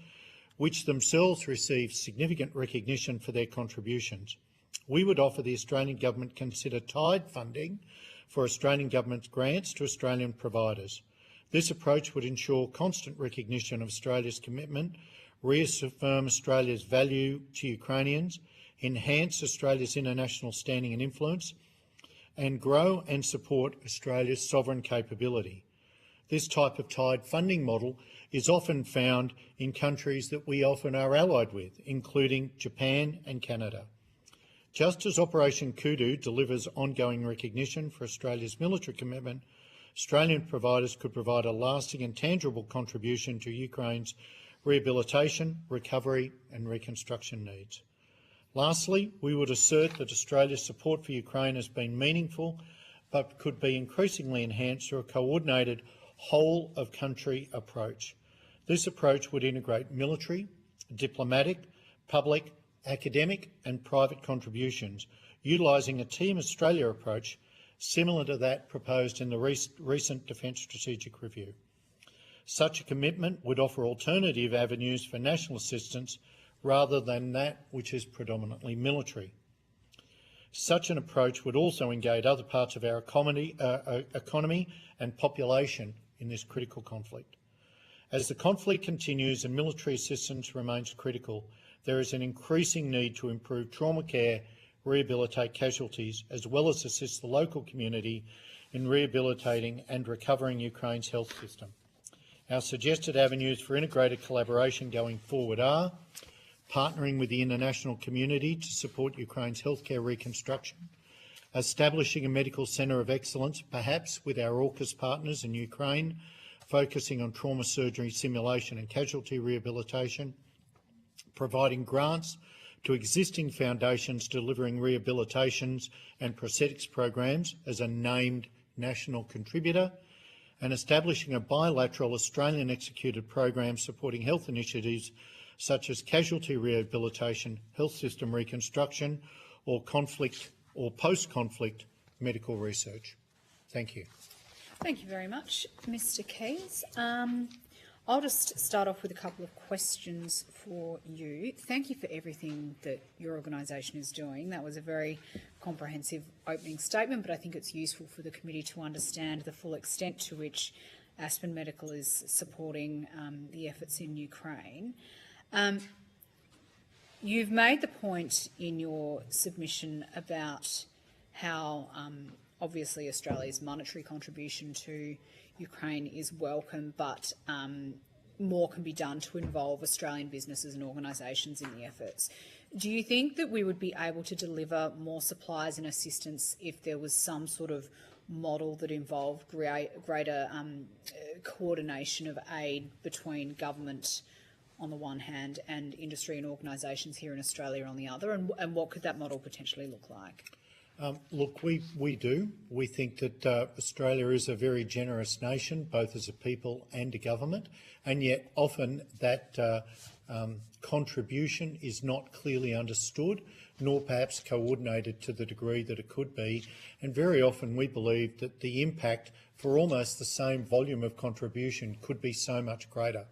which themselves receive significant recognition for their contributions. We would offer the Australian Government consider tied funding for Australian Government grants to Australian providers. This approach would ensure constant recognition of Australia's commitment, reaffirm Australia's value to Ukrainians, enhance Australia's international standing and influence, and grow and support Australia's sovereign capability. This type of tied funding model is often found in countries that we often are allied with, including Japan and Canada. Just as Operation Kudu delivers ongoing recognition for Australia's military commitment, Australian providers could provide a lasting and tangible contribution to Ukraine's rehabilitation, recovery and reconstruction needs. Lastly, we would assert that Australia's support for Ukraine has been meaningful but could be increasingly enhanced through a coordinated whole-of-country approach. This approach would integrate military, diplomatic, public, academic and private contributions, utilising a Team Australia approach similar to that proposed in the recent Defence Strategic Review. Such a commitment would offer alternative avenues for national assistance rather than that which is predominantly military. Such an approach would also engage other parts of our economy and population in this critical conflict. As the conflict continues and military assistance remains critical, there is an increasing need to improve trauma care, rehabilitate casualties, as well as assist the local community in rehabilitating and recovering Ukraine's health system. Our suggested avenues for integrated collaboration going forward are partnering with the international community to support Ukraine's healthcare reconstruction, establishing a medical centre of excellence, perhaps with our AUKUS partners in Ukraine, focusing on trauma surgery, simulation and casualty rehabilitation, providing grants to existing foundations delivering rehabilitations and prosthetics programs as a named national contributor, and establishing a bilateral Australian executed program supporting health initiatives such as casualty rehabilitation, health system reconstruction, or conflict or post-conflict medical research. Thank you. Thank you very much, Mr. Keys. I'll just start off with a couple of questions for you. Thank you for everything that your organisation is doing. That was a very comprehensive opening statement, but I think it's useful for the committee to understand the full extent to which Aspen Medical is supporting the efforts in Ukraine. You've made the point in your submission about how obviously Australia's monetary contribution to Ukraine is welcome, but more can be done to involve Australian businesses and organisations in the efforts. Do you think that we would be able to deliver more supplies and assistance if there was some sort of model that involved greater coordination of aid between government on the one hand and industry and organisations here in Australia on the other, and what could that model potentially look like? Look, we do. We think that Australia is a very generous nation, both as a people and a government, and yet often that contribution is not clearly understood, nor perhaps coordinated to the degree that it could be. And very often we believe that the impact for almost the same volume of contribution could be so much greater.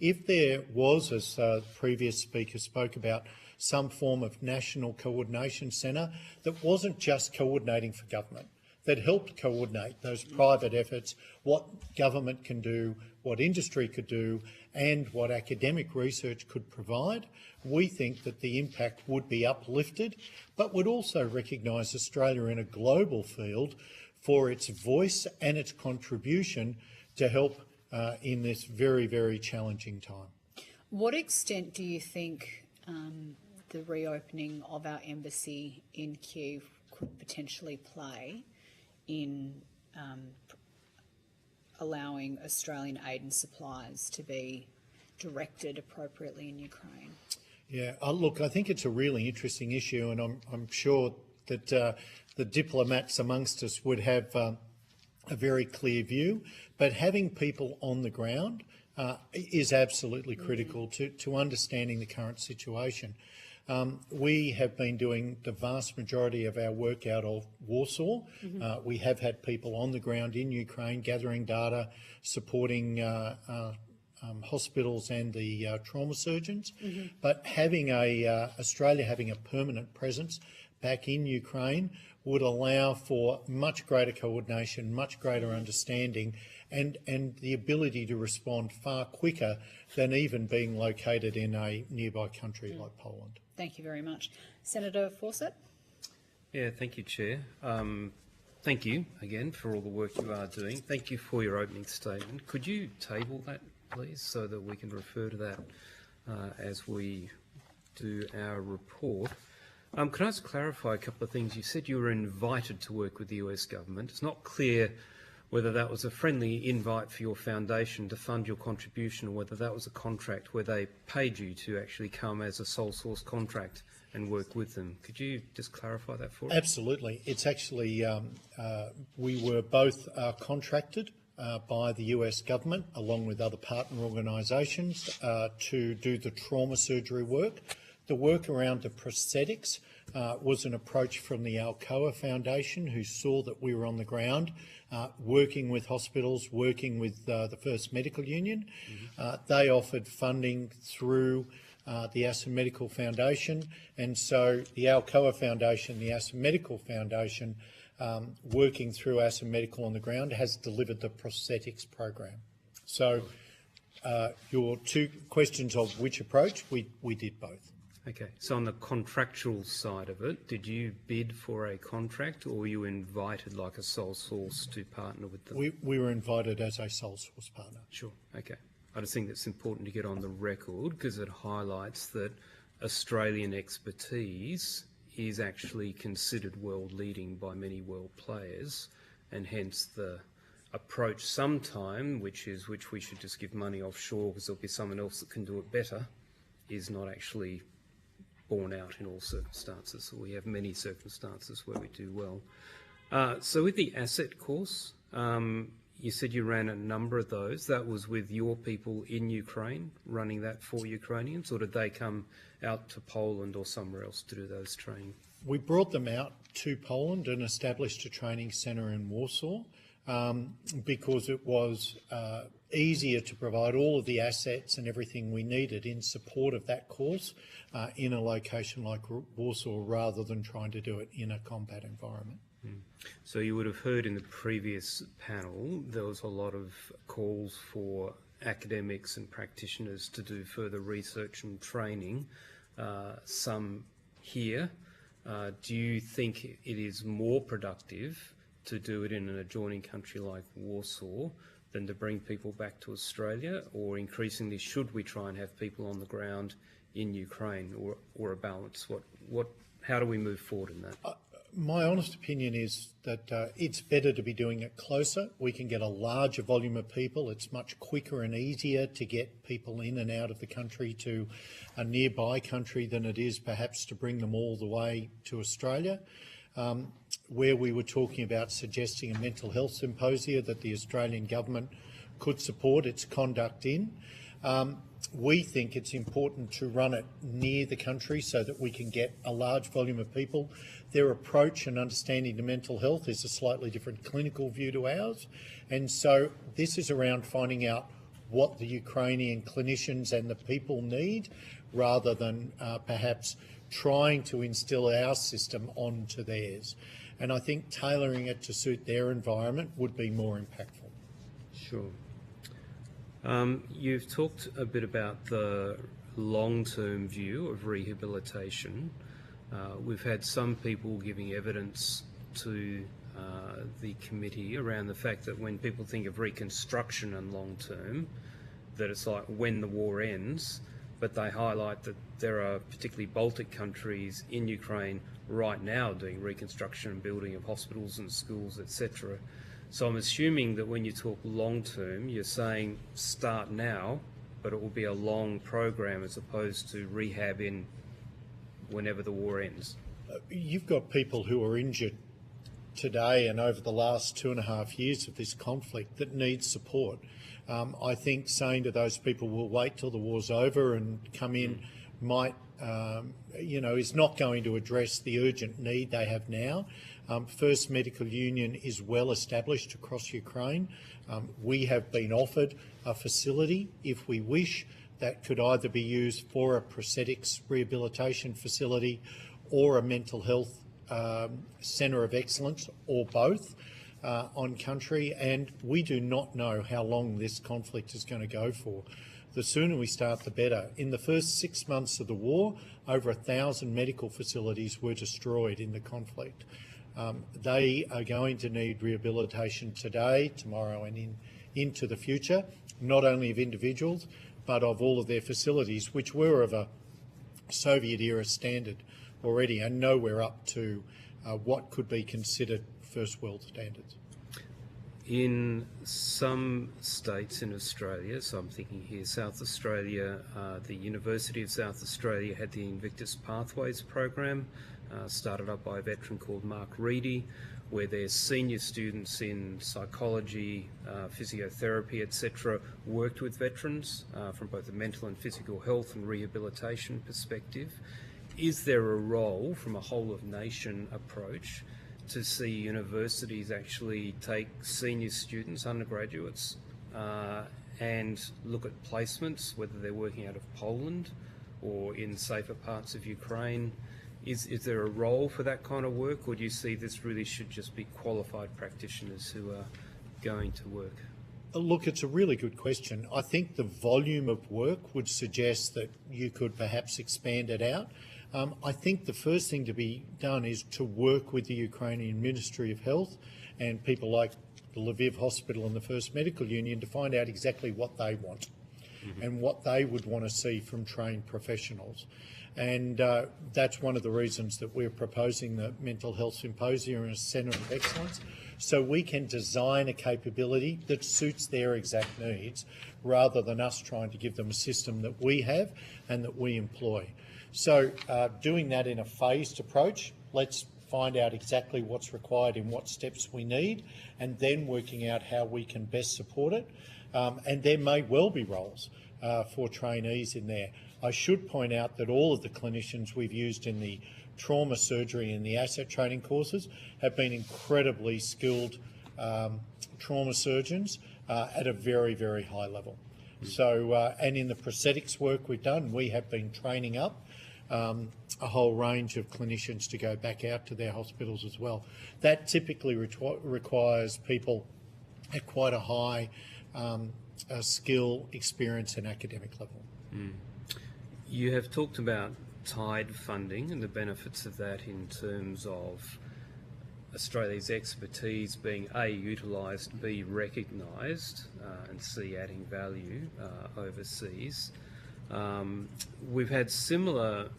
If there was, as the previous speaker spoke about, some form of national coordination centre that wasn't just coordinating for government, that helped coordinate those private efforts, what government can do, what industry could do, and what academic research could provide, we think that the impact would be uplifted, but would also recognise Australia in a global field for its voice and its contribution to help in this very, very challenging time. What extent do you think the reopening of our embassy in Kyiv could potentially play in allowing Australian aid and supplies to be directed appropriately in Ukraine? Yeah, look, I think it's a really interesting issue, and I'm sure that the diplomats amongst us would have a very clear view, but having people on the ground is absolutely critical to understanding the current situation. We have been doing the vast majority of our work out of Warsaw. We have had people on the ground in Ukraine gathering data, supporting hospitals and the trauma surgeons. But having Australia having a permanent presence back in Ukraine would allow for much greater coordination, much greater understanding, and the ability to respond far quicker than even being located in a nearby country like Poland. Thank you very much. Senator Fawcett? Yeah, thank you, Chair. Thank you again for all the work you are doing. Thank you for your opening statement. Could you table that, please, so that we can refer to that as we do our report? Can I just clarify a couple of things? You said you were invited to work with the US government. It's not clear whether that was a friendly invite for your foundation to fund your contribution or whether that was a contract where they paid you to actually come as a sole source contract and work with them. Could you just clarify that for us? Absolutely. It's actually, we were both contracted by the US government along with other partner organisations to do the trauma surgery work. The work around the prosthetics was an approach from the Alcoa Foundation, who saw that we were on the ground working with hospitals, working with the First Medical Union. They offered funding through the Aspen Medical Foundation, and so the Alcoa Foundation, the Aspen Medical Foundation, working through Aspen Medical on the ground, has delivered the prosthetics program. So your two questions of which approach, we did both. Okay, so on the contractual side of it, did you bid for a contract or were you invited like a sole source to partner with them? We were invited as a sole source partner. Sure, okay. I just think that's important to get on the record because it highlights that Australian expertise is actually considered world leading by many world players, and hence the approach sometime, which we should just give money offshore because there'll be someone else that can do it better, is not actually borne out in all circumstances. So we have many circumstances where we do well. So with the asset course, you said you ran a number of those. That was with your people in Ukraine, running that for Ukrainians, or did they come out to Poland or somewhere else to do those training? We brought them out to Poland and established a training centre in Warsaw because it was easier to provide all of the assets and everything we needed in support of that course in a location like Warsaw rather than trying to do it in a combat environment. So you would have heard in the previous panel there was a lot of calls for academics and practitioners to do further research and training, some here. Do you think it is more productive to do it in an adjoining country like Warsaw than to bring people back to Australia, or increasingly should we try and have people on the ground in Ukraine, or a balance? How do we move forward in that? My honest opinion is that it's better to be doing it closer. We can get a larger volume of people. It's much quicker and easier to get people in and out of the country to a nearby country than it is perhaps to bring them all the way to Australia. Where we were talking about suggesting a mental health symposia that the Australian government could support its conduct in. We think it's important to run it near the country so that we can get a large volume of people. Their approach and understanding to mental health is a slightly different clinical view to ours. And so this is around finding out what the Ukrainian clinicians and the people need rather than perhaps trying to instill our system onto theirs. And I think tailoring it to suit their environment would be more impactful. Sure. You've talked a bit about the long-term view of rehabilitation. We've had some people giving evidence to the committee around the fact that when people think of reconstruction and long-term, that it's like when the war ends, but they highlight that there are particularly Baltic countries in Ukraine right now doing reconstruction and building of hospitals and schools, etc. So I'm assuming that when you talk long-term, you're saying start now, but it will be a long program as opposed to rehab in whenever the war ends. You've got people who are injured today and over the last 2.5 years of this conflict that need support. I think saying to those people, we'll wait till the war's over and come in might, is not going to address the urgent need they have now. First Medical Union is well established across Ukraine. We have been offered a facility, if we wish, that could either be used for a prosthetics rehabilitation facility or a mental health centre of excellence, or both, on country. And we do not know how long this conflict is going to go for. The sooner we start, the better. In the first 6 months of the war, over 1,000 medical facilities were destroyed in the conflict. They are going to need rehabilitation today, tomorrow and into the future, not only of individuals, but of all of their facilities, which were of a Soviet-era standard already and nowhere up to what could be considered first world standards. In some states in Australia, so I'm thinking here South Australia, the University of South Australia had the Invictus Pathways program, started up by a veteran called Mark Reedy, where their senior students in psychology, physiotherapy, etc., worked with veterans from both a mental and physical health and rehabilitation perspective. Is there a role from a whole-of-nation approach to see universities actually take senior students, undergraduates, and look at placements, whether they're working out of Poland or in safer parts of Ukraine? Is there a role for that kind of work, or do you see this really should just be qualified practitioners who are going to work? Look, it's a really good question. I think the volume of work would suggest that you could perhaps expand it out. I think the first thing to be done is to work with the Ukrainian Ministry of Health and people like the Lviv Hospital and the First Medical Union to find out exactly what they want and what they would want to see from trained professionals. And that's one of the reasons that we're proposing the Mental Health Symposium as a Centre of Excellence, so we can design a capability that suits their exact needs rather than us trying to give them a system that we have and that we employ. So doing that in a phased approach, let's find out exactly what's required and what steps we need, and then working out how we can best support it. And there may well be roles for trainees in there. I should point out that all of the clinicians we've used in the trauma surgery and the asset training courses have been incredibly skilled trauma surgeons at a very, very high level. So, and in the prosthetics work we've done, we have been training up a whole range of clinicians to go back out to their hospitals as well. That typically requires people at quite a high skill, experience and academic level. You have talked about TIDE funding and the benefits of that in terms of Australia's expertise being A, utilised, B, recognised, and C, adding value overseas. We've had similar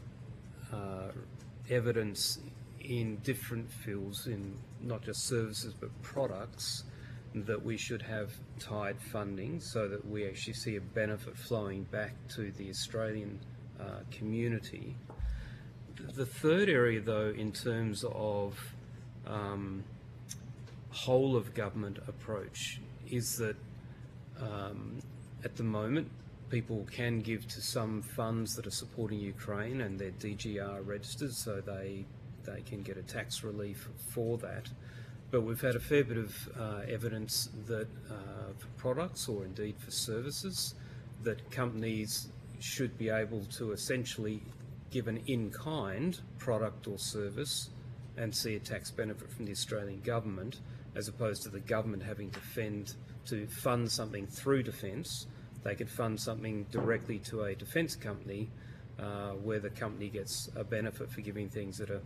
evidence in different fields, in not just services but products, that we should have TIDE funding so that we actually see a benefit flowing back to the Australian community. The third area, though, in terms of whole of government approach, is that at the moment people can give to some funds that are supporting Ukraine and they're DGR registered, so they can get a tax relief for that. But we've had a fair bit of evidence that for products or indeed for services, that companies should be able to essentially give an in-kind product or service and see a tax benefit from the Australian government, as opposed to the government having to fund something through defence. They could fund something directly to a defence company where the company gets a benefit for giving things at a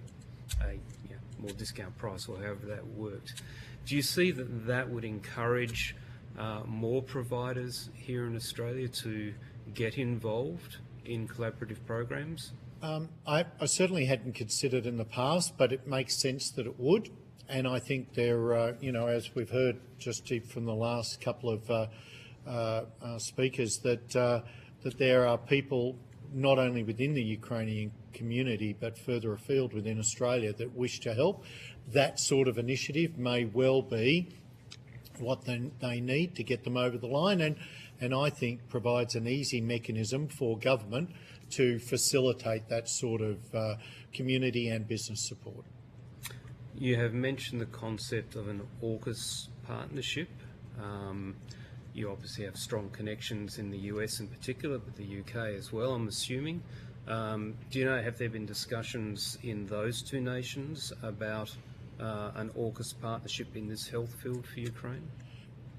more discount price, or however that worked. Do you see that that would encourage more providers here in Australia to get involved in collaborative programs? I certainly hadn't considered in the past, but it makes sense that it would. And I think there, as we've heard just from the last couple of speakers, that there are people not only within the Ukrainian community but further afield within Australia that wish to help. That sort of initiative may well be what they need to get them over the line, and I think provides an easy mechanism for government to facilitate that sort of community and business support. You have mentioned the concept of an AUKUS partnership. You obviously have strong connections in the US in particular, but the UK as well, I'm assuming. Do you know, have there been discussions in those two nations about an AUKUS partnership in this health field for Ukraine?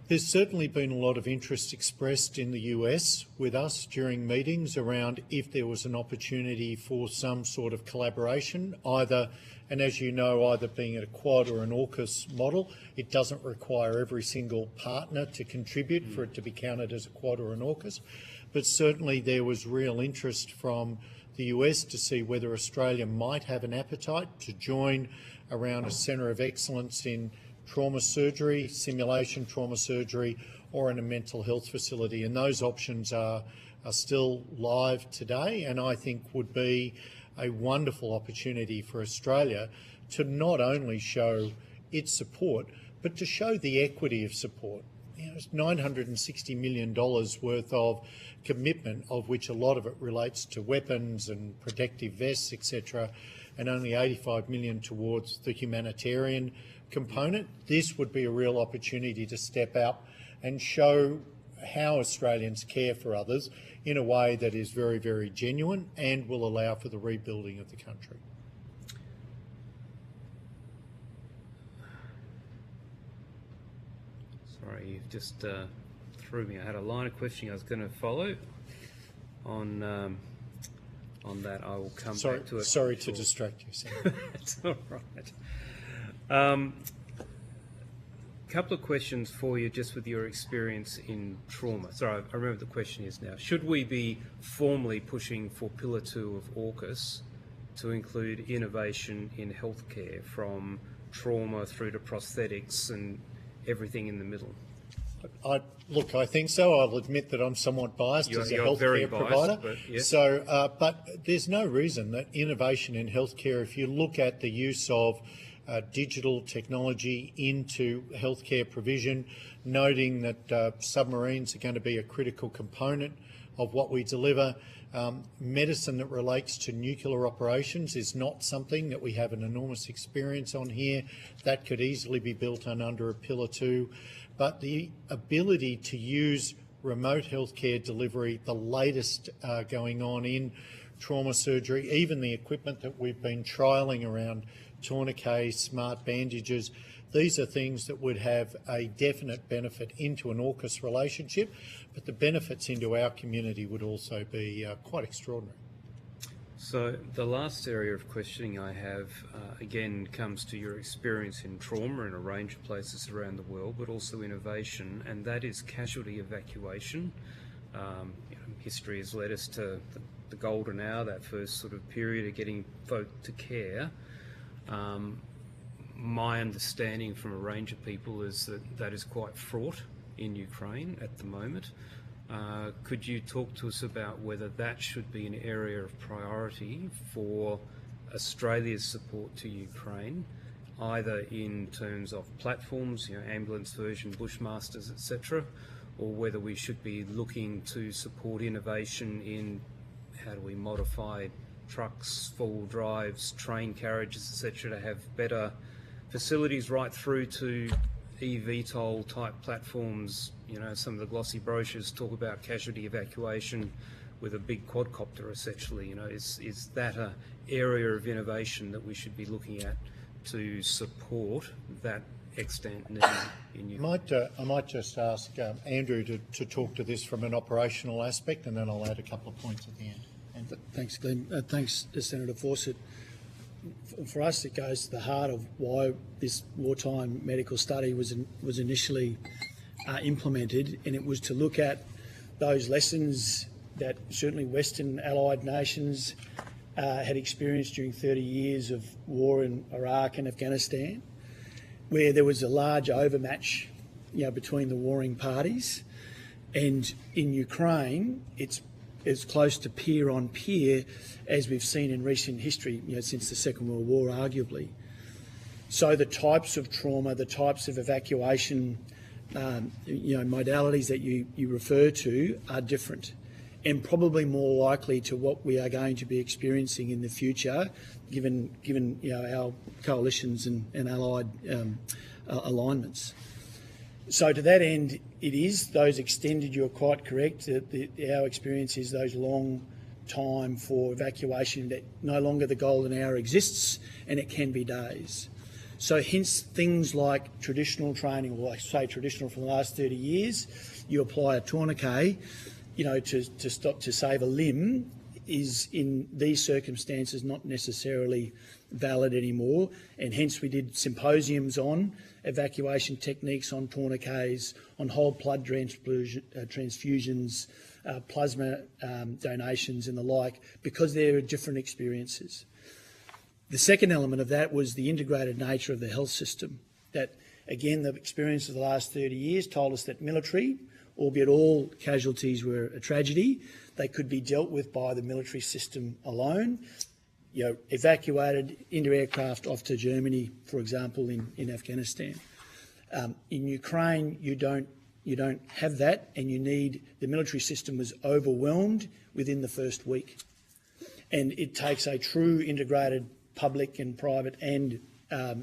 There's certainly been a lot of interest expressed in the US with us during meetings around if there was an opportunity for some sort of collaboration, either, and as you know, either being a Quad or an AUKUS model. It doesn't require every single partner to contribute for it to be counted as a Quad or an AUKUS, but certainly there was real interest from the US to see whether Australia might have an appetite to join around a centre of excellence in trauma surgery, simulation trauma surgery, or in a mental health facility. And those options are still live today, and I think would be a wonderful opportunity for Australia to not only show its support, but to show the equity of support. It's $960 million worth of commitment, of which a lot of it relates to weapons and protective vests, etc., and only $85 million towards the humanitarian component. This would be a real opportunity to step up and show how Australians care for others in a way that is very, very genuine and will allow for the rebuilding of the country. Sorry, you've just through me. I had a line of questioning I was going to follow on that. I will come back to it. Sorry to distract you, Senator. It's all right. Couple of questions for you, just with your experience in trauma. Sorry, I remember the question is now. Should we be formally pushing for Pillar 2 of AUKUS to include innovation in healthcare, from trauma through to prosthetics and everything in the middle? Look, I think so. I'll admit that I'm somewhat biased as a healthcare provider. But, yeah. So, but there's no reason that innovation in healthcare, if you look at the use of digital technology into healthcare provision, noting that submarines are going to be a critical component of what we deliver. Medicine that relates to nuclear operations is not something that we have an enormous experience on here. That could easily be built on under a Pillar 2. But the ability to use remote healthcare delivery, the latest going on in trauma surgery, even the equipment that we've been trialling around tourniquets, smart bandages, these are things that would have a definite benefit into an AUKUS relationship, but the benefits into our community would also be quite extraordinary. So the last area of questioning I have, again, comes to your experience in trauma in a range of places around the world, but also innovation, and that is casualty evacuation. History has led us to the golden hour, that first sort of period of getting folk to care. My understanding from a range of people is that that is quite fraught in Ukraine at the moment. Could you talk to us about whether that should be an area of priority for Australia's support to Ukraine, either in terms of platforms, ambulance version, Bushmasters, etc., or whether we should be looking to support innovation in how do we modify trucks, four-wheel drives, train carriages, etc., to have better facilities right through to eVTOL type platforms. Some of the glossy brochures talk about casualty evacuation with a big quadcopter, essentially. Is that an area of innovation that we should be looking at to support that extant need in Ukraine? I might just ask Andrew to talk to this from an operational aspect, and then I'll add a couple of points at the end. Thanks, Glenn. Thanks, Senator Fawcett. For us, it goes to the heart of why this wartime medical study was initially implemented, and it was to look at those lessons that certainly Western allied nations had experienced during 30 years of war in Iraq and Afghanistan, where there was a large overmatch between the warring parties. And in Ukraine, it's as close to peer on peer as we've seen in recent history, since the Second World War, arguably. So the types of trauma, the types of evacuation, modalities that you refer to are different, and probably more likely to what we are going to be experiencing in the future, given our coalitions and allied alignments. So to that end, it is those extended, you're quite correct, our experience is those long time for evacuation, that no longer the golden hour exists, and it can be days. So hence things like traditional training, or I say traditional for the last 30 years, you apply a tourniquet, to save a limb, is in these circumstances not necessarily valid anymore, and hence we did symposiums on evacuation techniques, on tourniquets, on whole blood transfusions, plasma donations and the like, because there are different experiences. The second element of that was the integrated nature of the health system, that again the experience of the last 30 years told us that military, albeit all casualties were a tragedy, they could be dealt with by the military system alone. Evacuated into aircraft off to Germany, for example, in Afghanistan. In Ukraine, you don't have that, and the military system was overwhelmed within the first week. And it takes a true integrated public and private and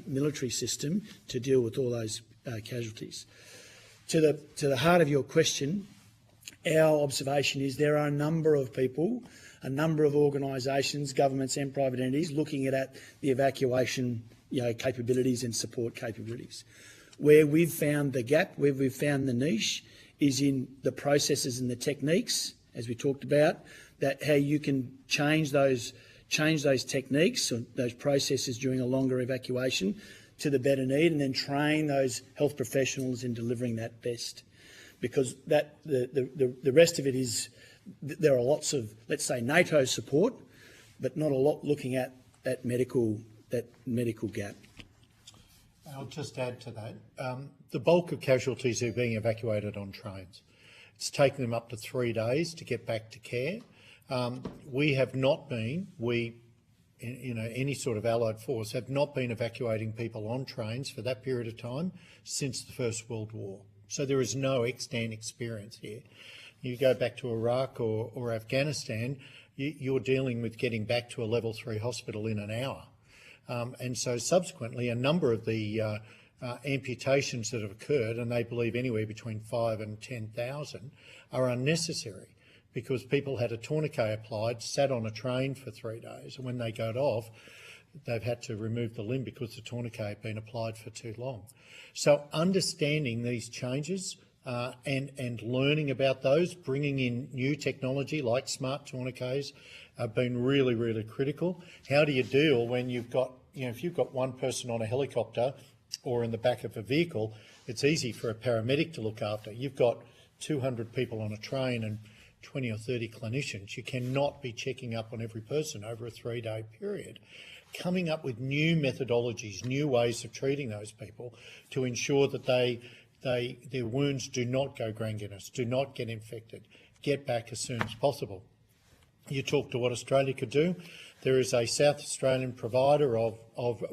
military system to deal with all those casualties. To the heart of your question, our observation is there are a number of people, a number of organisations, governments and private entities looking at the evacuation capabilities and support capabilities. Where we've found the gap, where we've found the niche, is in the processes and the techniques, as we talked about, that how you can change those techniques or those processes during a longer evacuation to the better need, and then train those health professionals in delivering that best. Because that the rest of it is, there are lots of, let's say, NATO support, but not a lot looking at that medical gap. I'll just add to that. The bulk of casualties are being evacuated on trains. It's taken them up to 3 days to get back to care. We have not been, any sort of allied force, have not been evacuating people on trains for that period of time since the First World War. So there is no extant experience here. You go back to Iraq or Afghanistan, you're dealing with getting back to a level 3 hospital in an hour. And so subsequently, a number of the amputations that have occurred, and they believe anywhere between 5 and 10,000, are unnecessary because people had a tourniquet applied, sat on a train for 3 days, and when they got off, they've had to remove the limb because the tourniquet had been applied for too long. So understanding these changes and learning about those, bringing in new technology like smart tourniquets have been really, really critical. How do you deal when you've got, if you've got one person on a helicopter or in the back of a vehicle, it's easy for a paramedic to look after. You've got 200 people on a train and 20 or 30 clinicians. You cannot be checking up on every person over a 3-day period. Coming up with new methodologies, new ways of treating those people to ensure that their wounds do not go gangrenous, do not get infected, get back as soon as possible. You talk to what Australia could do. There is a South Australian provider of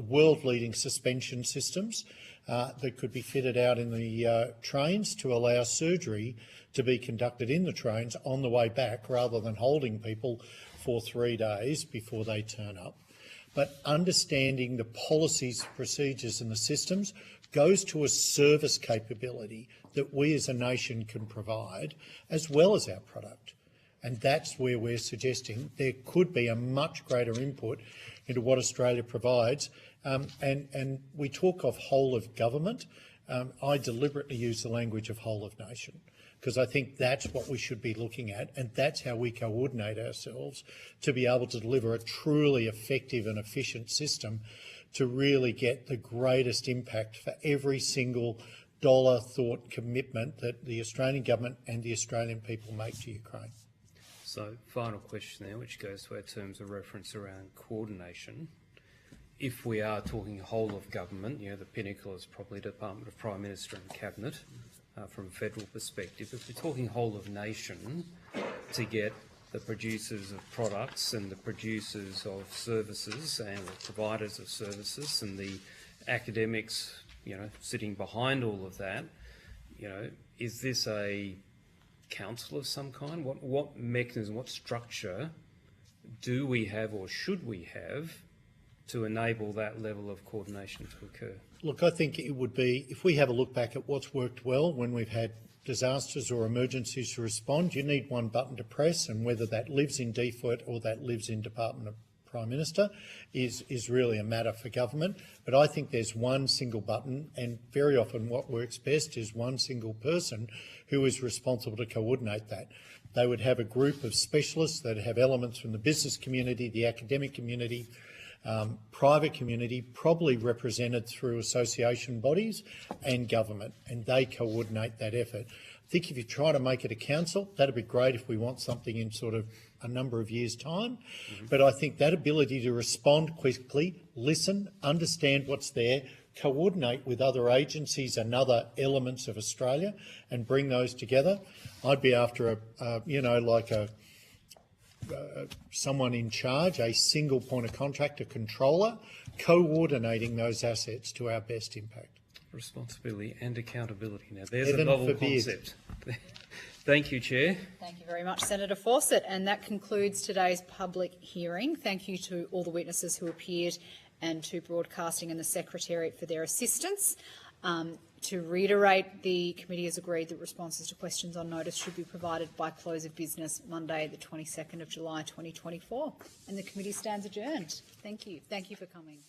world-leading suspension systems that could be fitted out in the trains to allow surgery to be conducted in the trains on the way back rather than holding people for 3 days before they turn up. But understanding the policies, procedures and the systems goes to a service capability that we as a nation can provide as well as our product. And that's where we're suggesting there could be a much greater input into what Australia provides. And we talk of whole of government. I deliberately use the language of whole of nation because I think that's what we should be looking at, and that's how we coordinate ourselves to be able to deliver a truly effective and efficient system to really get the greatest impact for every single dollar, thought, commitment that the Australian government and the Australian people make to Ukraine. So, final question there, which goes to our terms of reference around coordination. If we are talking whole of government, the pinnacle is probably the Department of Prime Minister and Cabinet from a federal perspective. If we're talking whole of nation, to get the producers of products and the producers of services and the providers of services and the academics, sitting behind all of that, is this a council of some kind? What mechanism, what structure do we have or should we have to enable that level of coordination to occur? Look, I think it would be, if we have a look back at what's worked well when we've had disasters or emergencies to respond, you need one button to press, and whether that lives in DFID or that lives in Department of Prime Minister is really a matter for government. But I think there's one single button, and very often what works best is one single person who is responsible to coordinate that. They would have a group of specialists that have elements from the business community, the academic community, private community, probably represented through association bodies and government, and they coordinate that effort. I think if you try to make it a council, that'd be great if we want something in sort of a number of years' time. But I think that ability to respond quickly, listen, understand what's there, coordinate with other agencies and other elements of Australia and bring those together. I'd be after someone in charge, a single point of contact, a controller, coordinating those assets to our best impact. Responsibility and accountability. Now, there's a novel concept. Thank you, Chair. Thank you very much, Senator Fawcett. And that concludes today's public hearing. Thank you to all the witnesses who appeared and to Broadcasting and the Secretariat for their assistance. To reiterate, the committee has agreed that responses to questions on notice should be provided by close of business Monday, the 22nd of July 2024. And the committee stands adjourned. Thank you. Thank you for coming.